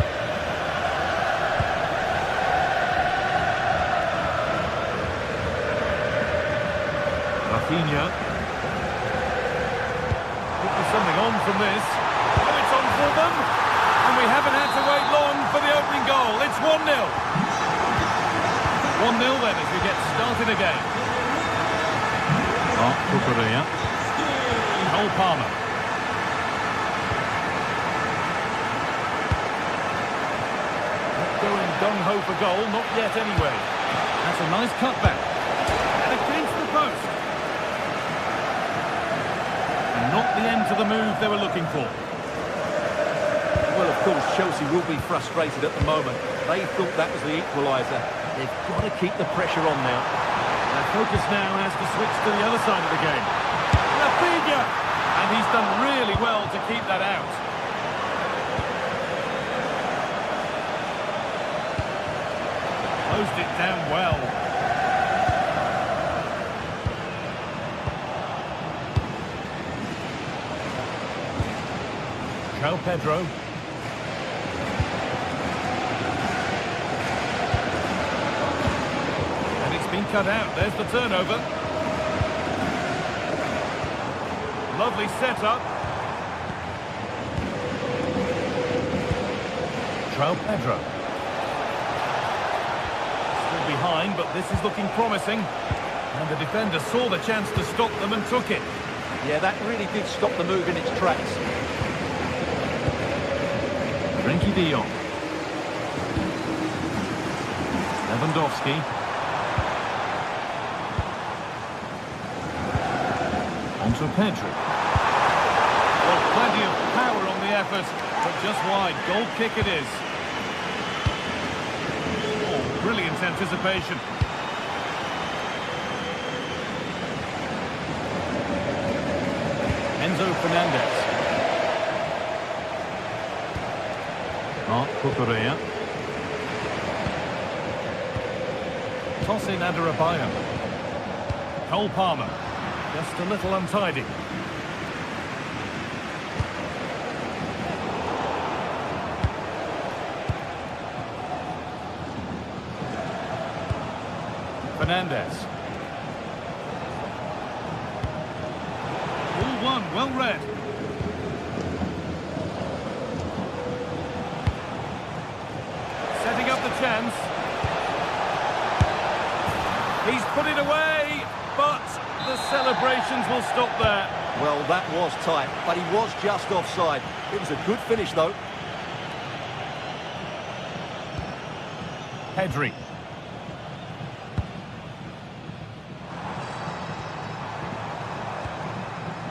Rafinha. Could be something on from this. Oh, it's on for them! And we haven't had to wait long for the opening goal. It's 1-0. 1-0 then as we get started again. Cucurella. Cole Palmer. Not going gung-ho for goal, not yet anyway. That's a nice cutback. And against the post. And not the end to the move they were looking for. Well, of course, Chelsea will be frustrated at the moment. They thought that was the equaliser. They've got to keep the pressure on now. Their focus now has to switch to the other side of the game. Rafinha! And he's done really well to keep that out. Closed it down well. João Pedro. And it's been cut out. There's the turnover. Lovely setup. João Pedro. Still behind, but this is looking promising. And the defender saw the chance to stop them and took it. Yeah, that really did stop the move in its tracks. Frenkie de Jong. Lewandowski. Onto Pedri. Well, plenty of power on the effort, but just wide. Goal kick it is. Oh, brilliant anticipation. Enzo Fernandez. Cucurella. Toss in Adarabioyo. Cole Palmer. Just a little untidy. Fernandez. Ball one, well read. Setting up the chance. He's put it away, but the celebrations will stop there. Well, that was tight, but he was just offside. It was a good finish, though. Pedri.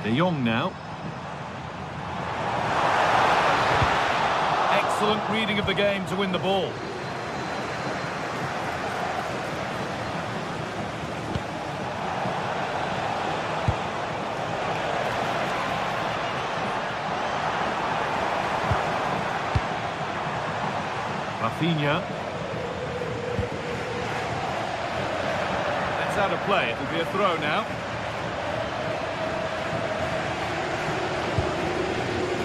De Jong now. Excellent reading of the game to win the ball. Rafinha. That's out of play. It'll be a throw now.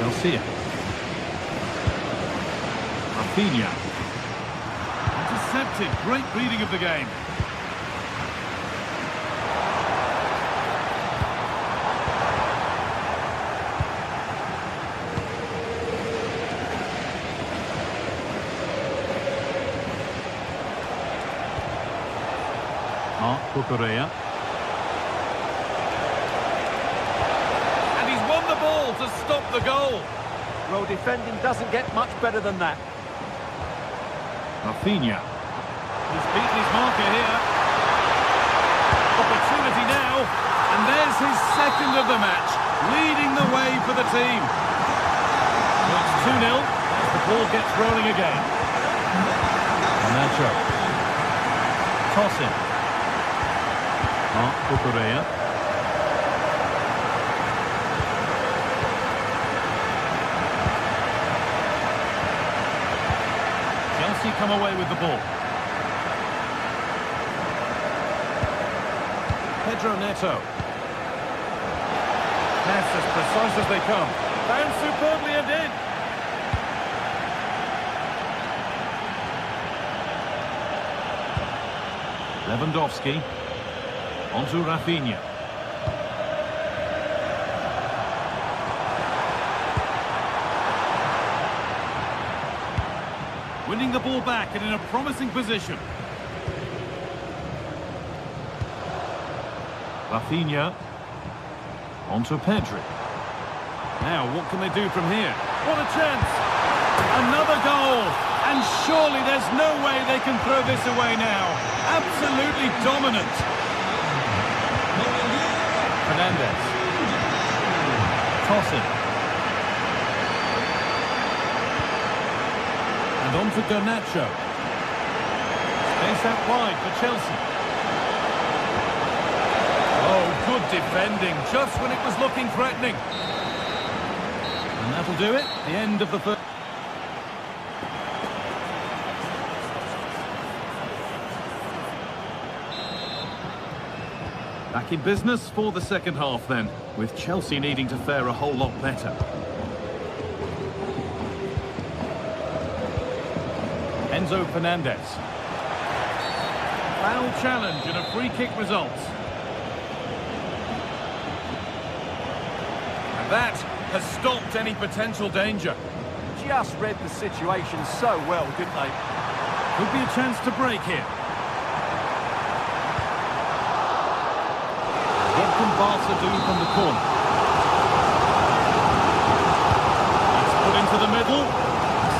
Garcia. Rafinha. Intercepted. Great reading of the game. Cucurella. And he's won the ball to stop the goal. Well, defending doesn't get much better than that. Rafinha. He's beaten his marker here. Opportunity now, and there's his second of the match, leading the way for the team. It's 2-0 as the ball gets rolling again. Nacho. Tossing. Cucurella. Chelsea come away with the ball. Pedro Neto. Pass as precise as they come. Found superbly and in. Lewandowski. Onto Rafinha. Winning the ball back and in a promising position. Rafinha. Onto Pedri. Now, what can they do from here? What a chance! Another goal! And surely there's no way they can throw this away now. Absolutely dominant. Fernandez. Tossing. And on to Garnacho. Space out wide for Chelsea. Oh, good defending, just when it was looking threatening. And that'll do it. The end of the first. Back in business for the second half then, with Chelsea needing to fare a whole lot better. Enzo Fernandez. Foul challenge and a free kick results. And that has stopped any potential danger. Just read the situation so well, didn't they? Could be a chance to break here. What can Barca do from the corner? It's put into the middle.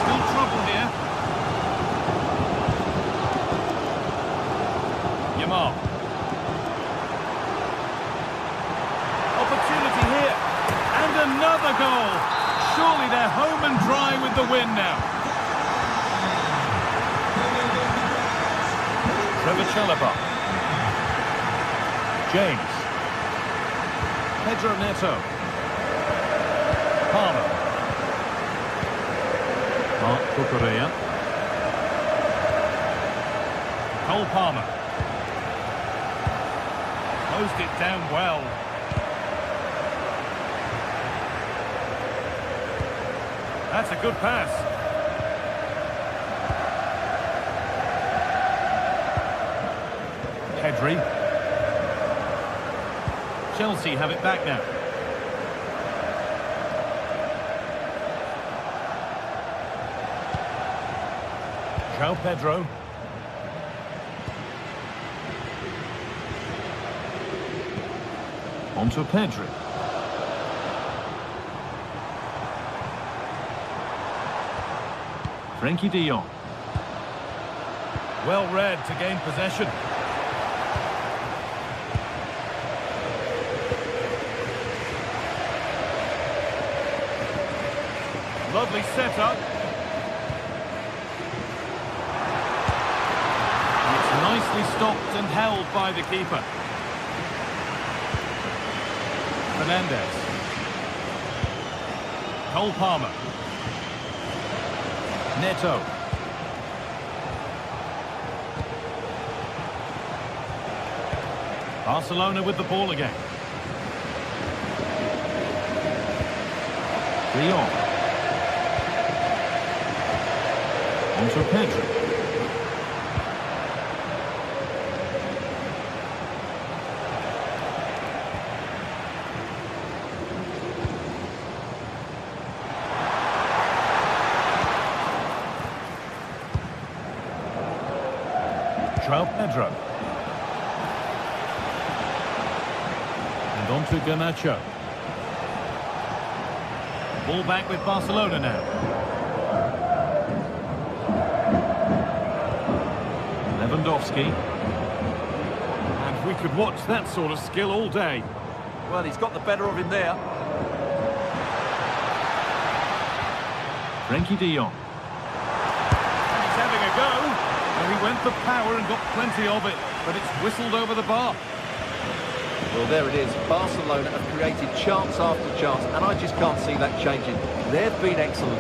Still trouble here. Yamal. Opportunity here. And another goal. Surely they're home and dry with the win now. Trevor Chalobah. James. Pedro Neto. Palmer. Cucurella. Cole Palmer. Closed it down well. That's a good pass. Pedri. Chelsea have it back now. João Pedro. Onto Pedri. Frenkie de Jong. Well read to gain possession. Lovely setup. It's nicely stopped and held by the keeper. Fernandez. Cole Palmer. Neto. Barcelona with the ball again. De Jong. Onto Pedri. João Pedro. And onto Garnacho. Ball back with Barcelona now. Lewandowski. And we We could watch that sort of skill all day. Well, he's got the better of him there. Frenkie de Jong. He's having a go. And he went for power and got plenty of it, but it's whistled over the bar. Well, there it is. Barcelona have created chance after chance, and I just can't see that changing. They've been excellent.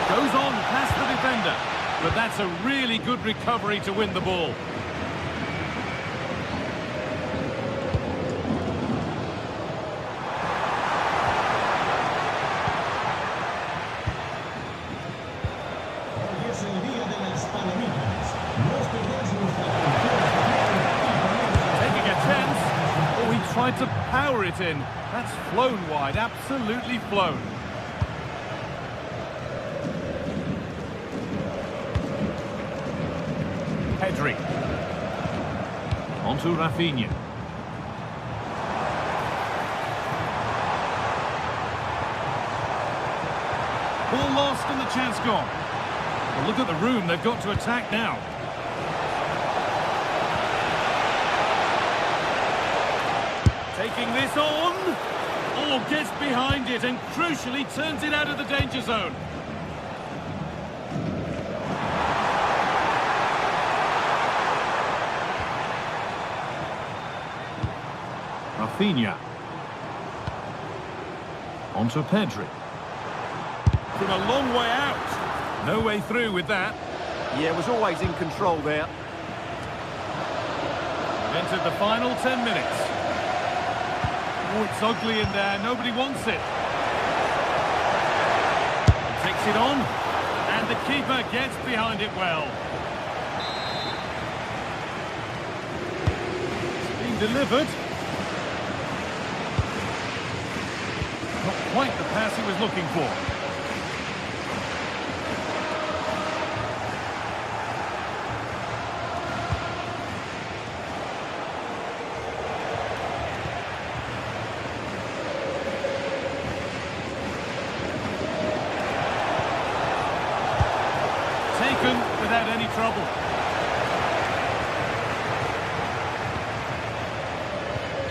Goes on past the defender, but that's a really good recovery to win the ball. Taking a chance. Oh, he tried to power it in. That's flown wide, absolutely flown. Pedri. Onto Rafinha. Ball lost and the chance gone. Well, look at the room they've got to attack now. Taking this on. Oh, gets behind it and crucially turns it out of the danger zone. Rafinha. Onto Pedri. From a long way out. No way through with that. Yeah, was always in control there. We've entered the final 10 minutes. Oh, it's ugly in there. Nobody wants it. Takes it on. And the keeper gets behind it well. It's being delivered. Not quite the pass he was looking for. Taken without any trouble.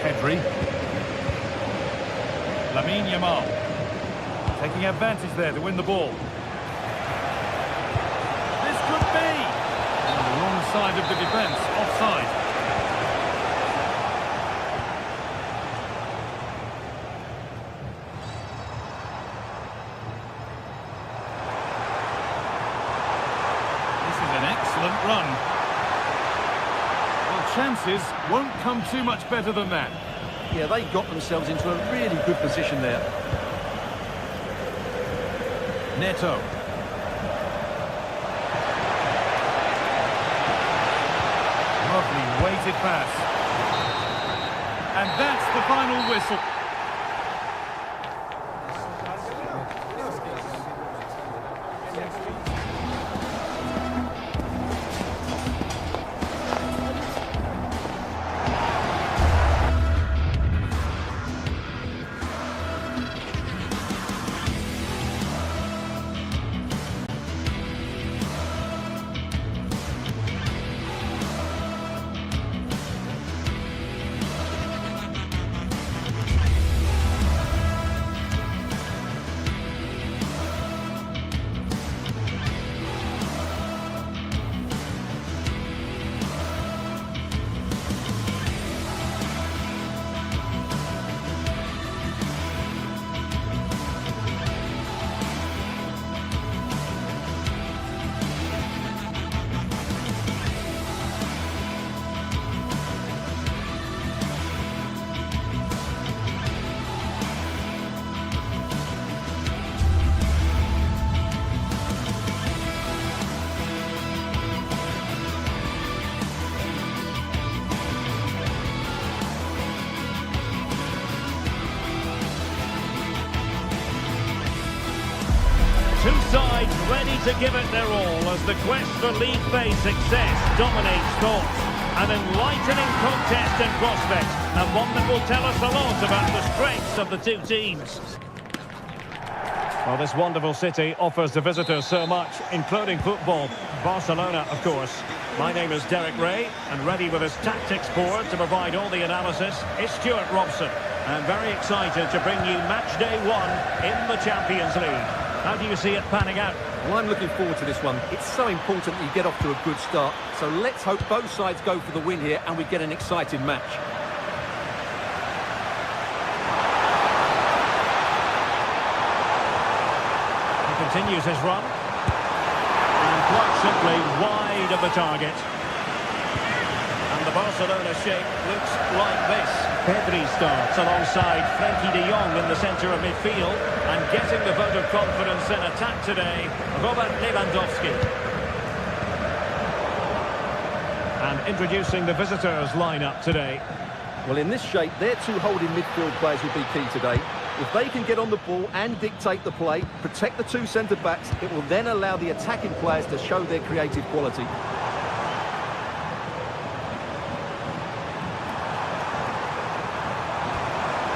Pedri. Lamine Yamal. Taking advantage there to win the ball. This could be. On the wrong side of the defence, offside. Excellent run. Well, chances won't come too much better than that. Yeah, they got themselves into a really good position there. Neto. Lovely weighted pass. And that's the final whistle. Two sides ready to give it their all as the quest for league phase success dominates thoughts. An enlightening contest and prospect, and one that will tell us a lot about the strengths of the two teams. Well, this wonderful city offers the visitors so much, including football. Barcelona, of course. My name is Derek Ray, and ready with his tactics board to provide all the analysis is Stuart Robson. And very excited to bring you match day 1 in the Champions League. How do you see it panning out? Well, I'm looking forward to this one. It's so important that you get off to a good start. So let's hope both sides go for the win here and we get an exciting match. Continues his run, and quite simply wide of the target. And the Barcelona shape looks like this. Pedri starts alongside Frenkie de Jong in the centre of midfield, and getting the vote of confidence in attack today, Robert Lewandowski. And introducing the visitors' lineup today. Well, in this shape, their two holding midfield players will be key today. If they can get on the ball and dictate the play, protect the two centre-backs, it will then allow the attacking players to show their creative quality.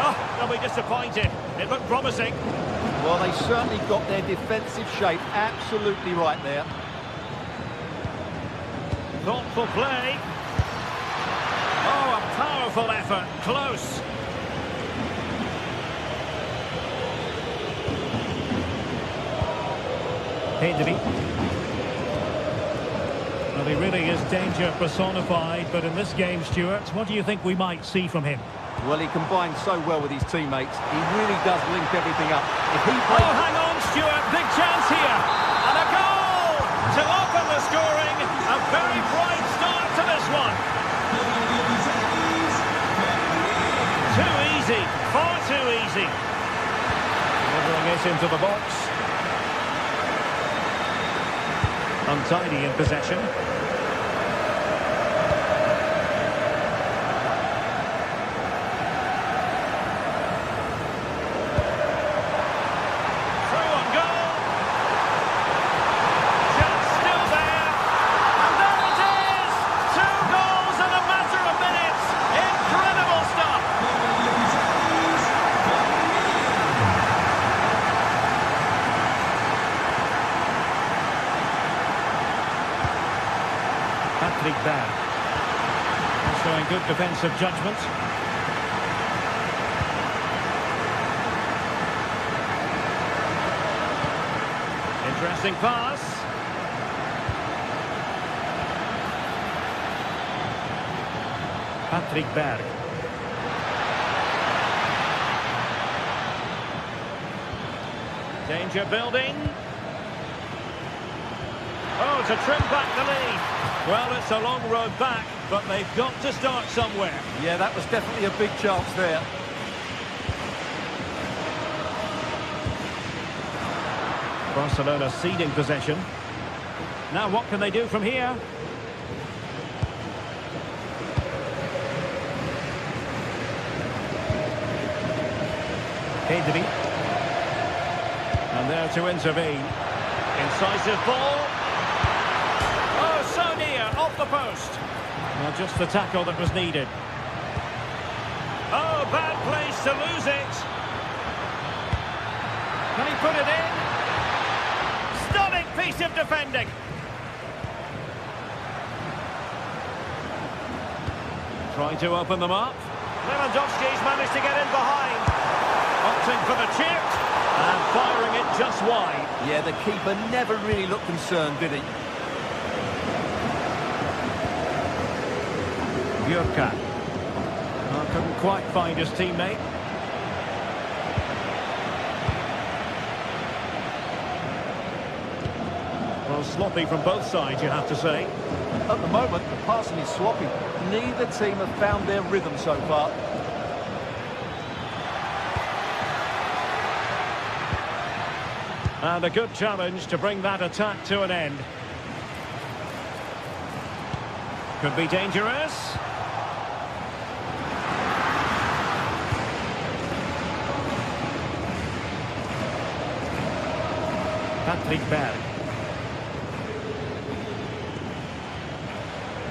Oh, they'll be disappointed. It looked promising. Well, they certainly got their defensive shape absolutely right there. Thoughtful play. Oh, a powerful effort. Close. Pedri. Well, he really is danger personified, but in this game, Stuart, what do you think we might see from him? Well, he combines so well with his teammates. He really does link everything up. If he Oh, hang on, Stuart. Big chance here. And a goal to open the scoring. A very bright start to this one. Too easy. Far too easy. Delivering it into the box. Untidy in possession. Through on goal. Chance still there. And there it is! 2 goals in a matter of minutes. Incredible stuff. Bad. Showing good defensive judgment. Interesting pass. Patrick Berg. Danger building. Oh, to trim back the lead. Well, it's a long road back, but they've got to start somewhere. Yeah, that was definitely a big chance there. Barcelona ceding possession. Now what can they do from here? Pedri. And there to intervene. Incisive ball. So near, off the post. Well, just the tackle that was needed. Oh, bad place to lose it. Can he put it in? Stunning piece of defending. Trying to open them up. Lewandowski's managed to get in behind. Opting for the chip. And firing it just wide. Yeah, the keeper never really looked concerned, did he? Bjorka. Oh, couldn't quite find his teammate. Well, sloppy from both sides, you have to say. At the moment, the passing is sloppy. Neither team have found their rhythm so far. And a good challenge to bring that attack to an end. Could be dangerous. Patrick Berg.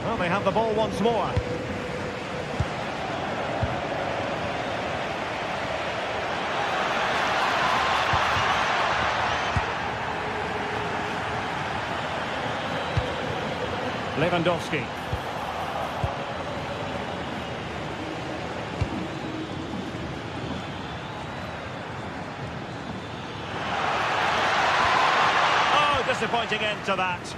Well, they have the ball once more. Lewandowski. Oh, disappointing end to that.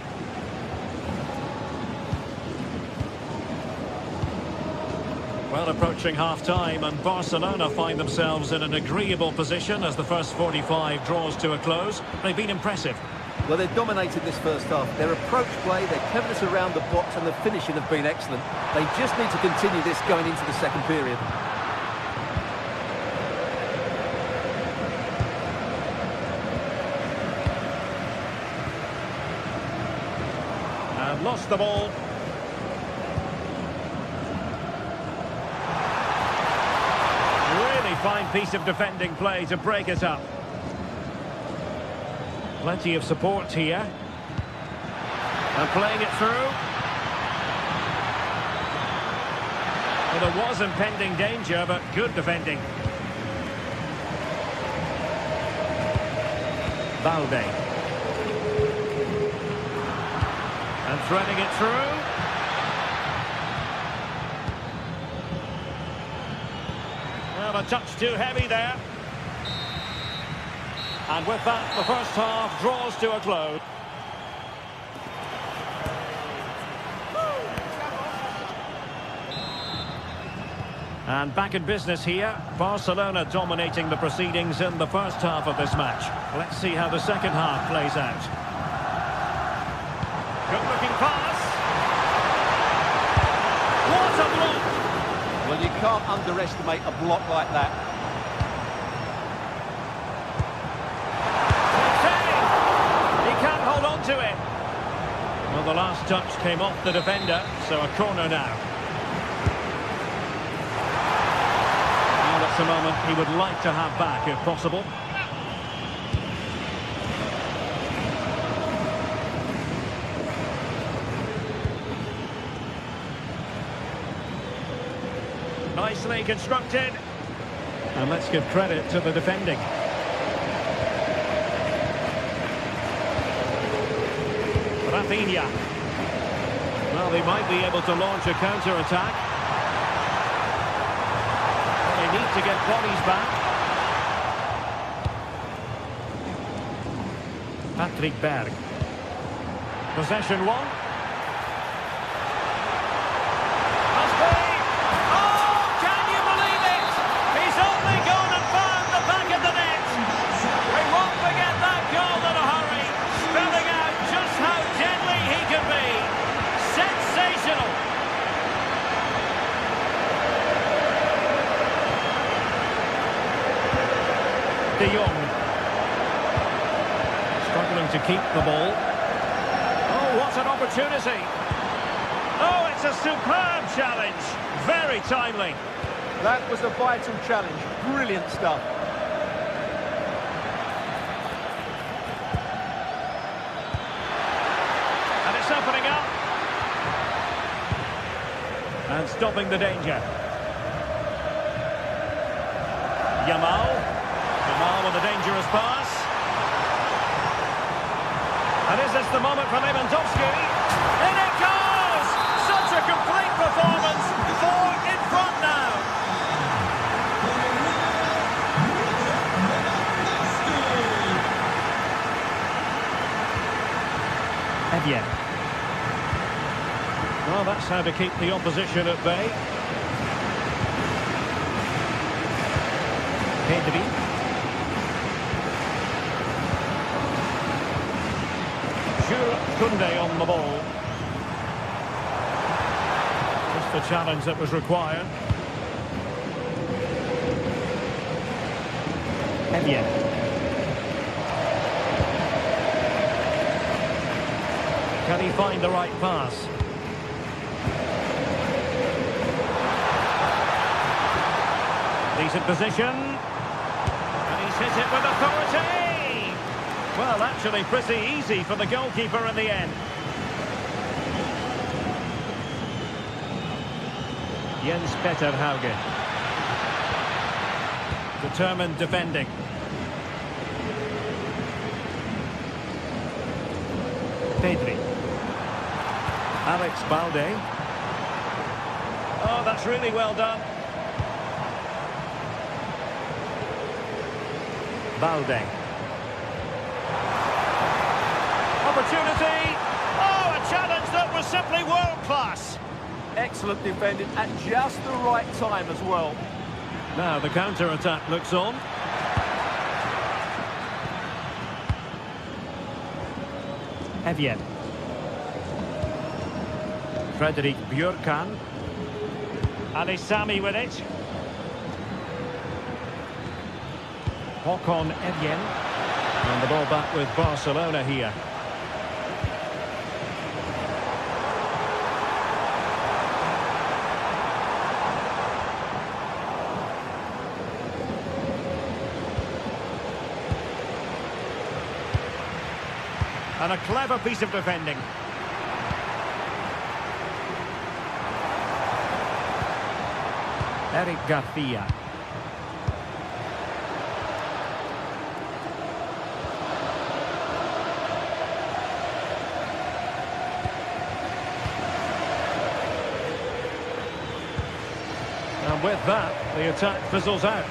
Well, approaching half-time, and Barcelona find themselves in an agreeable position as the first 45 draws to a close. They've been impressive. Well, they've dominated this first half. Their approach play, their cleverness around the box and the finishing have been excellent. They just need to continue this going into the second period. And lost the ball. Really fine piece of defending play to break it up. Plenty of support here. And playing it through. Well, there was impending danger, but good defending. Valde. And threading it through. Well, a touch too heavy there. And with that, the first half draws to a close. And back in business here. Barcelona dominating the proceedings in the first half of this match. Let's see how the second half plays out. Good-looking pass. What a block! Well, you can't underestimate a block like that. To it. Well, the last touch came off the defender, so a corner now. Well, that's a moment he would like to have back if possible. Nicely constructed. And let's give credit to the defending. Rafinha. Well, they might be able to launch a counter-attack. They need to get bodies back. Patrick Berg. Possession one. Must be. Oh, can you believe it? He's only gone and found the back of the net. We won't forget that goal in a hurry. Spelling out just how deadly he can be. Sensational. De Jong. Struggling to keep the ball. Oh, what an opportunity. Oh, it's a superb challenge. Very timely. That was a vital challenge. Brilliant stuff. Opening up and stopping the danger. Yamal with a dangerous pass. And is this the moment for Lewandowski? In it goes! Such a complete performance. 4 in front now. Evian. Well, that's how to keep the opposition at bay. Pedri. Jules Koundé on the ball. Just the challenge that was required. Evian. Can he find the right pass? Decent position. And he's hit it with authority. Well, actually pretty easy for the goalkeeper in the end. Jens Petter Hauge. Determined defending. Pedri. Alex Balde. Oh, that's really well done. Balde. Opportunity. Oh, a challenge that was simply world-class. Excellent defending at just the right time as well. Now the counter-attack looks on. Evjen. Fredrik Björkan. Ali Sami with it. Håkon Evjen. And the ball back with Barcelona here. And a clever piece of defending. Eric Garcia. And with that, the attack fizzles out.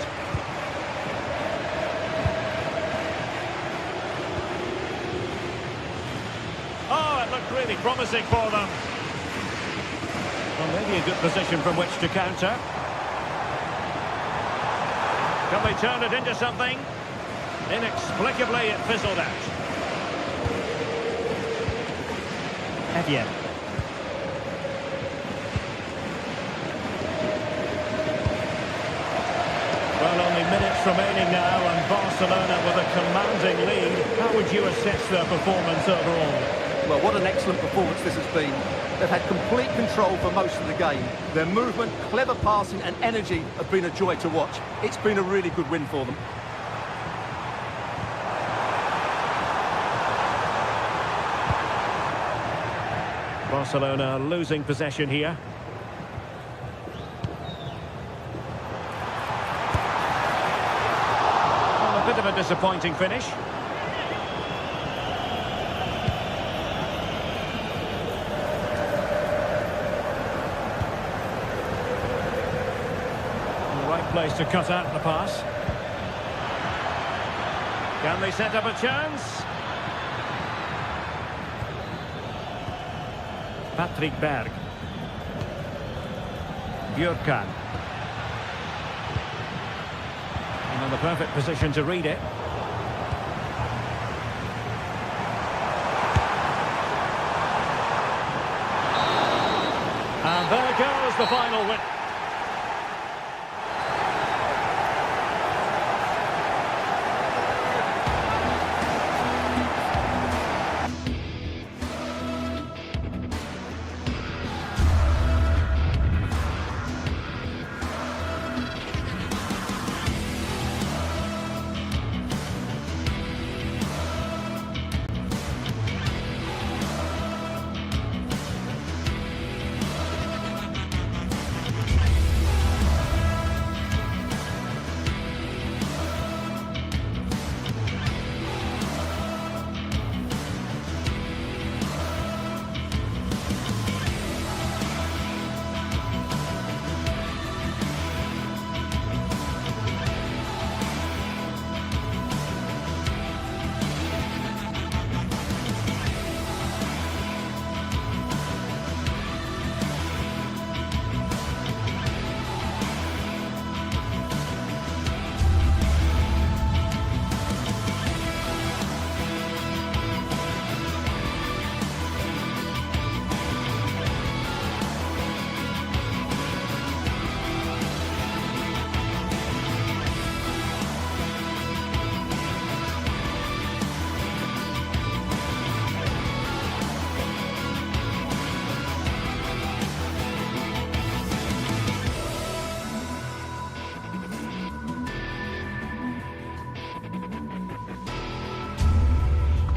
Oh, it looked really promising for them. Well, maybe a good position from which to counter. Can they turn it into something? Inexplicably, it fizzled out. Evjen. Well, only minutes remaining now, and Barcelona with a commanding lead. How would you assess their performance overall? Well, what an excellent performance this has been. They've had complete control for most of the game. Their movement, clever passing and energy have been a joy to watch. It's been a really good win for them. Barcelona losing possession here. Well, a bit of a disappointing finish. Place to cut out the pass. Can they set up a chance? Patrick Berg. Björkan. And in the perfect position to read it. And there goes the final win.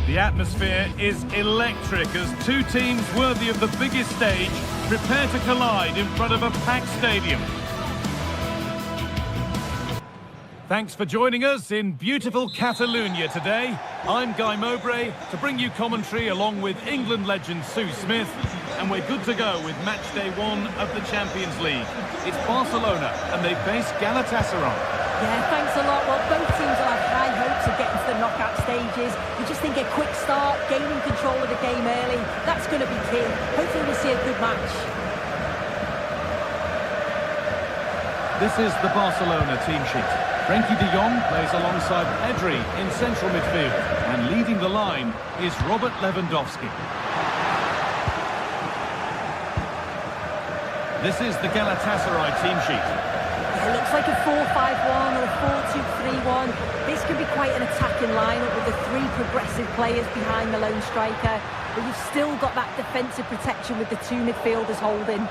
The atmosphere is electric as two teams worthy of the biggest stage prepare to collide in front of a packed stadium. Thanks for joining us in beautiful Catalonia today. I'm Guy Mowbray to bring you commentary along with England legend Sue Smith, and and we're good to go with match day 1 of the Champions League. It's Barcelona, and they face Galatasaray. Yeah, thanks a lot. Well, both teams will have high hopes of getting to the knockout stages. We just think a quick start, gaining control of the game early, that's going to be key. Hopefully we'll see a good match. This is the Barcelona team sheet. Frenkie de Jong plays alongside Pedri in central midfield, and leading the line is Robert Lewandowski. This is the Galatasaray team sheet. It looks like a 4-5-1 or a 4-2-3-1. This could be quite an attacking lineup with the 3 progressive players behind the lone striker, but you've still got that defensive protection with the 2 midfielders holding.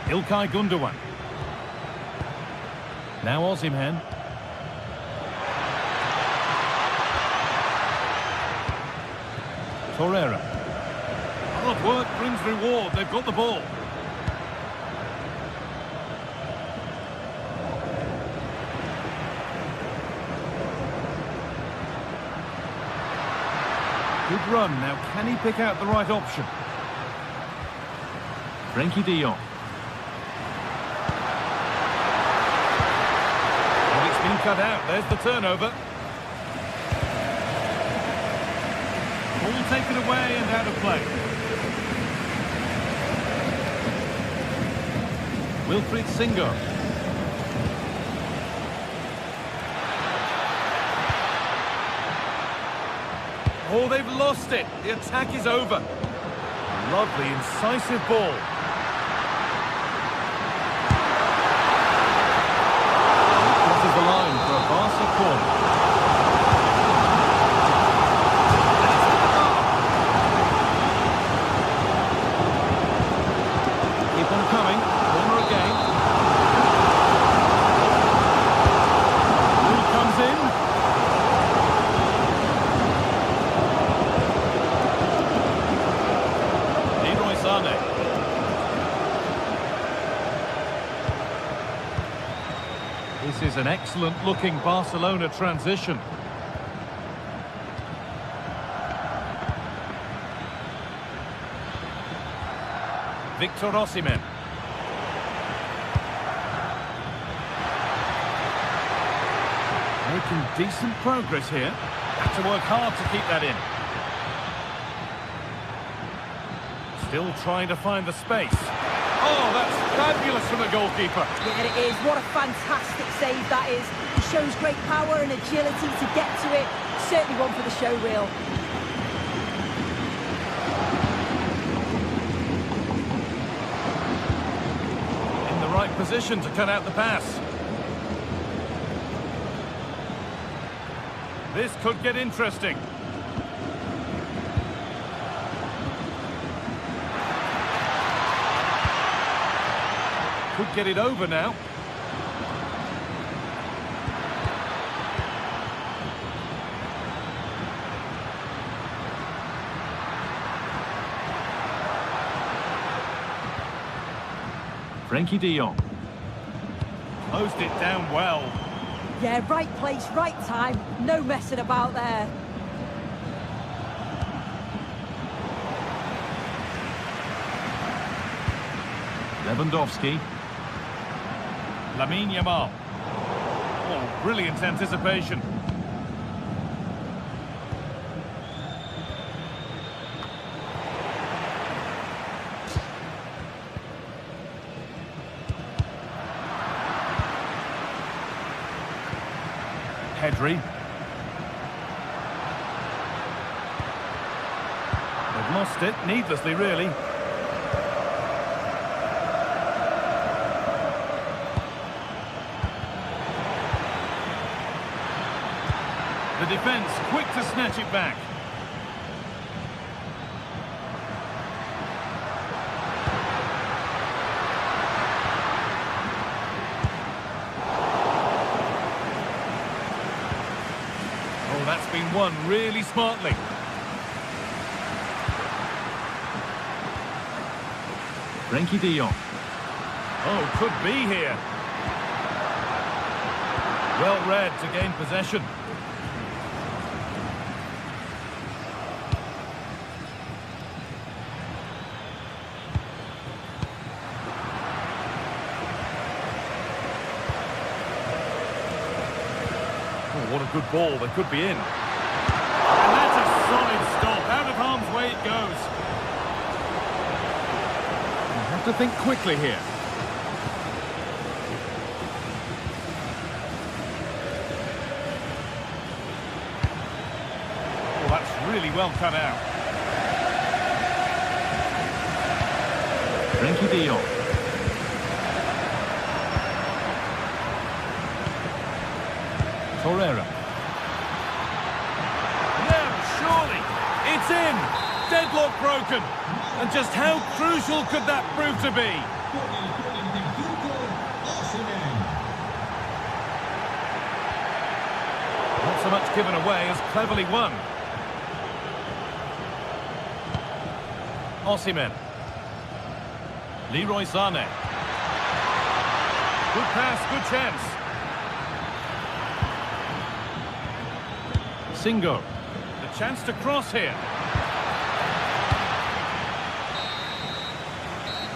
İlkay Gündoğan. Now Osimhen. Torreira. Hard work brings reward. They've got the ball. Good run. Now can he pick out the right option? Frenkie de Jong. Cut out, there's the turnover. Ball taken away and out of play. Wilfried Singo. Oh, they've lost it. The attack is over. Lovely, incisive ball. The line for a Barca corner. Keep on coming. Corner again. Ball comes in. Leroy Sané. This is an excellent-looking Barcelona transition. Victor Osimhen. Making decent progress here. Have to work hard to keep that in. Still trying to find the space. Oh, that's fabulous from the goalkeeper. Yeah, it is. What a fantastic save that is. He shows great power and agility to get to it. Certainly one for the show reel. In the right position to cut out the pass. This could get interesting. Could get it over now. Frenkie de Jong. Closed it down well. Yeah, right place, right time. No messing about there. Lewandowski. Lamine Yamal. Oh, brilliant anticipation. Pedri. They've lost it, needlessly really. The defence quick to snatch it back. Oh, that's been won really smartly. Frenkie de Jong. Oh, could be here. Well read to gain possession. what a good ball. They could be in. And that's a solid stop. Out of harm's way it goes. You have to think quickly here. Well, that's really well cut out. Frenkie de Jong. Torreira. Yeah, surely. It's in. Deadlock broken. And just how crucial could that prove to be? Not so much given away as cleverly won. Osimhen. Leroy Sané. Good pass, good chance. Singo. The chance to cross here.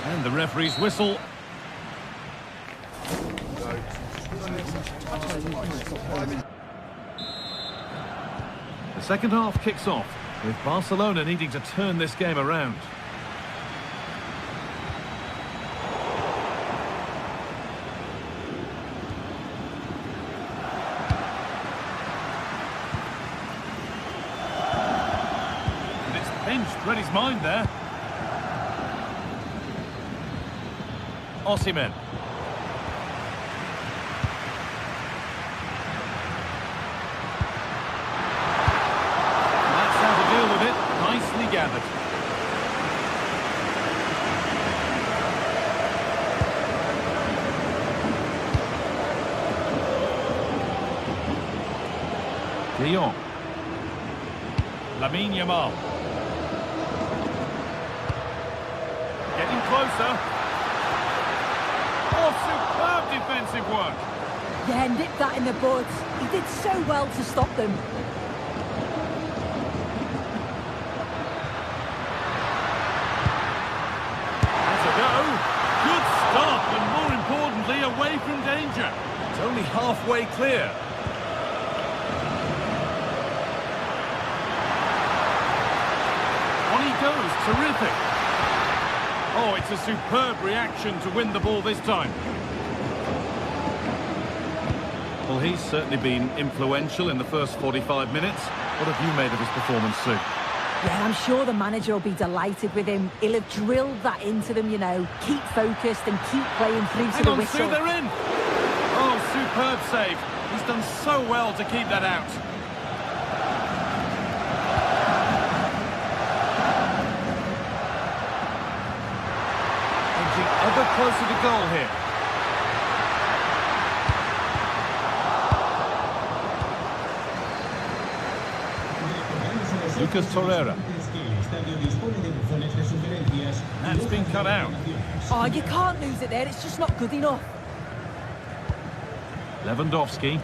And the referee's whistle. The second half kicks off, with Barcelona needing to turn this game around. Read his mind there. Osimhen. That's how to deal with it. Nicely gathered. De Jong. Lamine Yamal. Getting closer. Oh, superb defensive work. Yeah, nipped that in the bud. He did so well to stop them. That's a go. Good stop, and more importantly, away from danger. It's only halfway clear. On he goes, terrific. Oh, it's a superb reaction to win the ball this time. Well, he's certainly been influential in the first 45 minutes. What have you made of his performance, Sue? Yeah, I'm sure the manager will be delighted with him. He'll have drilled that into them, you know. Keep focused and keep playing through to the whistle. Sue, they're in! Oh, superb save. He's done so well to keep that out. Ever closer to goal here. Lucas Torreira. That's been cut out. Oh, you can't lose it there. It's just not good enough. Lewandowski.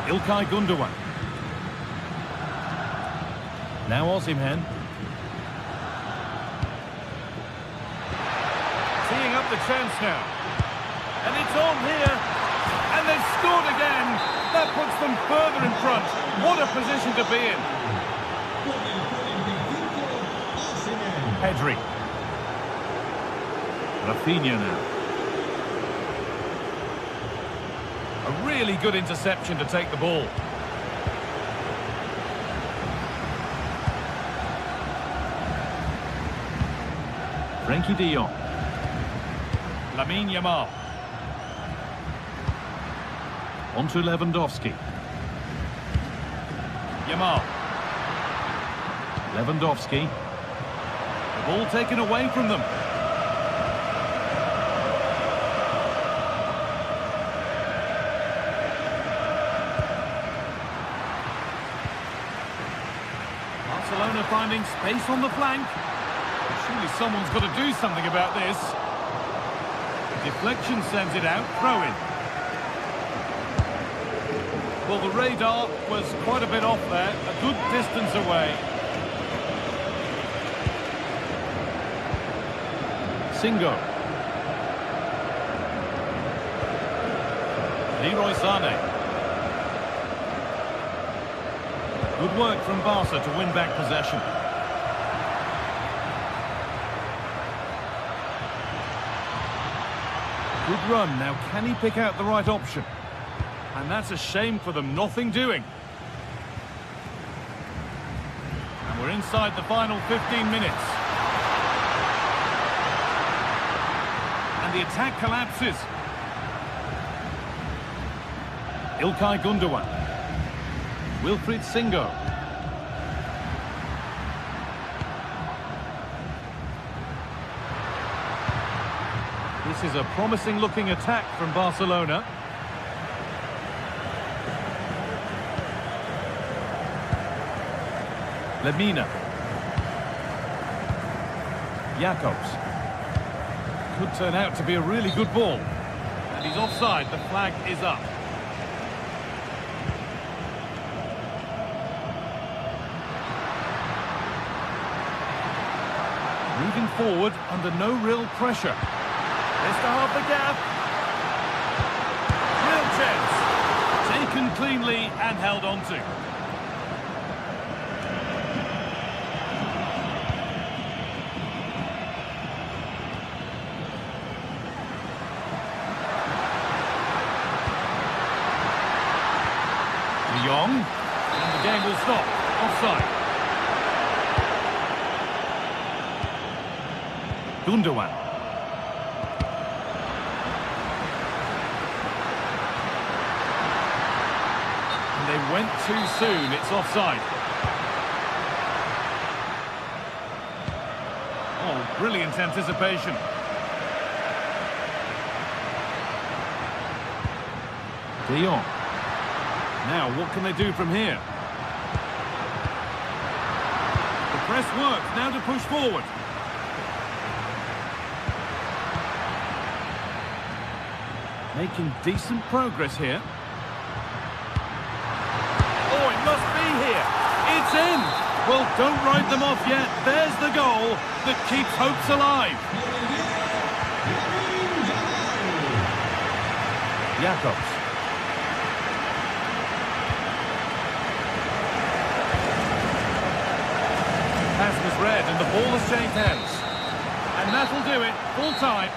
Ilkay Gundogan. Now Osimhen. Teeing up the chance now. And it's on here. And they've scored again. That puts them further in front. What a position to be in. Pedri. Rafinha now. A really good interception to take the ball. Frenkie de Jong. Lamine Yamal. On to Lewandowski. Yamal. Lewandowski. The ball taken away from them. Barcelona finding space on the flank. Surely someone's got to do something about this. Deflection sends it out, throw in. Well, the radar was quite a bit off there, a good distance away. Singo. Leroy Sané. Good work from Barca to win back possession. Good run. Now, can he pick out the right option? And that's a shame for them. Nothing doing. And we're inside the final 15 minutes. And the attack collapses. İlkay Gundogan. Wilfried Singo. This is a promising-looking attack from Barcelona. Lemina. Jacobs. Could turn out to be a really good ball. And he's offside. The flag is up. Moving forward under no real pressure. There's to half the gap. Real chance. Taken cleanly and held on to. De Jong. And the game will stop. Offside. Gundogan. And they went too soon. It's offside. Oh, brilliant anticipation. De Jong. Now, what can they do from here? The press works. Now to push forward. Making decent progress here. Oh, it must be here. It's in. Well, don't write them off yet. There's the goal that keeps hopes alive. Jacobs. Pass was read and the ball has changed hands. And that'll do it. Full time.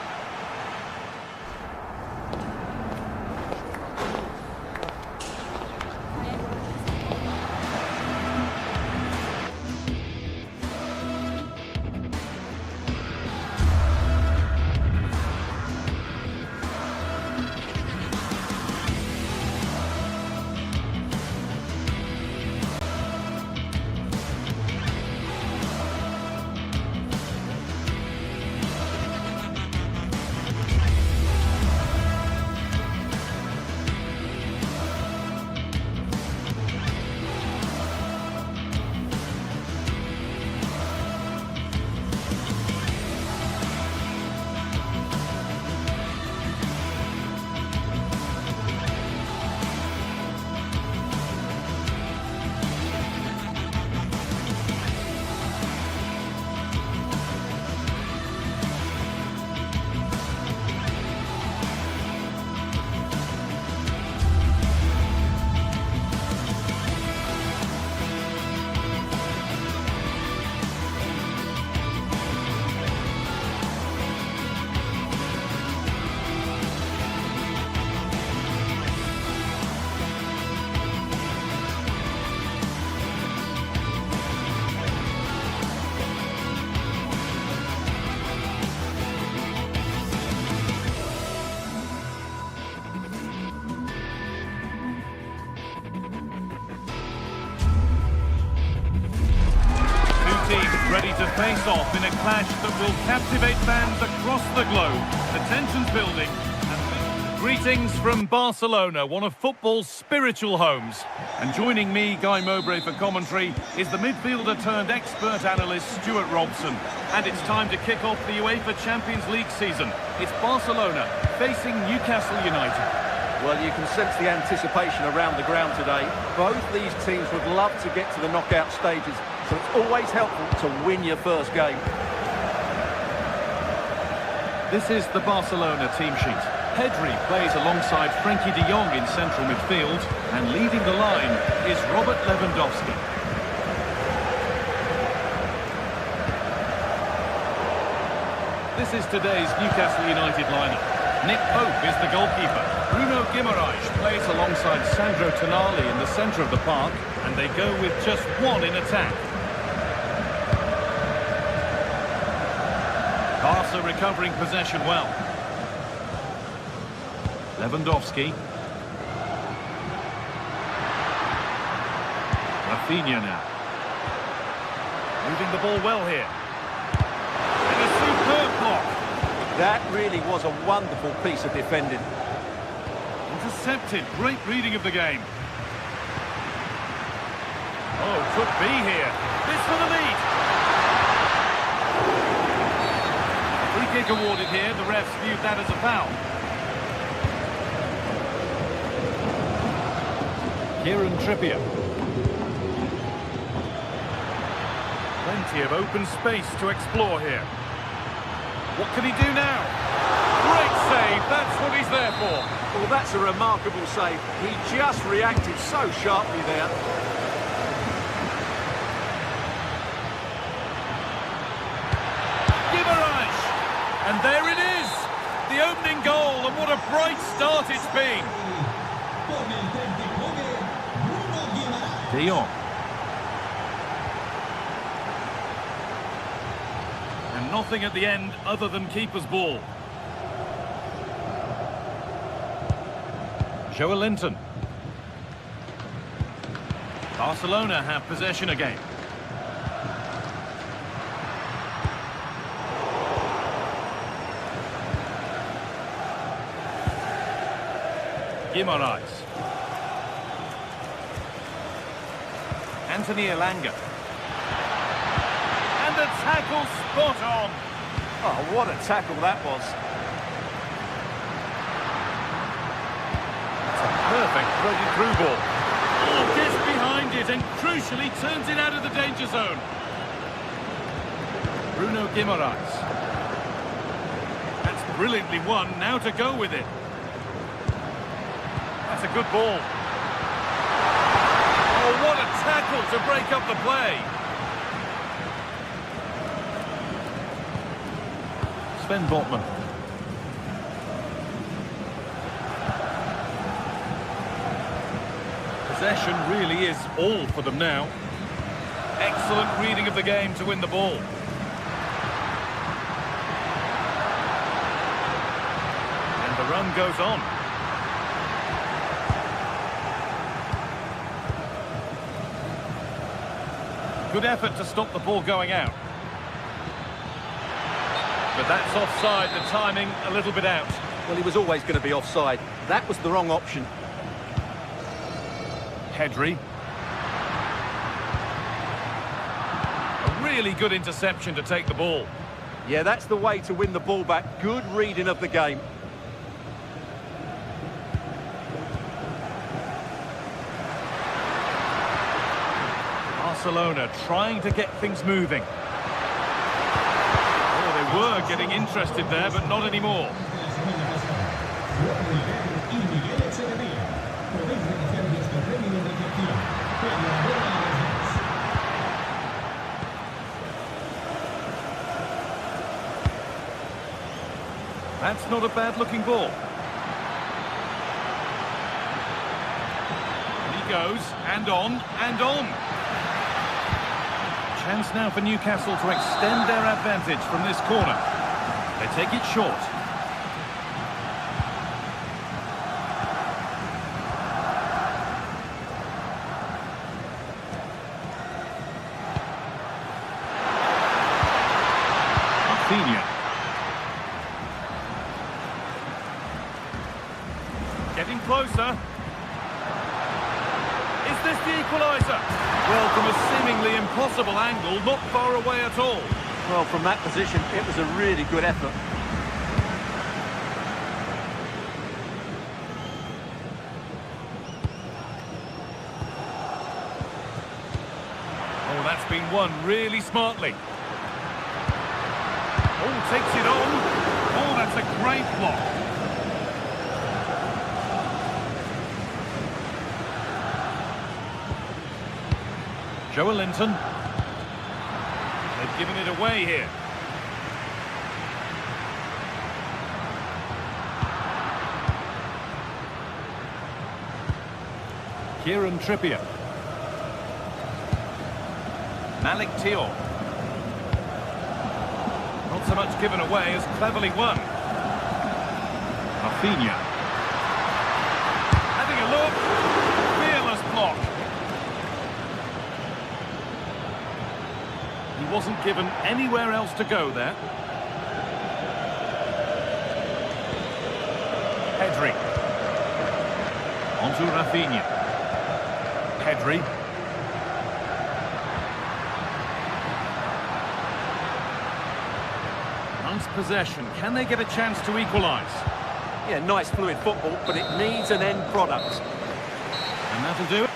Ready to face off in a clash that will captivate fans across the globe. The tension's building. And greetings from Barcelona, one of football's spiritual homes. And joining me, Guy Mowbray, for commentary is the midfielder turned expert analyst Stuart Robson. And it's time to kick off the UEFA Champions League season. It's Barcelona facing Newcastle United. Well, you can sense the anticipation around the ground today. Both these teams would love to get to the knockout stages, so it's always helpful to win your first game. This is the Barcelona team sheet. Pedri plays alongside Frenkie de Jong in central midfield, and leading the line is Robert Lewandowski. This is today's Newcastle United lineup. Nick Pope is the goalkeeper. Bruno Guimaraes plays alongside Sandro Tonali in the centre of the park, and they go with just one in attack. Barca recovering possession well. Lewandowski. Rafinha now. Moving the ball well here. And a superb block. That really was a wonderful piece of defending. Intercepted. Great reading of the game. Oh, could be here. This for the lead. Free kick awarded here. The refs viewed that as a foul. Kieran Trippier. Plenty of open space to explore here. What can he do now? Great save, that's what he's there for. Well, that's a remarkable save. He just reacted so sharply there. Guimaraes! And there it is! The opening goal, and what a bright start it's been. De Jong. And nothing at the end other than keeper's ball. Joelinton. Barcelona have possession again. Guimaraes. Anthony Elanga. And the tackle spot on. Oh, what a tackle that was. It's a perfect threaded through ball. Oh, gets behind it and crucially turns it out of the danger zone. Bruno Guimaraes. That's brilliantly won. Now to go with it. That's a good ball. Oh, what a tackle to break up the play. Sven Botman. Possession really is all for them now. Excellent reading of the game to win the ball. And the run goes on. Good effort to stop the ball going out. But that's offside, the timing a little bit out. Well, he was always going to be offside. That was the wrong option. Pedri. A really good interception to take the ball. Yeah, that's the way to win the ball back. Good reading of the game. Barcelona trying to get things moving. Oh, they were getting interested there, but not anymore. That's not a bad-looking ball. And he goes, and on, and on. Chance now for Newcastle to extend their advantage from this corner. They take it short. Rafinha. Getting closer. Is this the equaliser? Well, from a seemingly impossible angle, not far away at all. Well, from that position, it was a really good effort. Oh, that's been won really smartly. Oh, takes it on. Oh, that's a great block. Joelinton. They've given it away here. Kieran Trippier. Malik Thiaw. Not so much given away as cleverly won. Rafinha. Having a look. Fearless block. He wasn't given anywhere else to go there. Pedri. Onto Rafinha. Pedri. Nice possession. Can they get a chance to equalise? Yeah, nice fluid football, but it needs an end product. And that'll do it.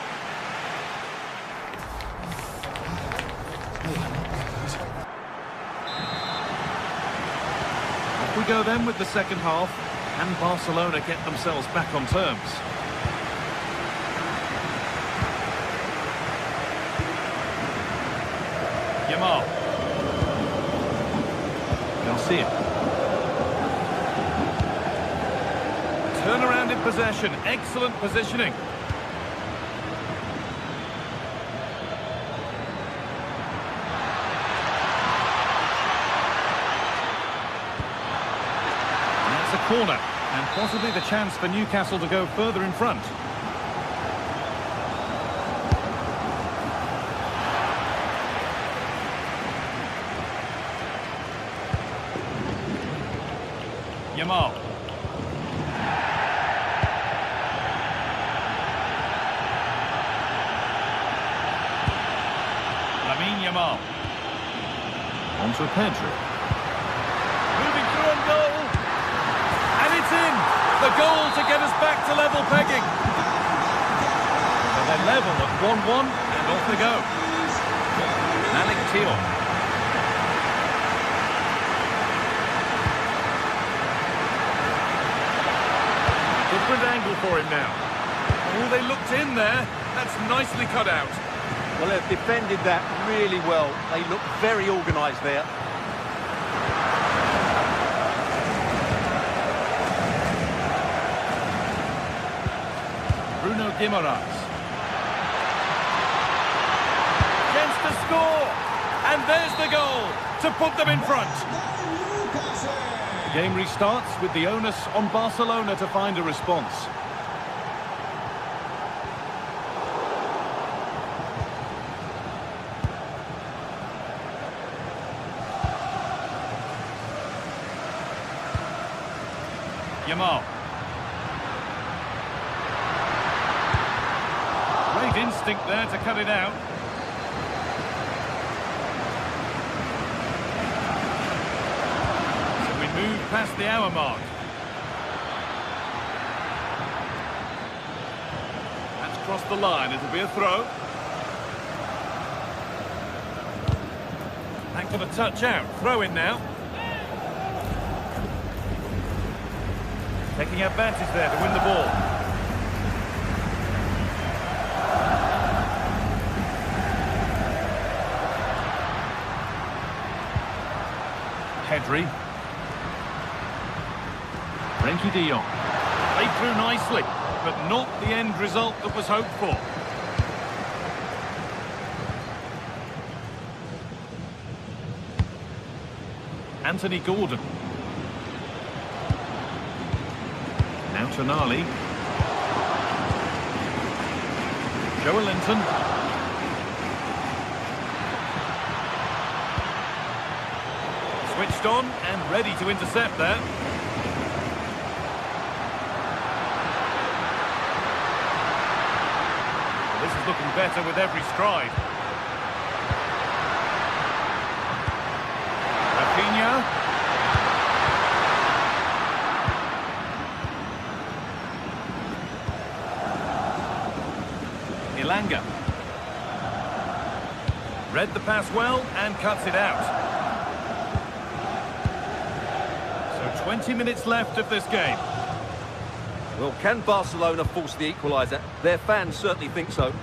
Off we go then with the second half. Can Barcelona get themselves back on terms? Yamal. Garcia. Turnaround in possession. Excellent positioning. And that's a corner. And possibly the chance for Newcastle to go further in front. Yamal. Yamal. Onto Pedri. Moving through on goal. And it's in. The goal to get us back to level pegging. So they're level at 1-1 and off they go. Malik Thiaw. Different angle for him now. Oh, they looked in there. That's nicely cut out. Well, they've defended that really well. They look very organised there. Bruno Guimaraes. Chance to score. And there's the goal to put them in front. The game restarts with the onus on Barcelona to find a response. Yamal. Great instinct there to cut it out. So we move past the hour mark. That's crossed the line. It'll be a throw. Thanks for the touch out. Throw in now. Taking advantage there to win the ball. Pedri. Frenkie de Jong. Played through nicely, but not the end result that was hoped for. Anthony Gordon. Now Tonali. Joelinton. Switched on and ready to intercept there. Well, this is looking better with every stride. Rafinha. Ilanga. Read the pass well and cuts it out. So 20 minutes left of this game. Well, can Barcelona force the equaliser? Their fans certainly think so.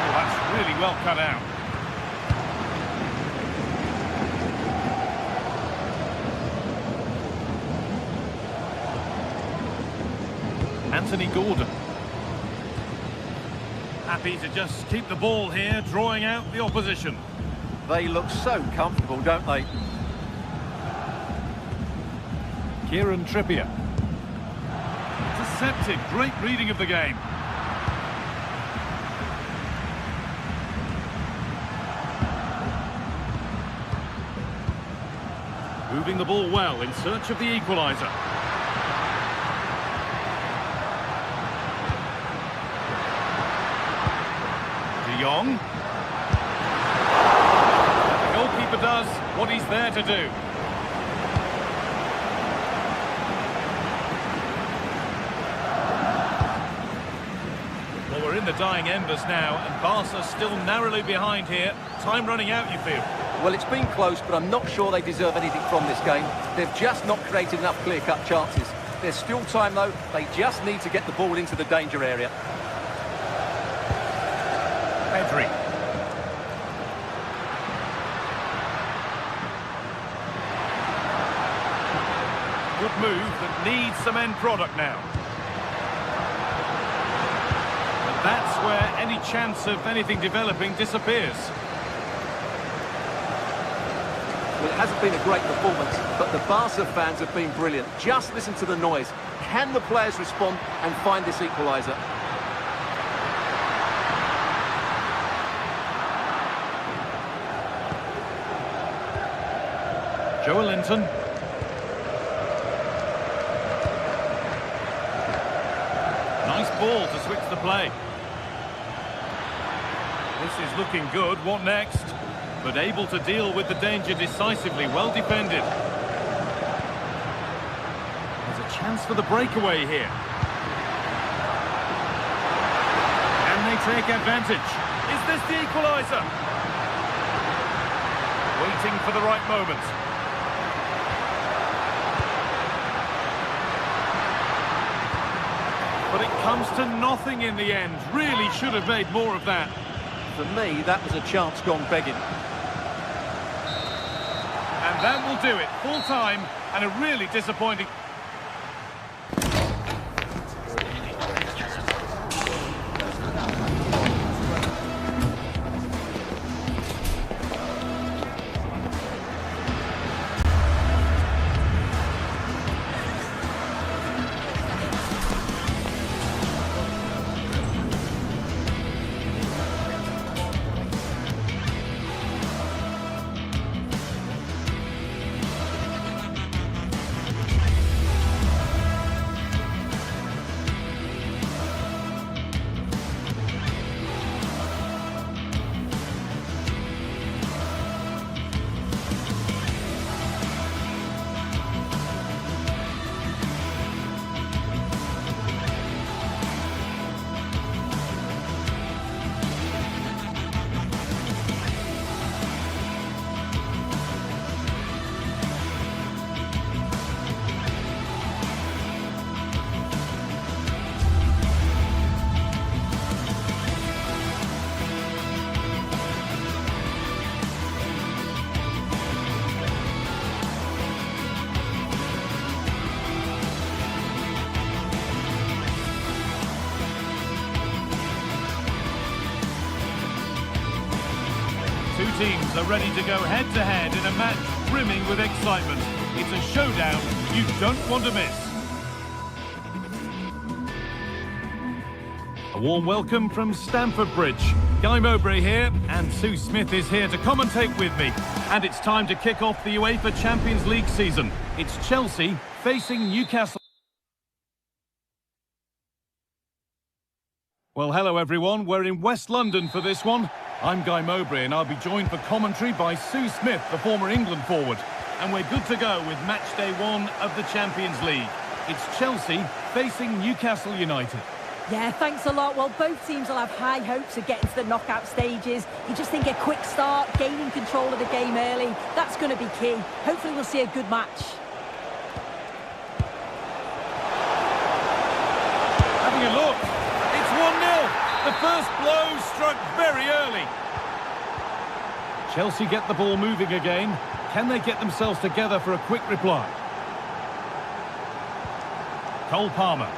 Oh, that's really well cut out. Anthony Gordon. Happy to just keep the ball here, drawing out the opposition. They look so comfortable, don't they? Kieran Trippier. Intercepted, great reading of the game. Moving the ball well in search of the equaliser. De Jong. The goalkeeper does what he's there to do. Well, we're in the dying embers now, and Barca still narrowly behind here. Time running out, you feel? Well, it's been close, but I'm not sure they deserve anything from this game. They've just not created enough clear-cut chances. There's still time, though. They just need to get the ball into the danger area. Pedri. Good move that needs some end product now. And that's where any chance of anything developing disappears. Well, it hasn't been a great performance, but the Barca fans have been brilliant. Just listen to the noise. Can the players respond and find this equaliser? Joelinton. Nice ball to switch the play. This is looking good. What next? But able to deal with the danger decisively. Well defended. There's a chance for the breakaway here. Can they take advantage? Is this the equaliser? Waiting for the right moment. But it comes to nothing in the end. Really should have made more of that. For me, that was a chance gone begging. And that will do it. Full time and a really disappointing... Two teams are ready to go head-to-head in a match brimming with excitement. It's a showdown you don't want to miss. A warm welcome from Stamford Bridge. Guy Mowbray here, and Sue Smith is here to commentate with me. And it's time to kick off the UEFA Champions League season. It's Chelsea facing Newcastle. Well, hello everyone. We're in West London for this one. I'm Guy Mowbray and I'll be joined for commentary by Sue Smith, the former England forward. And we're good to go with match day one of the Champions League. It's Chelsea facing Newcastle United. Yeah, thanks a lot. Well, both teams will have high hopes of getting to the knockout stages. You just think a quick start, gaining control of the game early, that's going to be key. Hopefully we'll see a good match. Having a look. It's 1-0. The first blow struck very early. Chelsea get the ball moving again. Can they get themselves together for a quick reply? Cole Palmer.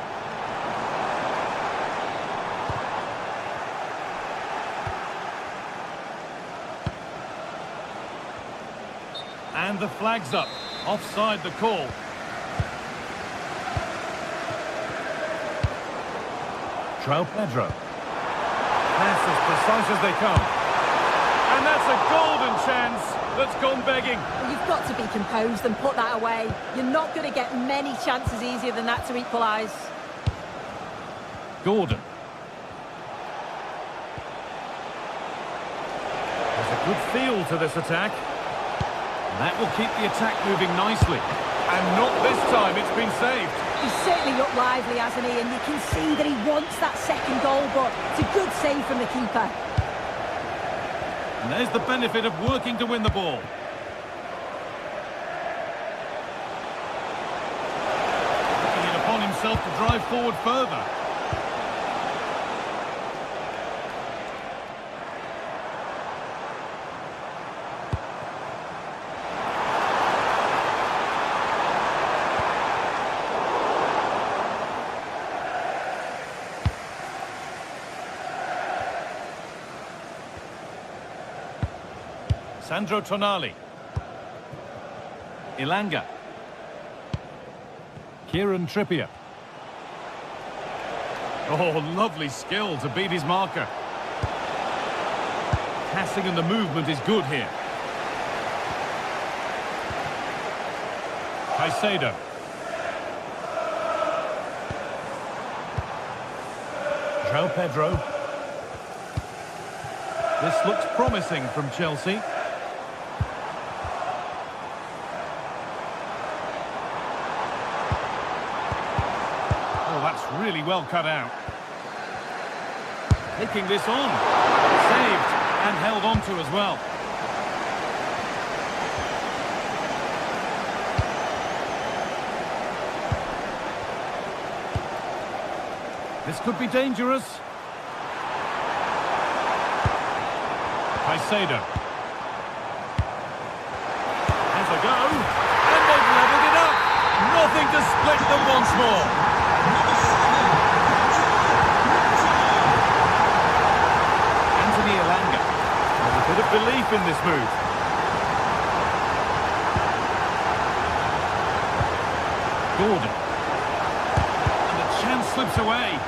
And the flag's up. Offside the call. João Pedro. Pass as precise as they come. And that's a golden chance that's gone begging. Well, you've got to be composed and put that away. You're not going to get many chances easier than that to equalise. Gordon. There's a good feel to this attack. That will keep the attack moving nicely. And not this time, it's been saved. He's certainly looked lively, hasn't he? And you can see that he wants that second goal, but it's a good save from the keeper. And there's the benefit of working to win the ball. Taking it upon himself to drive forward further. Sandro Tonali. Ilanga. Kieran Trippier. Oh, lovely skill to beat his marker. Passing and the movement is good here. Caicedo. João Pedro. This looks promising from Chelsea. That's really well cut out. Taking this on. Saved and held on to as well. This could be dangerous. Caicedo. Has a go. And they've levelled it up. Nothing to split them once more. Ilanga. There's a bit of belief in this move. Gordon. And the chance slips away.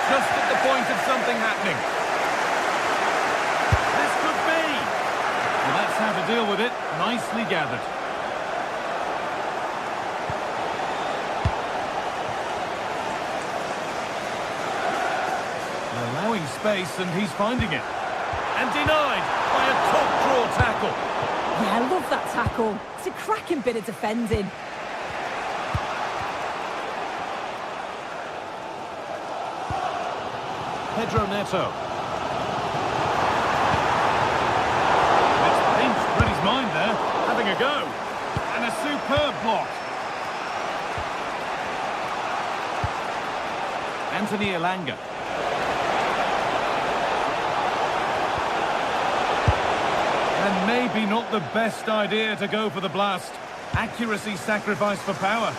Just at the point of something happening. This could be. Well, that's how to deal with it. Nicely gathered. They're allowing space and he's finding it. And denied by a top-draw tackle. Yeah, I love that tackle. It's a cracking bit of defending. Pedro Neto. It's pinched, read his mind there, having a go. And a superb block. Anthony Ilanga. And maybe not the best idea to go for the blast. Accuracy sacrificed for power.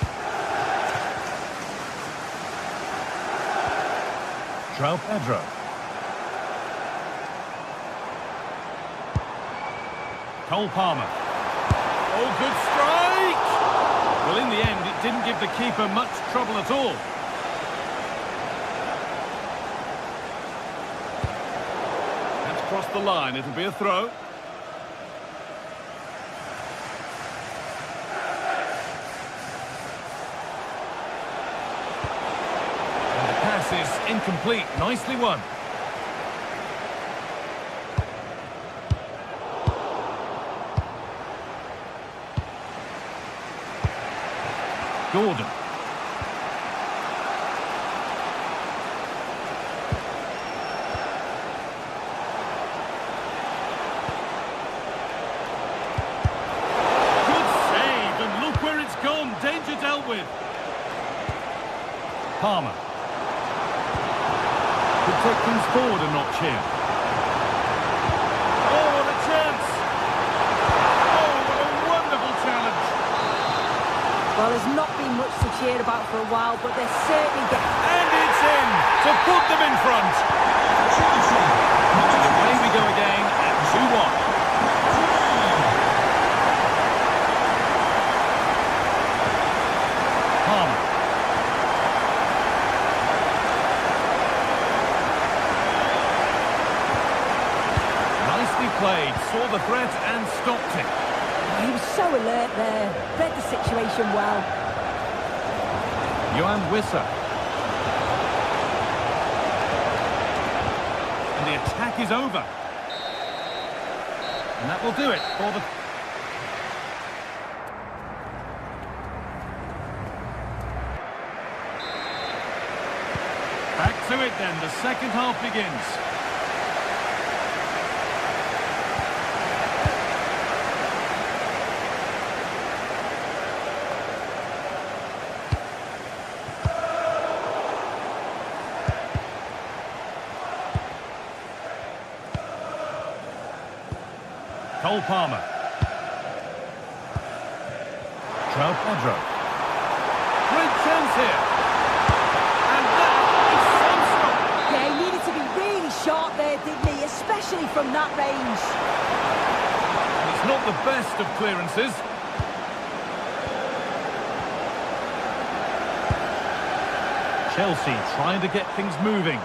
João Pedro. Cole Palmer. Oh, good strike! Well, in the end, it didn't give the keeper much trouble at all. across the line. It'll be a throw. And the pass is incomplete. Nicely won. Gordon. Danger dealt with. Palmer. Could take things forward a notch here. Oh, what a chance! Oh, what a wonderful challenge! Well, there's not been much to cheer about for a while, but they're certainly getting... And it's in to put them in front. And away we go again at 2-1. Played, saw the threat and stopped it. He was so alert there, read the situation well. Johan Wisser. And the attack is over. And that will do it for the... Back to it then, the second half begins. Cole Palmer. João Pedro. Great chance here. And that is some stop. Yeah, he needed to be really sharp there, didn't he? Especially from that range. It's not the best of clearances. Chelsea trying to get things moving.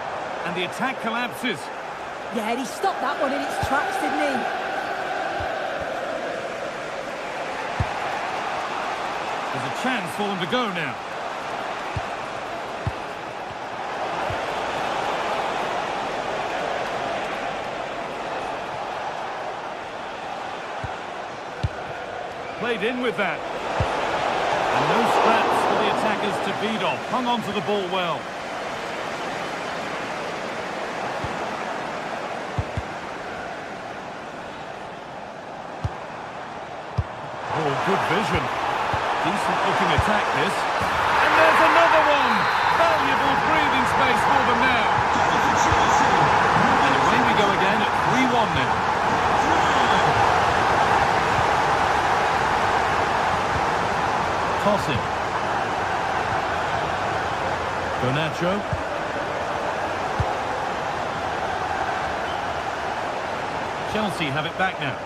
And the attack collapses. Yeah, he stopped that one in its tracks, didn't he? There's a chance for them to go now. Played in with that. And no scraps for the attackers to beat off. Hung on to the ball well. Oh, good vision. Decent looking attack this. And there's another one! Valuable breathing space for them now. And away we go again at 3-1 now. Tossing. Garnacho. Chelsea have it back now.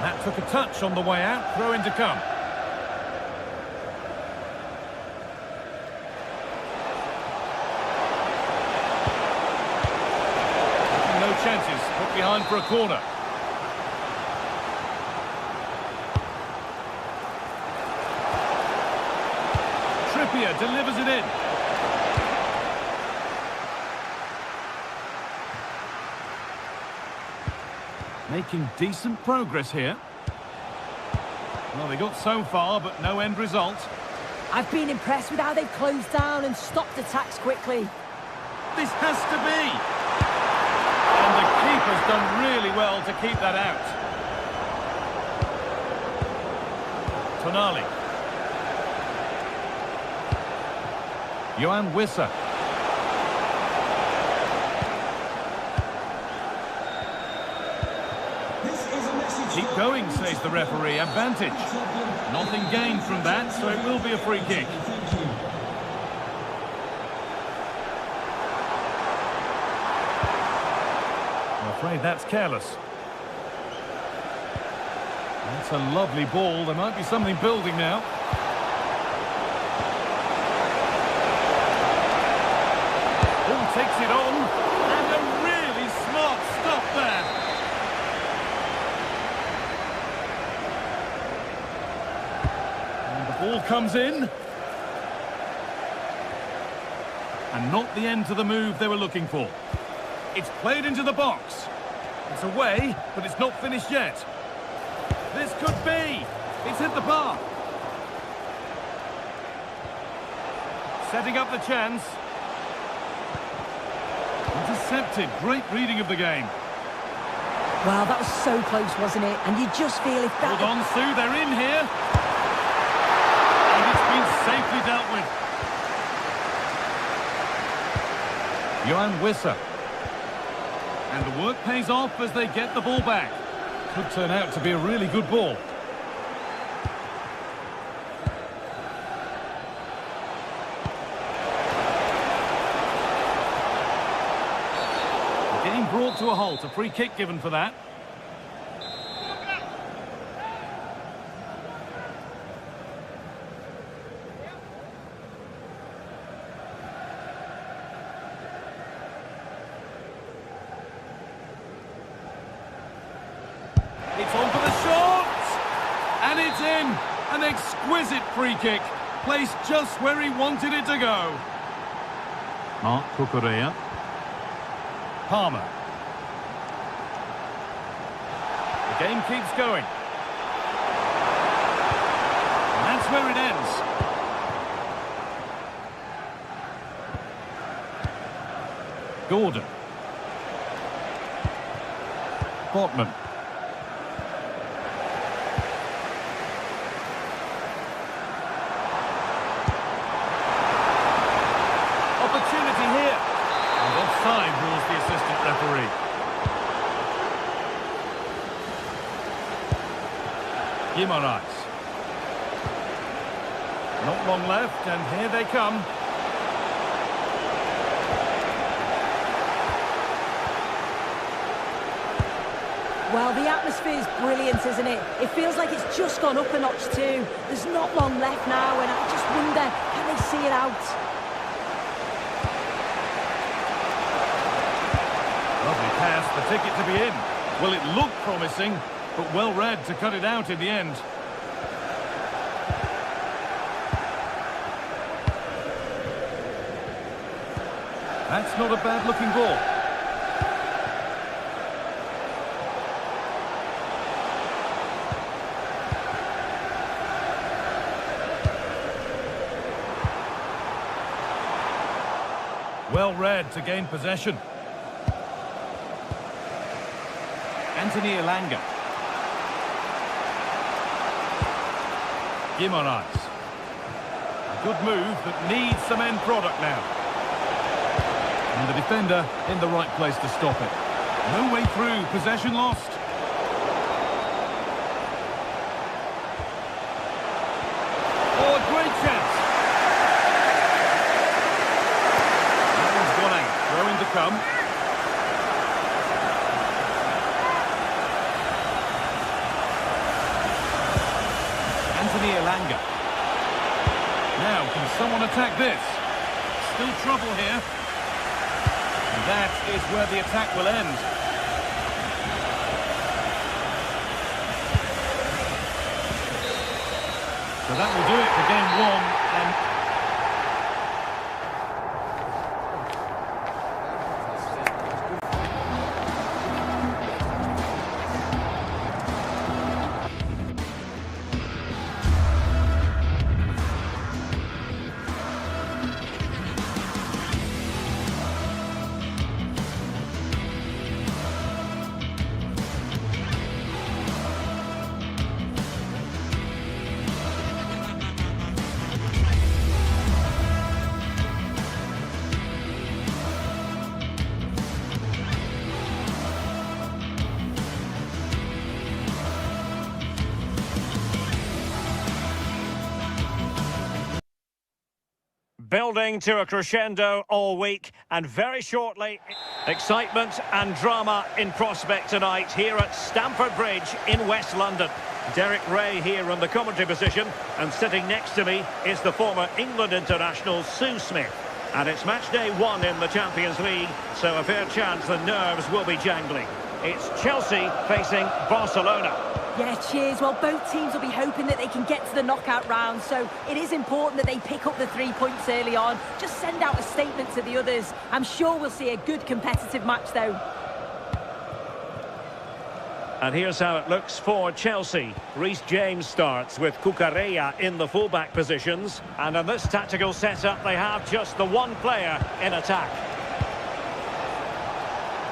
That took a touch on the way out. Throw in to come. No chances. Put behind for a corner. Trippier delivers it in. Making decent progress here. Well, they got so far, but no end result. I've been impressed with how they've closed down and stopped attacks quickly. This has to be. And the keeper's done really well to keep that out. Tonali. Johan Wisser. Keep going, says the referee. Advantage. Nothing gained from that, so it will be a free kick. I'm afraid that's careless. That's a lovely ball. There might be something building now. it on, and a really smart stop there. And the ball comes in. And not the end to the move they were looking for. It's played into the box. It's away, but it's not finished yet. This could be. It's hit the bar. Setting up the chance. Intercepted. Great reading of the game. Well, that was so close, wasn't it? And you just feel if that... Hold on, Sue. They're in here. And it's been safely dealt with. Johan Wisser. And the work pays off as they get the ball back. Could turn out to be a really good ball. Getting brought to a halt. A free kick given for that. It's on for the shot! And it's in! An exquisite free kick. Placed just where he wanted it to go. Mark Cucurella. Palmer. The game keeps going. And that's where it ends. Gordon. Botman. Opportunity here. And offside rules the assistant referee. Guimaraes. Not long left, and here they come. Well, the atmosphere's brilliant, isn't it? It feels like it's just gone up a notch too. There's not long left now, and I just wonder, can they see it out? Lovely pass, the ticket to be in. Well, it looked promising, but well read to cut it out in the end. That's not a bad-looking ball. Well read to gain possession. Anthony Elanga. Guimaraes. A good move that needs some end product now. And the defender in the right place to stop it. No way through, possession lost. Oh, a great chance. That one's gone out, throwing to come. Anthony Elanga. Now, can someone attack this? Still trouble here. And that is where the attack will end. So that will do it for game one. And building to a crescendo all week, and very shortly, excitement and drama in prospect tonight here at Stamford Bridge in West London. Derek Ray here on the commentary position, and sitting next to me is the former England international Sue Smith. And it's match day 1 in the Champions League, so a fair chance the nerves will be jangling. It's Chelsea facing Barcelona. Yeah, cheers. Well, both teams will be hoping that they can get to the knockout round, so it is important that they pick up the 3 points early on. Just send out a statement to the others. I'm sure we'll see a good competitive match, though. And here's how it looks for Chelsea. Reece James starts with Cucurella in the fullback positions. And in this tactical setup, they have just the one player in attack.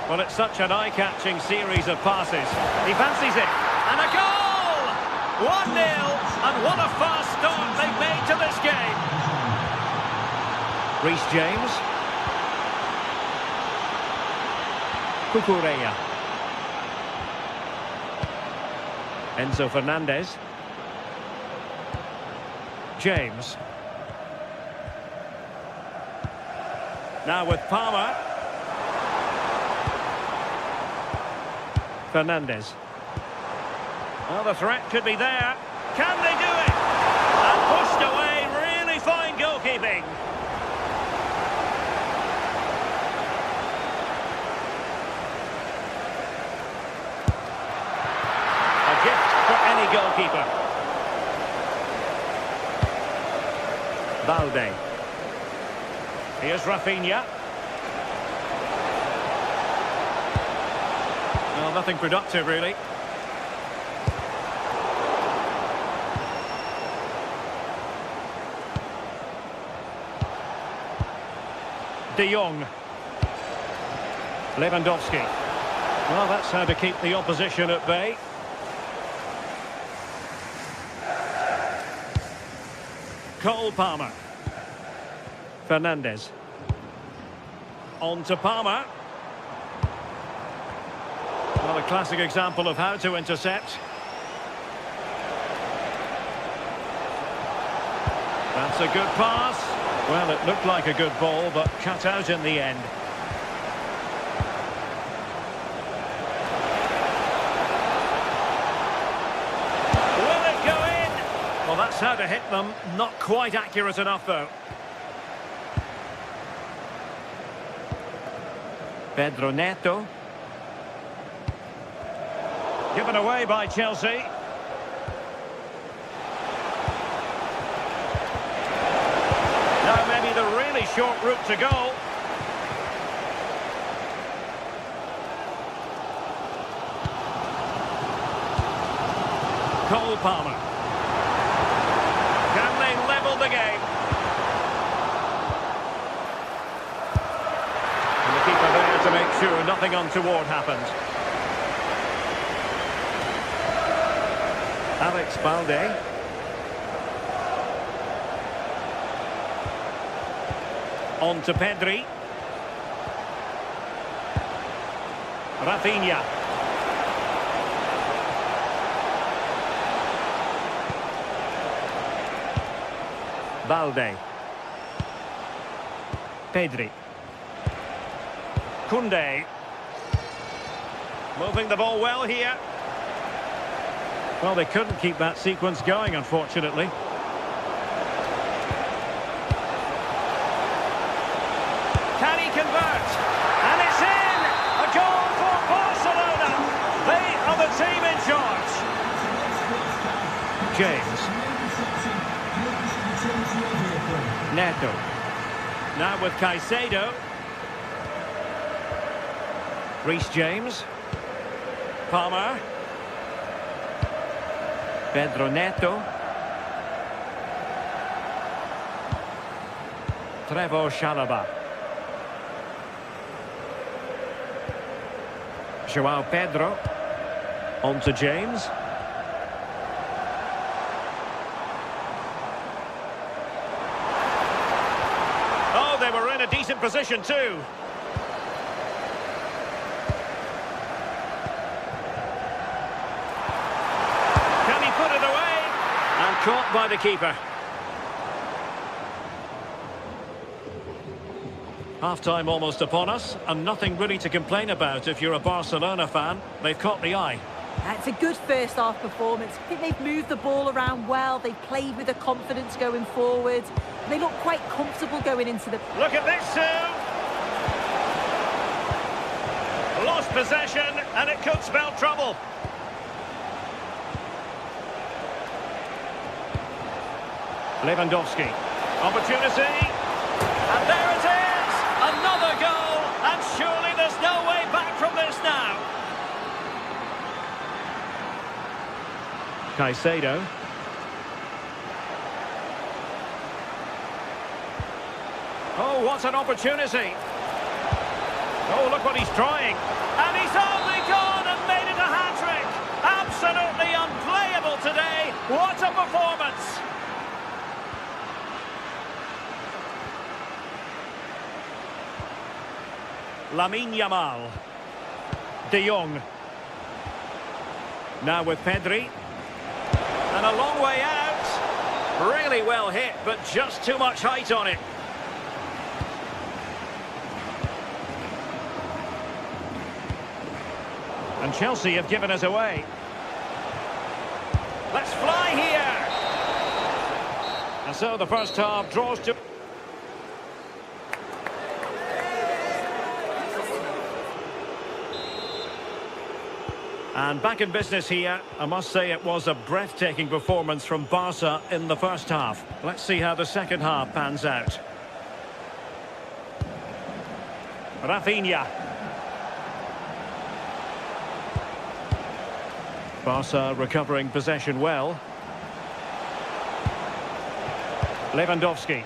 Well, it's such an eye-catching series of passes. He fancies it. And a goal! 1-0. And what a fast start they've made to this game. Reece James. Cucurella. Enzo Fernandez. James. Now with Palmer. Fernandez. Well, the threat could be there. Can they do it? And pushed away. Really fine goalkeeping. A gift for any goalkeeper. Balde. Here's Rafinha. Well, nothing productive, really. De Jong. Lewandowski. Well, that's how to keep the opposition at bay. Cole Palmer. Fernandez. On to Palmer. Well, a classic example of how to intercept. That's a good pass. Well, it looked like a good ball, but cut out in the end. Will it go in? Well, that's how to hit them. Not quite accurate enough, though. Pedro Neto. Given away by Chelsea. Now maybe the really short route to goal. Cole Palmer. Can they level the game? And the keeper there to make sure nothing untoward happened. Alex Balde. On to Pedri. Rafinha. Balde. Pedri. Koundé. Moving the ball well here. Well, they couldn't keep that sequence going, unfortunately. Can he convert? And it's in! A goal for Barcelona! They are the team in charge. James. Neto. Now with Caicedo. Reece James. Palmer. Pedro Neto. Trevoh Chalobah. João Pedro. On to James. Oh, they were in a decent position too. Can he put it away? And caught by the keeper. Half-time almost upon us, and nothing really to complain about if you're a Barcelona fan. They've caught the eye. It's a good first half performance. I think they've moved the ball around well. They've played with a confidence going forward. They look quite comfortable going into the... Look at this, Sue! Lost possession, and it could spell trouble. Lewandowski. Opportunity. And there it is! Another goal! And surely there's no way back from this now. Caicedo. Oh, what an opportunity. Oh, look what he's trying. And he's only gone and made it a hat-trick. Absolutely unplayable today. What a performance. Lamine Yamal. De Jong. Now with Pedri. And a long way out. Really well hit, but just too much height on it. And Chelsea have given us away. Let's fly here. And so the first half draws to... And back in business here. I must say it was a breathtaking performance from Barca in the first half. Let's see how the second half pans out. Rafinha. Barca recovering possession well. Lewandowski.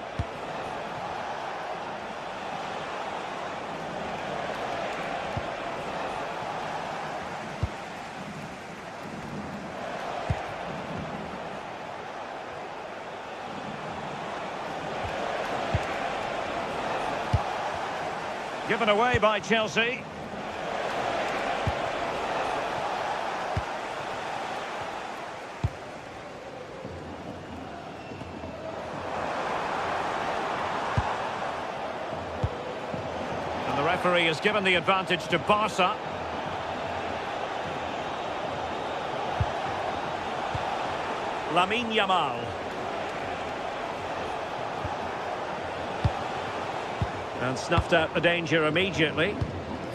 Given away by Chelsea. And the referee has given the advantage to Barca. Lamine Yamal. And snuffed out the danger immediately.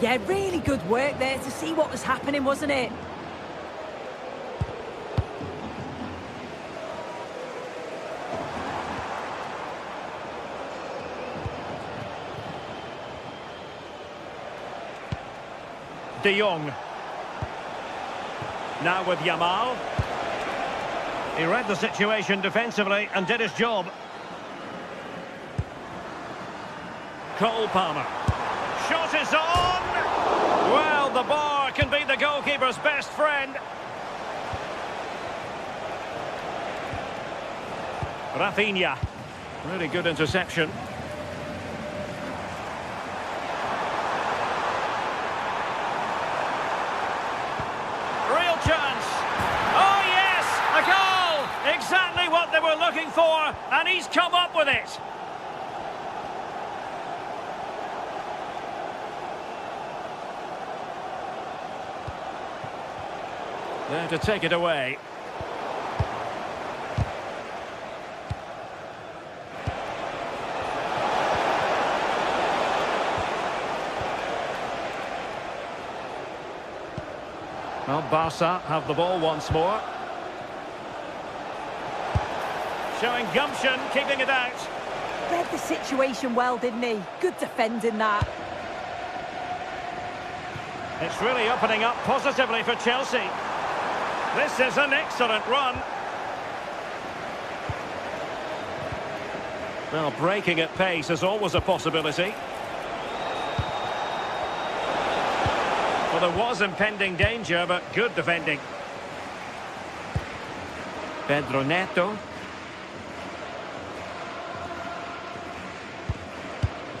Yeah, really good work there to see what was happening, wasn't it? De Jong. Now with Yamal. He read the situation defensively and did his job. Cole Palmer. Shot is on! Well, the bar can be the goalkeeper's best friend. Rafinha. Really good interception. Real chance. Oh, yes! A goal! Exactly what they were looking for, and he's come up with it. There to take it away. Well, Barca have the ball once more. Showing gumption, keeping it out. Read the situation well, didn't he? Good defending that. It's really opening up positively for Chelsea. This is an excellent run. Well, breaking at pace is always a possibility. Well, there was impending danger, but good defending. Pedro Neto.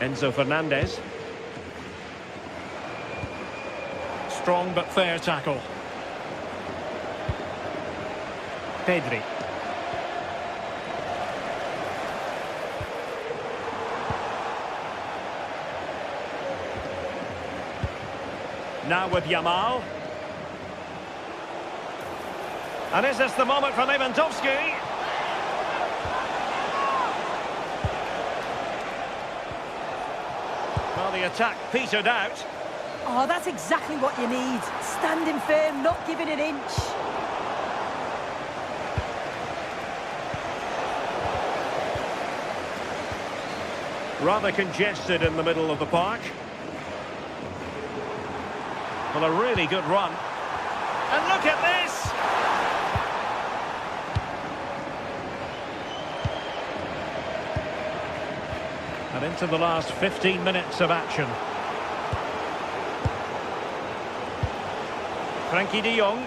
Enzo Fernandez. Strong but fair tackle. Pedri. Now with Yamal. And is this the moment for Lewandowski? Well, the attack petered out. Oh, that's exactly what you need. Standing firm, not giving an inch. Rather congested in the middle of the park. Well, a really good run. And look at this! And into the last 15 minutes of action. Frankie de Jong.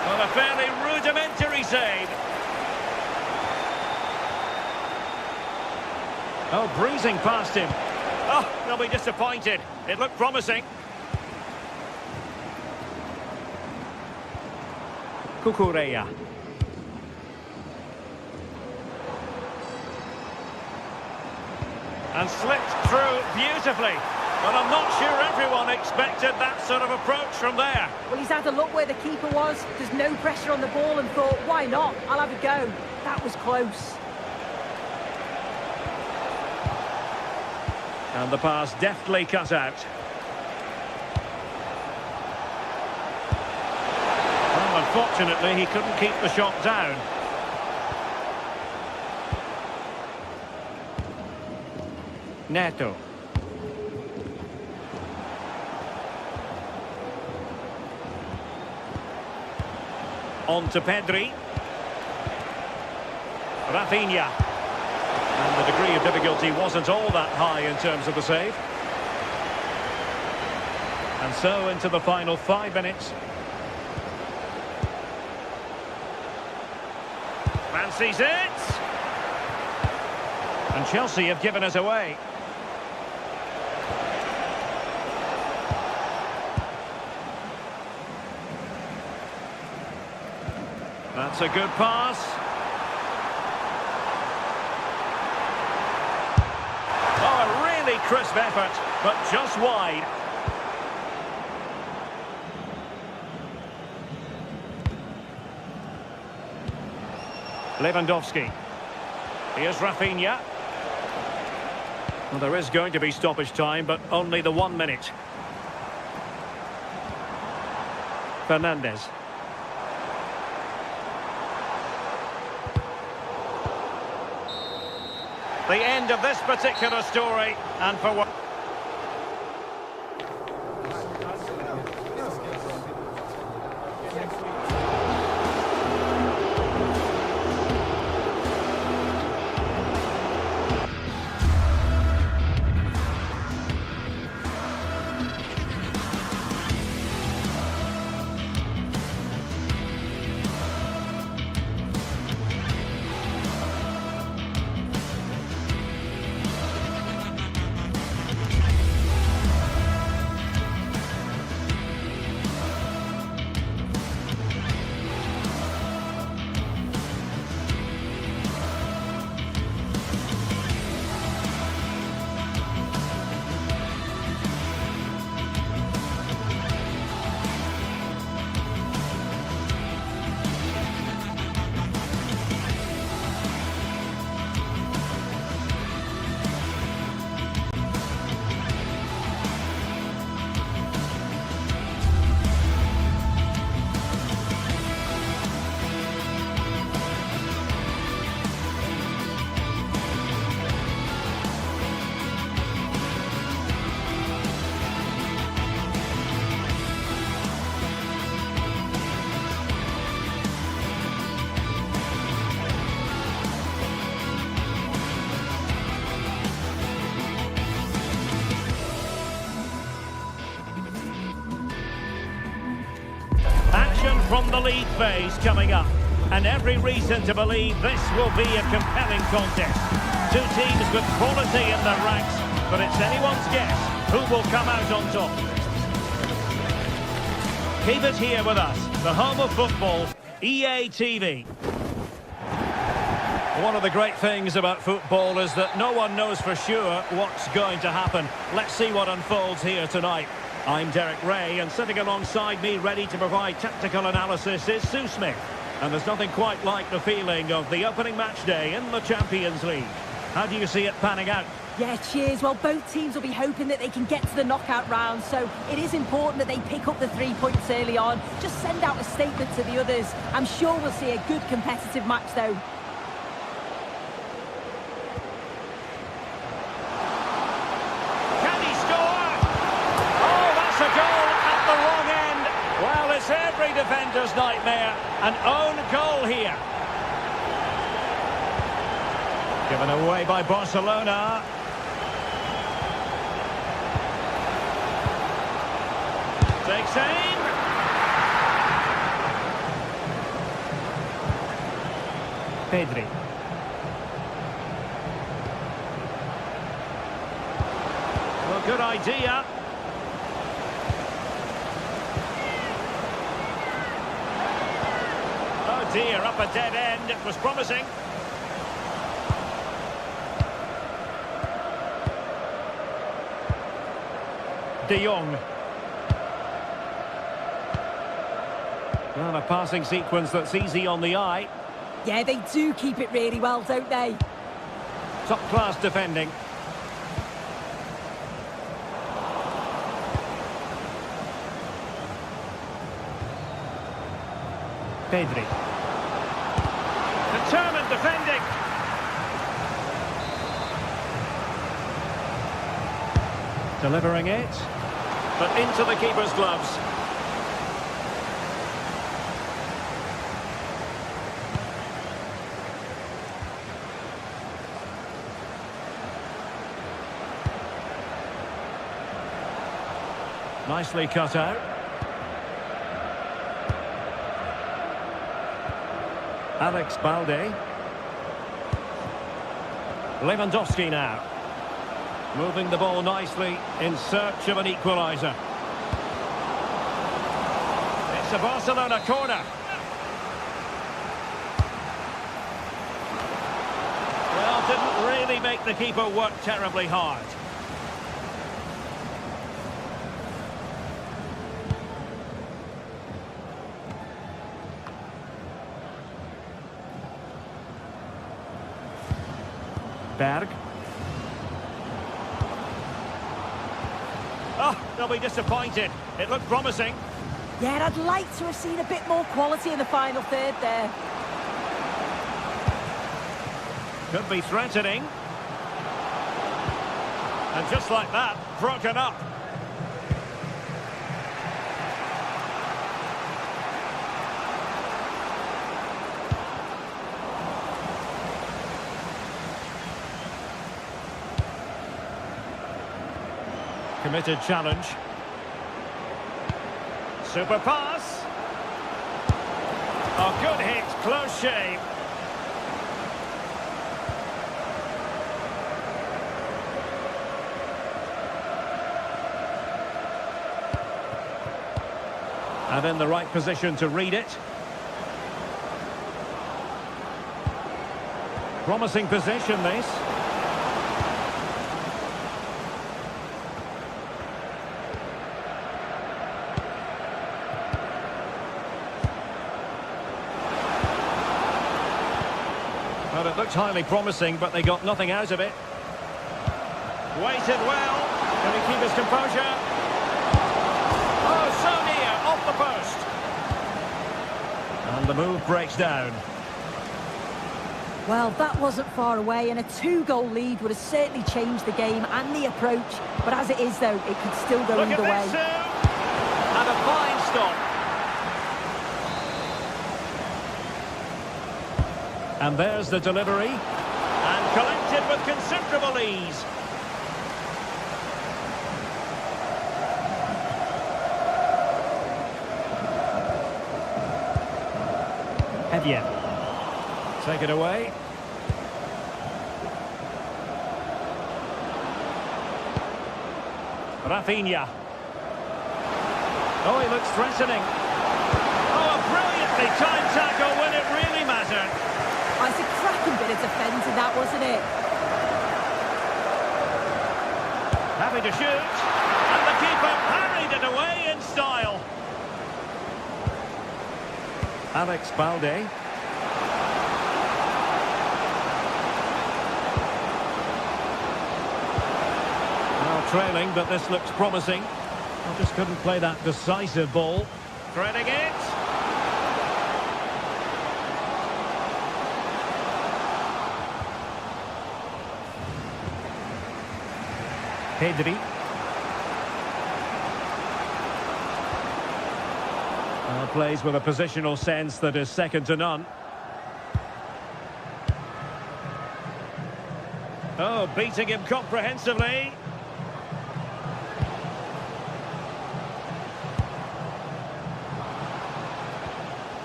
Well, a fairly rudimentary save. Oh, breezing past him. Oh, they'll be disappointed. It looked promising. Cucurella. And slipped through beautifully. But I'm not sure everyone expected that sort of approach from there. Well, he's had a look where the keeper was. There's no pressure on the ball and thought, why not? I'll have a go. That was close. And the pass deftly cut out. Well, unfortunately, he couldn't keep the shot down. Neto. On to Pedri. Rafinha. And the degree of difficulty wasn't all that high in terms of the save. And so into the final 5 minutes. Fancies it! And Chelsea have given us away. That's a good pass. Oh, a really crisp effort, but just wide. Lewandowski. Here's Rafinha. Well, there is going to be stoppage time, but only the 1 minute. Fernandez. The end of this particular story, and for what? From the league phase coming up, and every reason to believe this will be a compelling contest. Two teams with quality in their ranks, but it's anyone's guess who will come out on top. Keep it here with us, the home of football, EA TV. One of the great things about football is that no one knows for sure what's going to happen. Let's see what unfolds here tonight. I'm Derek Ray, and sitting alongside me ready to provide tactical analysis is Sue Smith. And there's nothing quite like the feeling of the opening match day in the Champions League. How do you see it panning out? Yeah, cheers. Well, both teams will be hoping that they can get to the knockout round, so it is important that they pick up the 3 points early on. Just send out a statement to the others. I'm sure we'll see a good competitive match, though. Can he score? Oh, that's a goal at the wrong end. Well, it's every defender's nightmare. An own goal here. Given away by Barcelona. Takes aim. Pedri. Well, good idea. Oh dear, up a dead end. It was promising. De Jong. Well, a passing sequence that's easy on the eye. Yeah, they do keep it really well, don't they? Top-class defending. Pedri. Determined defending. Delivering it. But into the keeper's gloves. Nicely cut out. Alex Balde. Lewandowski now. Moving the ball nicely in search of an equaliser. It's a Barcelona corner. Well, didn't really make the keeper work terribly hard. Berg. Oh, they'll be disappointed. It looked promising. Yeah, I'd like to have seen a bit more quality in the final third there. Could be threatening. And just like that, broken up. Committed challenge. Super pass. Oh, good hit, close shave. And in the right position to read it. Promising position, this. Well, it looked highly promising, but they got nothing out of it. Waited well. Can he keep his composure? Oh, so near, off the post. And the move breaks down. Well, that wasn't far away, and a 2-goal lead would have certainly changed the game and the approach. But as it is, though, it could still go either way. Look at this, Sue! And a fine stop. And there's the delivery. And collected with considerable ease. Evien. Take it away. Rafinha. Oh, he looks threatening. Oh, a brilliantly timed tackle when it really mattered. Oh, it's a cracking bit of defending, that, wasn't it? Happy to shoot. And the keeper parried Alex Balde. Now trailing, but this looks promising. I just couldn't play that decisive ball. Threading it. Pedri. Plays with a positional sense that is second to none. Oh, beating him comprehensively.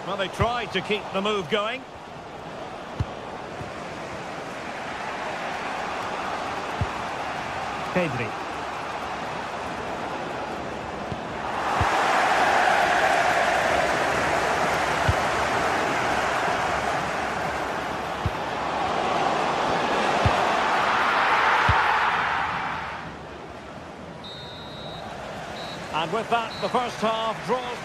Well, they tried to keep the move going. Pedri. And with that, the first half draws.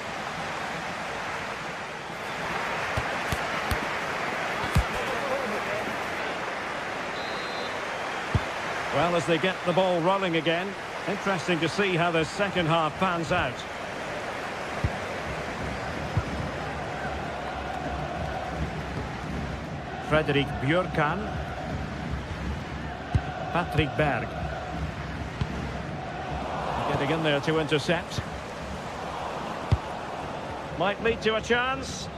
Well, as they get the ball rolling again, interesting to see how the second half pans out. Frederik Björkan. Patrick Berg. Getting in there to intercept. Might lead to a chance.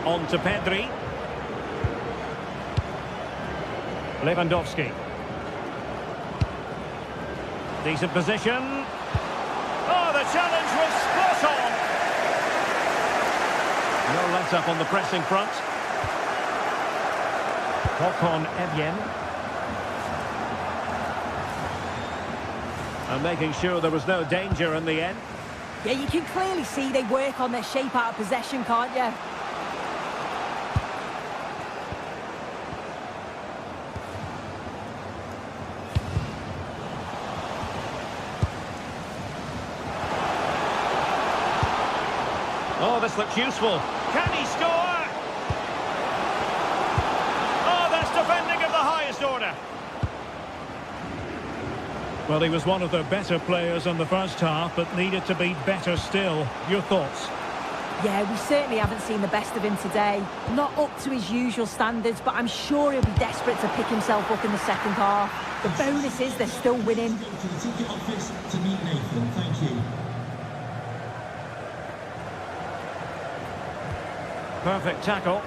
On to Pedri. Lewandowski. Decent position. Oh, the challenge was spot on. No let up on the pressing front. Håkon Evjen. And making sure there was no danger in the end. Yeah, you can clearly see they work on their shape out of possession, can't you? Oh, this looks useful. Can he score? Defending of the highest order. Well, he was one of the better players in the first half, but needed to be better still. Your thoughts? Yeah, we certainly haven't seen the best of him today. Not up to his usual standards, but I'm sure he'll be desperate to pick himself up in the second half. The bonus is they're still winning. To the ticket office to meet Nathan. Thank you. Perfect tackle.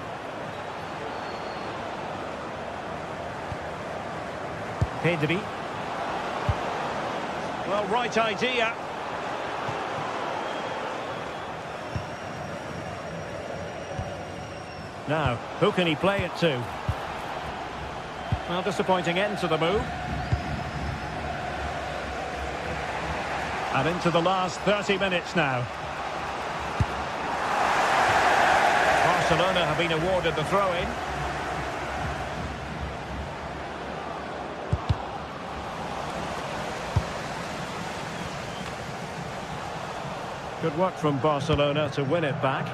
Pedri. Well, right idea. Now, who can he play it to? Well, disappointing end to the move. And into the last 30 minutes now. Barcelona have been awarded the throw-in. Good work from Barcelona to win it back.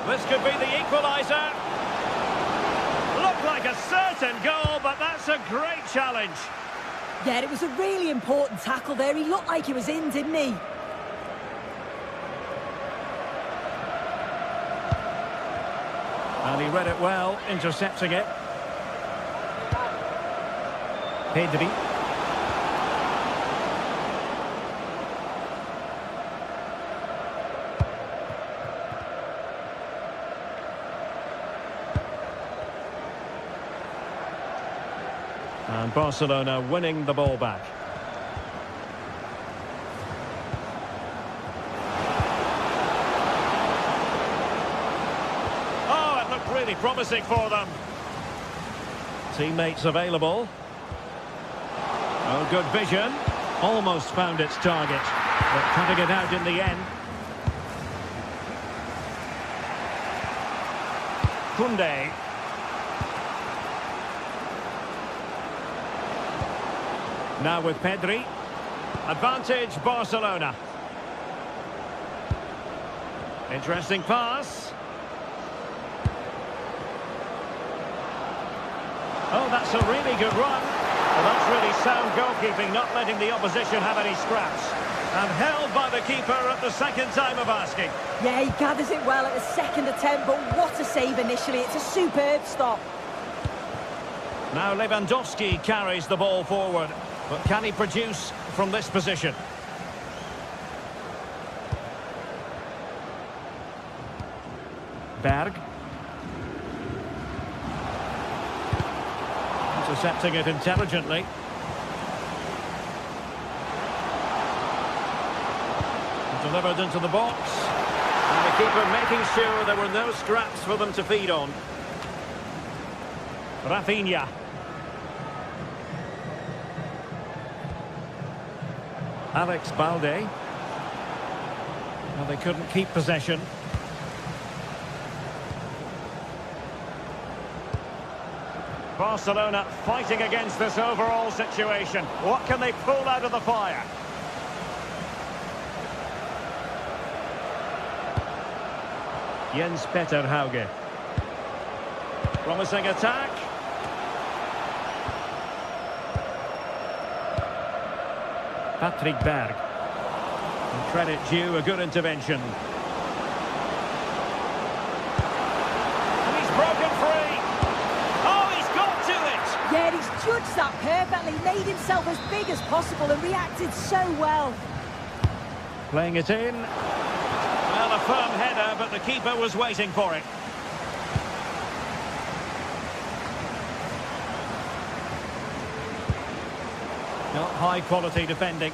This could be the equaliser. Looked like a certain goal, but that's a great challenge. Yeah, it was a really important tackle there. He looked like he was in, didn't he? And he read it well, intercepting it. Pedri. And Barcelona winning the ball back. Oh, it looked really promising for them. Teammates available. Oh, good vision. Almost found its target, but cutting it out in the end. Koundé. Now with Pedri. Advantage Barcelona. Interesting pass. Oh, that's a really good run. Well, that's really sound goalkeeping, not letting the opposition have any scraps. And held by the keeper at the second time of asking. Yeah, he gathers it well at the second attempt, but what a save initially. It's a superb stop. Now Lewandowski carries the ball forward. But can he produce from this position? Berg. Intercepting it intelligently. Delivered into the box. And the keeper making sure there were no scraps for them to feed on. Rafinha. Alex Balde. Well, they couldn't keep possession. Barcelona fighting against this overall situation. What can they pull out of the fire? Jens Peter Hauge. Promising attack. Patrick Berg. And credit due, a good intervention. And he's broken free. Oh, he's got to it! Yeah, he's judged that perfectly, made himself as big as possible and reacted so well. Playing it in. Well, a firm header, but the keeper was waiting for it. Not high quality defending.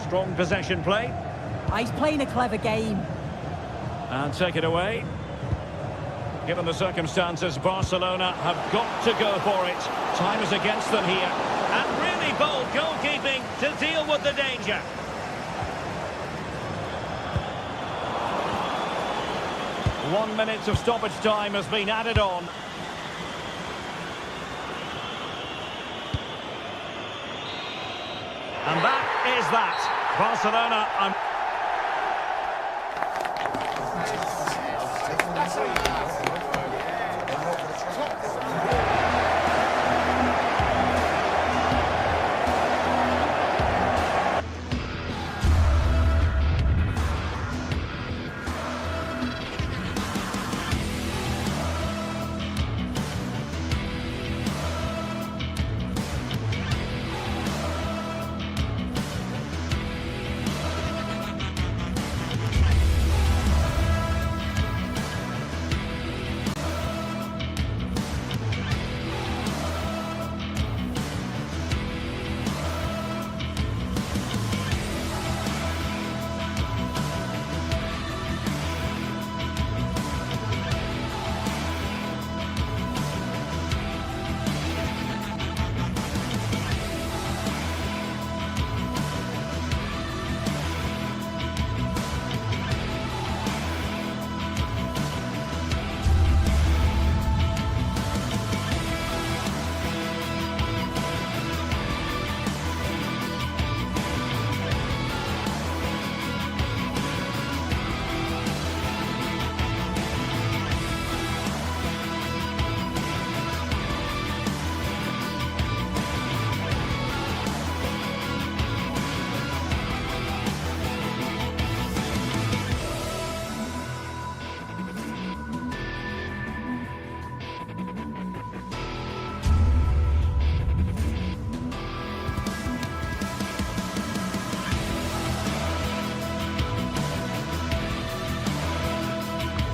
Strong possession play. He's playing a clever game. And take it away. Given the circumstances, Barcelona have got to go for it. Time is against them here. And really bold goalkeeping to deal with the danger. One minute of stoppage time has been added on. And that is that. Barcelona are...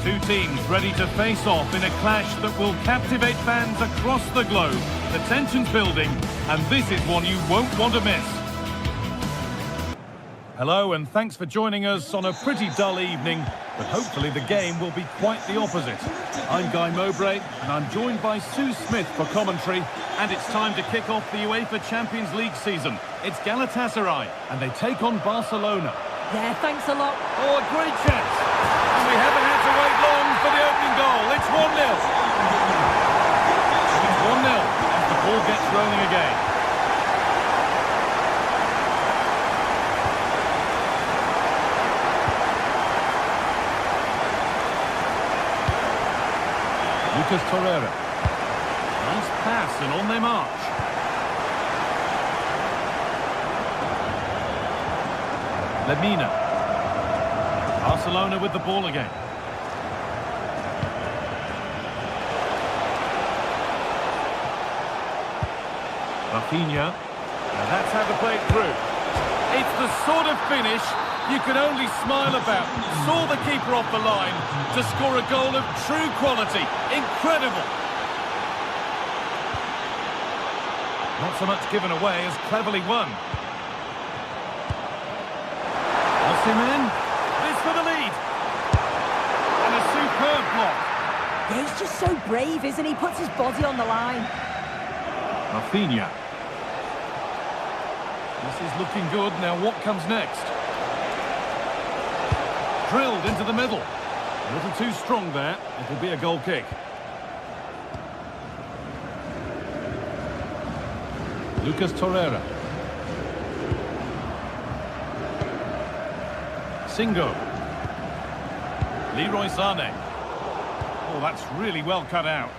Two teams ready to face off in a clash that will captivate fans across the globe. The tension's building, and this is one you won't want to miss. Hello, and thanks for joining us on a pretty dull evening, but hopefully the game will be quite the opposite. I'm Guy Mowbray, and I'm joined by Sue Smith for commentary, and it's time to kick off the UEFA Champions League season. It's Galatasaray, and they take on Barcelona. Yeah, thanks a lot. Oh, a great chance. And we haven't had to wait long for the opening goal. It's 1-0. It's 1-0 as the ball gets rolling again. Lucas Torreira. Nice pass and on their march. Lemina. Barcelona with the ball again. Rafinha. Now that's how to play it through. It's the sort of finish you could only smile about. Saw the keeper off the line to score a goal of true quality. Incredible. Not so much given away as cleverly won. Osimhen, this for the lead. And a superb block. Yeah, he's just so brave, isn't he? Puts his body on the line. Rafinha. This is looking good. Now what comes next? Drilled into the middle. A little too strong there. It'll be a goal kick. Lucas Torreira. Singo. Leroy Sané. Oh, that's really well cut out.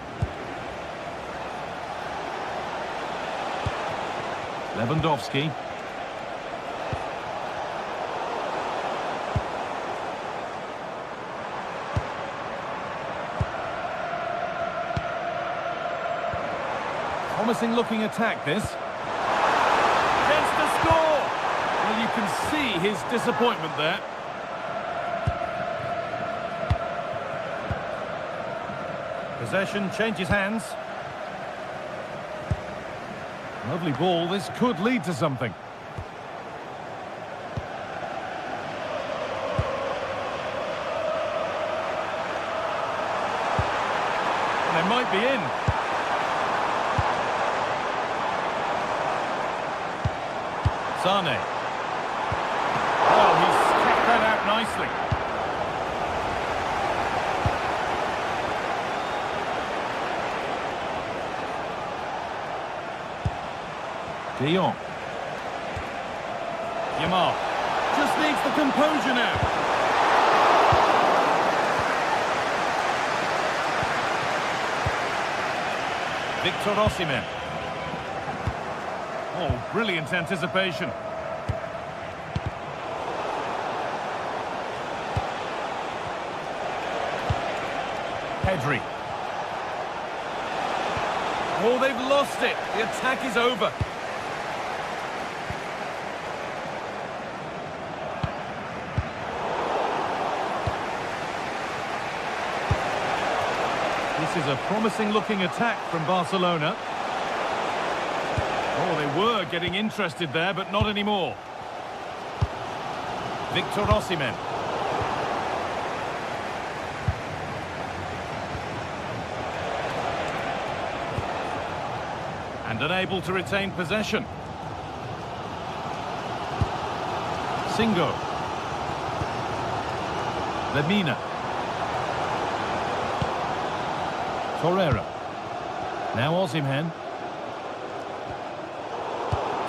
Lewandowski. Promising looking attack, this. Chance to score! Well, you can see his disappointment there. Possession changes hands. Lovely ball. This could lead to something. They might be in. Sané. Oh, he's kept that out nicely. De Jong. Yamal. Just needs the composure now. Victor Osimhen. Oh, brilliant anticipation. Pedri. Oh, they've lost it. The attack is over. This is a promising-looking attack from Barcelona. Oh, they were getting interested there, but not anymore. Victor Osimhen. And unable to retain possession. Singo. Lemina. Torreira. Now Osimhen.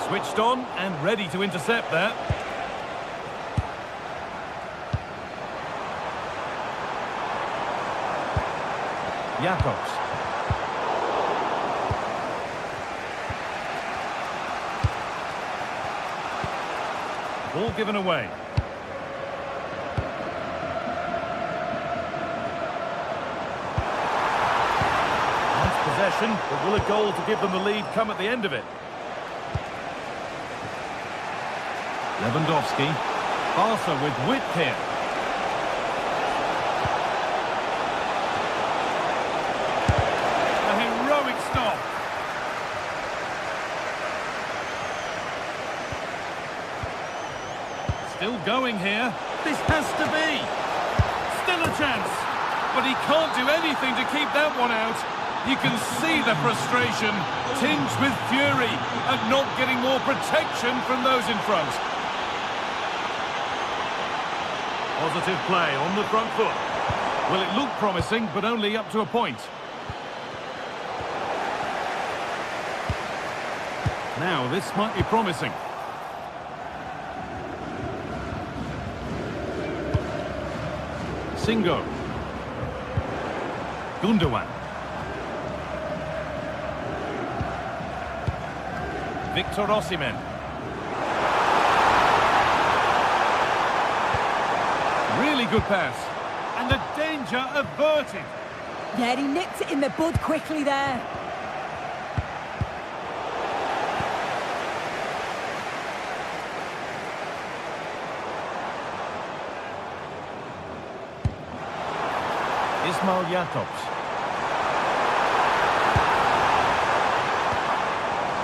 Switched on and ready to intercept there. Jakobs. Ball given away. Possession, but will a goal to give them the lead come at the end of it? Lewandowski. Barca with width here. A heroic stop. Still going here. This has to be. Still a chance. But he can't do anything to keep that one out. You can see the frustration, tinged with fury, at not getting more protection from those in front. Positive play on the front foot. Well, it looked promising, but only up to a point. Now, this might be promising. Singo. Gundogan. Victor Osimhen. Really good pass. And the danger averted. Yeah, he nipped it in the bud quickly there. Ismail Jakobs.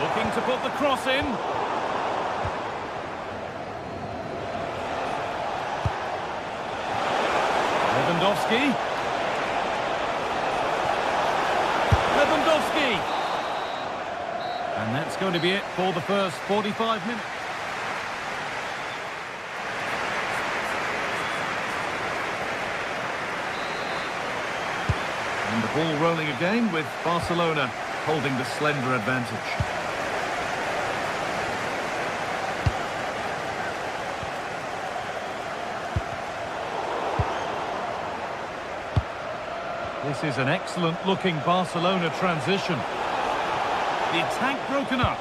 Looking to put the cross in. Lewandowski. And that's going to be it for the first 45 minutes. And the ball rolling again with Barcelona holding the slender advantage. This is an excellent-looking Barcelona transition. The attack broken up.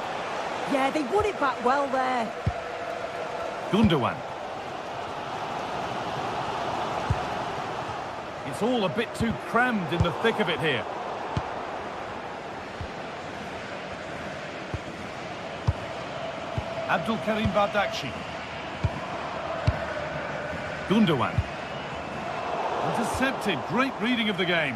Yeah, they won it back well there. Gundogan. It's all a bit too crammed in the thick of it here. Abdul Karim Bardakci. Gundogan. Intercepted. Great reading of the game.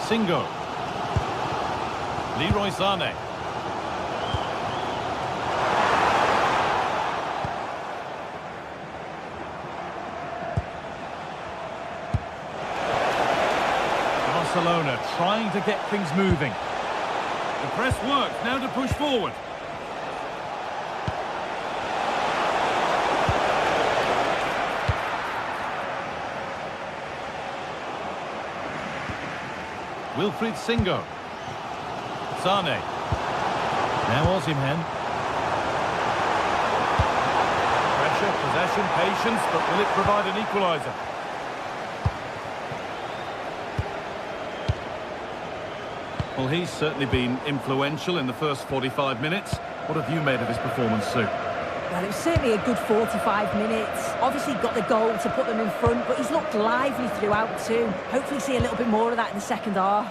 Singo. Leroy Sané. Barcelona trying to get things moving. The press works, now to push forward. Wilfried Singo. Sané. Now Osimhen. Pressure, possession, patience, but will it provide an equaliser? Well, he's certainly been influential in the first 45 minutes. What have you made of his performance, Sue? Well, it was certainly a good 45 minutes. Obviously got the goal to put them in front, but he's looked lively throughout too. Hopefully see a little bit more of that in the second half.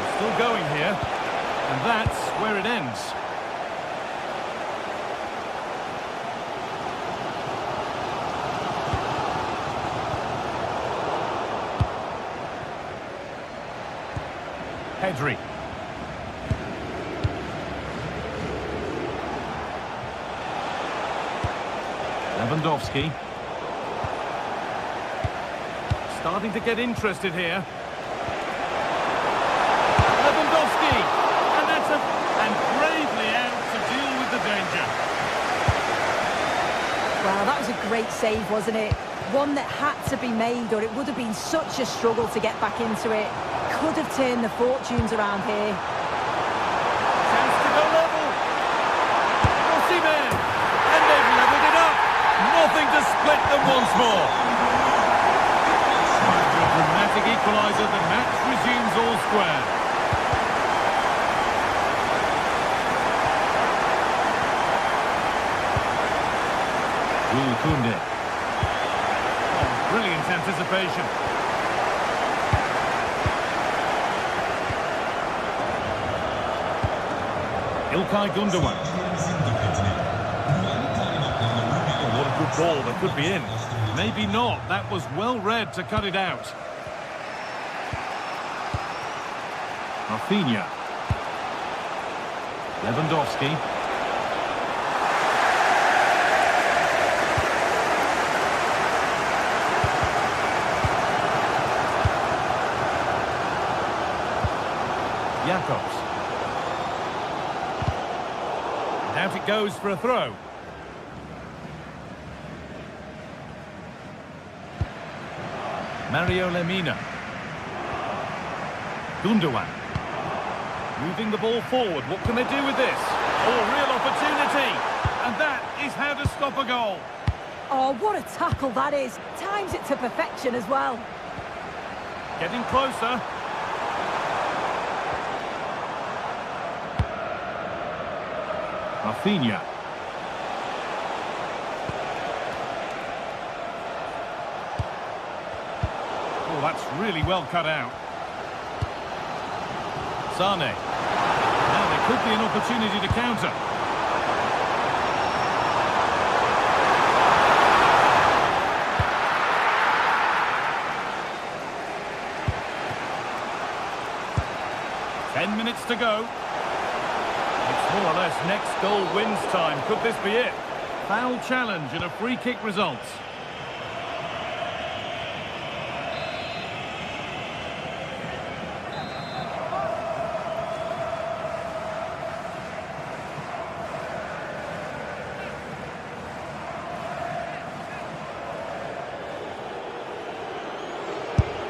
It's still going here, and that's where it ends. Pedri. Lewandowski. Starting to get interested here. Lewandowski! And bravely out to deal with the danger. Well, that was a great save, wasn't it? One that had to be made, or it would have been such a struggle to get back into it. Could have turned the fortunes around here. Chance to go level. Osimhen! And they've levelled it up. Nothing to split them once more. After a dramatic equaliser, the match resumes all square. Koundé. Oh, brilliant anticipation. Ilkay Gundogan. Oh, what a good ball, that could be in. Maybe not, that was well read to cut it out. Rafinha. Lewandowski. it goes for a throw. Mario Lemina. Gundogan. Moving the ball forward. What can they do with this? Oh, real opportunity. And that is how to stop a goal. Oh, what a tackle that is. Times it to perfection as well. Getting closer. Rafinha. Oh, that's really well cut out. Sane. Now there could be an opportunity to counter. Ten minutes to go. It's more or less next goal wins time. Could this be it? Foul challenge and a free kick results.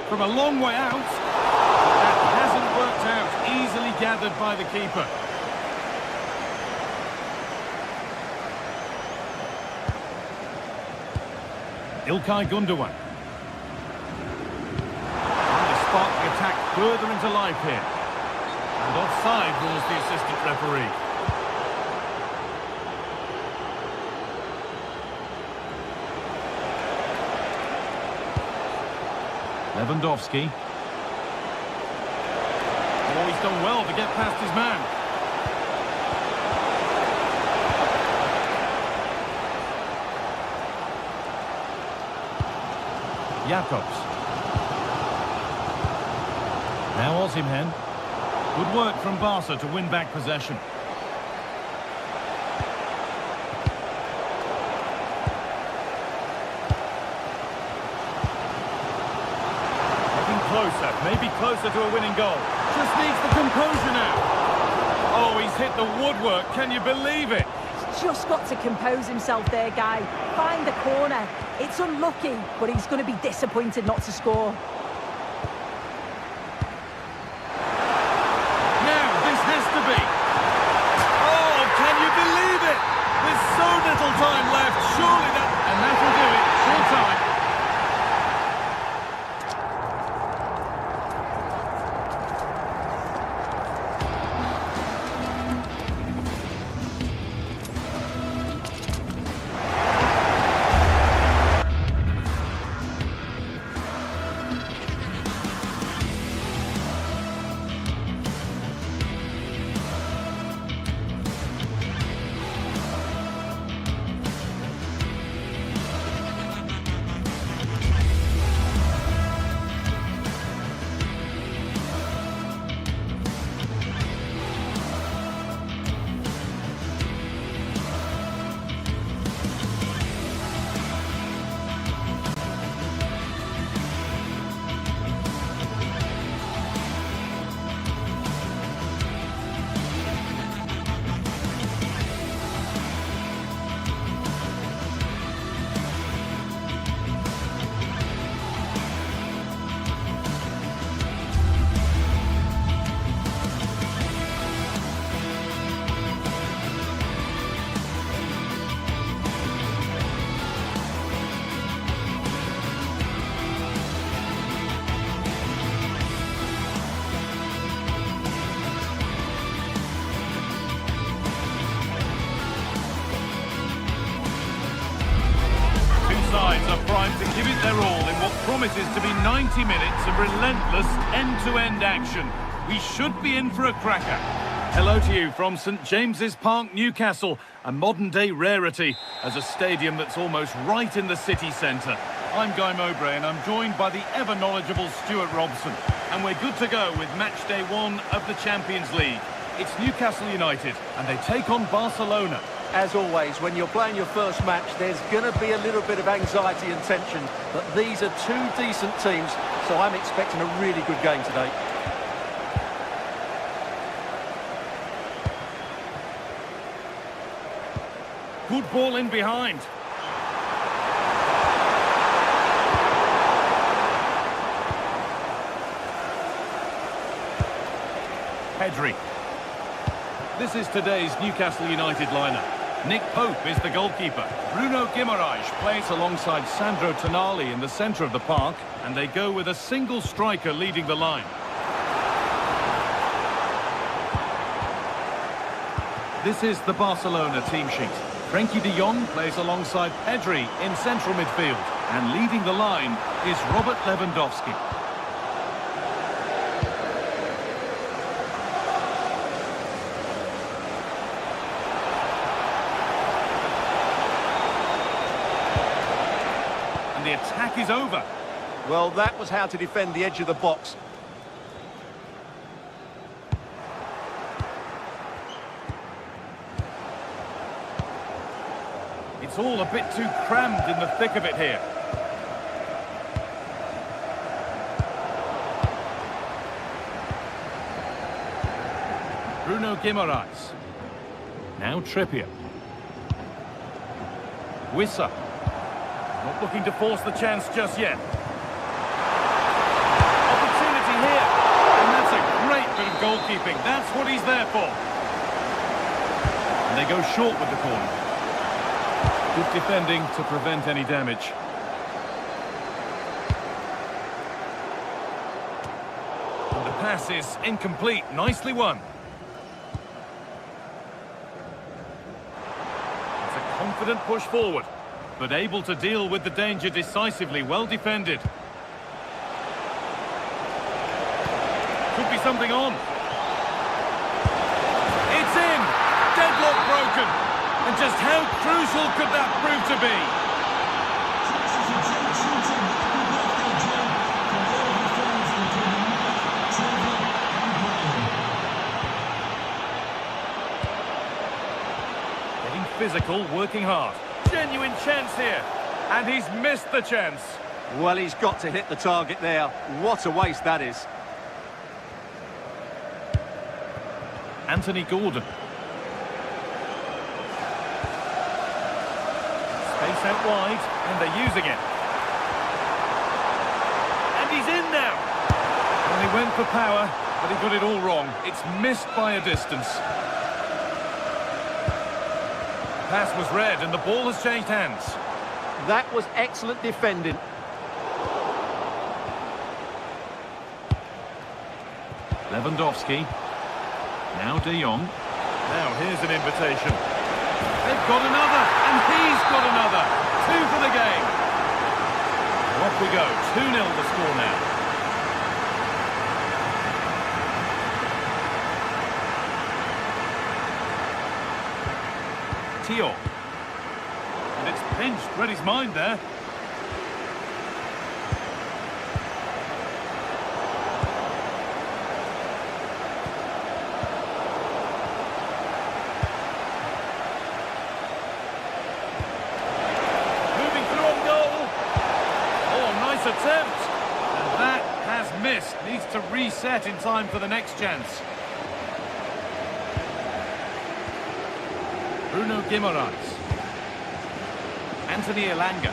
From a long way out. That hasn't worked out. Easily gathered by the keeper. Ilkay Gundogan. Trying to spark the attack further into life here. And offside rules the assistant referee. Lewandowski. Oh, he's done well to get past his man. Jakobs. Now Osimhen. Good work from Barca to win back possession. Closer, maybe closer to a winning goal. Just needs the composure now. Oh, he's hit the woodwork. Can you believe it? He's just got to compose himself there, Guy. Find the corner. It's unlucky, but he's going to be disappointed not to score. Now, this has to be. Oh, can you believe it? There's so little time left. Surely that... And that'll do it. Full time. Sides are primed to give it their all in what promises to be 90 minutes of relentless end-to-end action. We should be in for a cracker. Hello to you from St James's Park, Newcastle, a modern-day rarity as a stadium that's almost right in the city centre. I'm Guy Mowbray and I'm joined by the ever-knowledgeable Stuart Robson. And we're good to go with match day 1 of the Champions League. It's Newcastle United and they take on Barcelona. As always, when you're playing your first match, there's going to be a little bit of anxiety and tension. But these are two decent teams, so I'm expecting a really good game today. good ball in behind. Pedri. This is today's Newcastle United lineup. Nick Pope is the goalkeeper. Bruno Guimaraes plays alongside Sandro Tonali in the centre of the park, and they go with a single striker leading the line. This is the Barcelona team sheet. Frenkie de Jong plays alongside Pedri in central midfield, and leading the line is Robert Lewandowski. The attack is over. Well, that was how to defend the edge of the box. It's all a bit too crammed in the thick of it here. Bruno Guimaraes. Now Trippier. Wissa. Not looking to force the chance just yet. Opportunity here. And that's a great bit of goalkeeping. That's what he's there for. And they go short with the corner. Good defending to prevent any damage. And the pass is incomplete. Nicely won. It's a confident push forward, but able to deal with the danger decisively. Well defended. Could be something on. It's in! Deadlock broken! And just how crucial could that prove to be? Getting physical, working hard. Genuine chance here, and he's missed the chance. Well, he's got to hit the target there. What a waste that is. Anthony Gordon. Space out wide, and they're using it. And he's in now. Well, he went for power, but he got it all wrong. It's missed by a distance. Pass was read and the ball has changed hands. That was excellent defending. Lewandowski. Now De Jong. Now here's an invitation. They've got another, and he's got another. 2 for the game. Off we go. 2-0 the score now. Tio. And it's pinched. Read his mind there. Moving through on goal. Oh, nice attempt. And that has missed. Needs to reset in time for the next chance. Bruno Guimaraes. Anthony Elanga.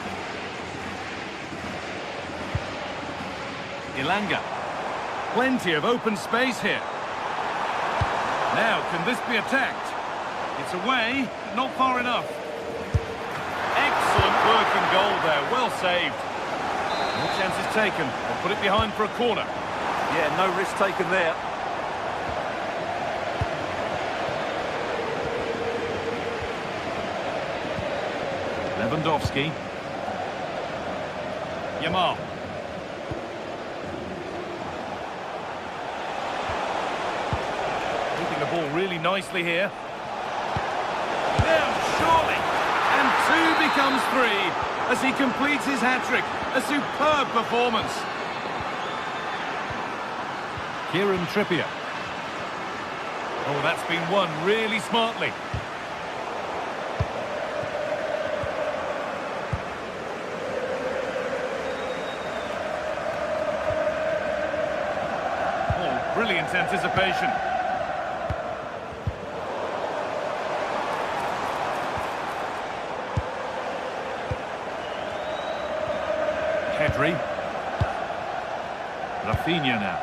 Elanga. Plenty of open space here. Now, can this be attacked? It's away, but not far enough. Excellent work in goal there. Well saved. No chances taken. They'll put it behind for a corner. Yeah, no risk taken there. Lewandowski. Yamal. Keeping the ball really nicely here. Now, surely. And 2 becomes 3 as he completes his hat-trick. A superb performance. Kieran Trippier. Oh, that's been won really smartly. Brilliant anticipation. Pedri. Rafinha now.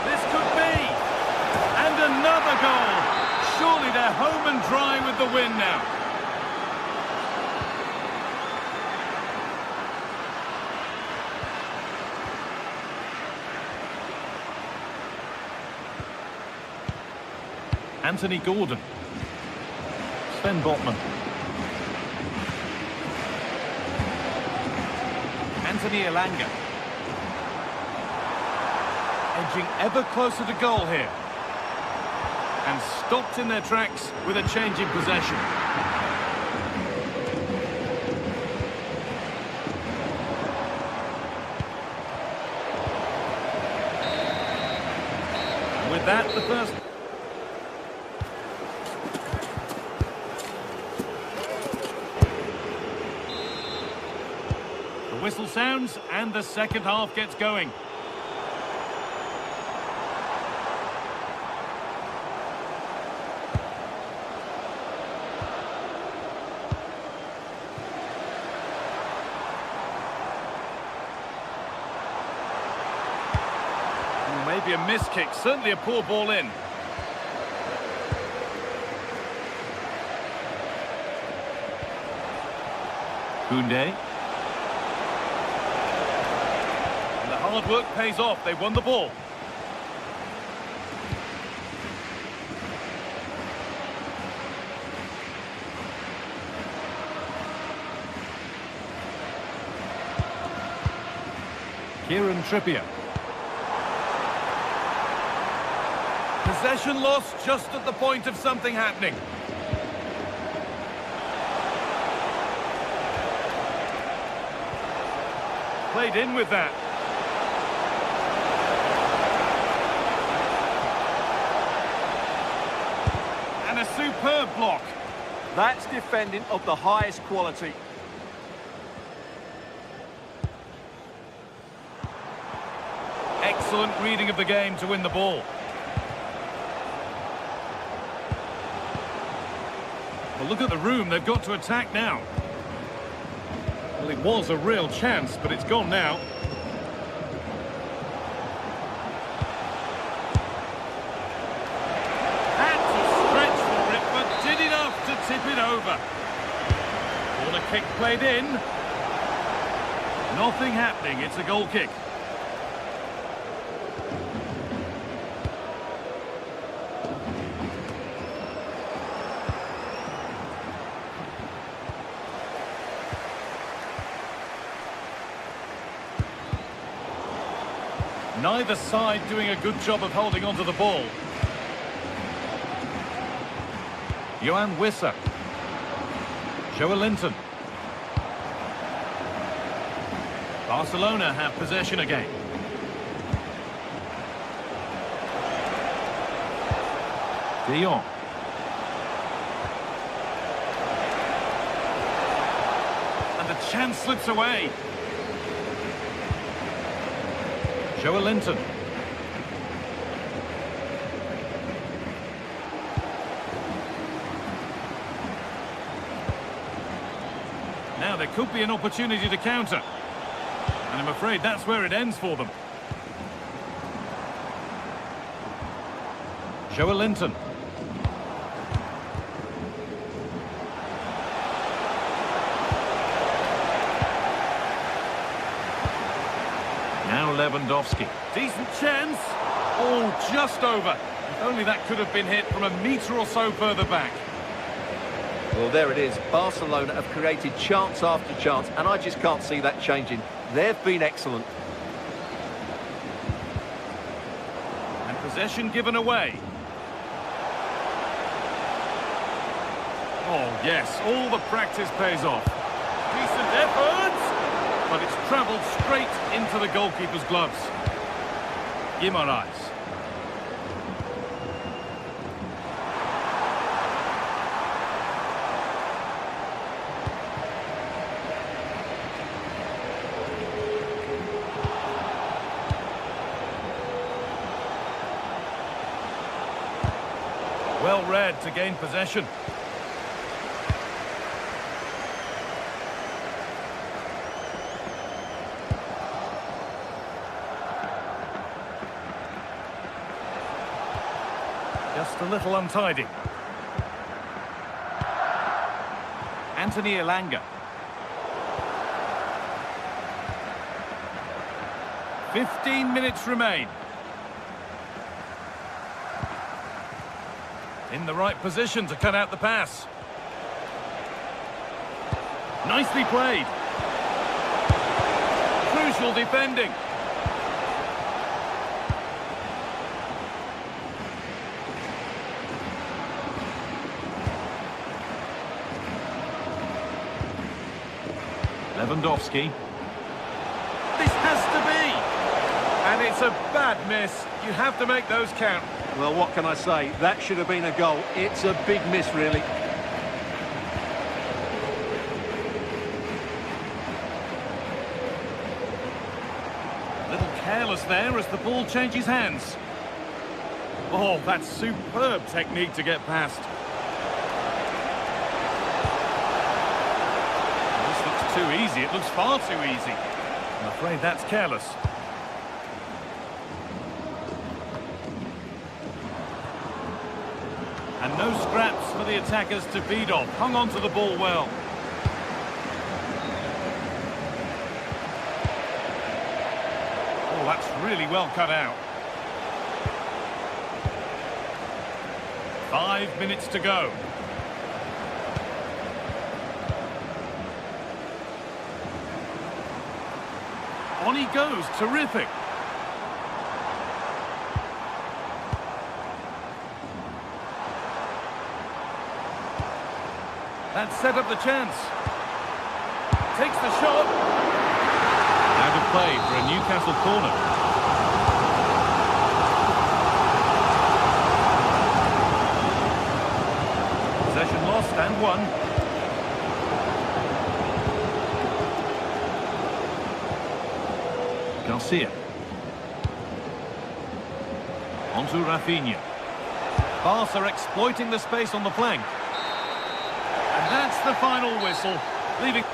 This could be. And another goal. Surely they're home and dry with the win now. Anthony Gordon. Sven Botman. Anthony Elanga. Edging ever closer to goal here. And stopped in their tracks with a change in possession. And with that, the first... The whistle sounds and the second half gets going. Maybe a miss kick, certainly a poor ball in. Koundé. And the hard work pays off, they won the ball. Kieran Trippier. Possession lost just at the point of something happening. Played in with that. And a superb block. That's defending of the highest quality. Excellent reading of the game to win the ball. Well, look at the room they've got to attack now. Well, it was a real chance, but it's gone now. Had to stretch for it, but did enough to tip it over. Corner kick played in. Nothing happening, it's a goal kick. Neither side doing a good job of holding onto the ball. Johan Wissa. Joelinton. Barcelona have possession again. De Jong. And the chance slips away. Joelinton. Now there could be an opportunity to counter. And I'm afraid that's where it ends for them. Joelinton. Now Lewandowski. Decent chance. Oh, just over. If only that could have been hit from a metre or so further back. Well, there it is. Barcelona have created chance after chance, and I just can't see that changing. They've been excellent. And possession given away. Oh, yes, all the practice pays off. Decent effort! But it's travelled straight into the goalkeeper's gloves. Guimaraes. Well read to gain possession. Just a little untidy. Anthony Elanga. 15 minutes remain. In the right position to cut out the pass. Nicely played. Crucial defending. Lewandowski. This has to be. And it's a bad miss. You have to make those count. Well, what can I say? That should have been a goal. It's a big miss, really. A little careless there as the ball changes hands. Oh, that's superb technique to get past. This looks too easy. It looks far too easy. I'm afraid that's careless. And no scraps for the attackers to feed off. Hung on to the ball well. Oh, that's really well cut out. 5 minutes to go. On he goes. Terrific. That set up the chance. Takes the shot. Out of play for a Newcastle corner. Possession lost and won. Garcia. On to Rafinha. Barca exploiting the space on the flank. And that's the final whistle, leaving...